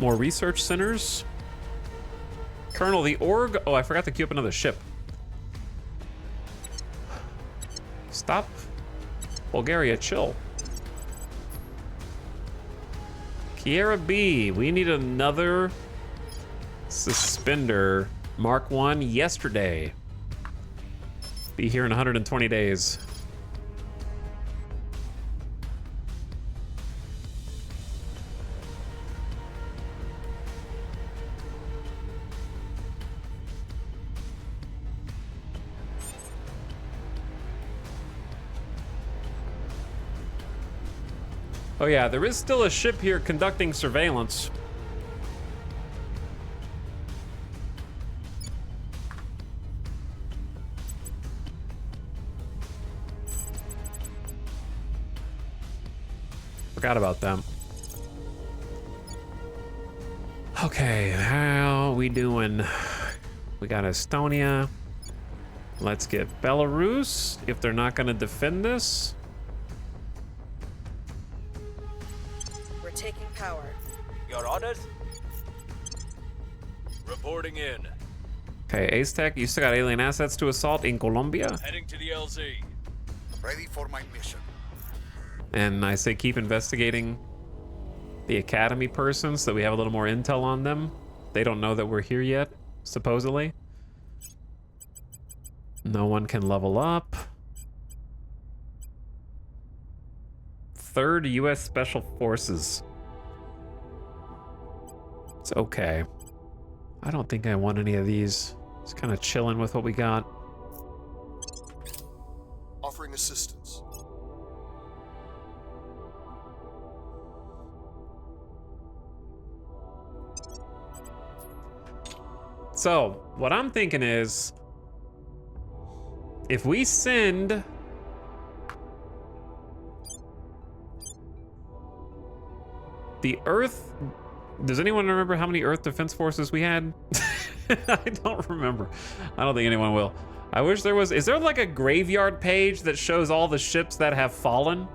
More research centers. Colonel, the org. Oh, I forgot to queue up another ship. Stop. Bulgaria, chill. Kiera B, we need another suspender. Mark 1 yesterday. Be here in 120 days. Oh yeah, there is still a ship here conducting surveillance. Forgot about them. Okay, how we doing? We got Estonia. Let's get Belarus, if they're not gonna defend this. Taking power. Your orders? Reporting in. Okay, Ace Tech, you still got alien assets to assault in Colombia. Heading to the LZ. Ready for my mission. And I say keep investigating the Academy person so that we have a little more intel on them. They don't know that we're here yet, supposedly. No one can level up. 3rd U.S. Special Forces. It's okay. I don't think I want any of these. Just kind of chilling with what we got. Offering assistance. So, what I'm thinking is, if we send the Earth, does anyone remember how many Earth Defense Forces we had? I don't remember. I don't think anyone will. I wish there was. Is there like a graveyard page that shows all the ships that have fallen?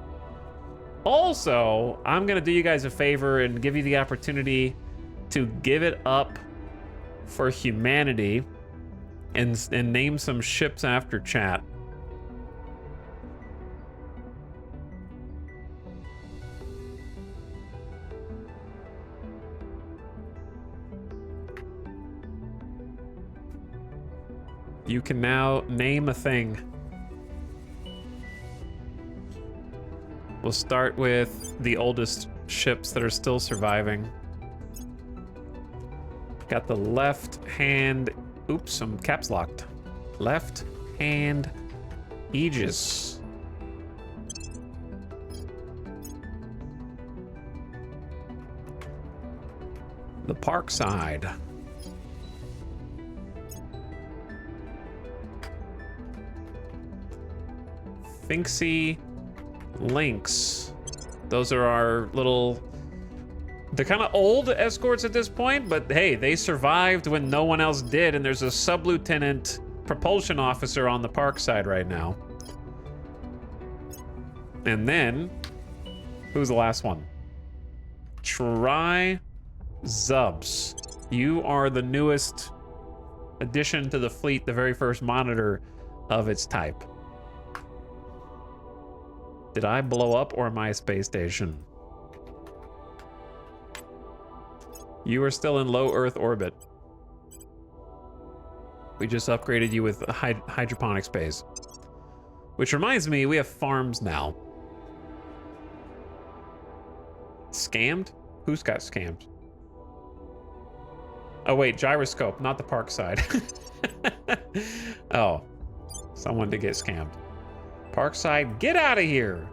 Also, I'm gonna do you guys a favor and give you the opportunity to give it up for humanity and name some ships after chat. You can now name a thing. We'll start with the oldest ships that are still surviving. Got the left hand, oops, I'm caps locked. Left hand Aegis. The Parkside. Finksy Lynx. Those are our little... They're kind of old escorts at this point, but hey, they survived when no one else did, and there's a sub-lieutenant propulsion officer on the Parkside right now. And then, who's the last one? Try Zubs. You are the newest addition to the fleet, the very first monitor of its type. Did I blow up or am I a space station? You are still in low Earth orbit. We just upgraded you with hydroponic space. Which reminds me, we have farms now. Scammed? Who's got scammed? Oh wait, gyroscope, not the Parkside. Oh, someone did get scammed. Parkside, get out of here!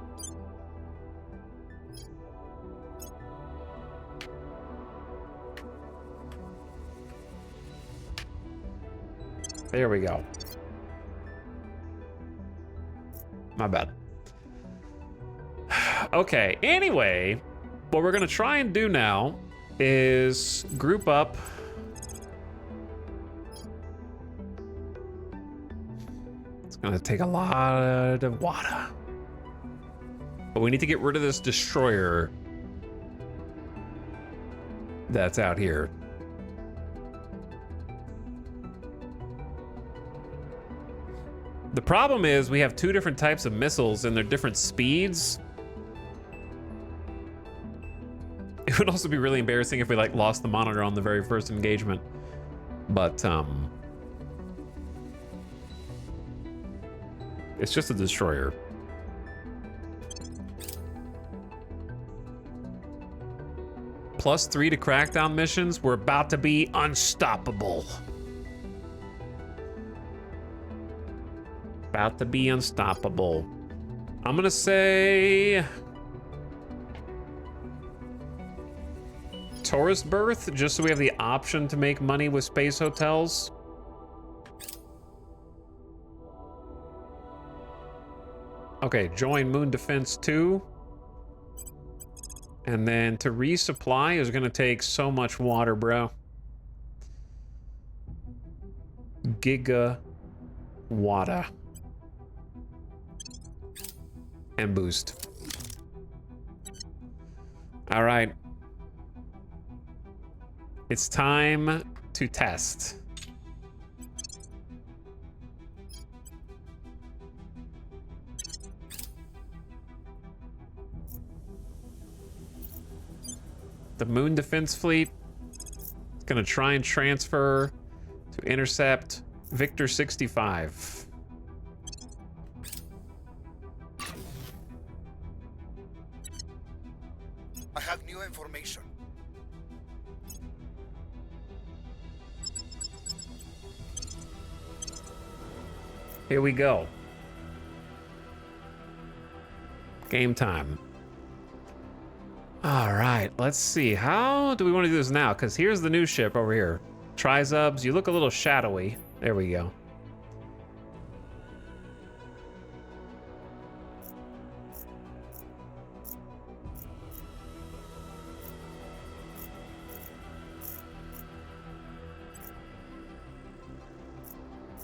There we go. My bad. Okay, anyway, what we're gonna try and do now is group up. It's gonna take a lot of water. But we need to get rid of this destroyer that's out here. The problem is we have two different types of missiles and they're different speeds. It would also be really embarrassing if we like lost the monitor on the very first engagement. But it's just a destroyer. +3 to crackdown missions. We're about to be unstoppable. About to be unstoppable. I'm gonna say tourist berth, just so we have the option to make money with space hotels. Okay, join Moon Defense 2. And then to resupply is gonna take so much water, bro. Giga water. And boost. All right. It's time to test. The Moon Defense Fleet is gonna try and transfer to intercept Victor 65. new information. Here we go. Game time. All right, let's see. How do we want to do this now? Because here's the new ship over here. Trizubs, you look a little shadowy. There we go.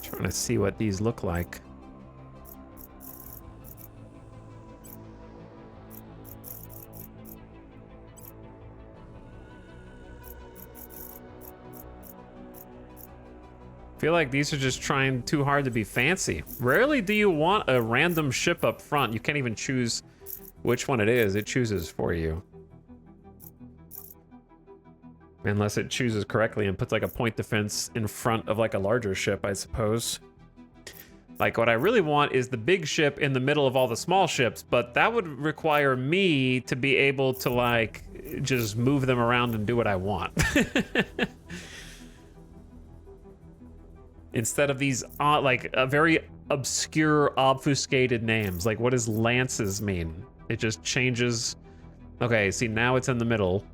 Trying to see what these look like. Feel like these are just trying too hard to be fancy. Rarely do you want a random ship up front. You can't even choose which one it is. It chooses for you. Unless it chooses correctly and puts like a point defense in front of like a larger ship, I suppose. Like what I really want is the big ship in the middle of all the small ships, but that would require me to be able to like just move them around and do what I want. Instead of these like a very obscure, obfuscated names. Like what does lances mean? It just changes. Okay, see now it's in the middle.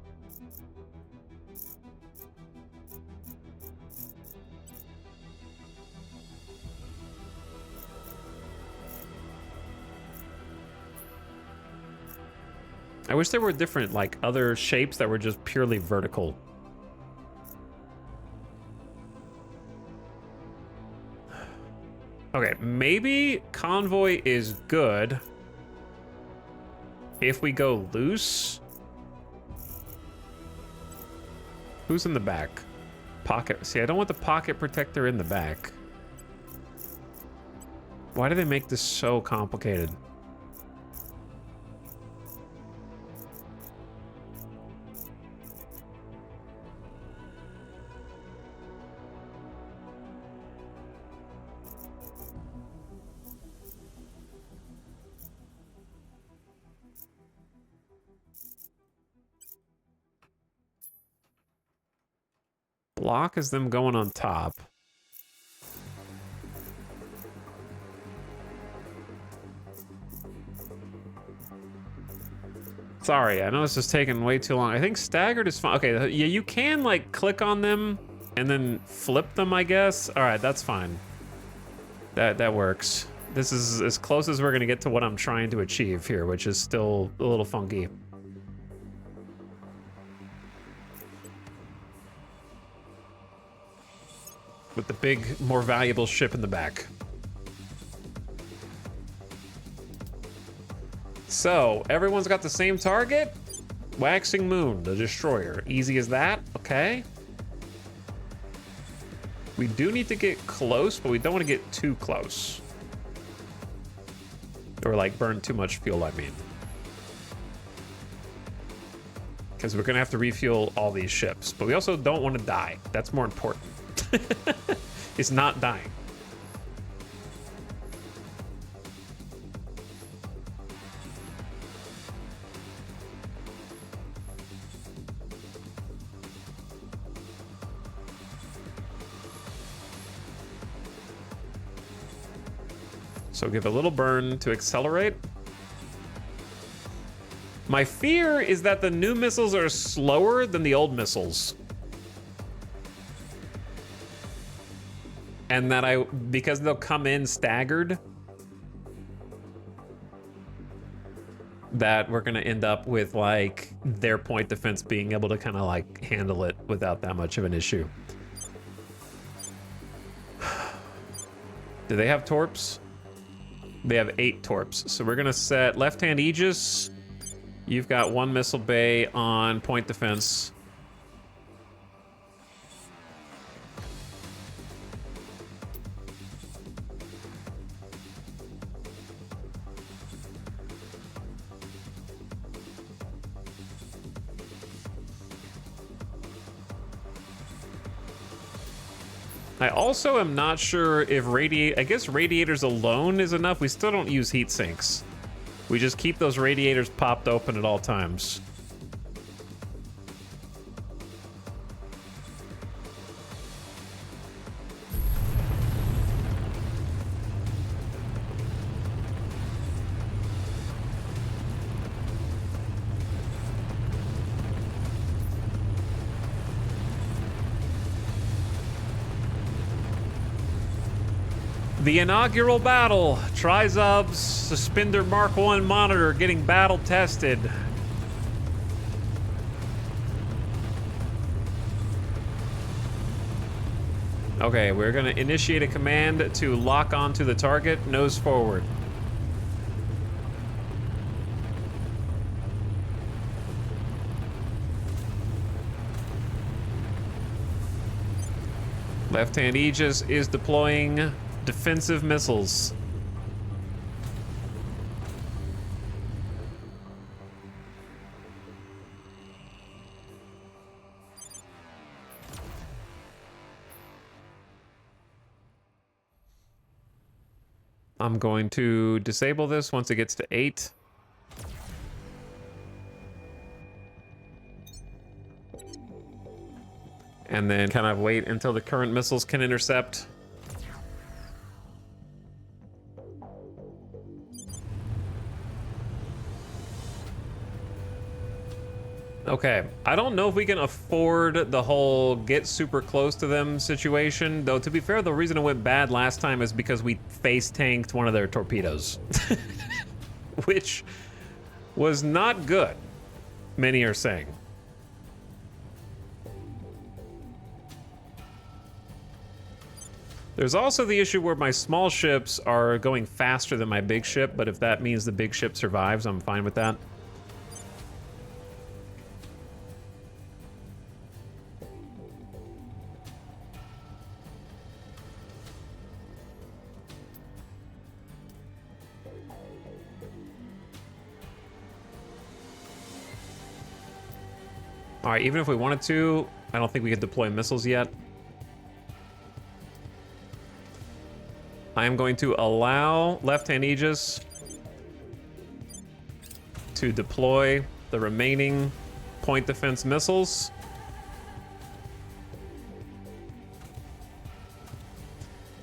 I wish there were different, like, other shapes that were just purely vertical. Okay, maybe Convoy is good if we go loose. Who's in the back? Pocket. See, I don't want the pocket protector in the back. Why do they make this so complicated? Block is them going on top. Sorry, I know this is taking way too long. I think staggered is fine. Okay, yeah, you can like click on them and then flip them, I guess. All right, that's fine. That works. This is as close as we're gonna get to what I'm trying to achieve here, which is still a little funky. With the big, more valuable ship in the back. So, everyone's got the same target? Waxing Moon, the Destroyer. Easy as that, okay. We do need to get close, but we don't want to get too close. Or like burn too much fuel, I mean. Because we're gonna have to refuel all these ships, but we also don't want to die. That's more important. It's not dying. So give a little burn to accelerate. My fear is that the new missiles are slower than the old missiles. And that because they'll come in staggered, that we're gonna end up with like their point defense being able to kind of like handle it without that much of an issue. Do they have torps? They have 8 torps. So we're gonna set left-hand Aegis. You've got 1 missile bay on point defense. I also am not sure if I guess radiators alone is enough. We still don't use heat sinks. We just keep those radiators popped open at all times. The inaugural battle. Trizob's Suspender Mark 1 monitor getting battle tested. Okay, we're gonna initiate a command to lock onto the target, nose forward. Left-hand Aegis is deploying defensive missiles. I'm going to disable this once it gets to 8. And then kind of wait until the current missiles can intercept. Okay, I don't know if we can afford the whole get super close to them situation, though to be fair, the reason it went bad last time is because we face tanked one of their torpedoes, which was not good, many are saying. There's also the issue where my small ships are going faster than my big ship, but if that means the big ship survives, I'm fine with that. All right, even if we wanted to, I don't think we could deploy missiles yet. I am going to allow left-hand Aegis to deploy the remaining point defense missiles.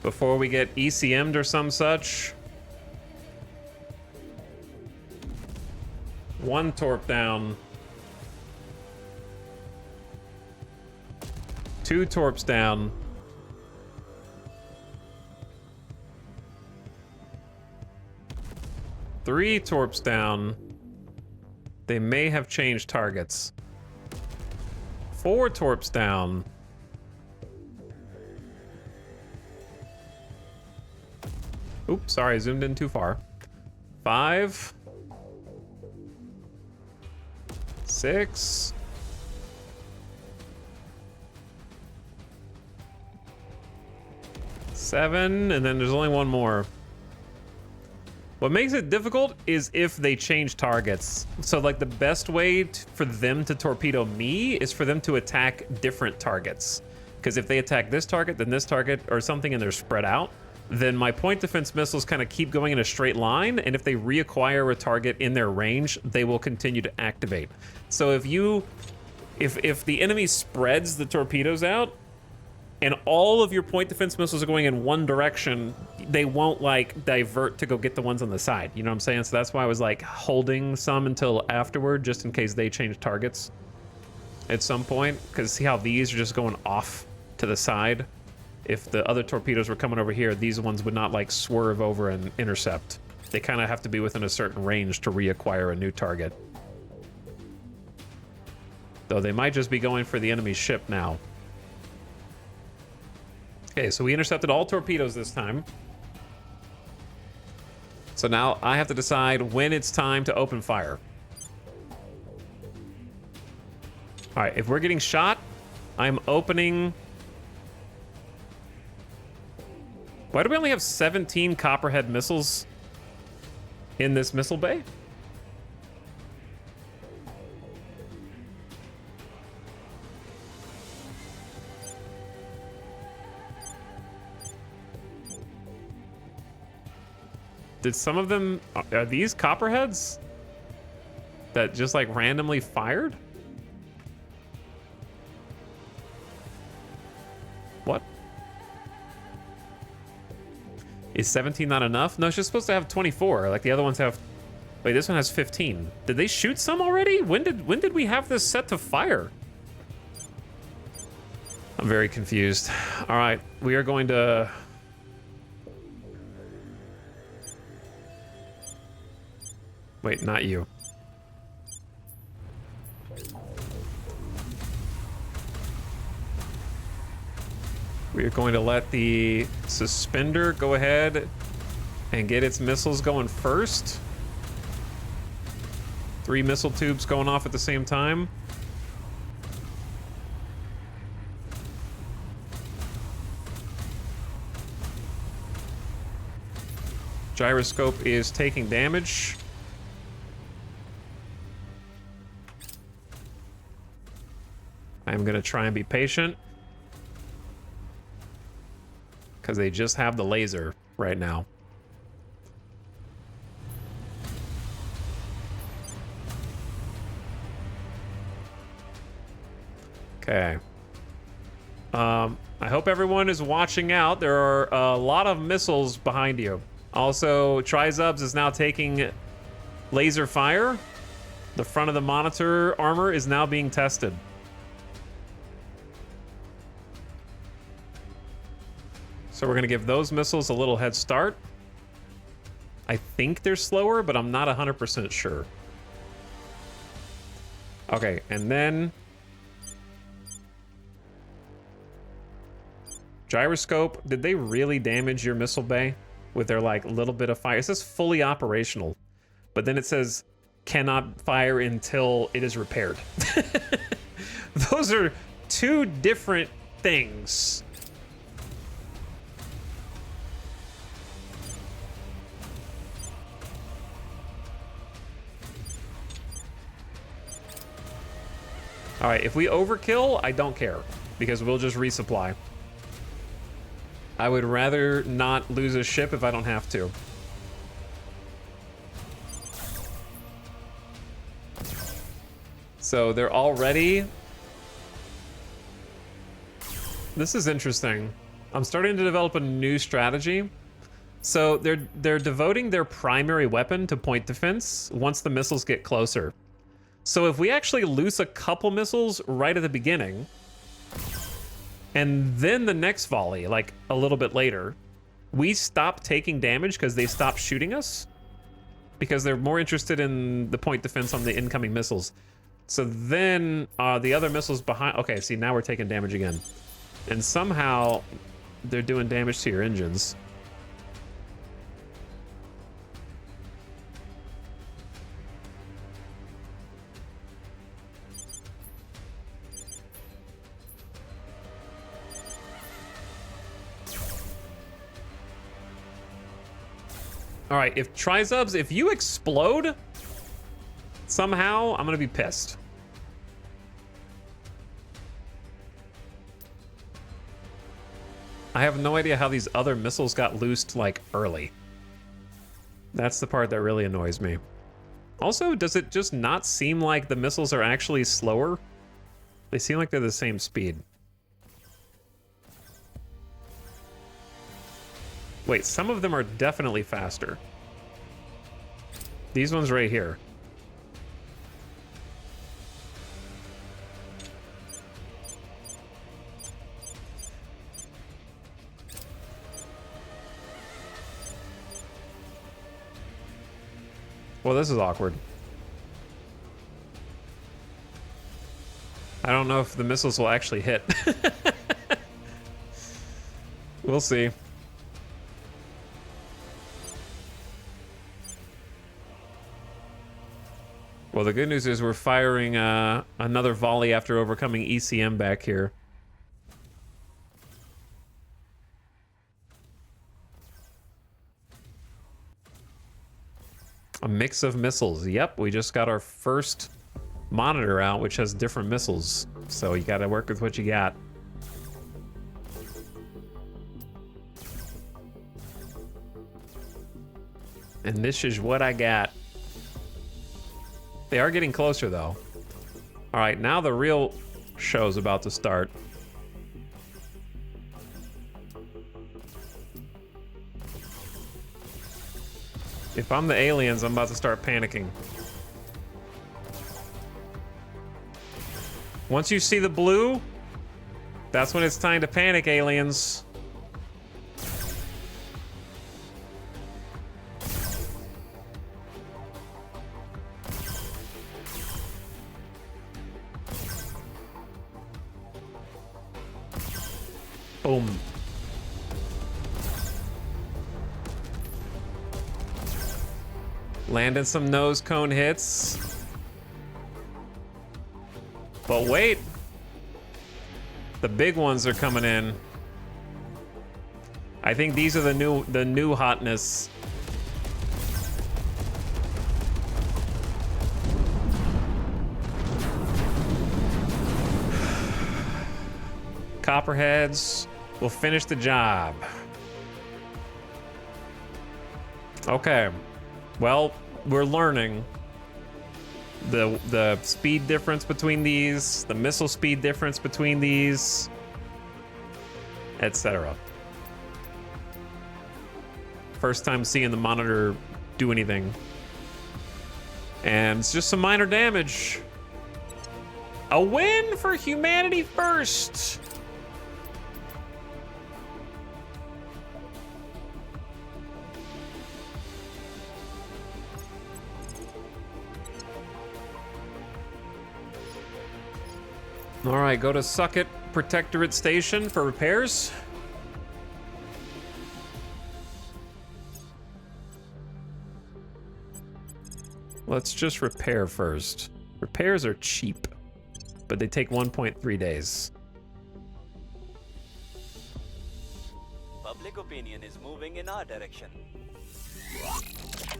Before we get ECM'd or some such. 1 torp down. 2 torps down. 3 torps down. They may have changed targets. 4 torps down. Oops, sorry, I zoomed in too far. 5. 6. 7, and then there's only 1 more. What makes it difficult is if they change targets. So like the best way for them to torpedo me is for them to attack different targets. Because if they attack this target, then this target, or something, and they're spread out, then my point defense missiles kind of keep going in a straight line, and if they reacquire a target in their range, they will continue to activate. So if the enemy spreads the torpedoes out, and all of your point defense missiles are going in one direction, they won't like divert to go get the ones on the side. You know what I'm saying? So that's why I was like holding some until afterward, just in case they change targets at some point. Because see how these are just going off to the side? If the other torpedoes were coming over here, these ones would not like swerve over and intercept. They kind of have to be within a certain range to reacquire a new target. Though they might just be going for the enemy's ship now. Okay, so we intercepted all torpedoes this time. So now I have to decide when it's time to open fire. All right, if we're getting shot, I'm opening... Why do we only have 17 Copperhead missiles in this missile bay? Did some of them... Are these Copperheads that just like randomly fired? What? Is 17 not enough? No, it's just supposed to have 24. Like the other ones have... Wait, this one has 15. Did they shoot some already? When did we have this set to fire? I'm very confused. All right, we are going to Wait, not you. We are going to let the suspender go ahead and get its missiles going first. 3 missile tubes going off at the same time. Gyroscope is taking damage. I'm gonna try and be patient, because they just have the laser right now. Okay. I hope everyone is watching out. There are a lot of missiles behind you. Also, Trizubs is now taking laser fire. The front of the monitor armor is now being tested. So we're going to give those missiles a little head start. I think they're slower, but I'm not 100% sure. Okay, and then... Gyroscope, did they really damage your missile bay with their, like, little bit of fire? It says fully operational, but then it says cannot fire until it is repaired. Those are 2 different things. All right, if we overkill, I don't care, because we'll just resupply. I would rather not lose a ship if I don't have to. So they're all ready. This is interesting. I'm starting to develop a new strategy. So they're devoting their primary weapon to point defense once the missiles get closer. So if we actually lose a couple missiles right at the beginning, and then the next volley, like a little bit later, we stop taking damage because they stop shooting us, because they're more interested in the point defense on the incoming missiles. So then the other missiles behind... Okay, see, now we're taking damage again. And somehow they're doing damage to your engines. All right, if Trizubs, if you explode somehow, I'm gonna be pissed. I have no idea how these other missiles got loosed, like, early. That's the part that really annoys me. Also, does it just not seem like the missiles are actually slower? They seem like they're the same speed. Wait, some of them are definitely faster. These ones right here. Well, this is awkward. I don't know if the missiles will actually hit. We'll see. Well, the good news is we're firing another volley after overcoming ECM back here. A mix of missiles. Yep, we just got our first monitor out, which has different missiles. So you got to work with what you got. And this is what I got. They are getting closer, though. All right, now the real show's about to start. If I'm the aliens, I'm about to start panicking. Once you see the blue, that's when it's time to panic, aliens. Boom. Landing some nose cone hits. But wait. The big ones are coming in. I think these are the new hotness. Copperheads will finish the job. Okay. Well, we're learning the speed difference between these, the missile speed difference between these, etc. First time seeing the monitor do anything. And it's just some minor damage. A win for humanity first. All right, go to Suckett Protectorate Station for repairs. Let's just repair first. Repairs are cheap, but they take 1.3 days. Public opinion is moving in our direction.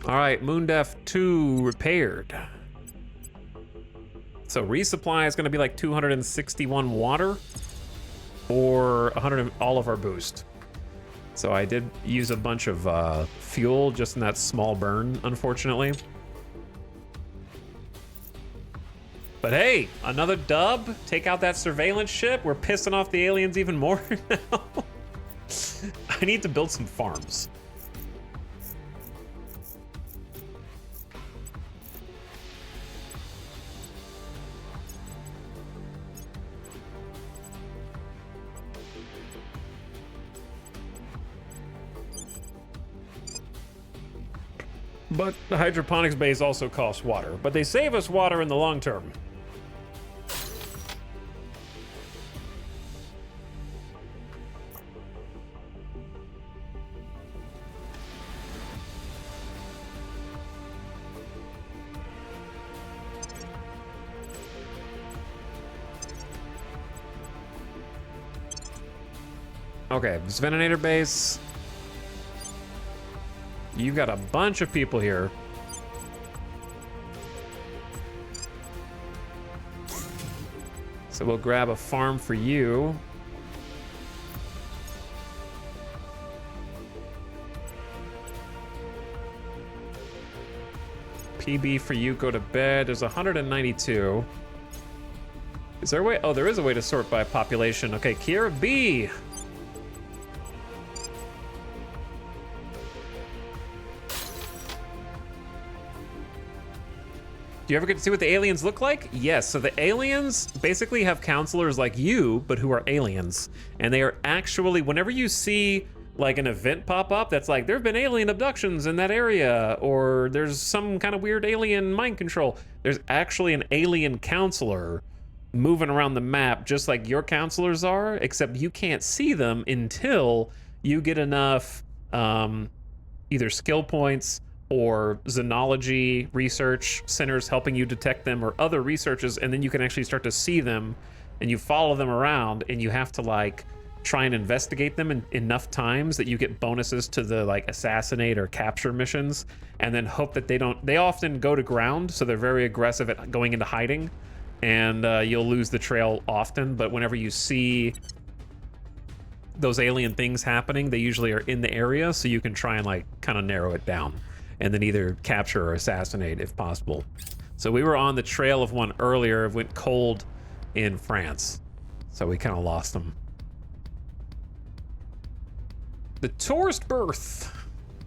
All right, Moondef 2 repaired. So resupply is going to be like 261 water or 100 all of our boost. So I did use a bunch of fuel just in that small burn, unfortunately. But hey, another dub. Take out that surveillance ship. We're pissing off the aliens even more now. I need to build some farms. But the hydroponics base also costs water, but they save us water in the long term. Okay, this Venator base. You got a bunch of people here. So we'll grab a farm for you. PB for you, go to bed. There's 192. Is there a way? Oh, there is a way to sort by population. Okay, Kiera B. Do you ever get to see what the aliens look like? Yes, so the aliens basically have counselors like you, but who are aliens. And they are actually, whenever you see like an event pop up that's like, there have been alien abductions in that area, or there's some kind of weird alien mind control, there's actually an alien counselor moving around the map just like your counselors are, except you can't see them until you get enough either skill points or xenology research centers helping you detect them, or other researches, and then you can actually start to see them, and you follow them around, and you have to like try and investigate them enough times that you get bonuses to the like assassinate or capture missions, and then hope that they often go to ground, so they're very aggressive at going into hiding, and you'll lose the trail often, but whenever you see those alien things happening, they usually are in the area, so you can try and like kind of narrow it down, and then either capture or assassinate if possible. So we were on the trail of one earlier, went cold in France, so we kind of lost them. The tourist berth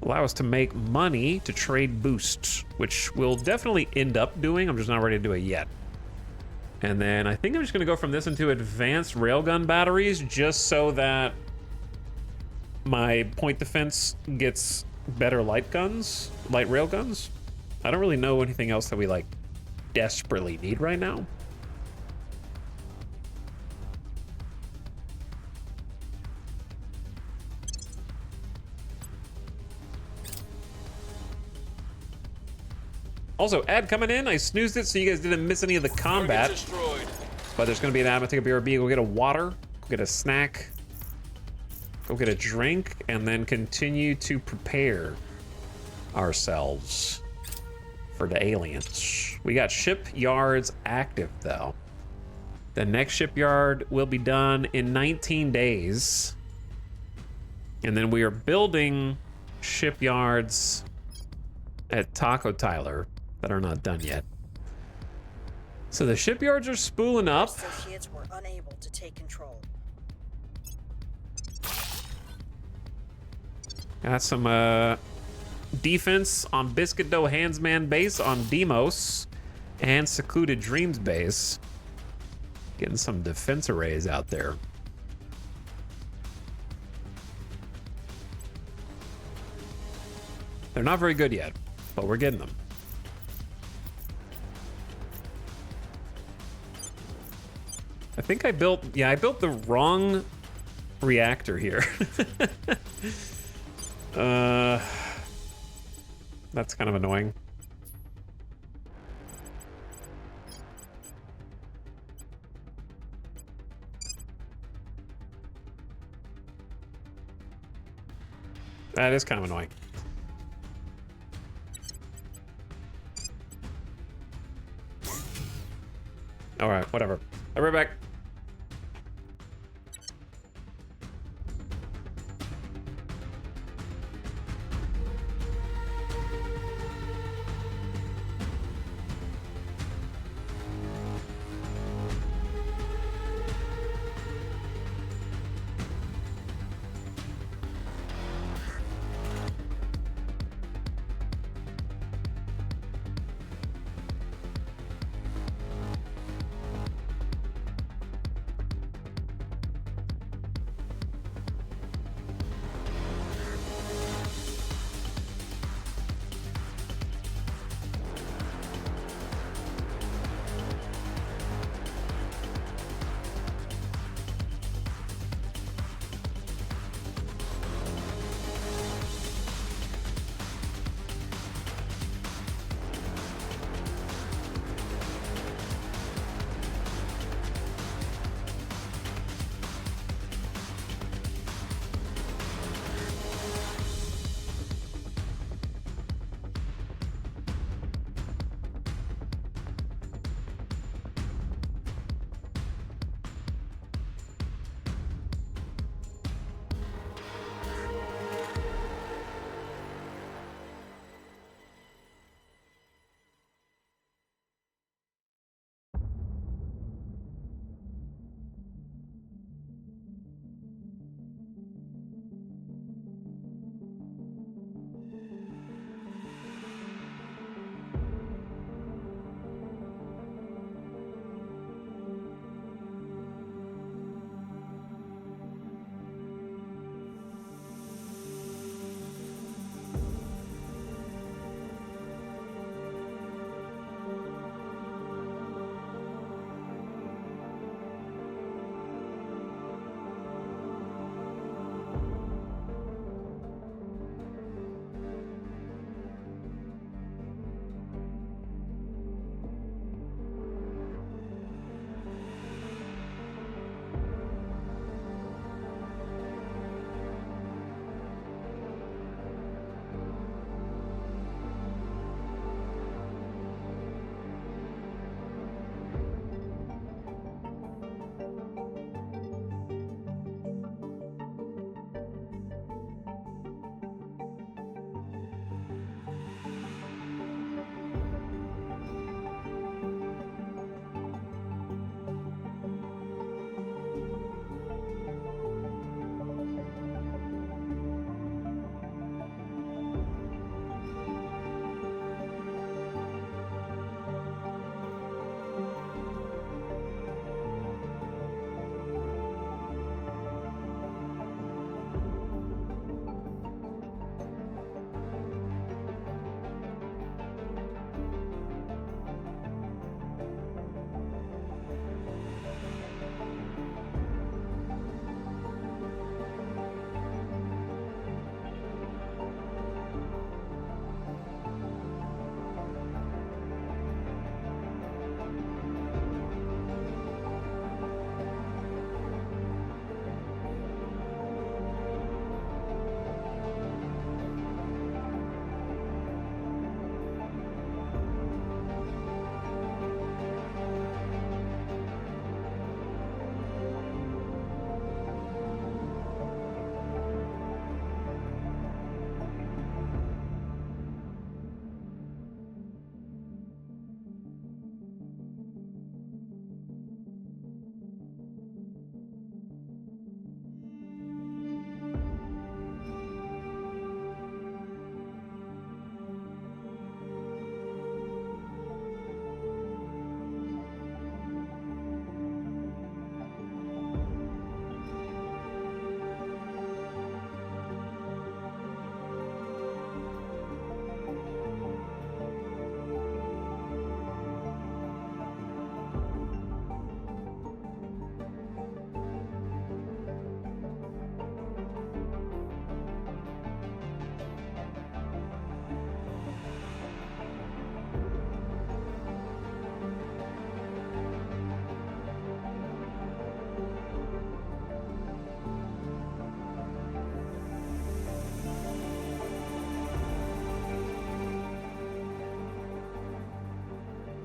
allow us to make money to trade boosts, which we'll definitely end up doing. I'm just not ready to do it yet. And then I think I'm just gonna go from this into advanced railgun batteries, just so that my point defense gets better light rail guns. I don't really know anything else that we like desperately need right now. Also, ad coming in. I snoozed it so you guys didn't miss any of the combat. Target destroyed. But there's gonna be an ad. I'm gonna take a BRB, go get a water, go get a snack, go get a drink, and then continue to prepare ourselves for the aliens. We got shipyards active though. The next shipyard will be done in 19 days. And then we are building shipyards at Taco Tyler that are not done yet. So the shipyards are spooling up. Associates were unable to take control. Got some defense on Biscuit Dough Handsman base on Demos and Secluded Dreams base. Getting some defense arrays out there. They're not very good yet, but we're getting them. I think I built the wrong reactor here. That's kind of annoying. That is kind of annoying. All right, whatever. I'll be right back.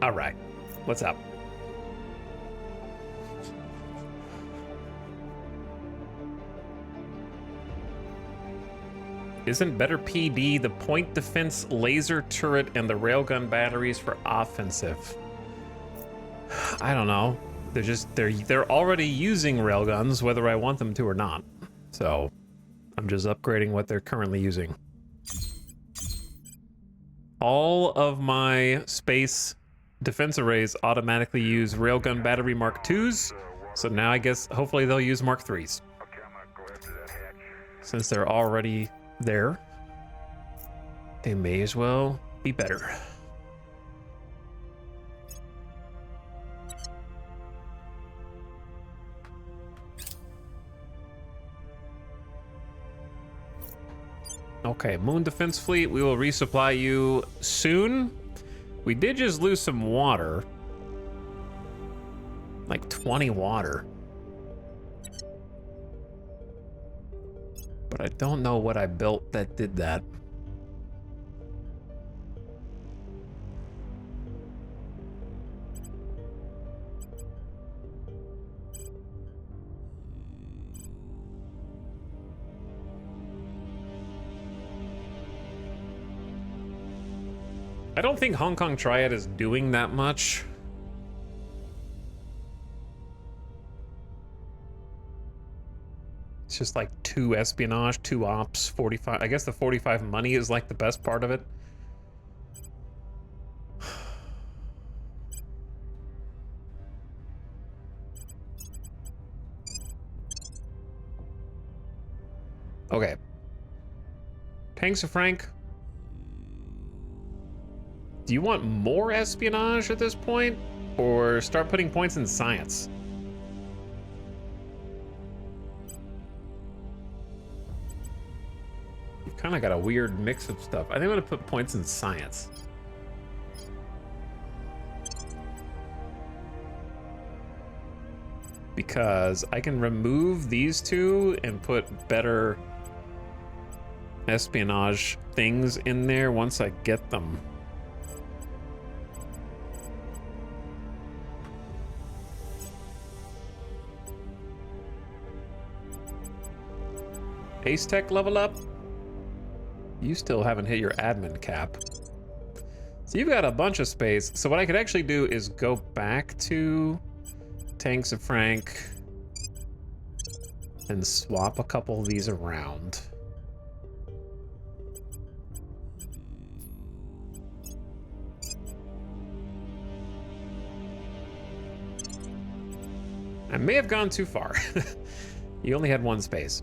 All right, what's up? Isn't better PD the point defense laser turret and the railgun batteries for offensive? I don't know. They're already using railguns whether I want them to or not. So I'm just upgrading what they're currently using. All of my space defense arrays automatically use railgun battery Mark IIs. So now I guess hopefully they'll use Mark IIIs. Okay, I'm gonna go after that hatch. Since they're already there, they may as well be better. Okay, Moon Defense Fleet, we will resupply you soon. We did just lose some water. Like 20 water. But I don't know what I built that did that. I don't think Hong Kong Triad is doing that much. It's just like 2 espionage, 2 ops, 45. I guess the 45 money is like the best part of it. Okay. Tanks of Frank. Do you want more espionage at this point? Or start putting points in science? You've kind of got a weird mix of stuff. I think I'm going to put points in science. Because I can remove these two and put better espionage things in there once I get them. Ace Tech level up? You still haven't hit your admin cap. So you've got a bunch of space. So what I could actually do is go back to Tanks of Frank and swap a couple of these around. I may have gone too far. You only had one space.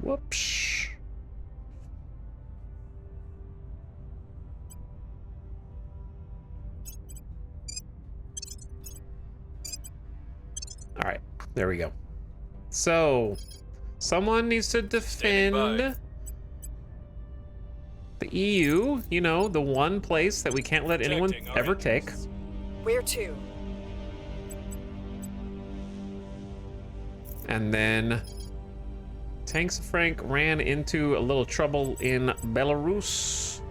Whoops. All right, there we go. So, someone needs to defend the EU, you know, the one place that we can't let anyone ever take. Where to? And then Tanks of Frank ran into a little trouble in Belarus.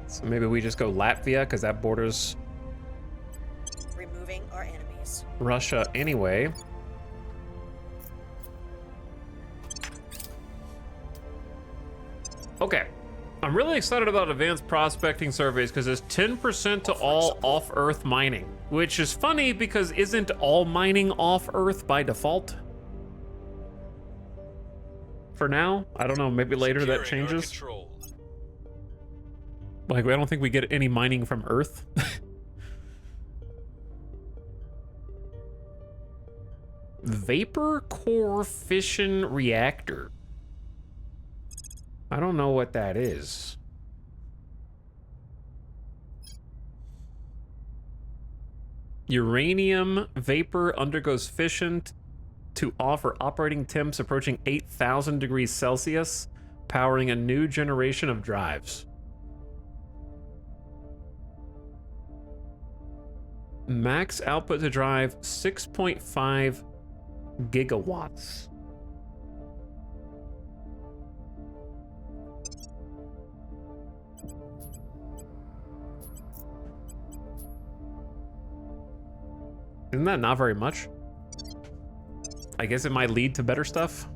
So maybe we just go Latvia, because that borders Removing our enemies. Russia anyway. Okay. I'm really excited about advanced prospecting surveys because there's 10% to all off-Earth mining, which is funny because isn't all mining off-Earth by default? For now? I don't know, maybe later that changes. Like, I don't think we get any mining from Earth. Vapor core fission reactor. I don't know what that is. Uranium vapor undergoes fission to offer operating temps approaching 8,000 degrees Celsius, powering a new generation of drives. Max output to drive 6.5 gigawatts. Isn't that not very much? I guess it might lead to better stuff.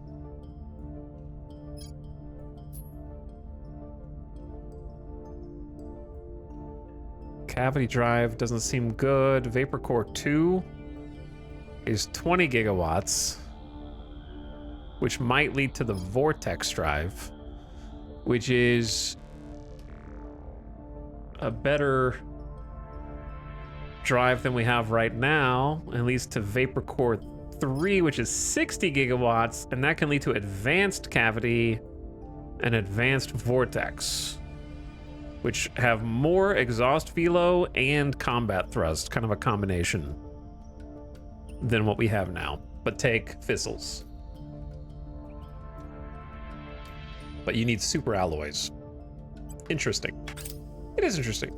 Cavity drive doesn't seem good. Vapor core 2 is 20 gigawatts, which might lead to the vortex drive, which is a better drive than we have right now, and leads to vapor core 3, which is 60 gigawatts, and that can lead to advanced cavity and advanced vortex, which have more exhaust velo and combat thrust, kind of a combination than what we have now, but take fizzles. But you need super alloys. Interesting. It is interesting.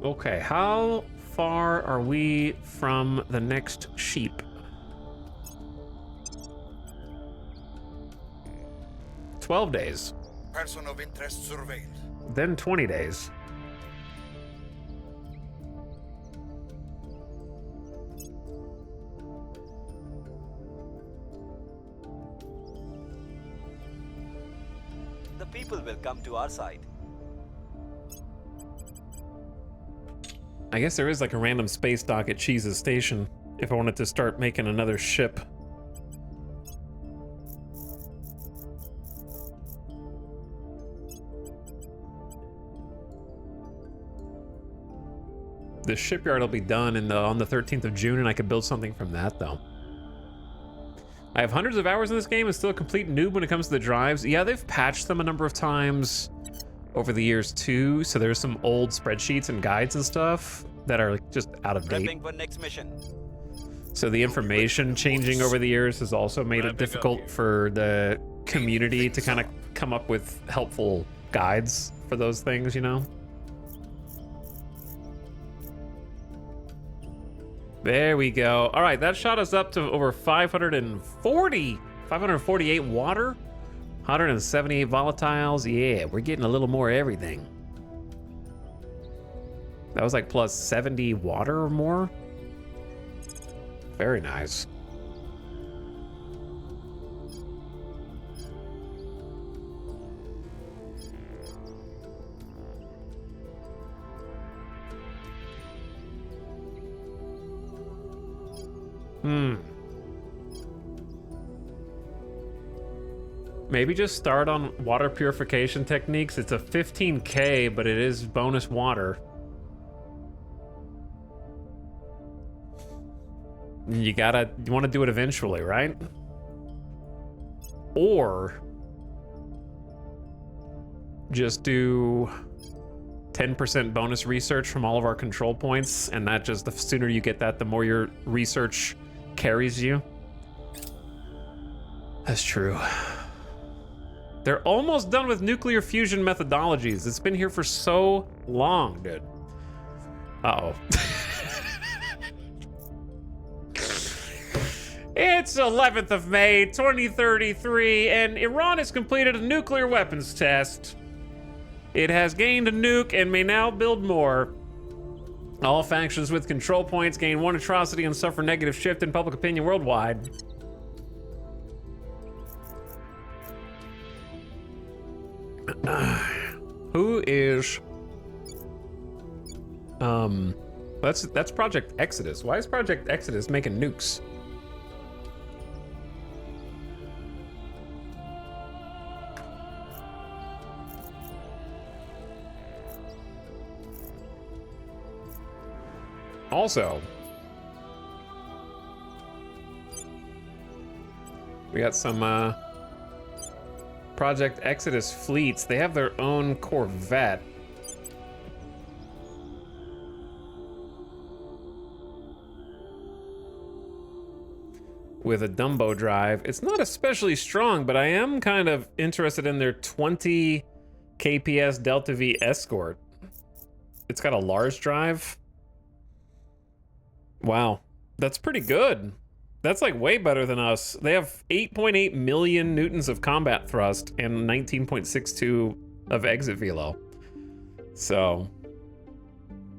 Okay, how far are we from the next sheep? 12 days. Person of interest surveilled. Then 20 days. The people will come to our side. I guess there is like a random space dock at Cheese's station if I wanted to start making another ship. The shipyard will be done on the 13th of June, and I could build something from that, though. I have hundreds of hours in this game and still a complete noob when it comes to the drives. Yeah, they've patched them a number of times over the years, too, so there's some old spreadsheets and guides and stuff that are like, just out of date. Prepping for next mission. So the information changing over the years has also made it difficult for the community to kind of come up with helpful guides for those things, you know? There we go. All right, that shot us up to over 548 water, 178 volatiles. Yeah, we're getting a little more everything. That was like plus 70 water or more. Very nice. Maybe just start on water purification techniques. It's a 15K, but it is bonus water. You want to do it eventually, right? Or just do 10% bonus research from all of our control points, and that just, the sooner you get that, the more your research carries you. That's true. They're almost done with nuclear fusion methodologies. It's been here for so long, dude. Uh-oh. It's 11th of May, 2033, and Iran has completed a nuclear weapons test. It has gained a nuke and may now build more. All factions with control points gain one atrocity and suffer negative shift in public opinion worldwide. Who is... That's Project Exodus. Why is Project Exodus making nukes? Also, we got some Project Exodus fleets. They have their own Corvette. With a Dumbo drive. It's not especially strong, but I am kind of interested in their 20 KPS Delta V Escort. It's got a large drive. Wow. That's pretty good. That's like way better than us. They have 8.8 million newtons of combat thrust and 19.62 of exit velo. So,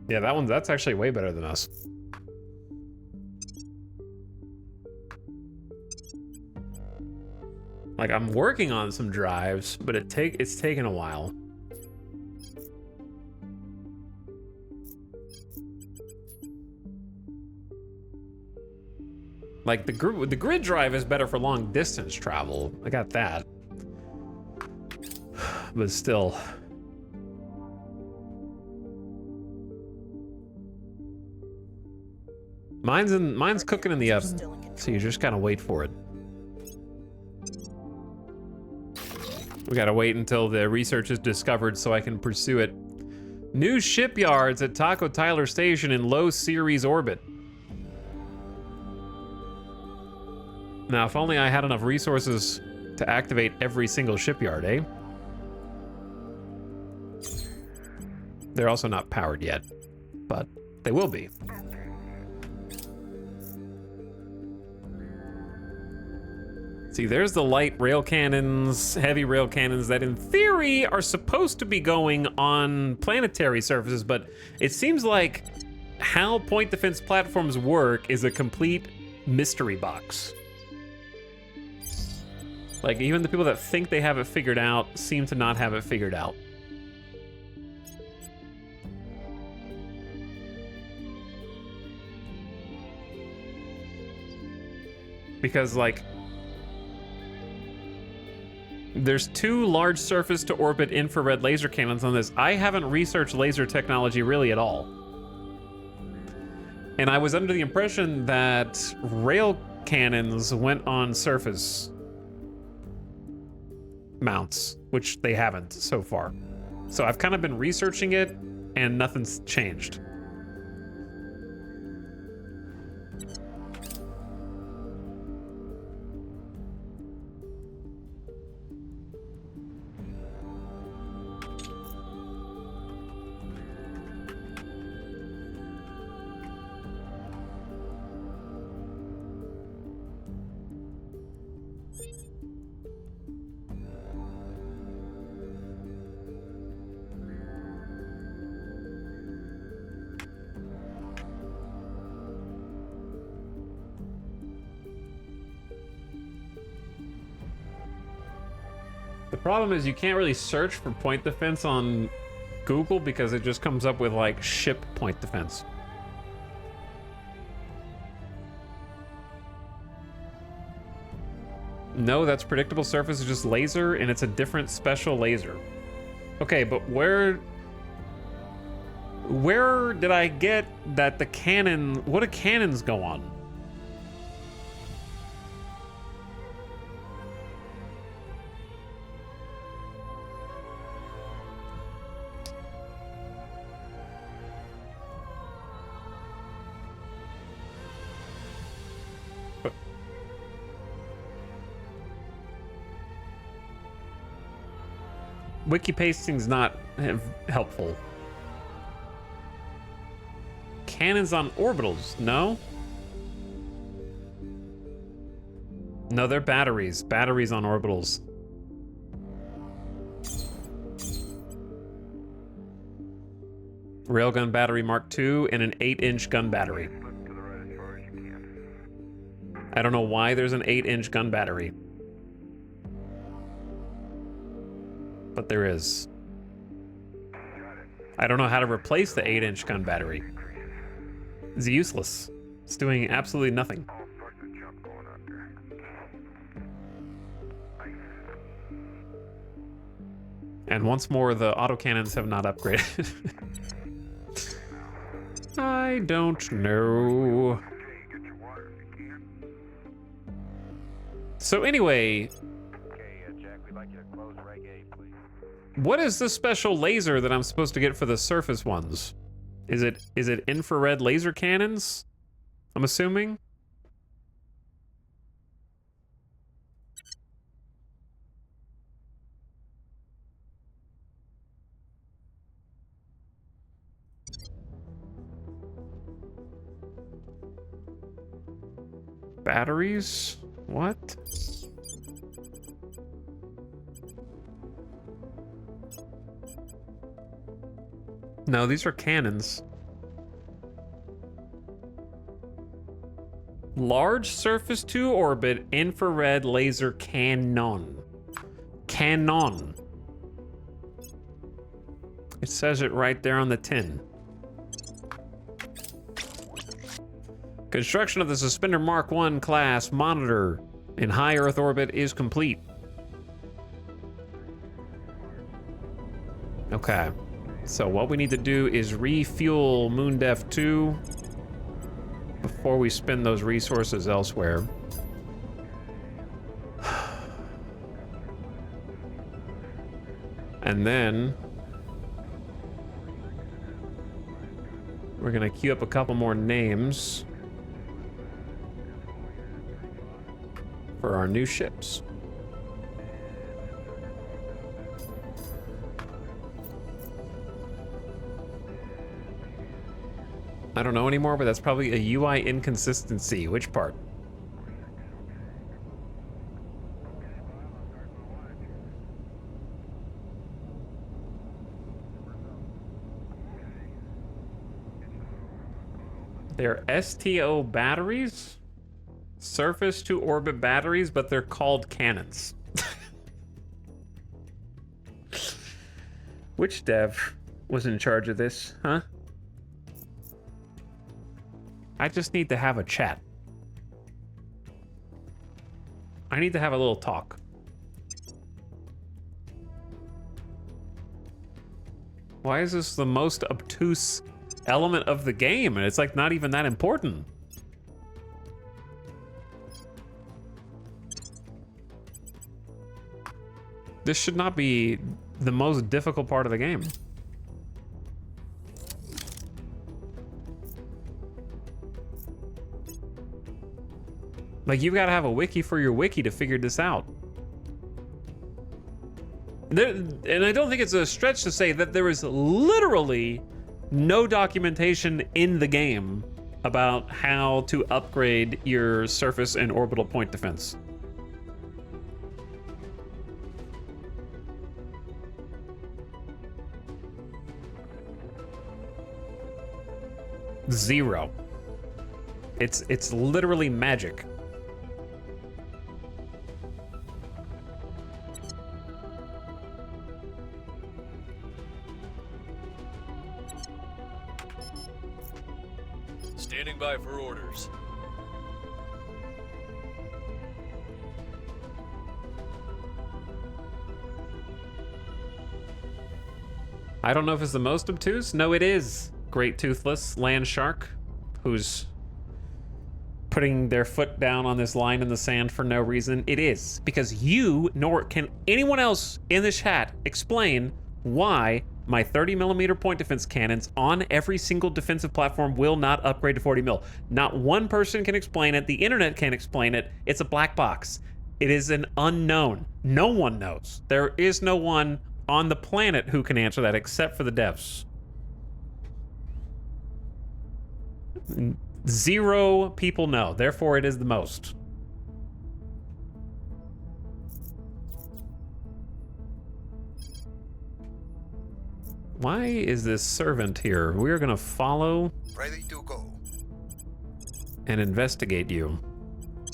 yeah, that's actually way better than us. Like, I'm working on some drives, but it's taken a while. Like, the grid drive is better for long distance travel. I got that. But still. Mine's cooking in the oven, so you just gotta wait for it. We gotta wait until the research is discovered so I can pursue it. New shipyards at Taco Tyler Station in low Ceres orbit. Now, if only I had enough resources to activate every single shipyard, eh? They're also not powered yet, but they will be. See, there's the light rail cannons, heavy rail cannons that in theory are supposed to be going on planetary surfaces, but it seems like how point defense platforms work is a complete mystery box. Like, even the people that think they have it figured out seem to not have it figured out. Because, like, there's 2 large surface to orbit infrared laser cannons on this. I haven't researched laser technology really at all. And I was under the impression that rail cannons went on surface mounts, which they haven't so far. So I've kind of been researching it and nothing's changed. The problem is you can't really search for point defense on Google because it just comes up with like ship point defense. No, that's predictable surface is just laser and it's a different special laser. Okay, but where did I get that the cannon, what do cannons go on? Wiki pasting's not helpful. Cannons on orbitals, no? No, they're batteries. Batteries on orbitals. Railgun battery Mark II and an 8-inch gun battery. I don't know why there's an 8-inch gun battery. But there is. I don't know how to replace the 8-inch gun battery. It's useless. It's doing absolutely nothing. And once more, the autocannons have not upgraded. I don't know. So anyway, what is the special laser that I'm supposed to get for the surface ones? Is it infrared laser cannons? I'm assuming. Batteries? What? No, these are cannons. Large surface to orbit infrared laser cannon. Cannon. It says it right there on the tin. Construction of the Suspender Mark I class monitor in high Earth orbit is complete. Okay. So what we need to do is refuel Moondef 2 before we spend those resources elsewhere. And then we're gonna queue up a couple more names for our new ships. I don't know anymore, but that's probably a UI inconsistency. Which part? They're STO batteries? Surface to orbit batteries, but they're called cannons. Which dev was in charge of this, huh? I just need to have a chat. I need to have a little talk. Why is this the most obtuse element of the game? And it's like not even that important. This should not be the most difficult part of the game. Like, you've got to have a wiki for your wiki to figure this out. And I don't think it's a stretch to say that there is literally no documentation in the game about how to upgrade your surface and orbital point defense. Zero. It's literally magic. Standing by for orders. I don't know if it's the most obtuse. No, it is Great Toothless Land Shark, who's putting their foot down on this line in the sand for no reason. It is because you, nor can anyone else in the chat, explain why my 30mm point defense cannons on every single defensive platform will not upgrade to 40mm. Not one person can explain it. The internet can't explain it. It's a black box. It is an unknown. No one knows. There is no one on the planet who can answer that except for the devs. Zero people know. Therefore, it is the most. Why is this servant here? We're gonna follow Ready to go. and investigate you.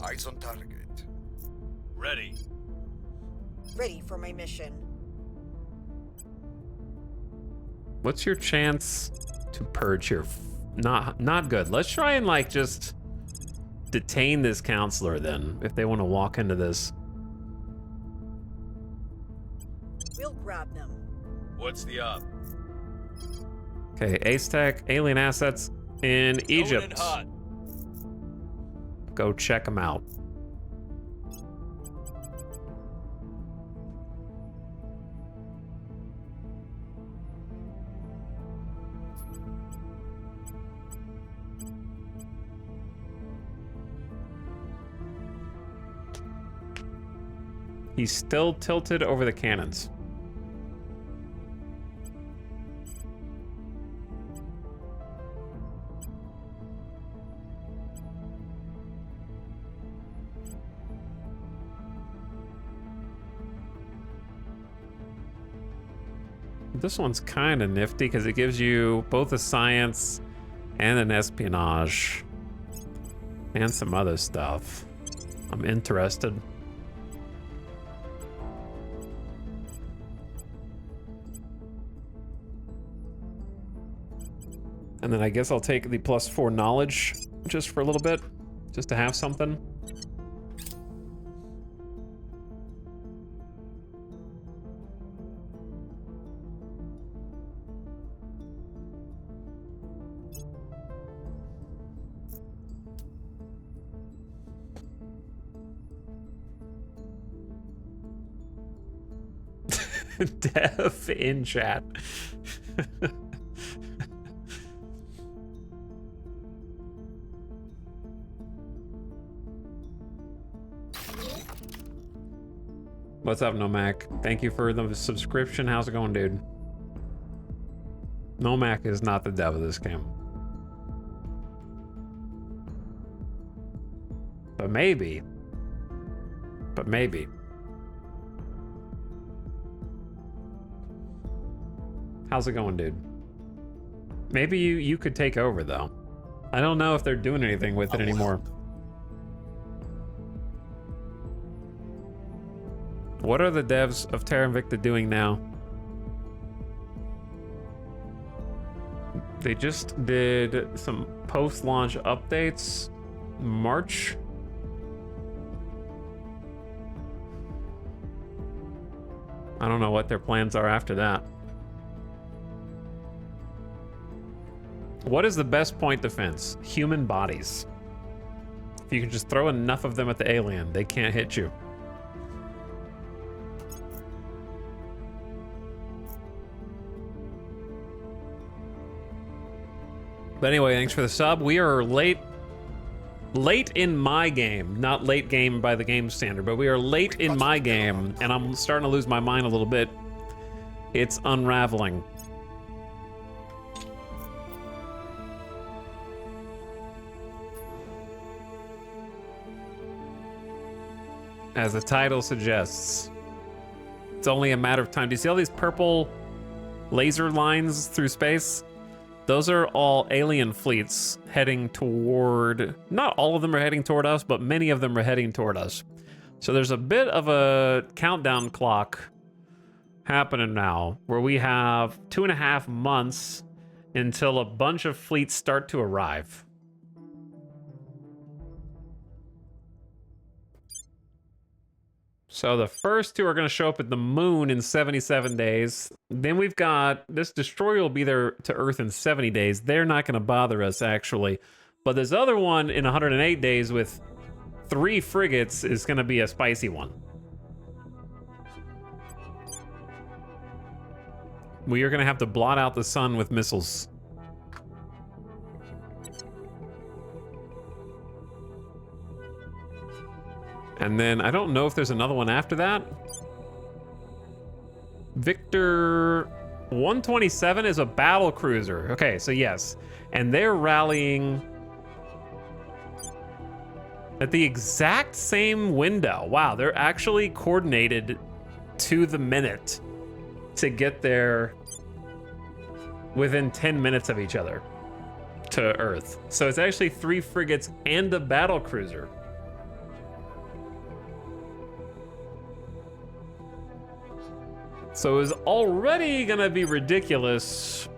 Eyes on target. Ready. Ready for my mission. What's your chance to purge here? Not good. Let's try and like just detain this counselor then, if they want to walk into this. We'll grab them. What's the up? Okay, Ace Tech, alien assets in Going Egypt. in hot. Go check them out. He's still tilted over the cannons. This one's kind of nifty because it gives you both a science and an espionage and some other stuff. I'm interested. And then I guess I'll take the +4 knowledge just for a little bit, just to have something. Dev in chat. What's up, Nomac? Thank you for the subscription. How's it going, dude? Nomac is not the dev of this game. But maybe. But maybe. How's it going, dude? Maybe you could take over, though. I don't know if they're doing anything with it anymore. What are the devs of Terra Invicta doing now? They just did some post-launch updates. March? I don't know what their plans are after that. What is the best point defense? Human bodies. If you can just throw enough of them at the alien, they can't hit you. But anyway, thanks for the sub. We are late in my game. Not late game by the game standard, but we are late in my game, and I'm starting to lose my mind a little bit. It's unraveling. As the title suggests, it's only a matter of time. Do you see all these purple laser lines through space? Those are all alien fleets heading toward, not all of them are heading toward us, but many of them are heading toward us. So there's a bit of a countdown clock happening now where we have 2.5 months until a bunch of fleets start to arrive. So the first two are going to show up at the moon in 77 days. Then we've got this destroyer will be there to Earth in 70 days. They're not going to bother us, actually. But this other one in 108 days with 3 frigates is going to be a spicy one. We are going to have to blot out the sun with missiles. And then I don't know if there's another one after that. Victor 127 is a battle cruiser. Okay, so yes. And they're rallying at the exact same window. Wow, they're actually coordinated to the minute to get there within 10 minutes of each other to Earth. So it's actually 3 frigates and a battle cruiser. So it was already gonna be ridiculous.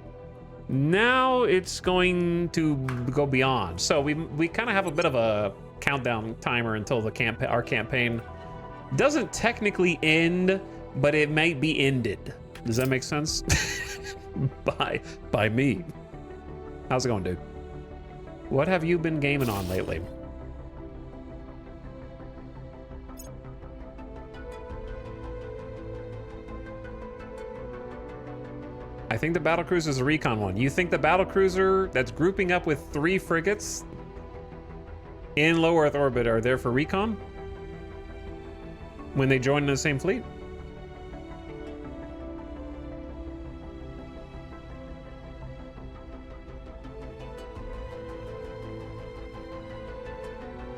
Now it's going to go beyond. So we kind of have a bit of a countdown timer until the our campaign doesn't technically end, but it might be ended. Does that make sense? by me. How's it going, dude? What have you been gaming on lately? I think the battlecruiser is a recon one. You think the battlecruiser that's grouping up with 3 frigates in low Earth orbit are there for recon when they join the same fleet?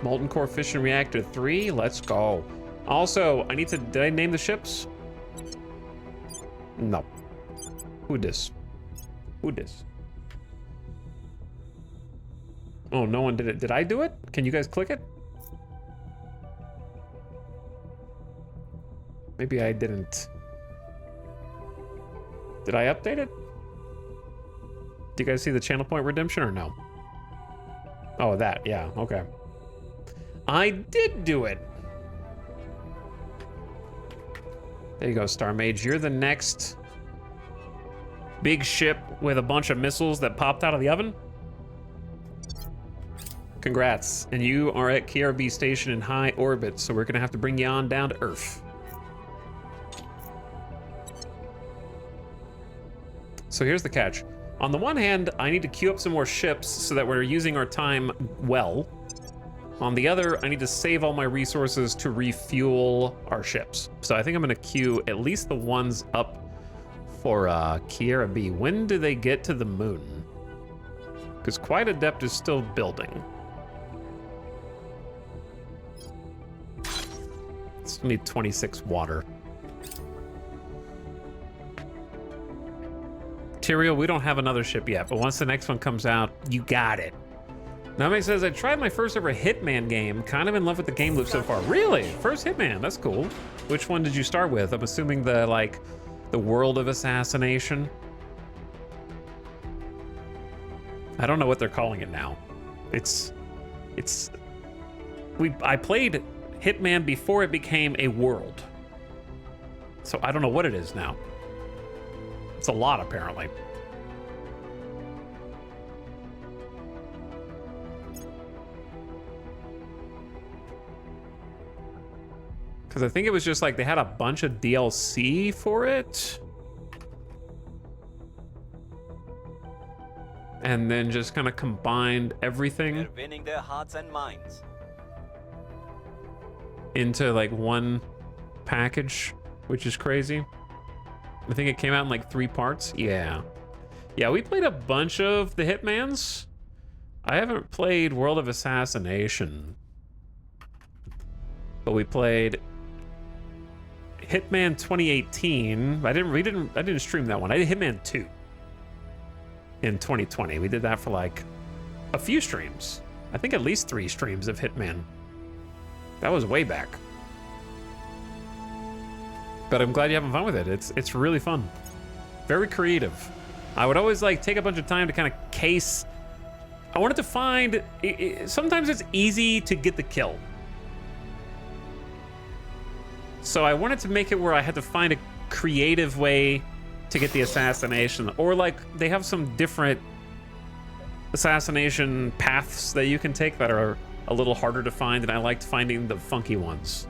Molten core fission reactor 3. Let's go. Also, did I name the ships? No. Who this? Who this? Oh, no one did it. Did I do it? Can you guys click it? Maybe I didn't. Did I update it? Do you guys see the channel point redemption or no? Oh, that, yeah, okay. I did do it. There you go, Star Mage. You're the next big ship with a bunch of missiles that popped out of the oven. Congrats. And you are at KRB station in high orbit, so we're gonna have to bring you on down to Earth. So here's the catch. On the one hand, I need to queue up some more ships so that we're using our time well. On the other, I need to save all my resources to refuel our ships. So I think I'm gonna queue at least the ones up for Kiera B. When do they get to the moon? Because Quite Adept is still building. Still need 26 water. Tyrael, we don't have another ship yet, but once the next one comes out, you got it. Namek says, I tried my first ever Hitman game. Kind of in love with the game loop so far. Really? First Hitman, that's cool. Which one did you start with? I'm assuming the, like, the World of Assassination. I don't know what they're calling it now. I played Hitman before it became a world. So I don't know what it is now. It's a lot, apparently. Because I think it was just like they had a bunch of DLC for it. And then just kind of combined everything. They're winning their hearts and minds. Into like one package, which is crazy. I think it came out in like 3 parts. Yeah. Yeah, we played a bunch of the Hitmans. I haven't played World of Assassination. But we played Hitman 2018. I didn't stream that one. I did Hitman 2 in 2020. We did that for like a few streams. I think at least 3 streams of Hitman. That was way back. But I'm glad you're having fun with it. It's really fun. Very creative. I would always like take a bunch of time to kind of case. I wanted to find, sometimes it's easy to get the kill. So I wanted to make it where I had to find a creative way to get the assassination. Or like they have some different assassination paths that you can take that are a little harder to find, and I liked finding the funky ones.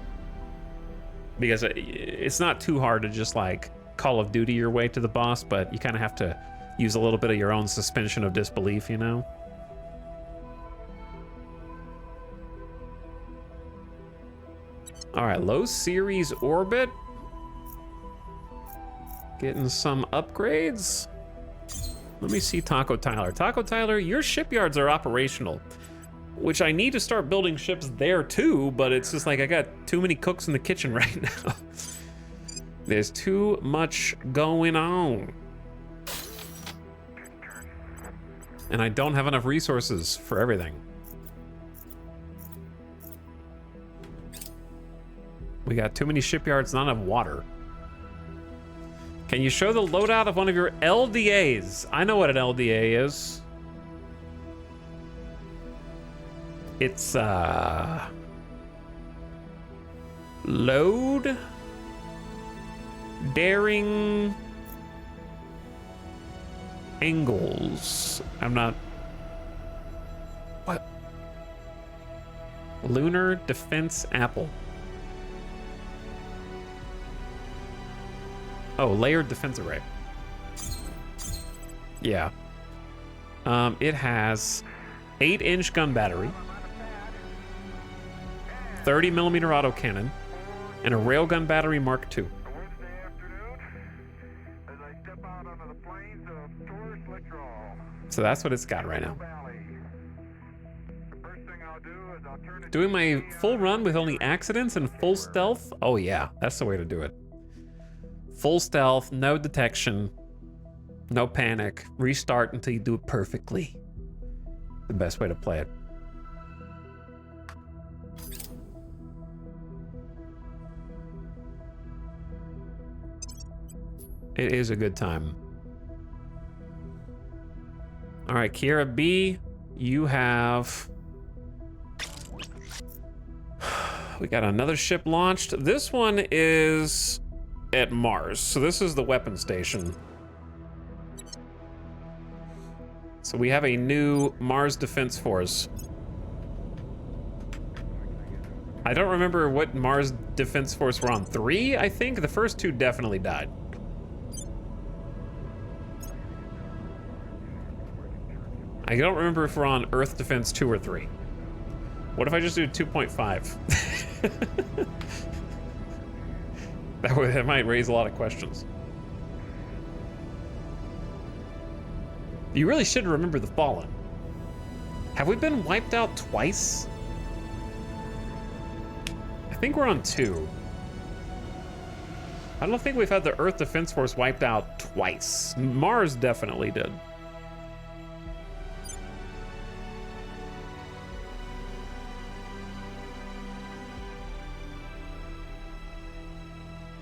Because it's not too hard to just like Call of Duty your way to the boss, but you kind of have to use a little bit of your own suspension of disbelief, you know? All right, low series orbit. Getting some upgrades. Let me see Taco Tyler. Taco Tyler, your shipyards are operational, which I need to start building ships there too, but it's just like I got too many cooks in the kitchen right now. There's too much going on. And I don't have enough resources for everything. We got too many shipyards, not enough water. Can you show the loadout of one of your LDAs? I know what an LDA is. It's load daring angles. I'm not. What? Lunar Defense Apple. Oh, layered defense array. Yeah. It has 8-inch gun battery, 30mm autocannon, and a railgun battery Mark II. So that's what it's got right now. Doing my full run with only accidents and full stealth? Oh yeah, that's the way to do it. Full stealth, no detection. No panic. Restart until you do it perfectly. The best way to play it. It is a good time. All right, Kiera B, you have... We got another ship launched. This one is at Mars. So this is the weapon station. So we have a new Mars Defense Force. I don't remember what Mars Defense Force we're on. 3, I think? The first 2 definitely died. I don't remember if we're on Earth Defense 2 or 3. What if I just do 2.5? That might raise a lot of questions. You really should remember the Fallen. Have we been wiped out twice? I think we're on 2. I don't think we've had the Earth Defense Force wiped out twice. Mars definitely did.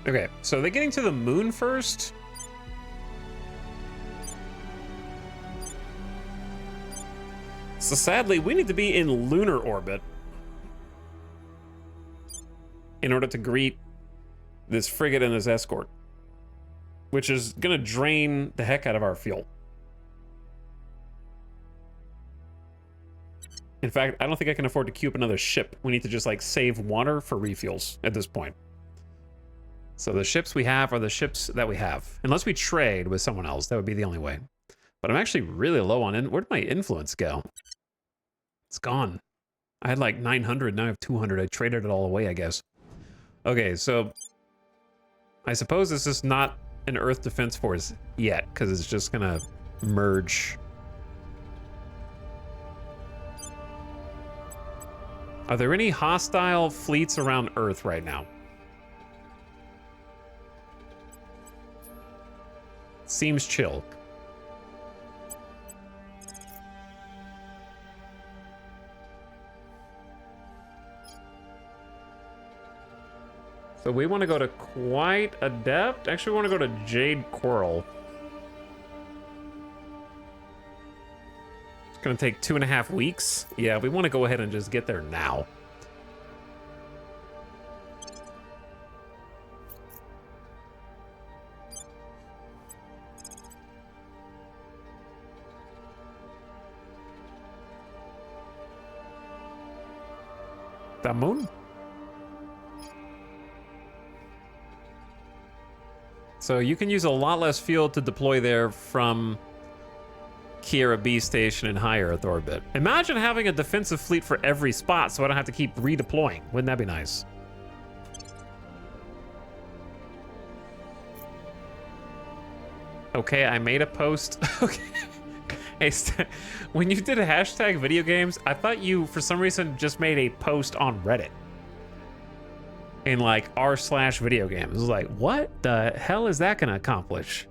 Okay, so are they getting to the moon first? So sadly, we need to be in lunar orbit in order to greet this frigate and this escort, which is gonna drain the heck out of our fuel. In fact, I don't think I can afford to queue up another ship. We need to just like save water for refuels at this point. So the ships we have are the ships that we have. Unless we trade with someone else, that would be the only way. But I'm actually really low on it. Where'd my influence go? It's gone. I had like 900, now I have 200. I traded it all away, I guess. Okay, so I suppose this is not an Earth Defense Force yet, because it's just gonna merge. Are there any hostile fleets around Earth right now? Seems chill. So we want to go to quite a depth. Actually, we want to go to Jade Coral. It's going to take 2.5 weeks. Yeah, we want to go ahead and just get there now. The moon? So you can use a lot less fuel to deploy there from Kiera B station in high Earth orbit. Imagine having a defensive fleet for every spot so I don't have to keep redeploying. Wouldn't that be nice? Okay, I made a post. Okay. Hey, when you did a hashtag video games, I thought you, for some reason, just made a post on Reddit. In like r/video games. I was like, what the hell is that gonna accomplish?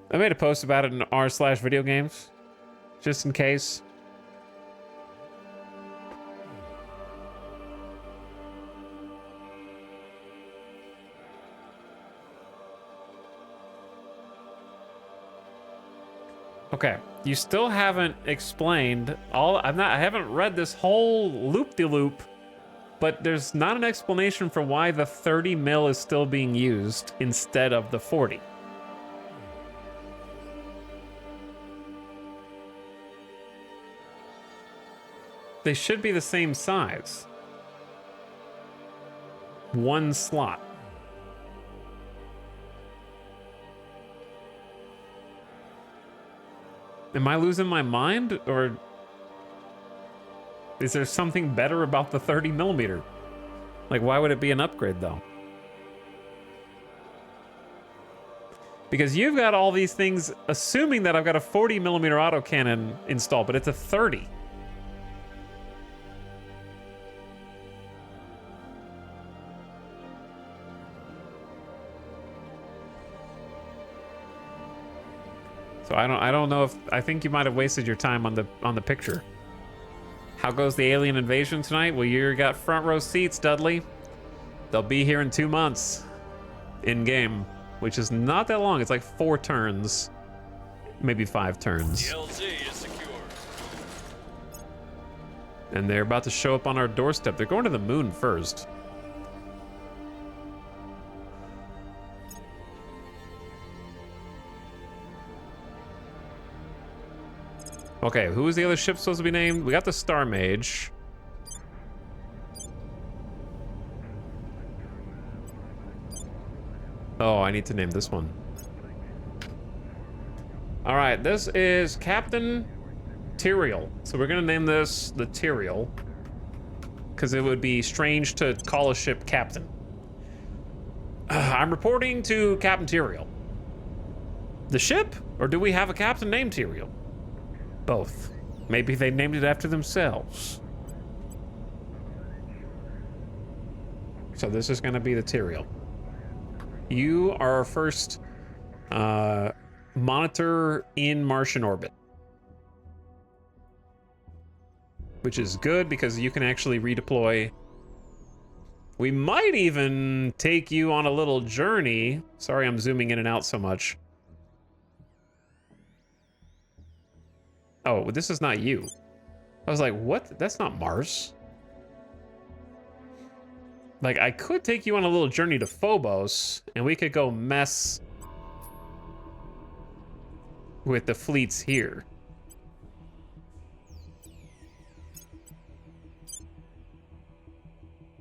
I made a post about it in r/video games, just in case. Okay, you still haven't explained all. I haven't read this whole loop-de-loop. But there's not an explanation for why the 30 mil is still being used instead of the 40. They should be the same size. One slot. Am I losing my mind, or is there something better about the 30 millimeter? Like, why would it be an upgrade, though? Because you've got all these things, assuming that I've got a 40 millimeter autocannon installed, but it's a 30. So I don't know if I think you might have wasted your time on the picture. How goes the alien invasion tonight? Well, you got front row seats, Dudley. They'll be here in 2 months in game, which is not that long. It's like 4 turns, maybe 5 turns. The LZ is secure. And they're about to show up on our doorstep. They're going to the moon first. Okay, who is the other ship supposed to be named? We got the Star Mage. Oh, I need to name this one. All right, this is Captain Tyrael. So we're gonna name this the Tyrael, because it would be strange to call a ship Captain. I'm reporting to Captain Tyrael. The ship, or do we have a captain named Tyrael? Both. Maybe they named it after themselves. So this is gonna be the Tyrael. You are our first monitor in Martian orbit. Which is good because you can actually redeploy. We might even take you on a little journey. Sorry, I'm zooming in and out so much. Oh, this is not you. I was like, what? That's not Mars. Like, I could take you on a little journey to Phobos, and we could go mess with the fleets here.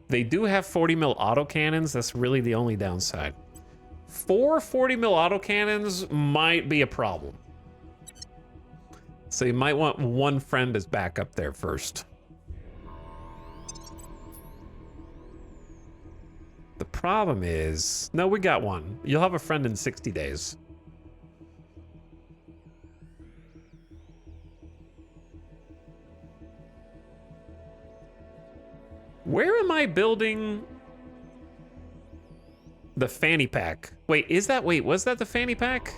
They do have 40 mil autocannons. That's really the only downside. 4 40 mil autocannons might be a problem. So you might want one friend as backup there first. The problem is, no, we got one. You'll have a friend in 60 days. Where am I building the fanny pack? Wait, was that the fanny pack?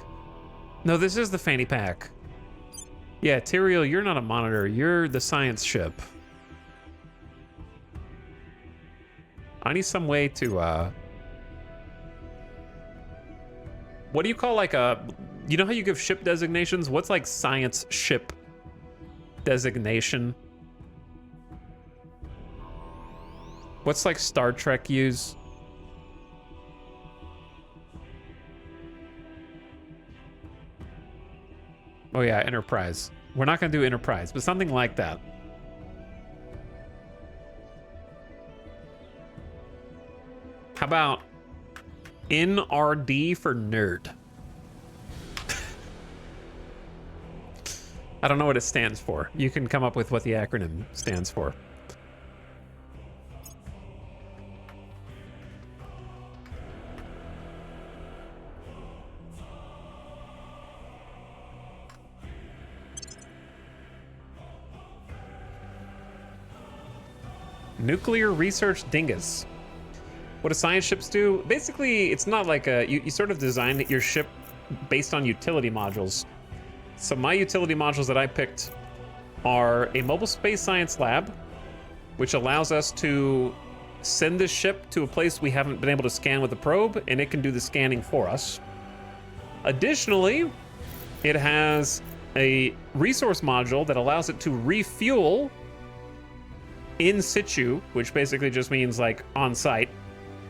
No, this is the fanny pack. Yeah, Tyrael, you're not a monitor. You're the science ship. I need some way to, what do you call like you know how you give ship designations? What's like science ship designation? What's like Star Trek use? Oh yeah, Enterprise. We're not gonna do Enterprise, but something like that. How about NRD for nerd? I don't know what it stands for. You can come up with what the acronym stands for. Nuclear Research Dingus. What do science ships do? Basically, it's not like you sort of design your ship based on utility modules. So my utility modules that I picked are a mobile space science lab, which allows us to send this ship to a place we haven't been able to scan with the probe, and it can do the scanning for us. Additionally, it has a resource module that allows it to refuel in situ, which basically just means like on site,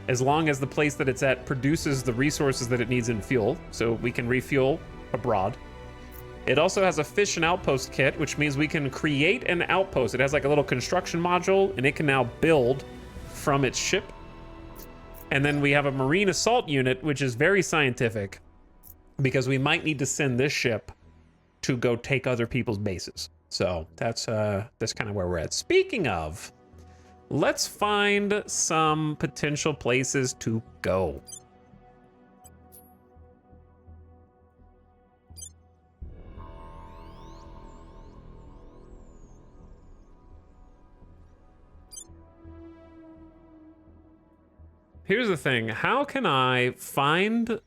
as long as the place that it's at produces the resources that it needs in fuel, so we can refuel abroad. It also has a fish and outpost kit, which means we can create an outpost. It has like a little construction module, and it can now build from its ship. And then we have a marine assault unit, which is very scientific, because we might need to send this ship to go take other people's bases. So that's kind of where we're at. Speaking of, let's find some potential places to go. Here's the thing. How can I find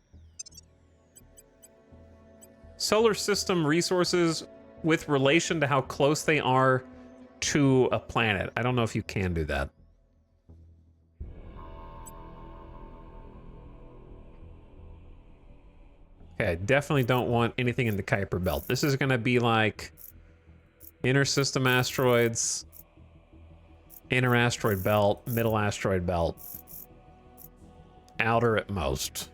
solar system resources with relation to how close they are to a planet. I don't know if you can do that. Okay, I definitely don't want anything in the Kuiper Belt. This is gonna be like inner system asteroids, inner asteroid belt, middle asteroid belt, outer at most.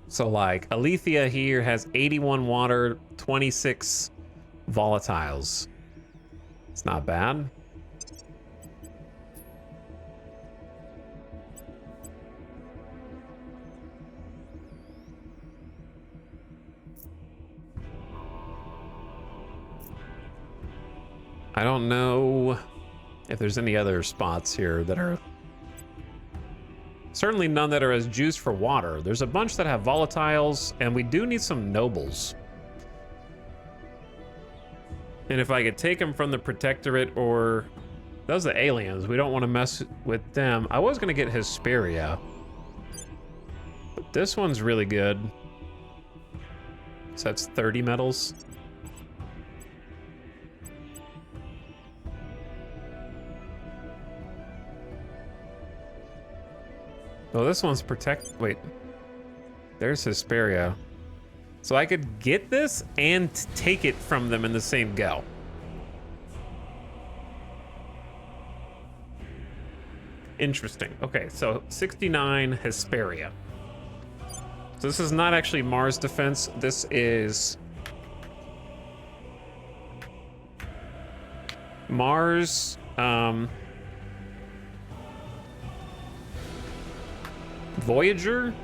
So like Alethea here has 81 water, 26 volatiles. It's not bad. I don't know if there's any other spots here that are... Certainly none that are as juiced for water. There's a bunch that have volatiles, and we do need some nobles. And if I could take them from the Protectorate or... Those are the aliens. We don't want to mess with them. I was going to get Hesperia. But this one's really good. So that's 30 metals. Oh, this one's wait. There's Hesperia. So I could get this and take it from them in the same go. Interesting. Okay, so 69 Hesperia. So this is not actually Mars defense. This is Mars, Voyager?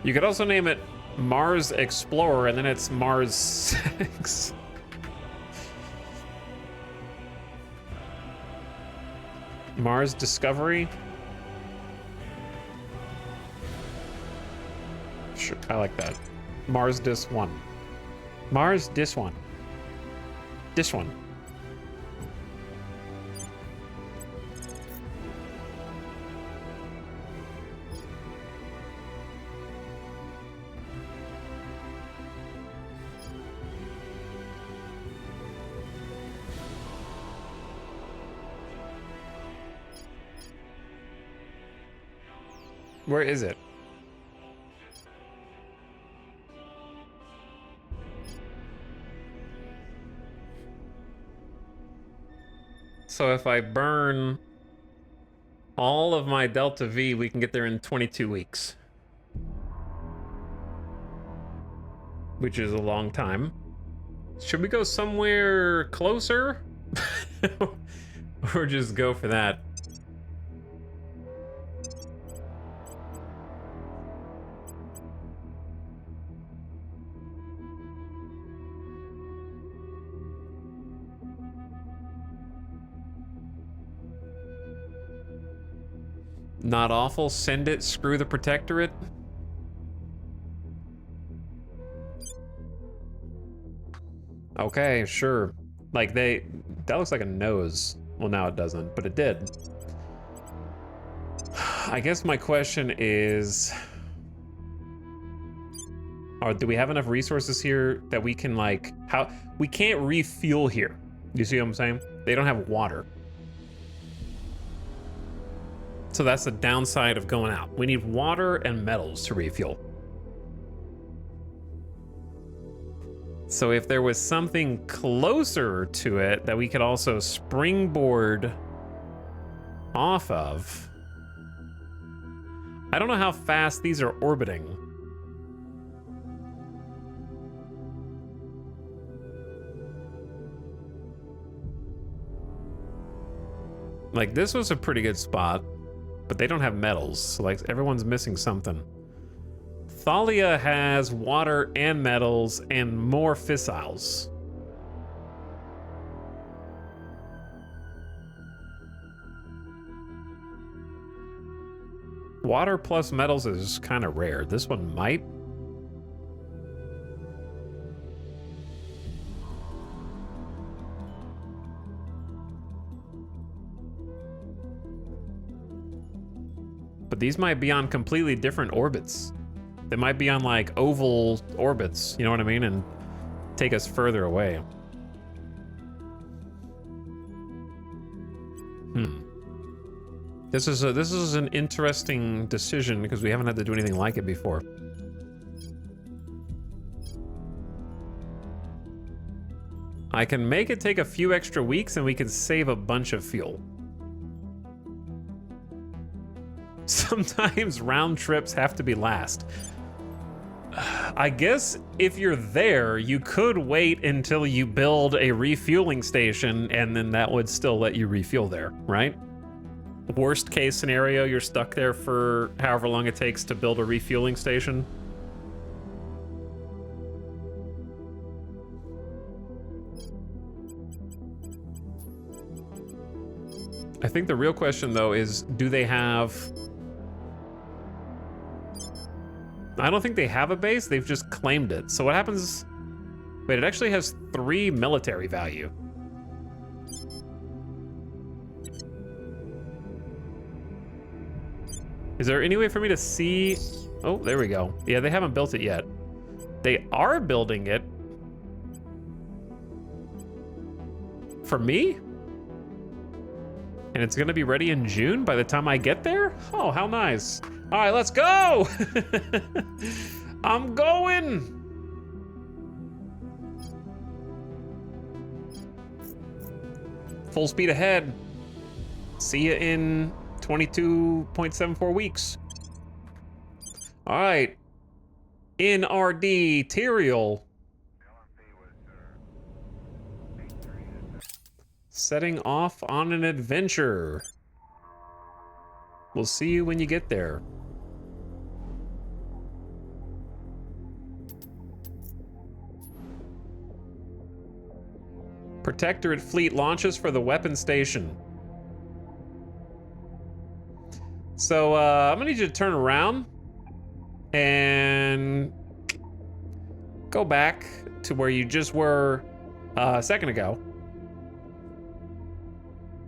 You could also name it Mars Explorer, and then it's Mars 6. Mars Discovery? Sure, I like that. Mars Dis 1. Mars Dis 1. Dis 1. Where is it? So if I burn all of my Delta V, we can get there in 22 weeks. Which is a long time. Should we go somewhere closer? Or just go for that? Not awful. Send it. Screw the Protectorate. Okay, sure. Like that looks like a nose. Well, now it doesn't, but it did. I guess my question is, do we have enough resources here that we can we can't refuel here. You see what I'm saying? They don't have water. So that's the downside of going out. We need water and metals to refuel. So if there was something closer to it that we could also springboard off of. I don't know how fast these are orbiting. Like, this was a pretty good spot. But they don't have metals, so like everyone's missing something. Thalia has water and metals and more fissiles. Water plus metals is kind of rare. This one might. But these might be on completely different orbits. They might be on like oval orbits, you know what I mean? And take us further away. This is an interesting decision because we haven't had to do anything like it before. I can make it take a few extra weeks and we can save a bunch of fuel. Sometimes round trips have to be last. I guess if you're there, you could wait until you build a refueling station and then that would still let you refuel there, right? Worst case scenario, you're stuck there for however long it takes to build a refueling station. I think the real question, though, is do they have... I don't think they have a base, they've just claimed it. So what happens... Wait, it actually has 3 military value. Is there any way for me to see... Oh, there we go. Yeah, they haven't built it yet. They are building it. For me? And it's gonna be ready in June by the time I get there? Oh, how nice. All right, let's go! I'm going! Full speed ahead. See you in 22.74 weeks. All right. NRD Tyrael. Setting off on an adventure. We'll see you when you get there. Protectorate fleet launches for the weapon station. So I'm gonna need you to turn around and go back to where you just were a second ago.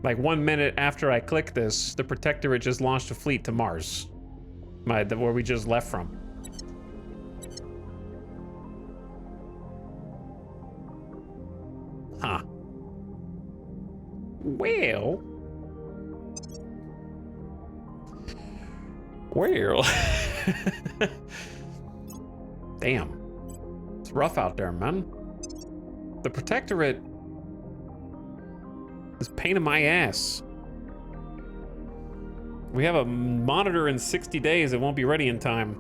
Like 1 minute after I click this, the Protectorate just launched a fleet to Mars. Where we just left from. Huh. Well. Damn. It's rough out there, man. The Protectorate is a pain in my ass. We have a monitor in 60 days. It won't be ready in time.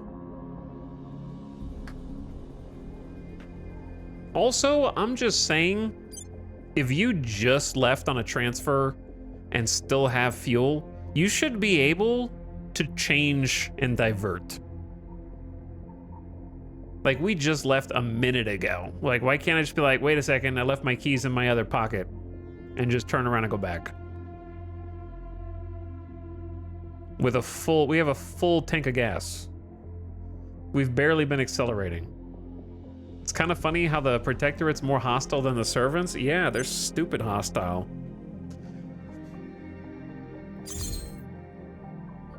Also, I'm just saying, if you just left on a transfer and still have fuel, you should be able to change and divert. Like, we just left a minute ago. Like, why can't I just be like, wait a second, I left my keys in my other pocket, and just turn around and go back? With a full, we have a full tank of gas. We've barely been accelerating. It's kind of funny how the Protectorate's more hostile than the Servants. Yeah, they're stupid hostile.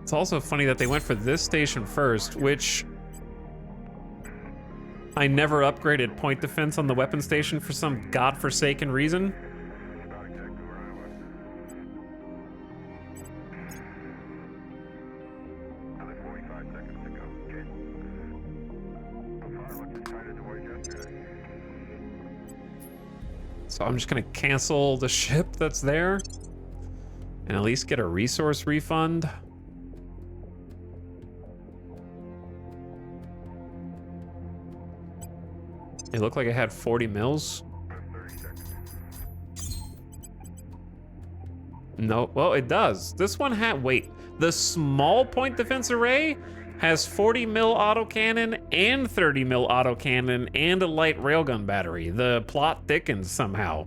It's also funny that they went for this station first, which I never upgraded point defense on the weapon station for some godforsaken reason. So I'm just gonna cancel the ship that's there and at least get a resource refund. It looked like it had 40 mils. No, well, it does. This one had, wait, the small point defense array has 40 mil autocannon and 30 mil autocannon and a light railgun battery. The plot thickens somehow.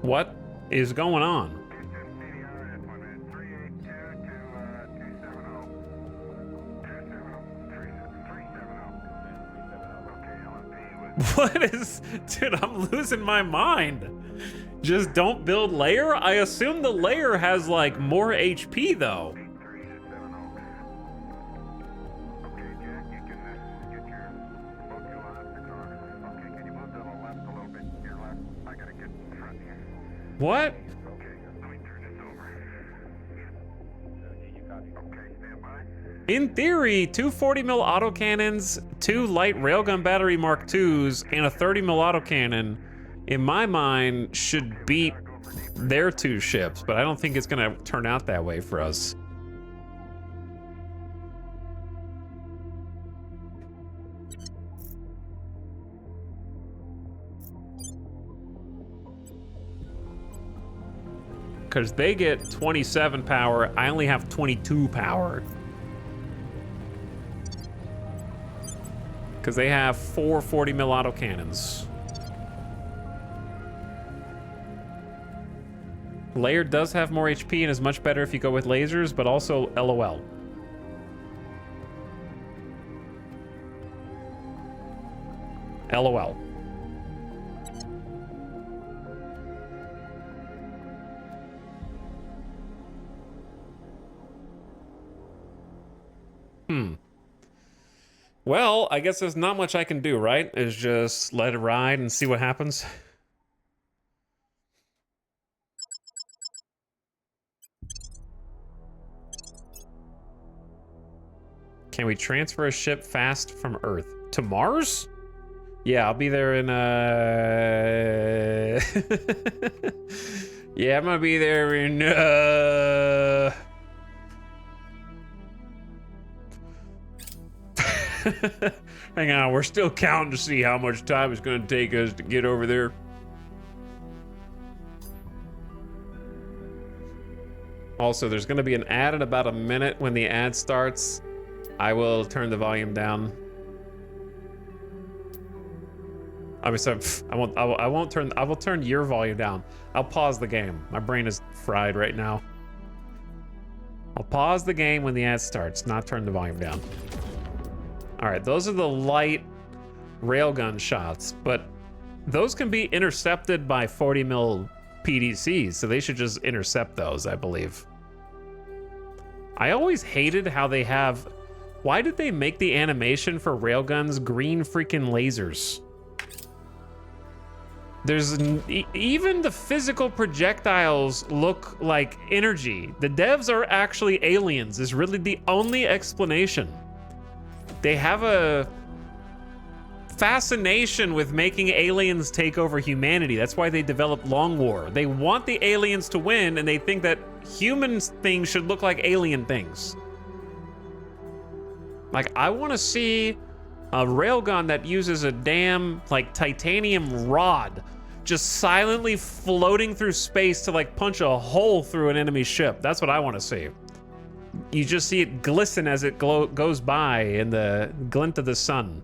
What is going on? What is, dude, I'm losing my mind. Just don't build layer? I assume the layer has like more HP though. Okay, Jack, you can get your both your lines to car. Okay, can you move to the left a little bit? Your left. I gotta get in front of you. What? Okay, let me turn this over. You copy? Okay, stand by. In theory, two 40 mil autocannons, two light railgun battery Mark IIs, and a 30 mil autocannon, in my mind, should beat their two ships, but I don't think it's gonna turn out that way for us. Because they get 27 power, I only have 22 power. Because they have four 40 mil autocannons. Layer does have more HP and is much better if you go with lasers, but also LOL. LOL. Well, I guess there's not much I can do, right? Is just let it ride and see what happens. Can we transfer a ship fast from Earth to Mars? Yeah, I'll be there in yeah, I'm gonna be there in hang on, we're still counting to see how much time it's gonna take us to get over there. Also, there's gonna be an ad in about a minute. When the ad starts, I will turn the volume down. I mean, so I will turn your volume down. I'll pause the game. My brain is fried right now. I'll pause the game when the ad starts, not turn the volume down. All right, those are the light railgun shots, but those can be intercepted by 40 mil PDCs, so they should just intercept those, I believe. I always hated how they have... Why did they make the animation for railguns green freaking lasers? There's even the physical projectiles look like energy. The devs are actually aliens is really the only explanation. They have a fascination with making aliens take over humanity. That's why they developed Long War. They want the aliens to win, and they think that human things should look like alien things. Like, I want to see a railgun that uses a damn, like, titanium rod just silently floating through space to, like, punch a hole through an enemy ship. That's what I want to see. You just see it glisten as it goes by in the glint of the sun.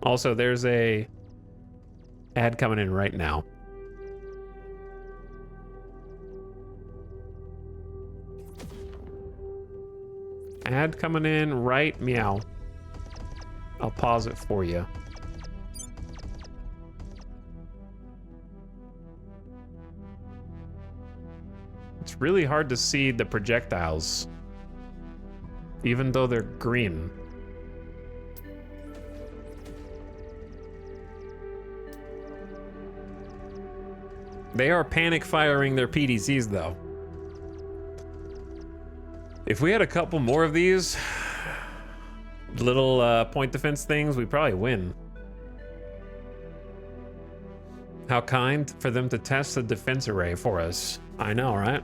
Also, there's a ad coming in right now. Ad coming in right meow. I'll pause it for you. It's really hard to see the projectiles, even though they're green. They are panic firing their PDCs though. If we had a couple more of these little point defense things, we'd probably win. How kind for them to test the defense array for us. I know, right?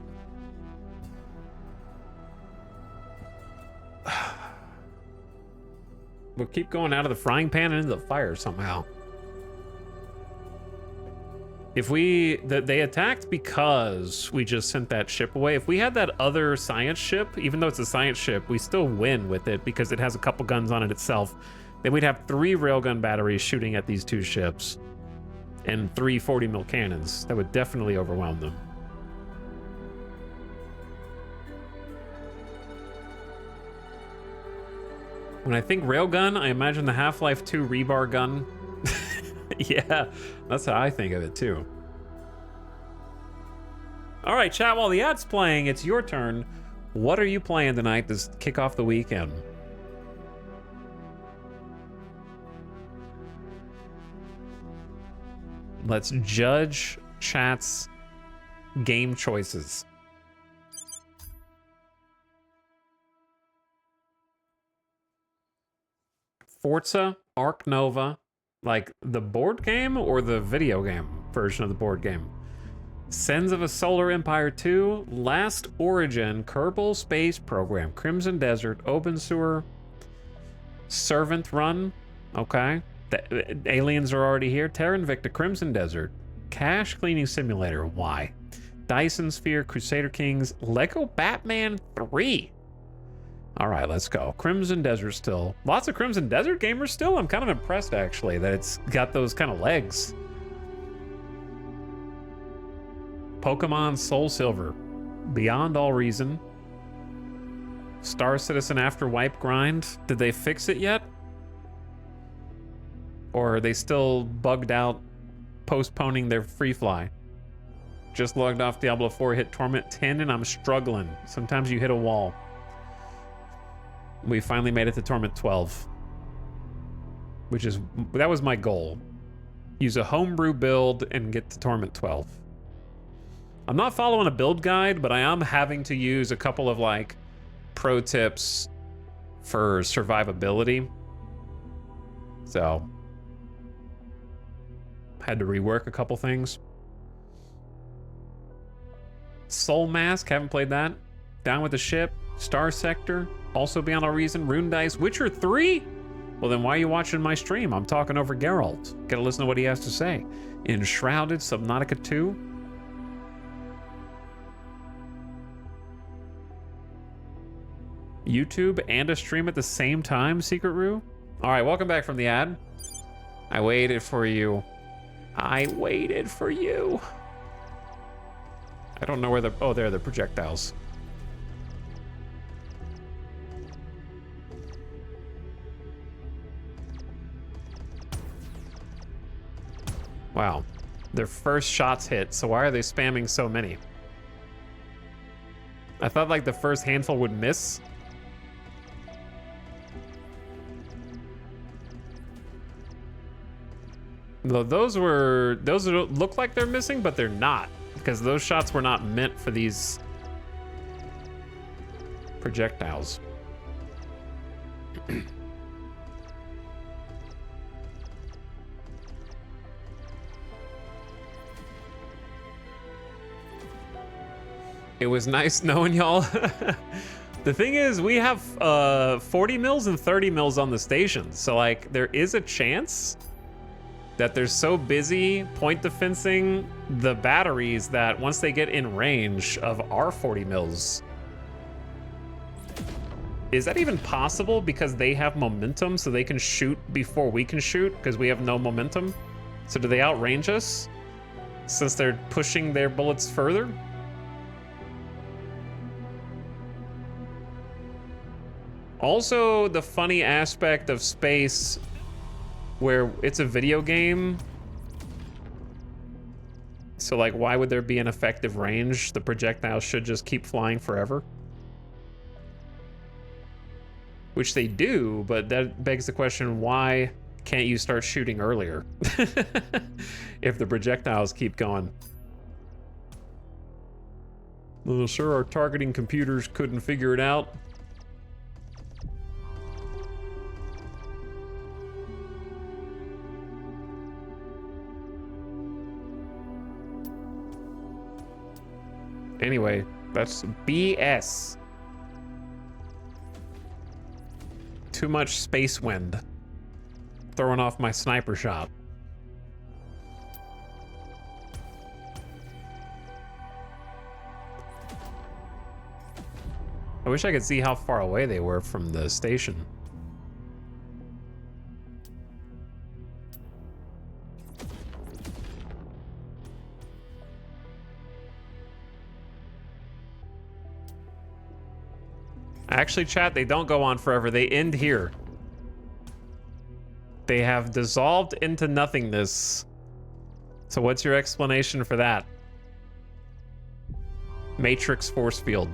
We'll keep going out of the frying pan and into the fire somehow. If they attacked because we just sent that ship away. If we had that other science ship, even though it's a science ship, we still win with it because it has a couple guns on it itself. Then we'd have 3 railgun batteries shooting at these 2 ships and 3 40 mil cannons. That would definitely overwhelm them. When I think railgun, I imagine the Half-Life 2 rebar gun. Yeah, that's how I think of it too. All right, chat, while the ad's playing, it's your turn. What are you playing tonight to kick off the weekend? Let's judge chat's game choices. Forza, Arc Nova, like the board game or the video game version of the board game? Sins of a Solar Empire 2, Last Origin, Kerbal Space Program, Crimson Desert, Open Sewer, Servant Run, okay. The aliens are already here. Terra, Invicta, Crimson Desert, Cash Cleaning Simulator, why? Dyson Sphere, Crusader Kings, Lego Batman 3. All right, let's go. Crimson Desert still. Lots of Crimson Desert gamers still. I'm kind of impressed, actually, that it's got those kind of legs. Pokemon Soul Silver, Beyond All Reason, Star Citizen After Wipe Grind. Did they fix it yet? Or are they still bugged out, postponing their free fly? Just logged off Diablo 4, hit Torment 10, and I'm struggling. Sometimes you hit a wall. We finally made it to Torment 12, that was my goal. Use a homebrew build and get to Torment 12. I'm not following a build guide, but I am having to use a couple of like pro tips for survivability. So had to rework a couple things. Soul Mask, haven't played that. Down with the Ship, Star Sector, also Beyond All Reason, Rune Dice, Witcher 3? Well then why are you watching my stream? I'm talking over Geralt. Gotta listen to what he has to say. Enshrouded, Subnautica 2. YouTube and a stream at the same time, Secret Rue? All right, welcome back from the ad. I waited for you. I waited for you. I don't know where the... Oh, there are the projectiles. Wow. Their first shots hit, so why are they spamming so many? I thought like the first handful would miss. Though those look like they're missing, but they're not, because those shots were not meant for these projectiles. It was nice knowing y'all. The thing is, we have 40 mils and 30 mils on the station, so like there is a chance that they're so busy point defensing the batteries that once they get in range of our 40 mils. Is that even possible because they have momentum so they can shoot before we can shoot because we have no momentum? So do they outrange us since they're pushing their bullets further? Also, the funny aspect of space where it's a video game. So like, why would there be an effective range? The projectiles should just keep flying forever. Which they do, but that begs the question, why can't you start shooting earlier? If the projectiles keep going. Well, sure, our targeting computers couldn't figure it out. Anyway, that's BS. Too much space wind. Throwing off my sniper shot. I wish I could see how far away they were from the station. Actually, chat, they don't go on forever. They end here. They have dissolved into nothingness. So what's your explanation for that? Matrix force field.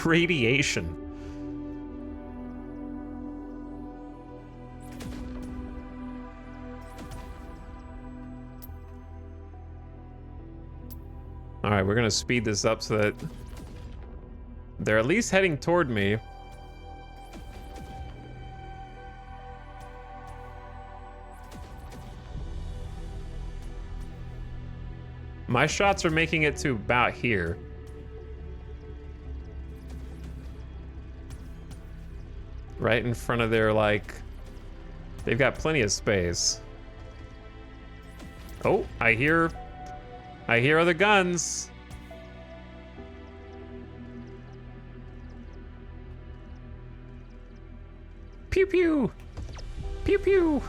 Radiation. All right, we're gonna speed this up so that they're at least heading toward me. My shots are making it to about here. Right in front of their, like, they've got plenty of space. Oh, I hear other guns. Pew pew. Pew pew.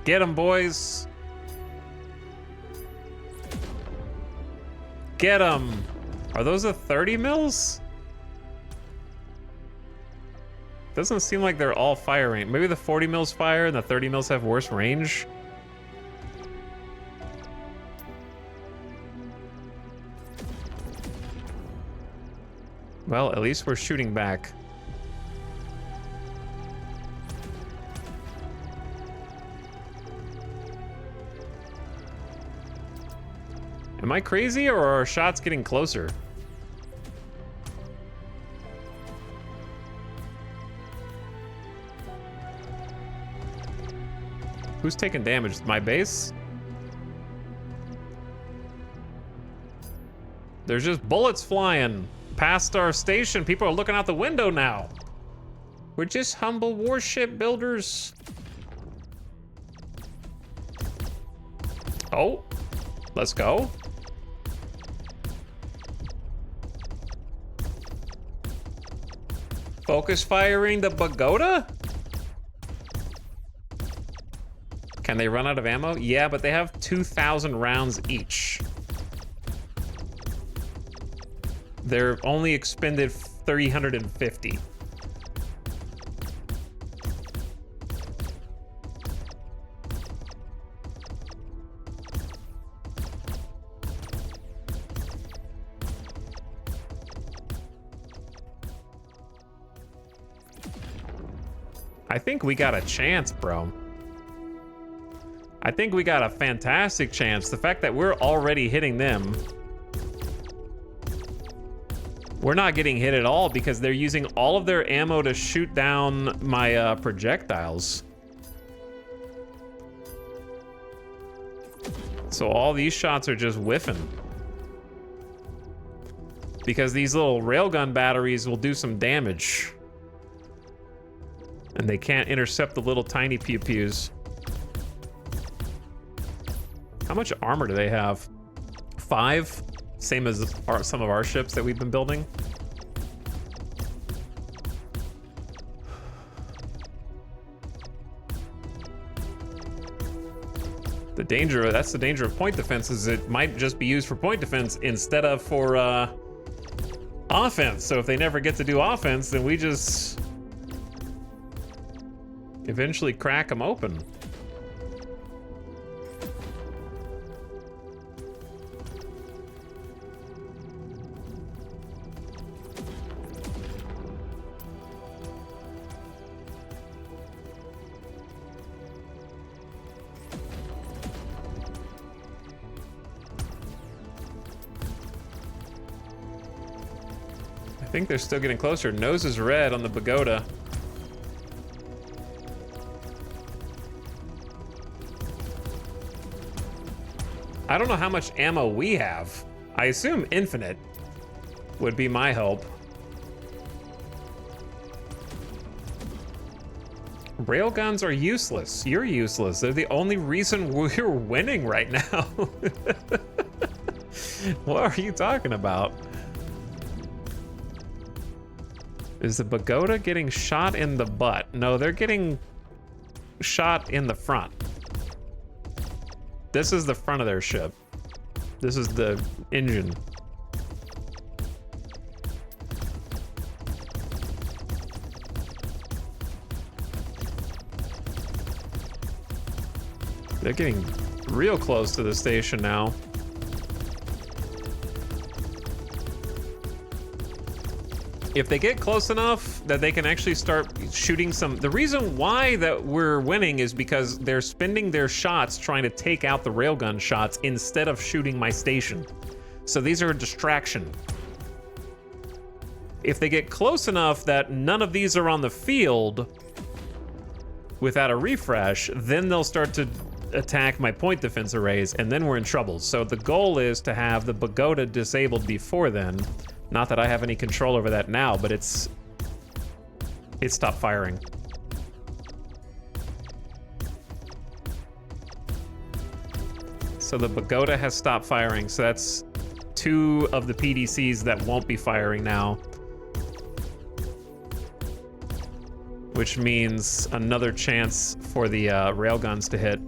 Get 'em, boys. Get 'em. Are those the 30 mils? Doesn't seem like they're all firing. Maybe the 40 mils fire and the 30 mils have worse range. Well, at least we're shooting back. Am I crazy, or are shots getting closer? Who's taking damage? My base? There's just bullets flying past our station. People are looking out the window now. We're just humble warship builders. Oh, let's go. Focus firing the pagoda? Can they run out of ammo? Yeah, but they have 2,000 rounds each. They're only expended 350. I think we got a chance, bro. I think we got a fantastic chance. The fact that we're already hitting them. We're not getting hit at all because they're using all of their ammo to shoot down my projectiles. So all these shots are just whiffing. Because these little railgun batteries will do some damage. And they can't intercept the little tiny pew-pews. How much armor do they have? 5? Same as some of our ships that we've been building. The danger, that's the danger of point defense, is it might just be used for point defense instead of for offense. So if they never get to do offense, then we just eventually crack them open. I think they're still getting closer. Nose is red on the pagoda. I don't know how much ammo we have. I assume infinite would be my hope. Railguns are useless. You're useless. They're the only reason we're winning right now. What are you talking about? Is the pagoda getting shot in the butt? No, they're getting shot in the front. This is the front of their ship. This is the engine. They're getting real close to the station now. If they get close enough that they can actually start shooting some... The reason why that we're winning is because they're spending their shots trying to take out the railgun shots instead of shooting my station. So these are a distraction. If they get close enough that none of these are on the field without a refresh, then they'll start to attack my point defense arrays, and then we're in trouble. So the goal is to have the pagoda disabled before then. Not that I have any control over that now, but it stopped firing. So the pagoda has stopped firing, so that's 2 of the PDCs that won't be firing now. Which means another chance for the railguns to hit.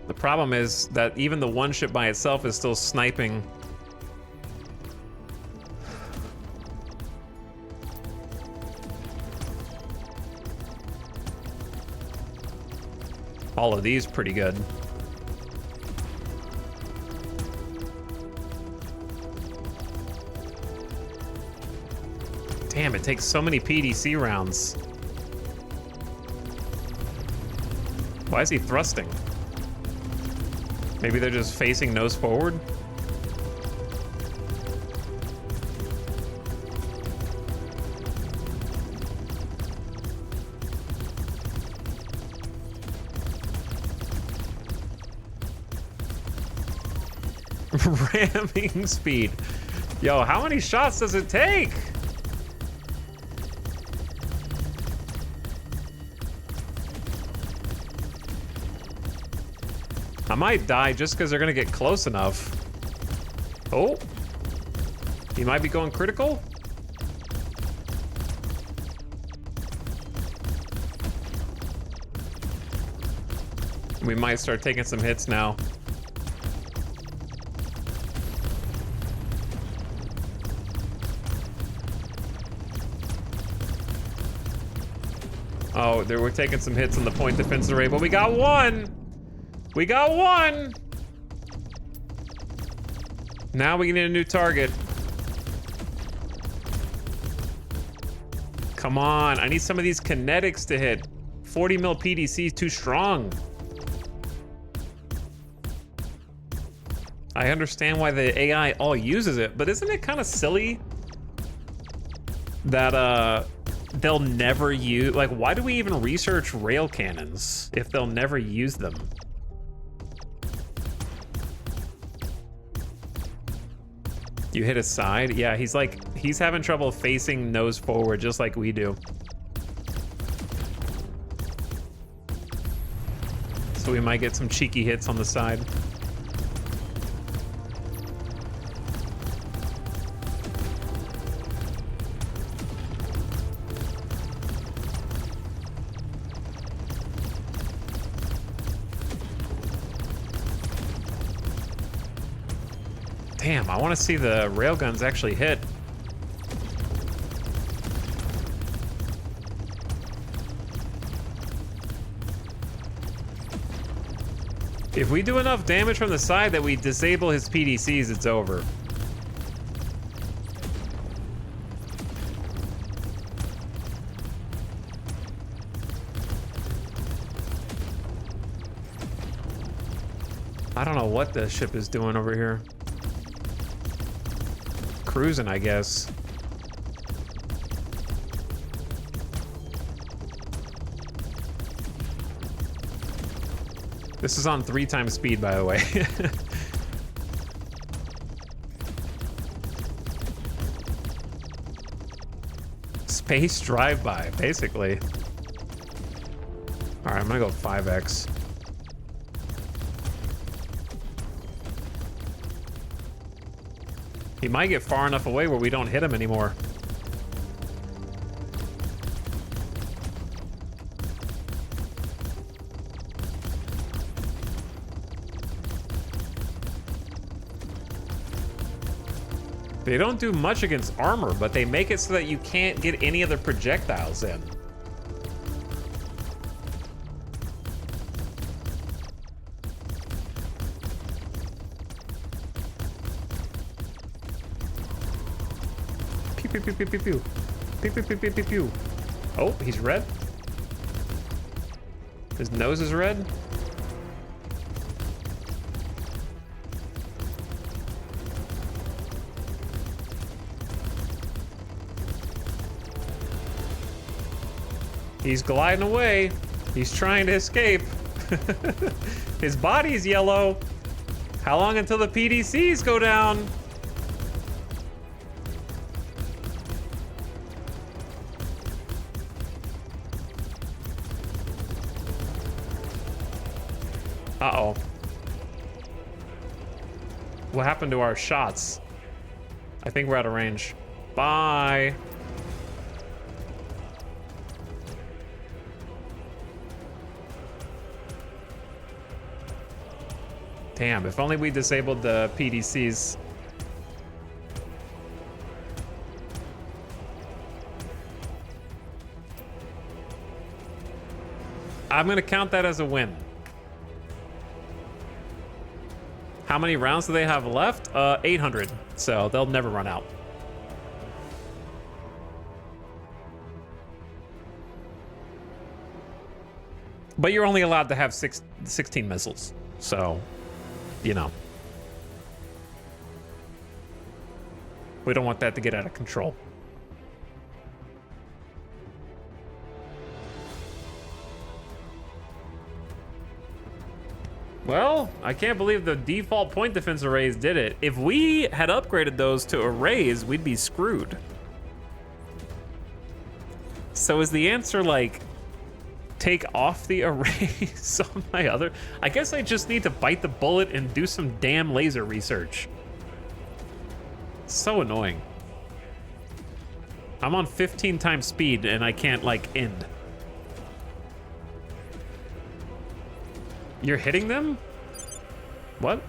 The problem is that even the one ship by itself is still sniping. All of these pretty good. Damn, it takes so many PDC rounds. Why is he thrusting? Maybe they're just facing nose forward? Ramming speed. Yo, how many shots does it take? I might die just because they're gonna get close enough. Oh, he might be going critical. We might start taking some hits now. Oh, we're taking some hits on the point defense array, but we got one! We got one! Now we need a new target. Come on, I need some of these kinetics to hit. 40 mil PDC is too strong. I understand why the AI all uses it, but isn't it kind of silly that they'll never use... Like, why do we even research rail cannons if they'll never use them? You hit his side? Yeah, he's having trouble facing nose forward just like we do. So we might get some cheeky hits on the side. Damn, I want to see the railguns actually hit. If we do enough damage from the side that we disable his PDCs, it's over. I don't know what the ship is doing over here. Cruising, I guess. This is on 3 times speed, by the way. Space drive-by, basically. All right, I'm gonna go 5x. He might get far enough away where we don't hit him anymore. They don't do much against armor, but they make it so that you can't get any of the projectiles in. Pew, pew, pew, pew, pew, pew. Pew, pew, pew, pew, pew, pew. Oh, he's red. His nose is red. He's gliding away. He's trying to escape. His body's yellow. How long until the PDCs go down? Uh-oh. What happened to our shots? I think we're out of range. Bye. Damn, if only we disabled the PDCs. I'm gonna count that as a win. How many rounds do they have left? 800, so they'll never run out. But you're only allowed to have 16 missiles, so, you know. We don't want that to get out of control. Well, I can't believe the default point defense arrays did it. If we had upgraded those to arrays, we'd be screwed. So is the answer like, take off the arrays on my other? I guess I just need to bite the bullet and do some damn laser research. So annoying. I'm on 15 times speed and I can't like end. You're hitting them? What?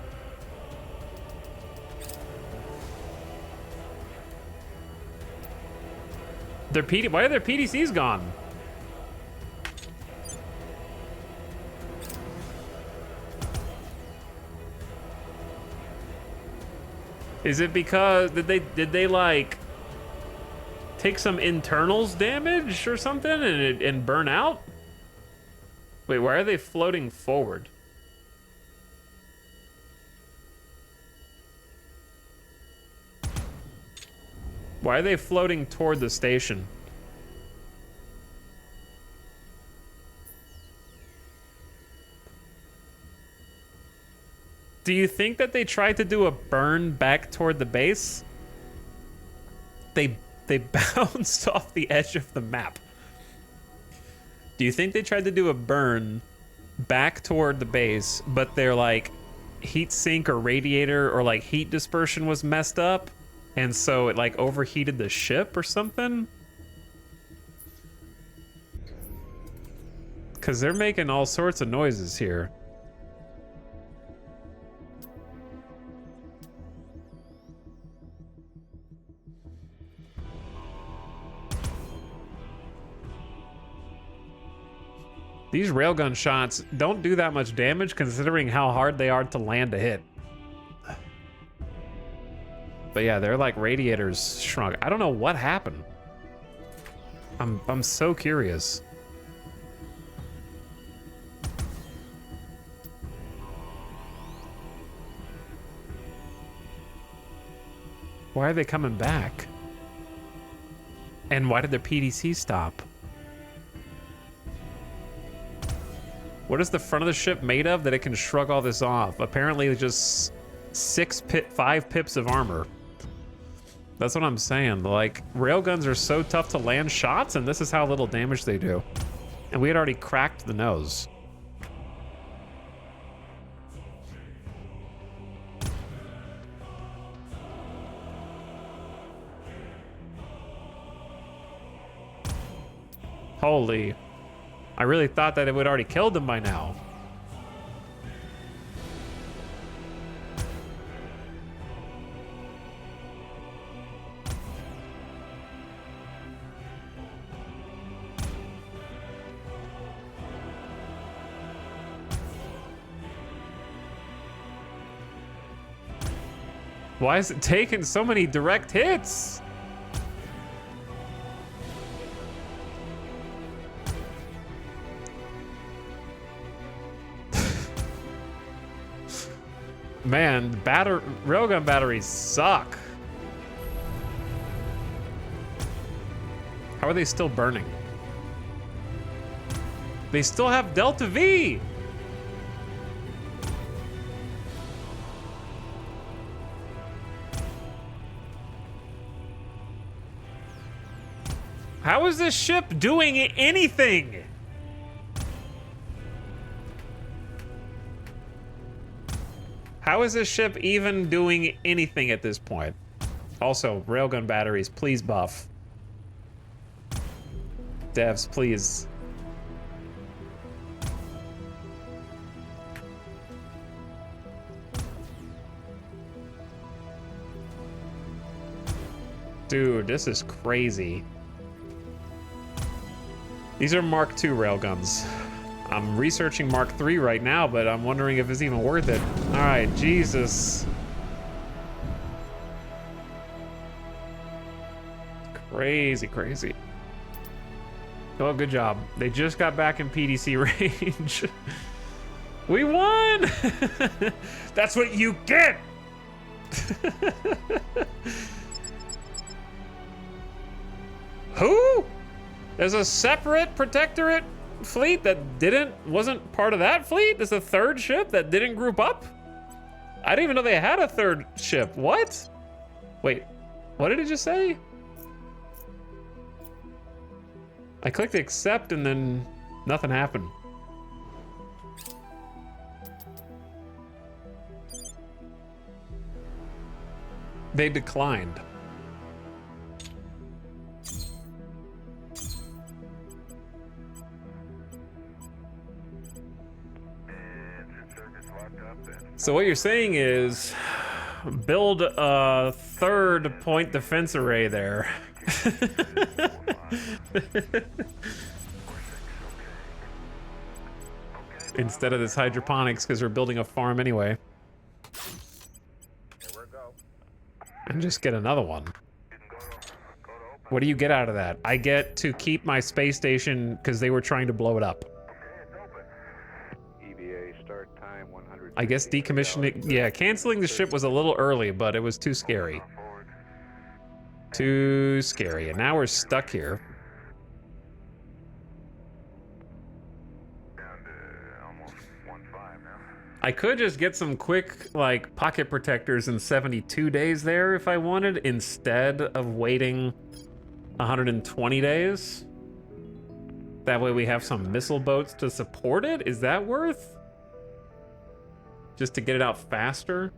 Why are their PDCs gone? Is it because did they like take some internals damage or something and burn out? Wait, why are they floating forward? Why are they floating toward the station? Do you think that they tried to do a burn back toward the base? They bounced off the edge of the map. Do you think they tried to do a burn back toward the base, but their like heat sink or radiator or like heat dispersion was messed up, and so it like overheated the ship or something? Because they're making all sorts of noises here. These railgun shots don't do that much damage considering how hard they are to land a hit. But yeah, they're like radiators shrunk. I don't know what happened. I'm so curious. Why are they coming back? And why did their PDC stop? What is the front of the ship made of that it can shrug all this off? Apparently just 5 pips of armor. That's what I'm saying. Like, railguns are so tough to land shots, and this is how little damage they do. And we had already cracked the nose. Holy. I really thought that it would already killed them by now. Why is it taking so many direct hits? Man, railgun batteries suck. How are they still burning? They still have Delta V. How is this ship doing anything? How is this ship even doing anything at this point? Also, railgun batteries, please buff. Devs, please. Dude, this is crazy. These are Mark II railguns. I'm researching Mark III right now, but I'm wondering if it's even worth it. All right, Jesus. Crazy, crazy. Oh, good job. They just got back in PDC range. We won! That's what you get! Who? There's a separate protectorate fleet that wasn't part of that fleet? There's a third ship that didn't group up? I didn't even know they had a third ship. What? Wait, what did it just say? I clicked accept and then nothing happened. They declined. So what you're saying is build a third point defense array there. Instead of this hydroponics, because we're building a farm anyway. And just get another one. What do you get out of that? I get to keep my space station because they were trying to blow it up. I guess decommissioning, yeah, canceling the ship was a little early, but it was too scary. Too scary, and now we're stuck here. I could just get some quick, like, pocket protectors in 72 days there if I wanted, instead of waiting 120 days. That way we have some missile boats to support it. Is that worth? Just to get it out faster?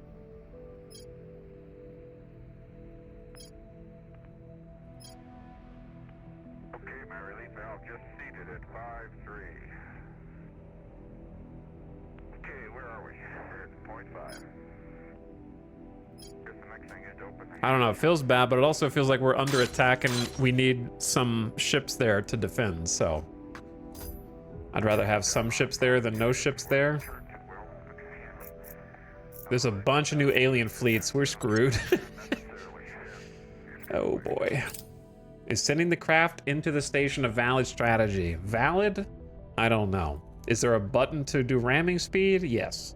Okay, my relief valve just seated at 5-3. Okay, where are we? We're at point 5. Guess the next thing is to open. I don't know, it feels bad, but it also feels like we're under attack and we need some ships there to defend, so. I'd rather have some ships there than no ships there. There's a bunch of new alien fleets. We're screwed. Oh boy. Is sending the craft into the station a valid strategy? Valid? I don't know. Is there a button to do ramming speed? Yes.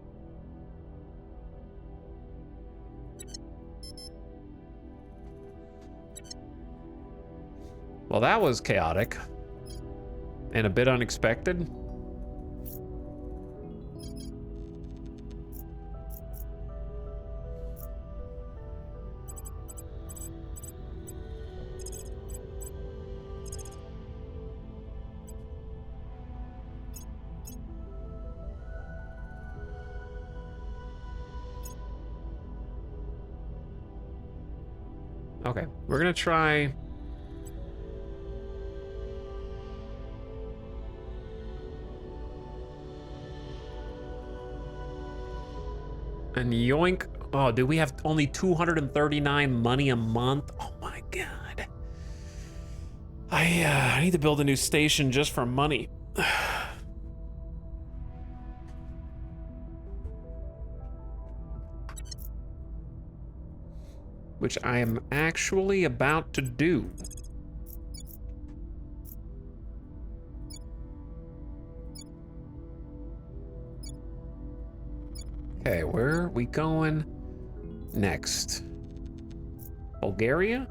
Well, that was chaotic. And a bit unexpected. Okay, we're gonna try. And yoink. Oh, do we have only 239 money a month? Oh my god. I need to build a new station just for money. which I am actually about to do. Okay, where are we going next? Bulgaria?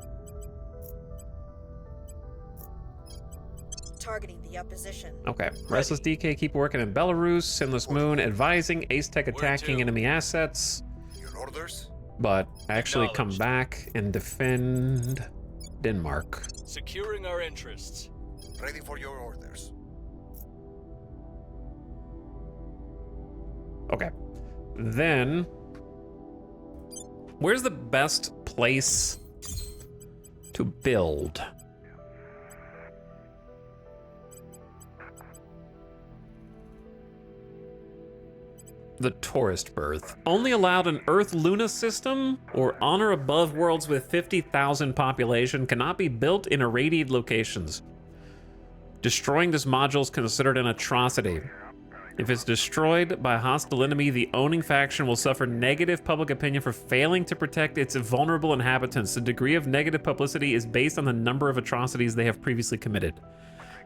Targeting the opposition. Okay. Restless DK, keep working in Belarus. Sinless Moon, advising. Ace Tech attacking to? enemy assets. Your orders? But actually come Acknowledged. back and defend Denmark. Securing our interests. Ready for your orders. Okay. Then, where's the best place to build? The tourist berth. Only allowed in Earth-Luna system or on or above worlds with 50,000 population, cannot be built in irradiated locations. Destroying this module is considered an atrocity. If it's destroyed by a hostile enemy, the owning faction will suffer negative public opinion for failing to protect its vulnerable inhabitants. The degree of negative publicity is based on the number of atrocities they have previously committed.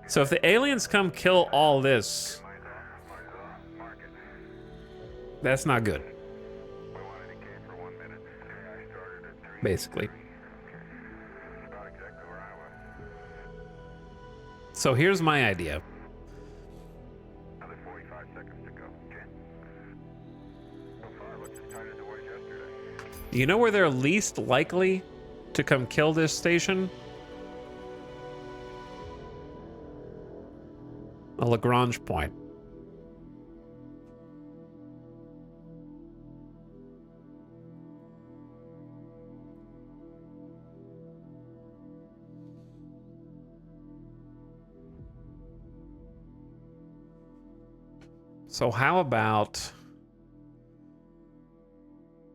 So if the aliens come kill all this, that's not good. Basically. About exactly where I was. So here's my idea. Another 45 seconds to go. Okay. So far, it looks as tight as it was yesterday. You know where they're least likely to come kill this station? A Lagrange point. So how about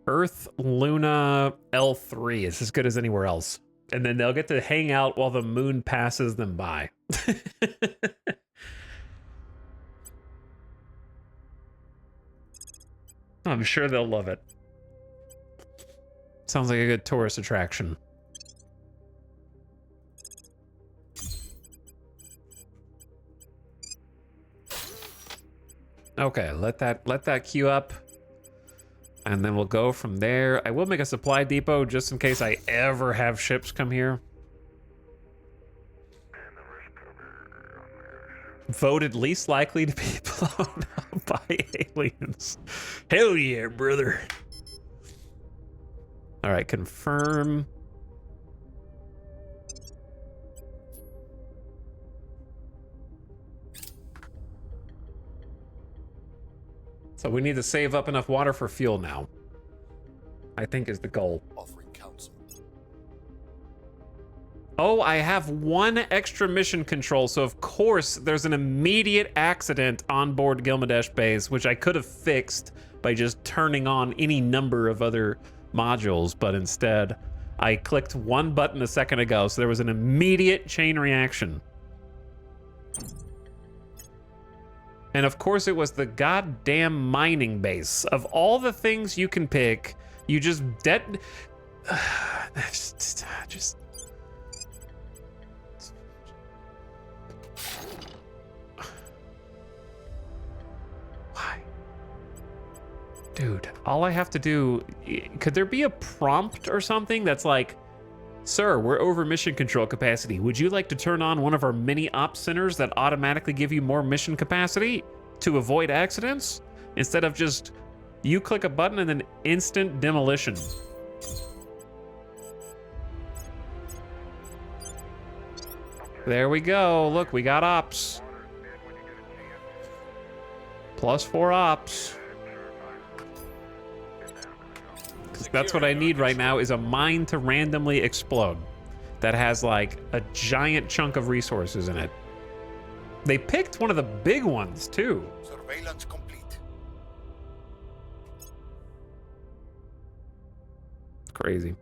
Earth Luna L3 is as good as anywhere else. And then they'll get to hang out while the moon passes them by. I'm sure they'll love it. Sounds like a good tourist attraction. Okay, let that queue up. And then we'll go from there. I will make a supply depot just in case I ever have ships come here. Voted least likely to be blown up by aliens. Hell yeah, brother. All right, confirm. So we need to save up enough water for fuel now, I think is the goal. Offering counsel. Oh, I have one extra mission control, so of course there's an immediate accident on board Gilgamesh Base, which I could have fixed by just turning on any number of other modules, but instead I clicked one button a second ago, so there was an immediate chain reaction. And of course it was the goddamn mining base. Of all the things you can pick, you just just why? Dude, all I have to do, could there be a prompt or something that's like, sir, we're over mission control capacity. Would you like to turn on one of our mini op centers that automatically give you more mission capacity to avoid accidents? Instead of just, you click a button and then instant demolition. There we go. Look, we got ops. +4 ops. That's what I need right now, is a mine to randomly explode that has like a giant chunk of resources in it. They picked one of the big ones too. Surveillance complete. Crazy.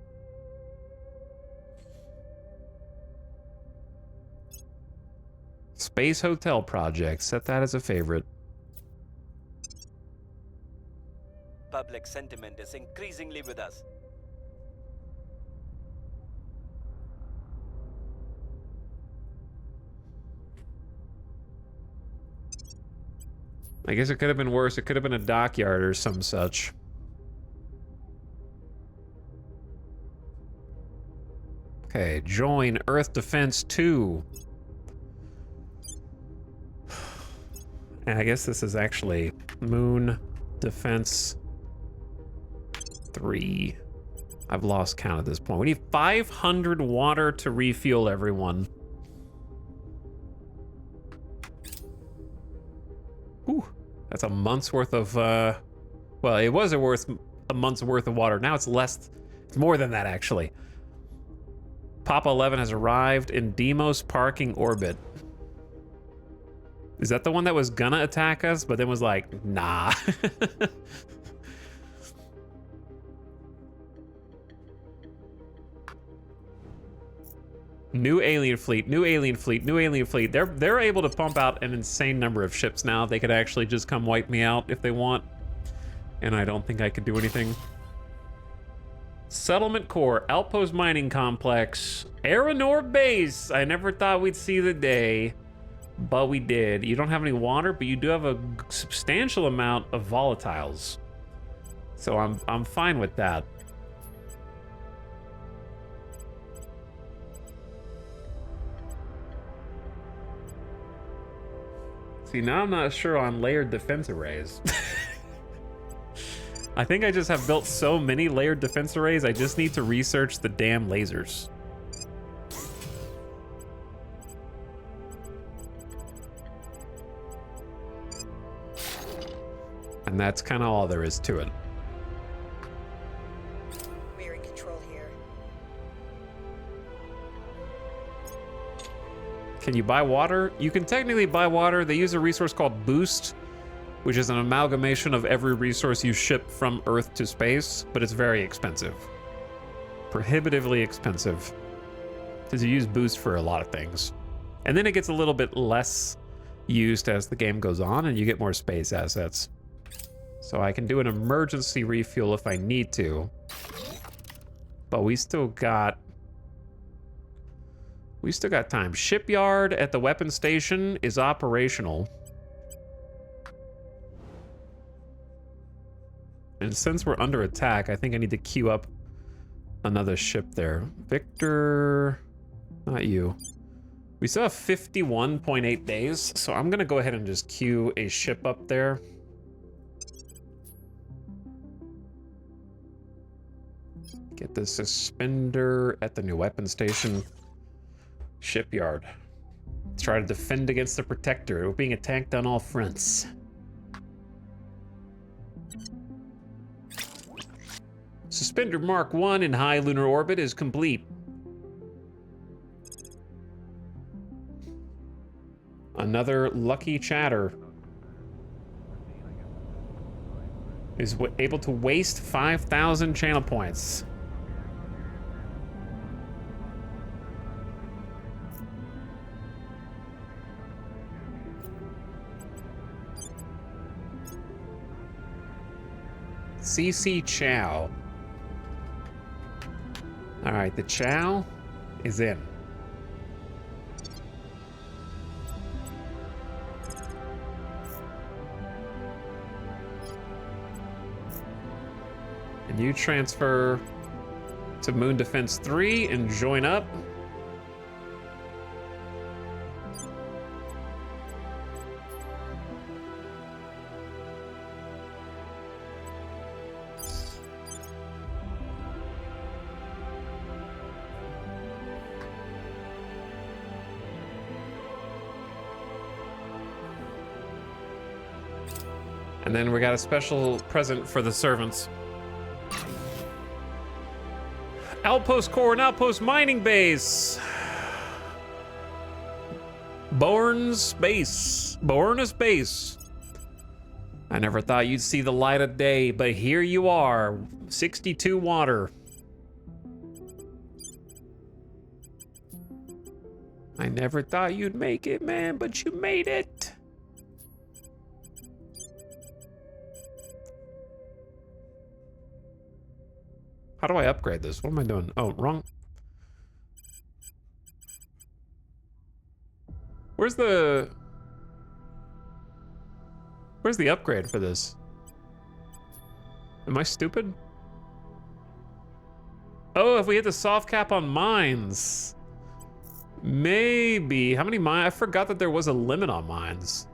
Space Hotel Project, set that as a favorite. Public sentiment is increasingly with us. I guess it could have been worse. It could have been a dockyard or some such. Okay, join Earth Defense 2. And I guess this is actually Moon Defense 3. I've lost count at this point. We need 500 water to refuel everyone. Ooh, that's a month's worth of, well, it was a month's worth of water. Now it's less, it's more than that, actually. Papa 11 has arrived in Deimos parking orbit. Is that the one that was gonna attack us, but then was like, nah. New alien fleet, new alien fleet, new alien fleet. They're able to pump out an insane number of ships now. They could actually just come wipe me out if they want. And I don't think I could do anything. Settlement core, outpost mining complex, Aeronor base. I never thought we'd see the day, but we did. You don't have any water, but you do have a substantial amount of volatiles. So I'm fine with that. See, now I'm not sure on layered defense arrays. I think I just have built so many layered defense arrays, I just need to research the damn lasers. And that's kind of all there is to it. We're in control here. Can you buy water? You can technically buy water. They use a resource called Boost, which is an amalgamation of every resource you ship from Earth to space, but it's very expensive. Prohibitively expensive. Because you use Boost for a lot of things. And then it gets a little bit less used as the game goes on, and you get more space assets. So I can do an emergency refuel if I need to. But we still got time. Shipyard at the weapon station is operational. And since we're under attack, I think I need to queue up another ship there. Victor, not you. We still have 51.8 days, so I'm gonna go ahead and just queue a ship up there. Get the suspender at the new weapon station. Shipyard. Try to defend against the Protector. We're being attacked on all fronts. Suspender Mark 1 in high lunar orbit is complete. Another lucky chatter is able to waste 5,000 channel points. CC Chow. All right, the Chow is in. And you transfer to Moon Defense 3 and join up. And then we got a special present for the servants. Outpost core and outpost mining base. Born's base. Born's base. I never thought you'd see the light of day, but here you are. 62 water. I never thought you'd make it, man, but you made it. How do I upgrade this? What am I doing? Oh, wrong. Where's the... Where's the upgrade for this? Am I stupid? Oh, if we hit the soft cap on mines. Maybe. How many mines? I forgot that there was a limit on mines.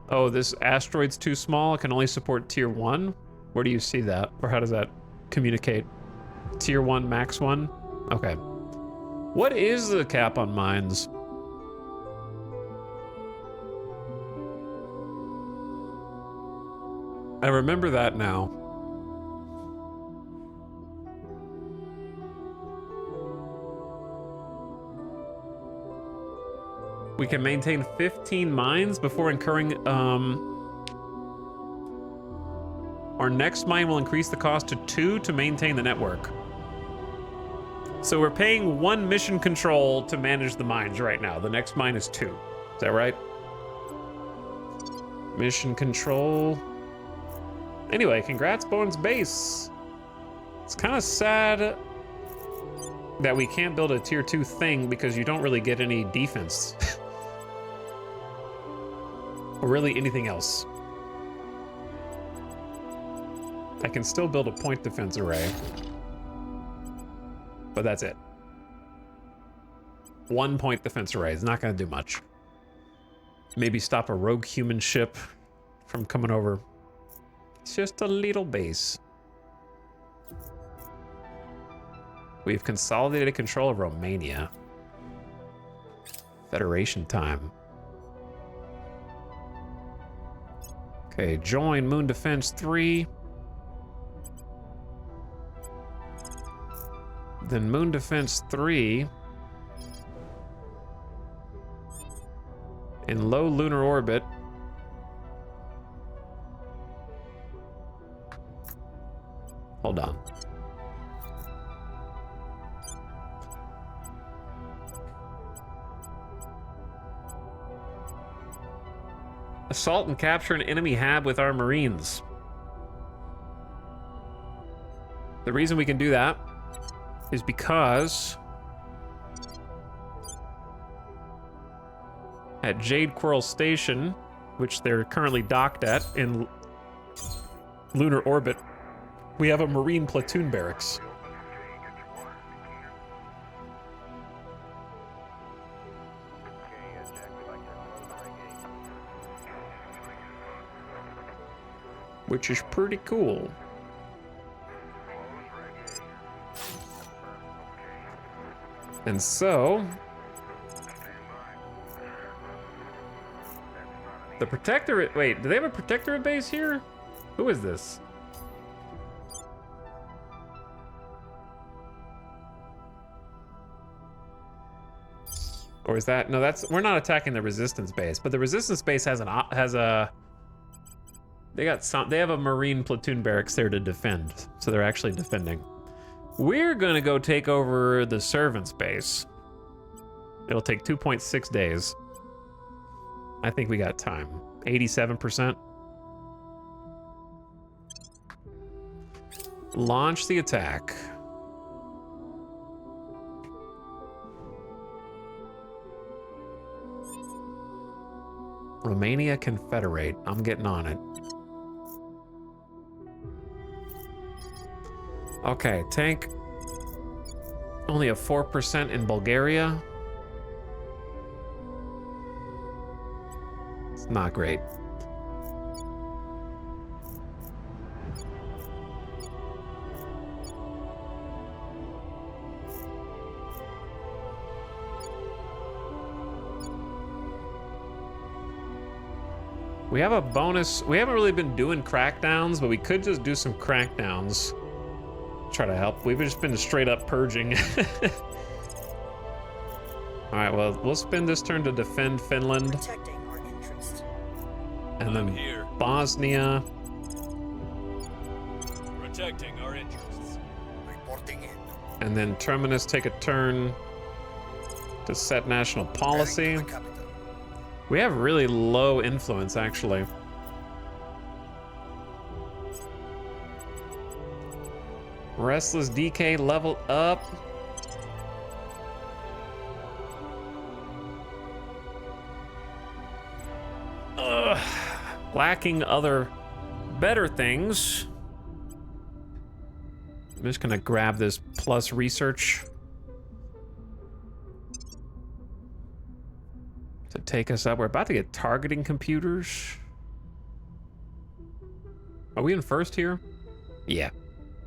Oh, this asteroid's too small. It can only support tier 1. Where do you see that? Or how does that communicate? Tier 1, max 1? Okay. What is the cap on mines? I remember that now. We can maintain 15 mines before incurring, our next mine will increase the cost to 2 to maintain the network. So we're paying 1 mission control to manage the mines right now. The next mine is 2. Is that right? Mission control. Anyway, congrats, Bones Base. It's kind of sad that we can't build a tier 2 thing because you don't really get any defense. Or really anything else. I can still build a point defense array. But that's it. 1 point defense array is not going to do much. Maybe stop a rogue human ship from coming over. It's just a little base. We've consolidated control of Romania. Federation time. Okay, join Moon Defense 3. Then Moon Defense 3 in low lunar orbit. Hold on. Assault and capture an enemy hab with our Marines. The reason we can do that is because at Jade Quirrell Station, which they're currently docked at in lunar orbit, we have a Marine platoon barracks. Which is pretty cool. And so, the Protectorate, wait, do they have a Protectorate base here? Who is this? Or is that, no, that's, we're not attacking the Resistance base, but the Resistance base has they have a Marine platoon barracks there to defend, so they're actually defending. We're gonna go take over the Servants base. It'll take 2.6 days. I think we got time. 87%. Launch the attack. Romania Confederate. I'm getting on it. Okay, tank. Only a 4% in Bulgaria. It's not great. We have a bonus. We haven't really been doing crackdowns, but we could just do some crackdowns. Try to help. We've just been straight up purging. All right, well, we'll spend this turn to defend Finland. Protecting our interest. And then here. Bosnia. Protecting our interests. Reporting in. And then Terminus take a turn to set national policy. Heading to the capital. We have really low influence, actually. Restless DK level up. lacking other better things. I'm just gonna grab this plus research to take us up. We're about to get targeting computers. Are we in first here? Yeah.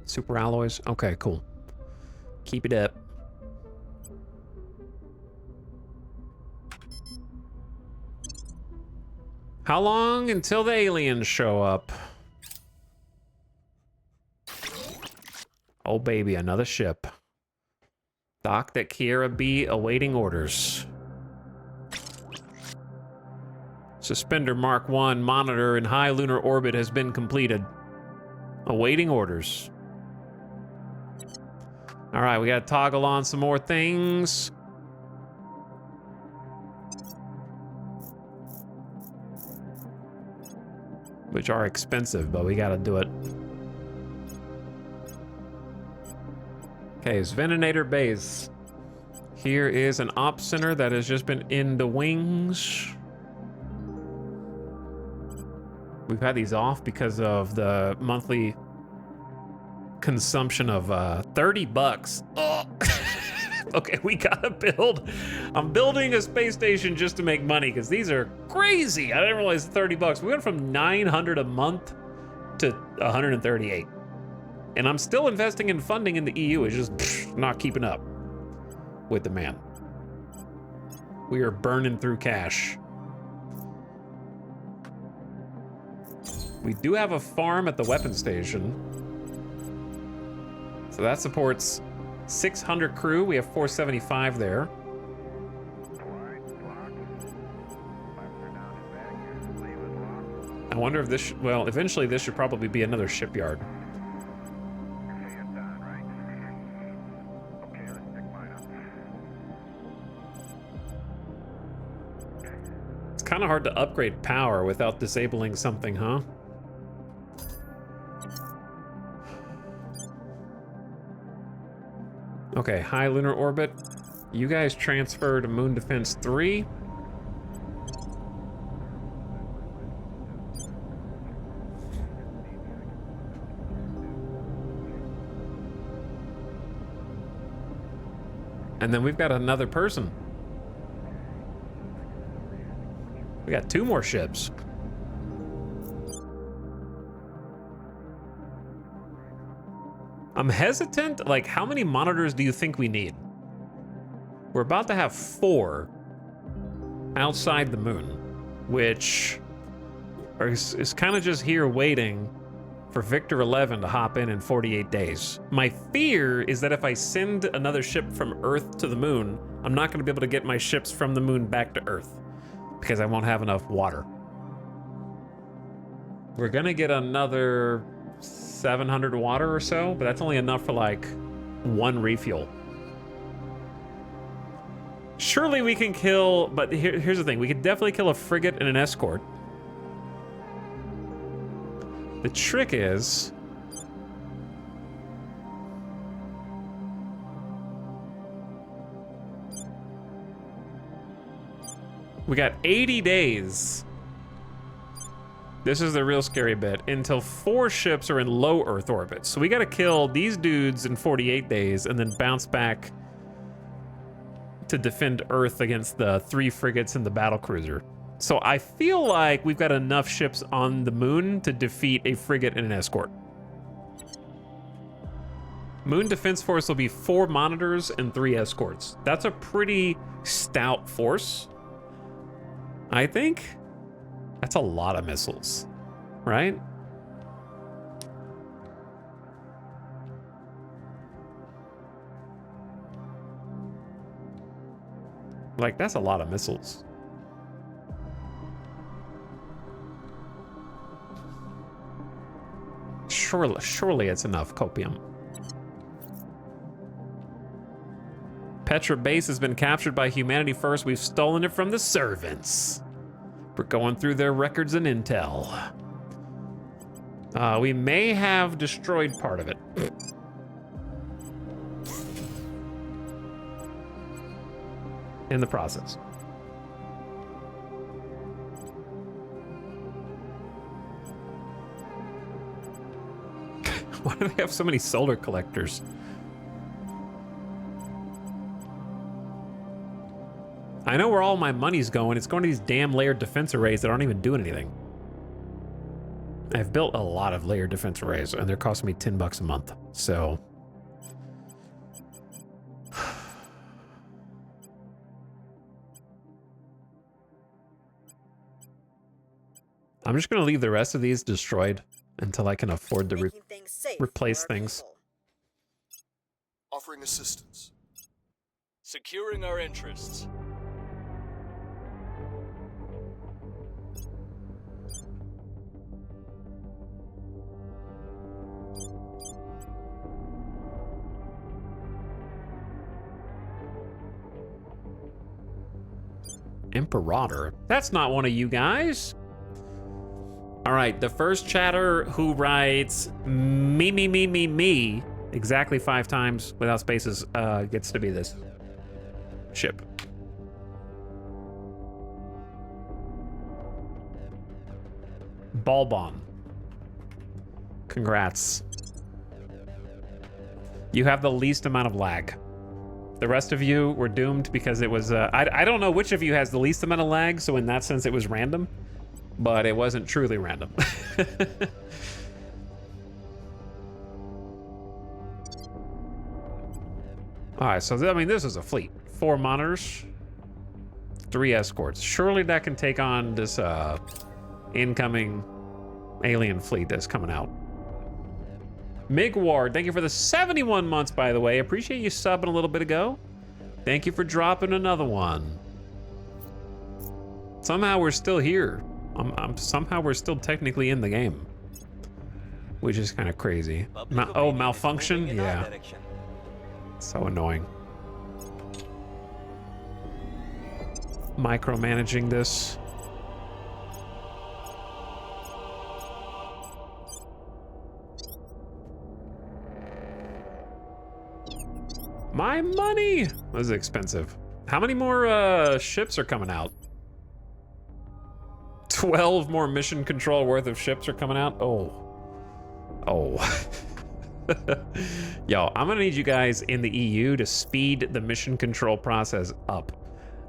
Super alloys. Okay, cool. Keep it up. How long until the aliens show up? Oh baby, another ship. Docked at Kiera B, awaiting orders. Suspender Mark 1 monitor in high lunar orbit has been completed. Awaiting orders. All right, we gotta toggle on some more things. Which are expensive, but we gotta do it. Okay, Venenator Base. Here is an op center that has just been in the wings. We've had these off because of the monthly consumption of $30. Oh. Okay, we gotta build. I'm building a space station just to make money because these are crazy. I didn't realize $30. We went from 900 a month to 138. And I'm still investing in funding in the EU. It's just not keeping up with demand. We are burning through cash. We do have a farm at the weapon station. So that supports 600 crew. We have 475 there. I wonder if this, well, eventually this should probably be another shipyard. It's kind of hard to upgrade power without disabling something, huh? Okay, high lunar orbit. You guys transfer to Moon Defense 3. And then we've got another person. We got 2 more ships. I'm hesitant. Like, how many monitors do you think we need? We're about to have 4 outside the moon, which is kind of just here waiting for Victor 11 to hop in 48 days. My fear is that if I send another ship from Earth to the moon, I'm not going to be able to get my ships from the moon back to Earth because I won't have enough water. We're going to get another 700 water or so, but that's only enough for like 1 refuel. Surely we can kill, but here's the thing. We could definitely kill a frigate and an escort. The trick is we got 80 days. This is the real scary bit. Until 4 ships are in low Earth orbit. So we gotta kill these dudes in 48 days and then bounce back to defend Earth against the 3 frigates and the battlecruiser. So I feel like we've got enough ships on the moon to defeat a frigate and an escort. Moon Defense Force will be 4 monitors and 3 escorts. That's a pretty stout force, I think. That's a lot of missiles, right? Like, that's a lot of missiles. Surely it's enough copium. Petra base has been captured by Humanity First. We've stolen it from the servants. We're going through their records and intel. We may have destroyed part of it. In the process. Why do they have so many solar collectors? I know where all my money's going. It's going to these damn layered defense arrays that aren't even doing anything. I've built a lot of layered defense arrays, and they're costing me $10 a month. So I'm just going to leave the rest of these destroyed until I can afford to Making things safe replace for our things. people. Offering assistance. Securing our interests. Imperator. That's not one of you guys. All right, the first chatter who writes me exactly 5 times without spaces gets to be this ship. Balbon. Congrats. You have the least amount of lag. The rest of you were doomed because it was, I don't know which of you has the least amount of lag, so in that sense it was random, but it wasn't truly random. All right, so I mean, this is a fleet. 4 monitors, 3 escorts. Surely that can take on this incoming alien fleet that's coming out. Mig Ward, thank you for the 71 months, by the way. Appreciate you subbing a little bit ago. Thank you for dropping another one. Somehow we're still here. Somehow we're still technically in the game, which is kind of crazy. Oh, malfunction? Yeah. So annoying. Micromanaging this. My money! This is expensive. How many more ships are coming out? 12 more mission control worth of ships are coming out? Oh. Yo, I'm gonna need you guys in the EU to speed the mission control process up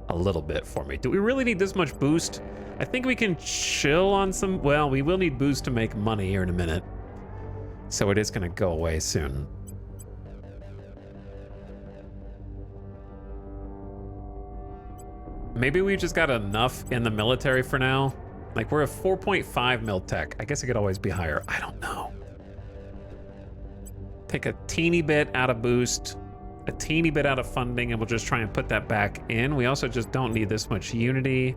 a little bit for me. Do we really need this much boost? I think we can chill on some, well, we will need boost to make money here in a minute. So it is gonna go away soon. Maybe we just got enough in the military for now. Like, we're a 4.5 mil tech. I guess it could always be higher. I don't know. Take a teeny bit out of boost, a teeny bit out of funding, and we'll just try and put that back in. We also just don't need this much unity.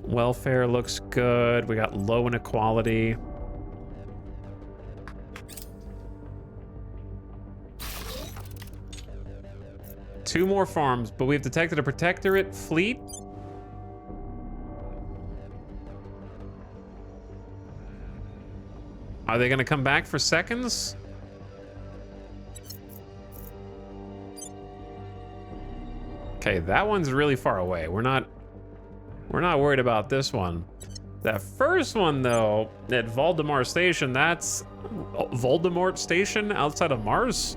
Welfare looks good. We got low inequality. Two more farms, but we've detected a protectorate fleet. Are they gonna come back for seconds? Okay, that one's really far away. We're not worried about this one. That first one though, at Voldemort Station, that's Voldemort Station outside of Mars.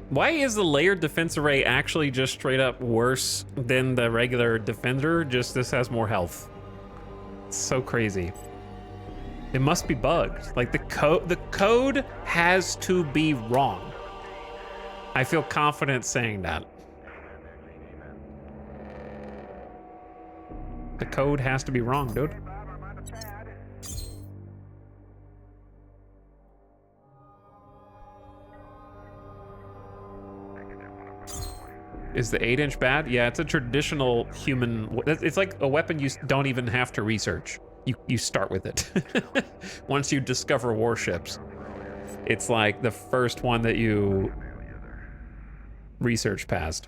Why is the layered defense array actually just straight up worse than the regular defender? Just this has more health. It's so crazy. It must be bugged. Like the code has to be wrong. I feel confident saying that. The code has to be wrong, dude. Is the 8-inch bad? Yeah, it's a traditional human. It's like a weapon you don't even have to research. You start with it. Once you discover warships, it's like the first one that you research past.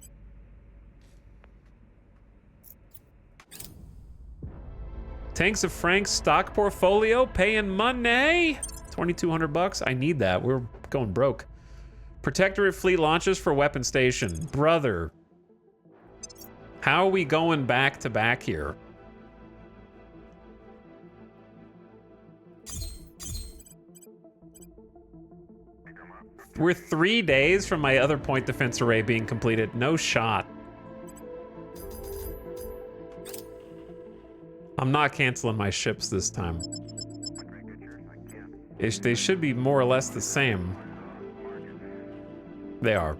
Tanks of Frank's stock portfolio paying money. $2,200 bucks. I need that. We're going broke. Protectorate fleet launches for weapon station. Brother. How are we going back to back here? We're 3 days from my other point defense array being completed. No shot. I'm not canceling my ships this time. They should be more or less the same. They are.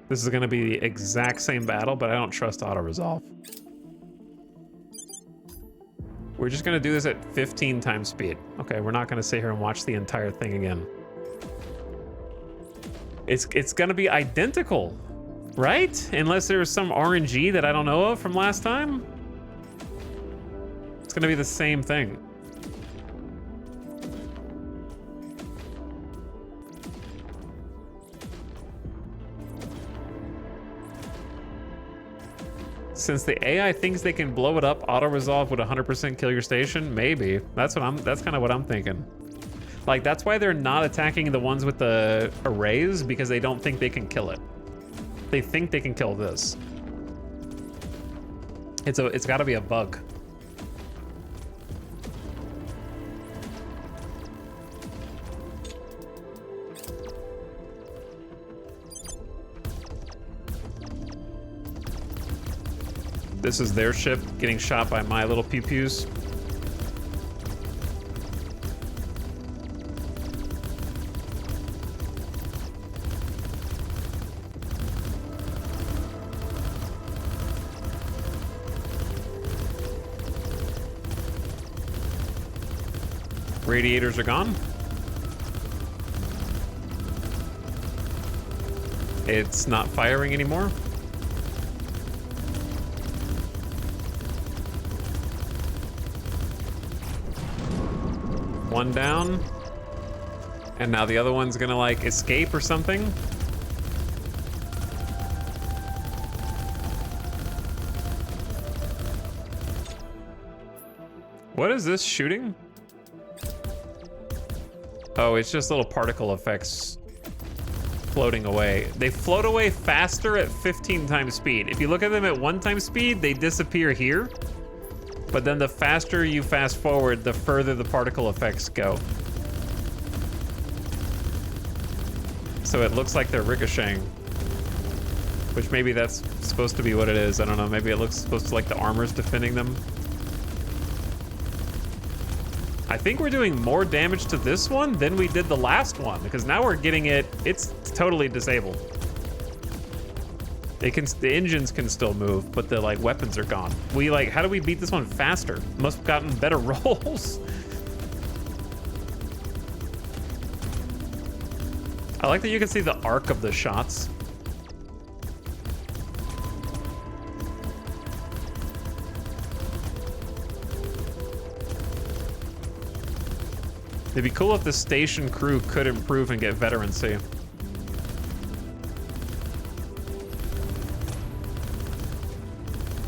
This is going to be the exact same battle, but I don't trust auto-resolve. We're just going to do this at 15 times speed. Okay, we're not going to sit here and watch the entire thing again. It's going to be identical, right? Unless there's some RNG that I don't know of from last time. It's going to be the same thing. Since the AI thinks they can blow it up, auto-resolve would 100% kill your station? Maybe. That's kind of what I'm thinking. Like, that's why they're not attacking the ones with the arrays, because they don't think they can kill it. They think they can kill this. It's got to be a bug. This is their ship getting shot by my little pew-pews. Radiators are gone. It's not firing anymore. One down. And now the other one's gonna like escape or something. What is this shooting? Oh, it's just little particle effects floating away. They float away faster at 15 times speed. If you look at them at 1 time speed, they disappear here. But then the faster you fast forward, the further the particle effects go. So it looks like they're ricocheting. Which maybe that's supposed to be what it is. I don't know. Maybe it looks supposed to like the armor's defending them. I think we're doing more damage to this one than we did the last one, because now we're getting it. It's totally disabled. The engines can still move, but the like weapons are gone. How do we beat this one faster? Must have gotten better rolls. I like that you can see the arc of the shots. It'd be cool if the station crew could improve and get veterancy.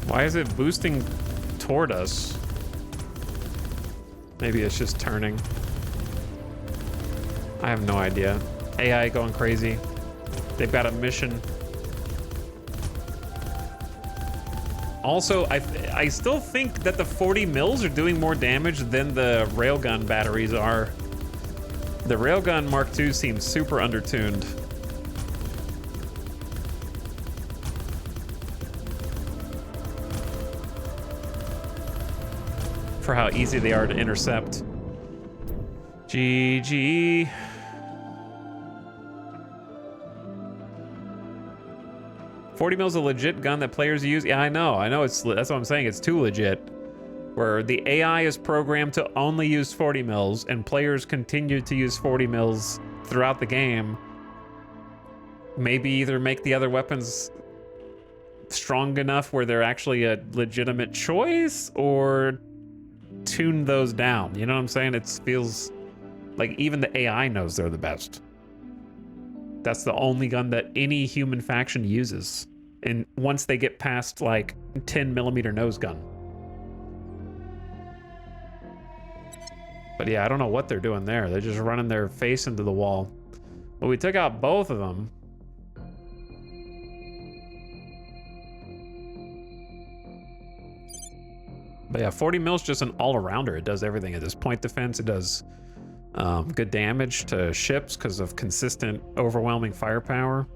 Why is it boosting toward us? Maybe it's just turning. I have no idea. AI going crazy. They've got a mission. Also, I still think that the 40 mils are doing more damage than the railgun batteries are. The railgun Mark II seems super undertuned. For how easy they are to intercept. GG. $40 mil is a legit gun that players use. Yeah, I know. That's what I'm saying. It's too legit. Where the AI is programmed to only use 40 mils and players continue to use 40 mils throughout the game. Maybe either make the other weapons strong enough where they're actually a legitimate choice, or tune those down. You know what I'm saying? It feels like even the AI knows they're the best. That's the only gun that any human faction uses. And once they get past like 10mm nose gun. But yeah, I don't know what they're doing there. They're just running their face into the wall. But we took out both of them. But yeah, 40 mils just an all-arounder. It does everything. It does point defense. It does good damage to ships because of consistent, overwhelming firepower.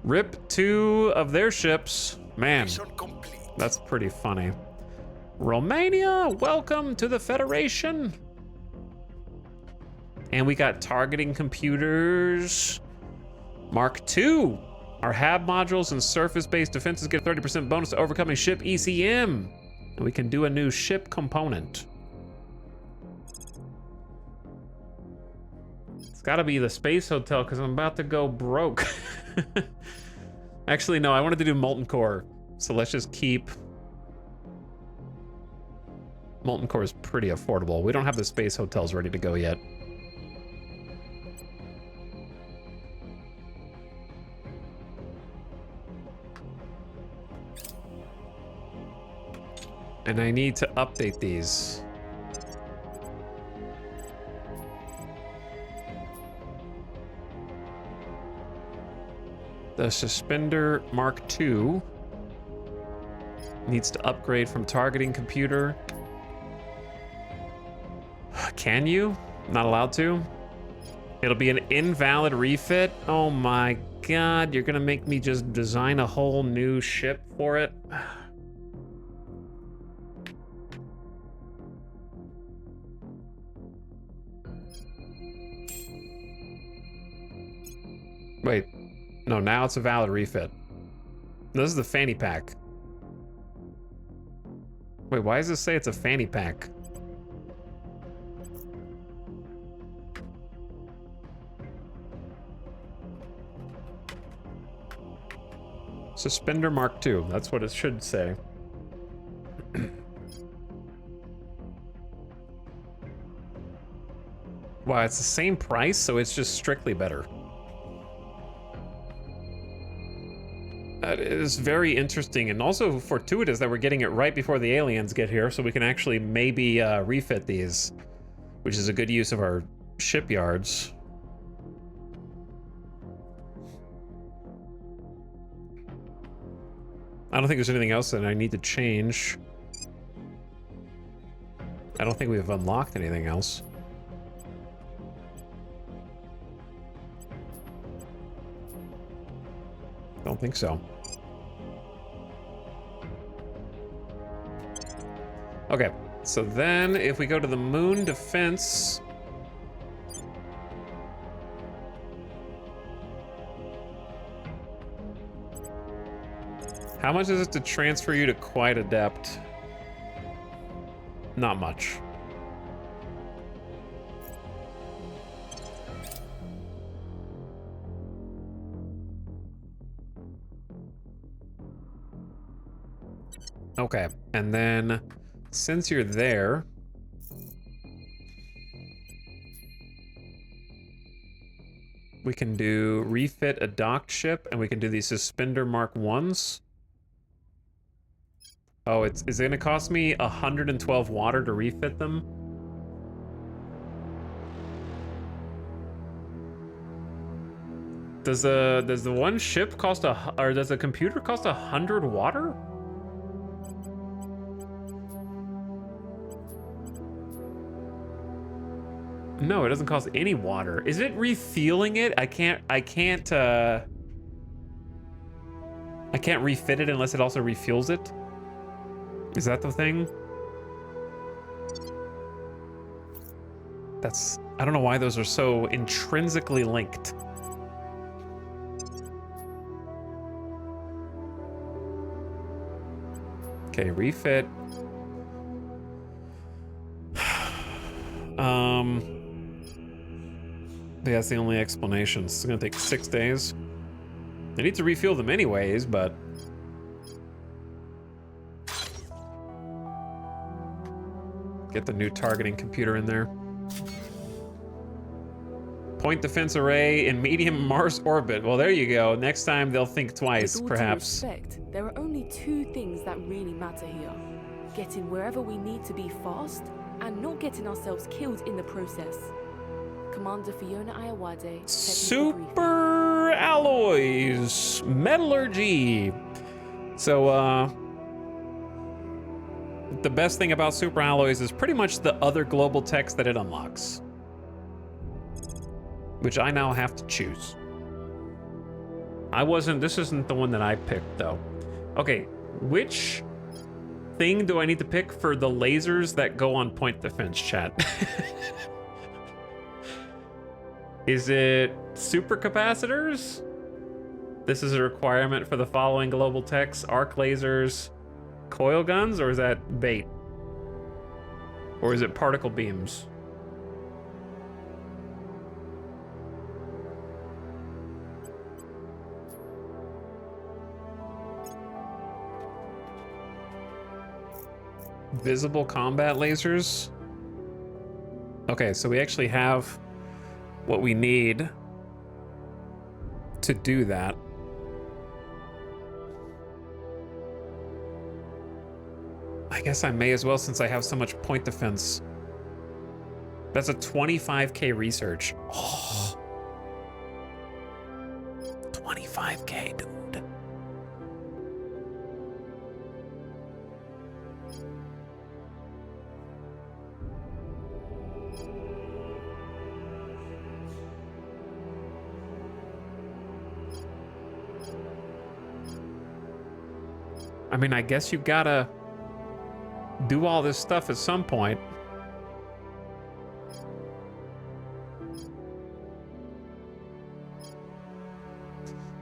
Rip 2 of their ships. Man, that's pretty funny. Romania, welcome to the Federation. And we got targeting computers. Mark II. Our HAB modules and surface-based defenses get a 30% bonus to overcoming ship ECM. And we can do a new ship component. It's gotta be the space hotel because I'm about to go broke. Actually, no, I wanted to do Molten Core. So let's just keep... Molten Core is pretty affordable. We don't have the space hotels ready to go yet. And I need to update these. The Suspender Mark II needs to upgrade from targeting computer. Can you? Not allowed to? It'll be an invalid refit? Oh my god, you're gonna make me just design a whole new ship for it? Wait, no, now it's a valid refit. This is the fanny pack. Wait, why does this say it's a fanny pack? Suspender Mark II, that's what it should say. Wow, it's the same price, so it's just strictly better. That is very interesting and also fortuitous that we're getting it right before the aliens get here, so we can actually maybe refit these, which is a good use of our shipyards. I don't think there's anything else that I need to change. I don't think we've unlocked anything else. Don't think so. Okay, so then if we go to the moon defense... How much is it to transfer you to quite adept? Not much. Okay, and then since you're there, we can do refit a docked ship, and we can do these Suspender Mark 1s. Oh, is it gonna cost me 112 water to refit them? Does the one ship cost or does the computer cost 100 water? No, it doesn't cost any water. Is it refueling it? I can't refit it unless it also refuels it. Is that the thing? I don't know why those are so intrinsically linked. Okay, refit. Yeah, that's the only explanation. It's gonna take 6 days. I need to refuel them anyways, but... Get the new targeting computer in there. Point defense array in medium Mars orbit. Well, there you go. Next time they'll think twice, With all due perhaps. respect, there are only two things that really matter here. getting wherever we need to be fast, and not getting ourselves killed in the process. Commander Fiona Iowade, technical briefing. Super alloys, metallurgy. So, the best thing about super alloys is pretty much the other global text that it unlocks, which I now have to choose. This isn't the one that I picked though. Okay, which thing do I need to pick for the lasers that go on point defense, chat? Is it supercapacitors? This is a requirement for the following global techs: arc lasers, coil guns, or is that bait? Or is it particle beams? Visible combat lasers? Okay, so we actually have what we need to do that. I guess I may as well, since I have so much point defense. That's a 25k research. Oh. 25k, dude. I mean, I guess you gotta do all this stuff at some point.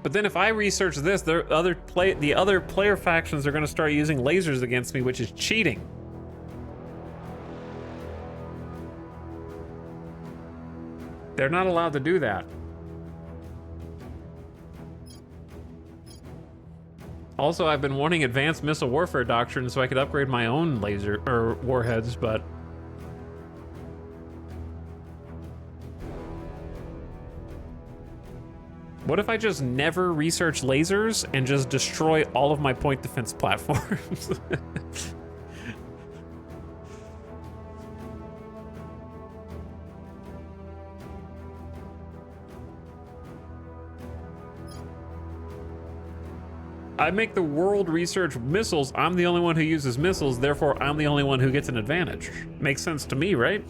But then if I research this, the other player factions are gonna start using lasers against me, which is cheating. They're not allowed to do that. Also, I've been wanting advanced missile warfare doctrine so I could upgrade my own laser or warheads, but what if I just never research lasers and just destroy all of my point defense platforms? I make the world research missiles. I'm the only one who uses missiles, therefore I'm the only one who gets an advantage. Makes sense to me, right?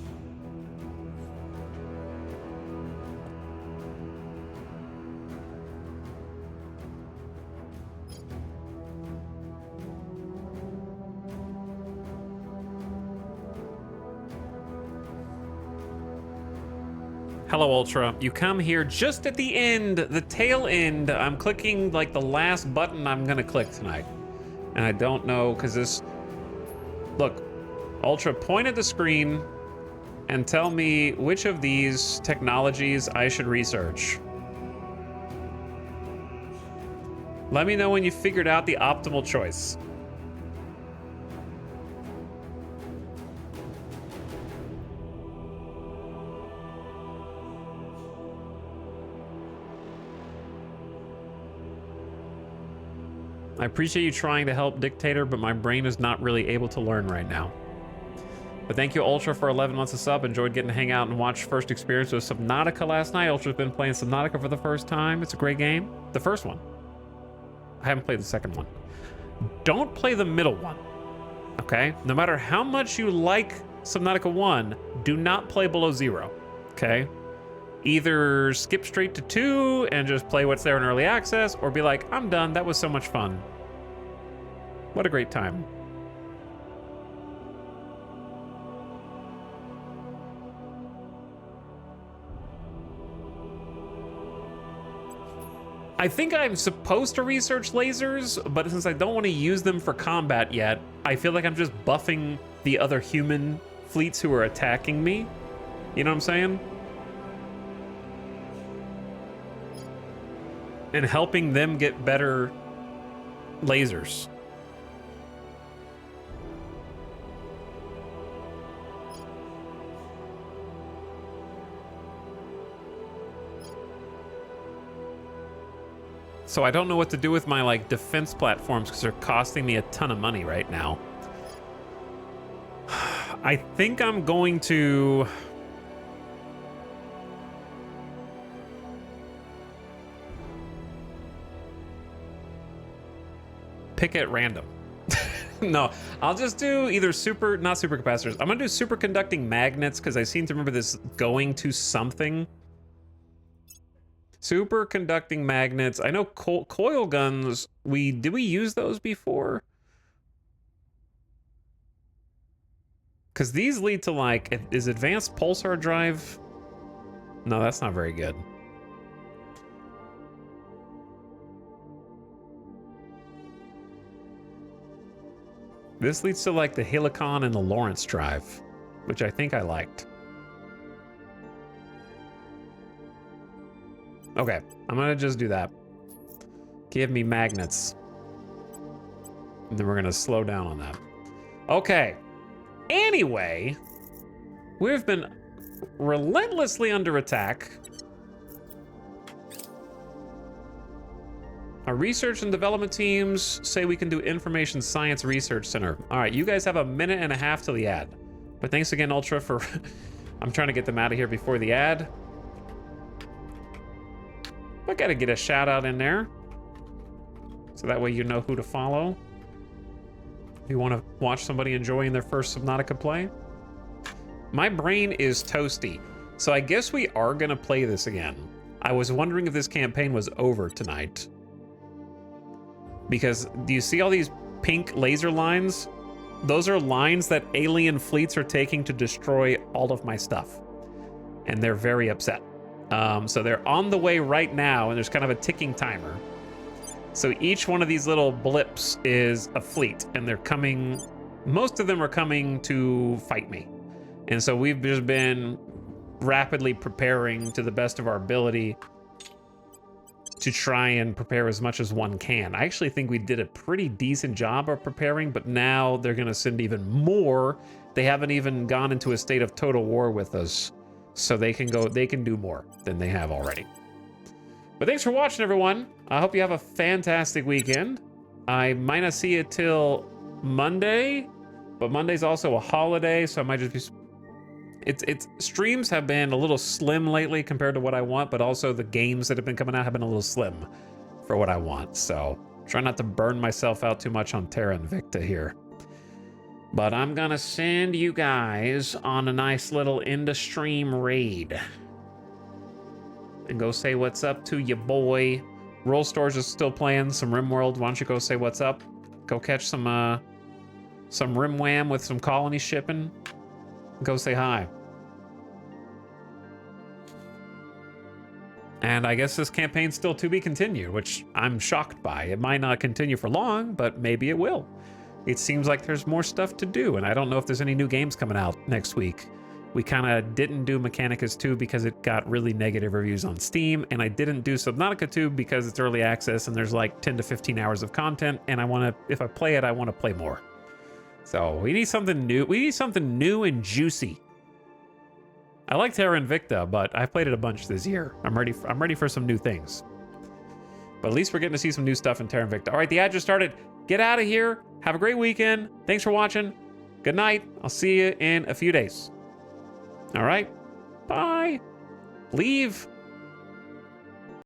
Hello, Ultra. You come here just at the end, the tail end. I'm clicking like the last button I'm gonna click tonight. And I don't know, because this... Look, Ultra, point at the screen and tell me which of these technologies I should research. Let me know when you figured out the optimal choice. I appreciate you trying to help, Dictator, but my brain is not really able to learn right now. But thank you, Ultra, for 11 months of sub. Enjoyed getting to hang out and watch first experience with Subnautica last night. Ultra's been playing Subnautica for the first time. It's a great game. The first one. I haven't played the second one. Don't play the middle one, okay? No matter how much you like Subnautica 1, do not play below 0, okay? Either skip straight to 2 and just play what's there in early access, or be like, I'm done, that was so much fun. What a great time. I think I'm supposed to research lasers, but since I don't want to use them for combat yet, I feel like I'm just buffing the other human fleets who are attacking me. You know what I'm saying? And helping them get better lasers. So I don't know what to do with my like defense platforms because they're costing me a ton of money right now. I think I'm going to... pick at random. No, I'll just do either not supercapacitors. I'm gonna do superconducting magnets because I seem to remember this going to something. Superconducting magnets. I know coil guns. Did we use those before? Because these lead to like, is advanced pulsar drive? No, that's not very good. This leads to like the Helicon and the Lawrence drive, which I think I liked. Okay, I'm gonna just do that. Give me magnets. And then we're gonna slow down on that. Okay. Anyway, we've been relentlessly under attack. Our research and development teams say we can do Information Science Research Center. All right, you guys have a minute and a half till the ad. But thanks again, Ultra, for... I'm trying to get them out of here before the ad. I gotta get a shout out in there. So that way you know who to follow. If you want to watch somebody enjoying their first Subnautica play. My brain is toasty. So I guess we are gonna play this again. I was wondering if this campaign was over tonight. Because do you see all these pink laser lines? Those are lines that alien fleets are taking to destroy all of my stuff. And they're very upset. So they're on the way right now, and there's kind of a ticking timer. So each one of these little blips is a fleet, and they're coming, most of them are coming to fight me. And so we've just been rapidly preparing to the best of our ability to try and prepare as much as one can. I actually think we did a pretty decent job of preparing, but now they're gonna send even more. They haven't even gone into a state of total war with us, so they can do more than they have already. But thanks for watching, everyone. I hope you have a fantastic weekend. I might not see it till Monday, but Monday's also a holiday, so I might just be... Streams have been a little slim lately compared to what I want, but also the games that have been coming out have been a little slim for what I want. So try not to burn myself out too much on Terra and Invicta here. But I'm gonna send you guys on a nice little end-of-stream raid. And go say what's up to your boy. Roll Stores is still playing some RimWorld. Why don't you go say what's up? Go catch some RimWham with some colony shipping. Go say hi. And I guess this campaign's still to be continued, which I'm shocked by. It might not continue for long, but maybe it will. It seems like there's more stuff to do, and I don't know if there's any new games coming out next week. We kind of didn't do Mechanicus 2 because it got really negative reviews on Steam, and I didn't do Subnautica 2 because it's early access and there's like 10 to 15 hours of content, and I want to, if I play it, I want to play more. So we need something new. We need something new and juicy. I like Terra Invicta, but I've played it a bunch this year. I'm ready for some new things. But at least we're getting to see some new stuff in Terra Invicta. All right, the ad just started. Get out of here. Have a great weekend. Thanks for watching. Good night. I'll see you in a few days. All right. Bye. Leave.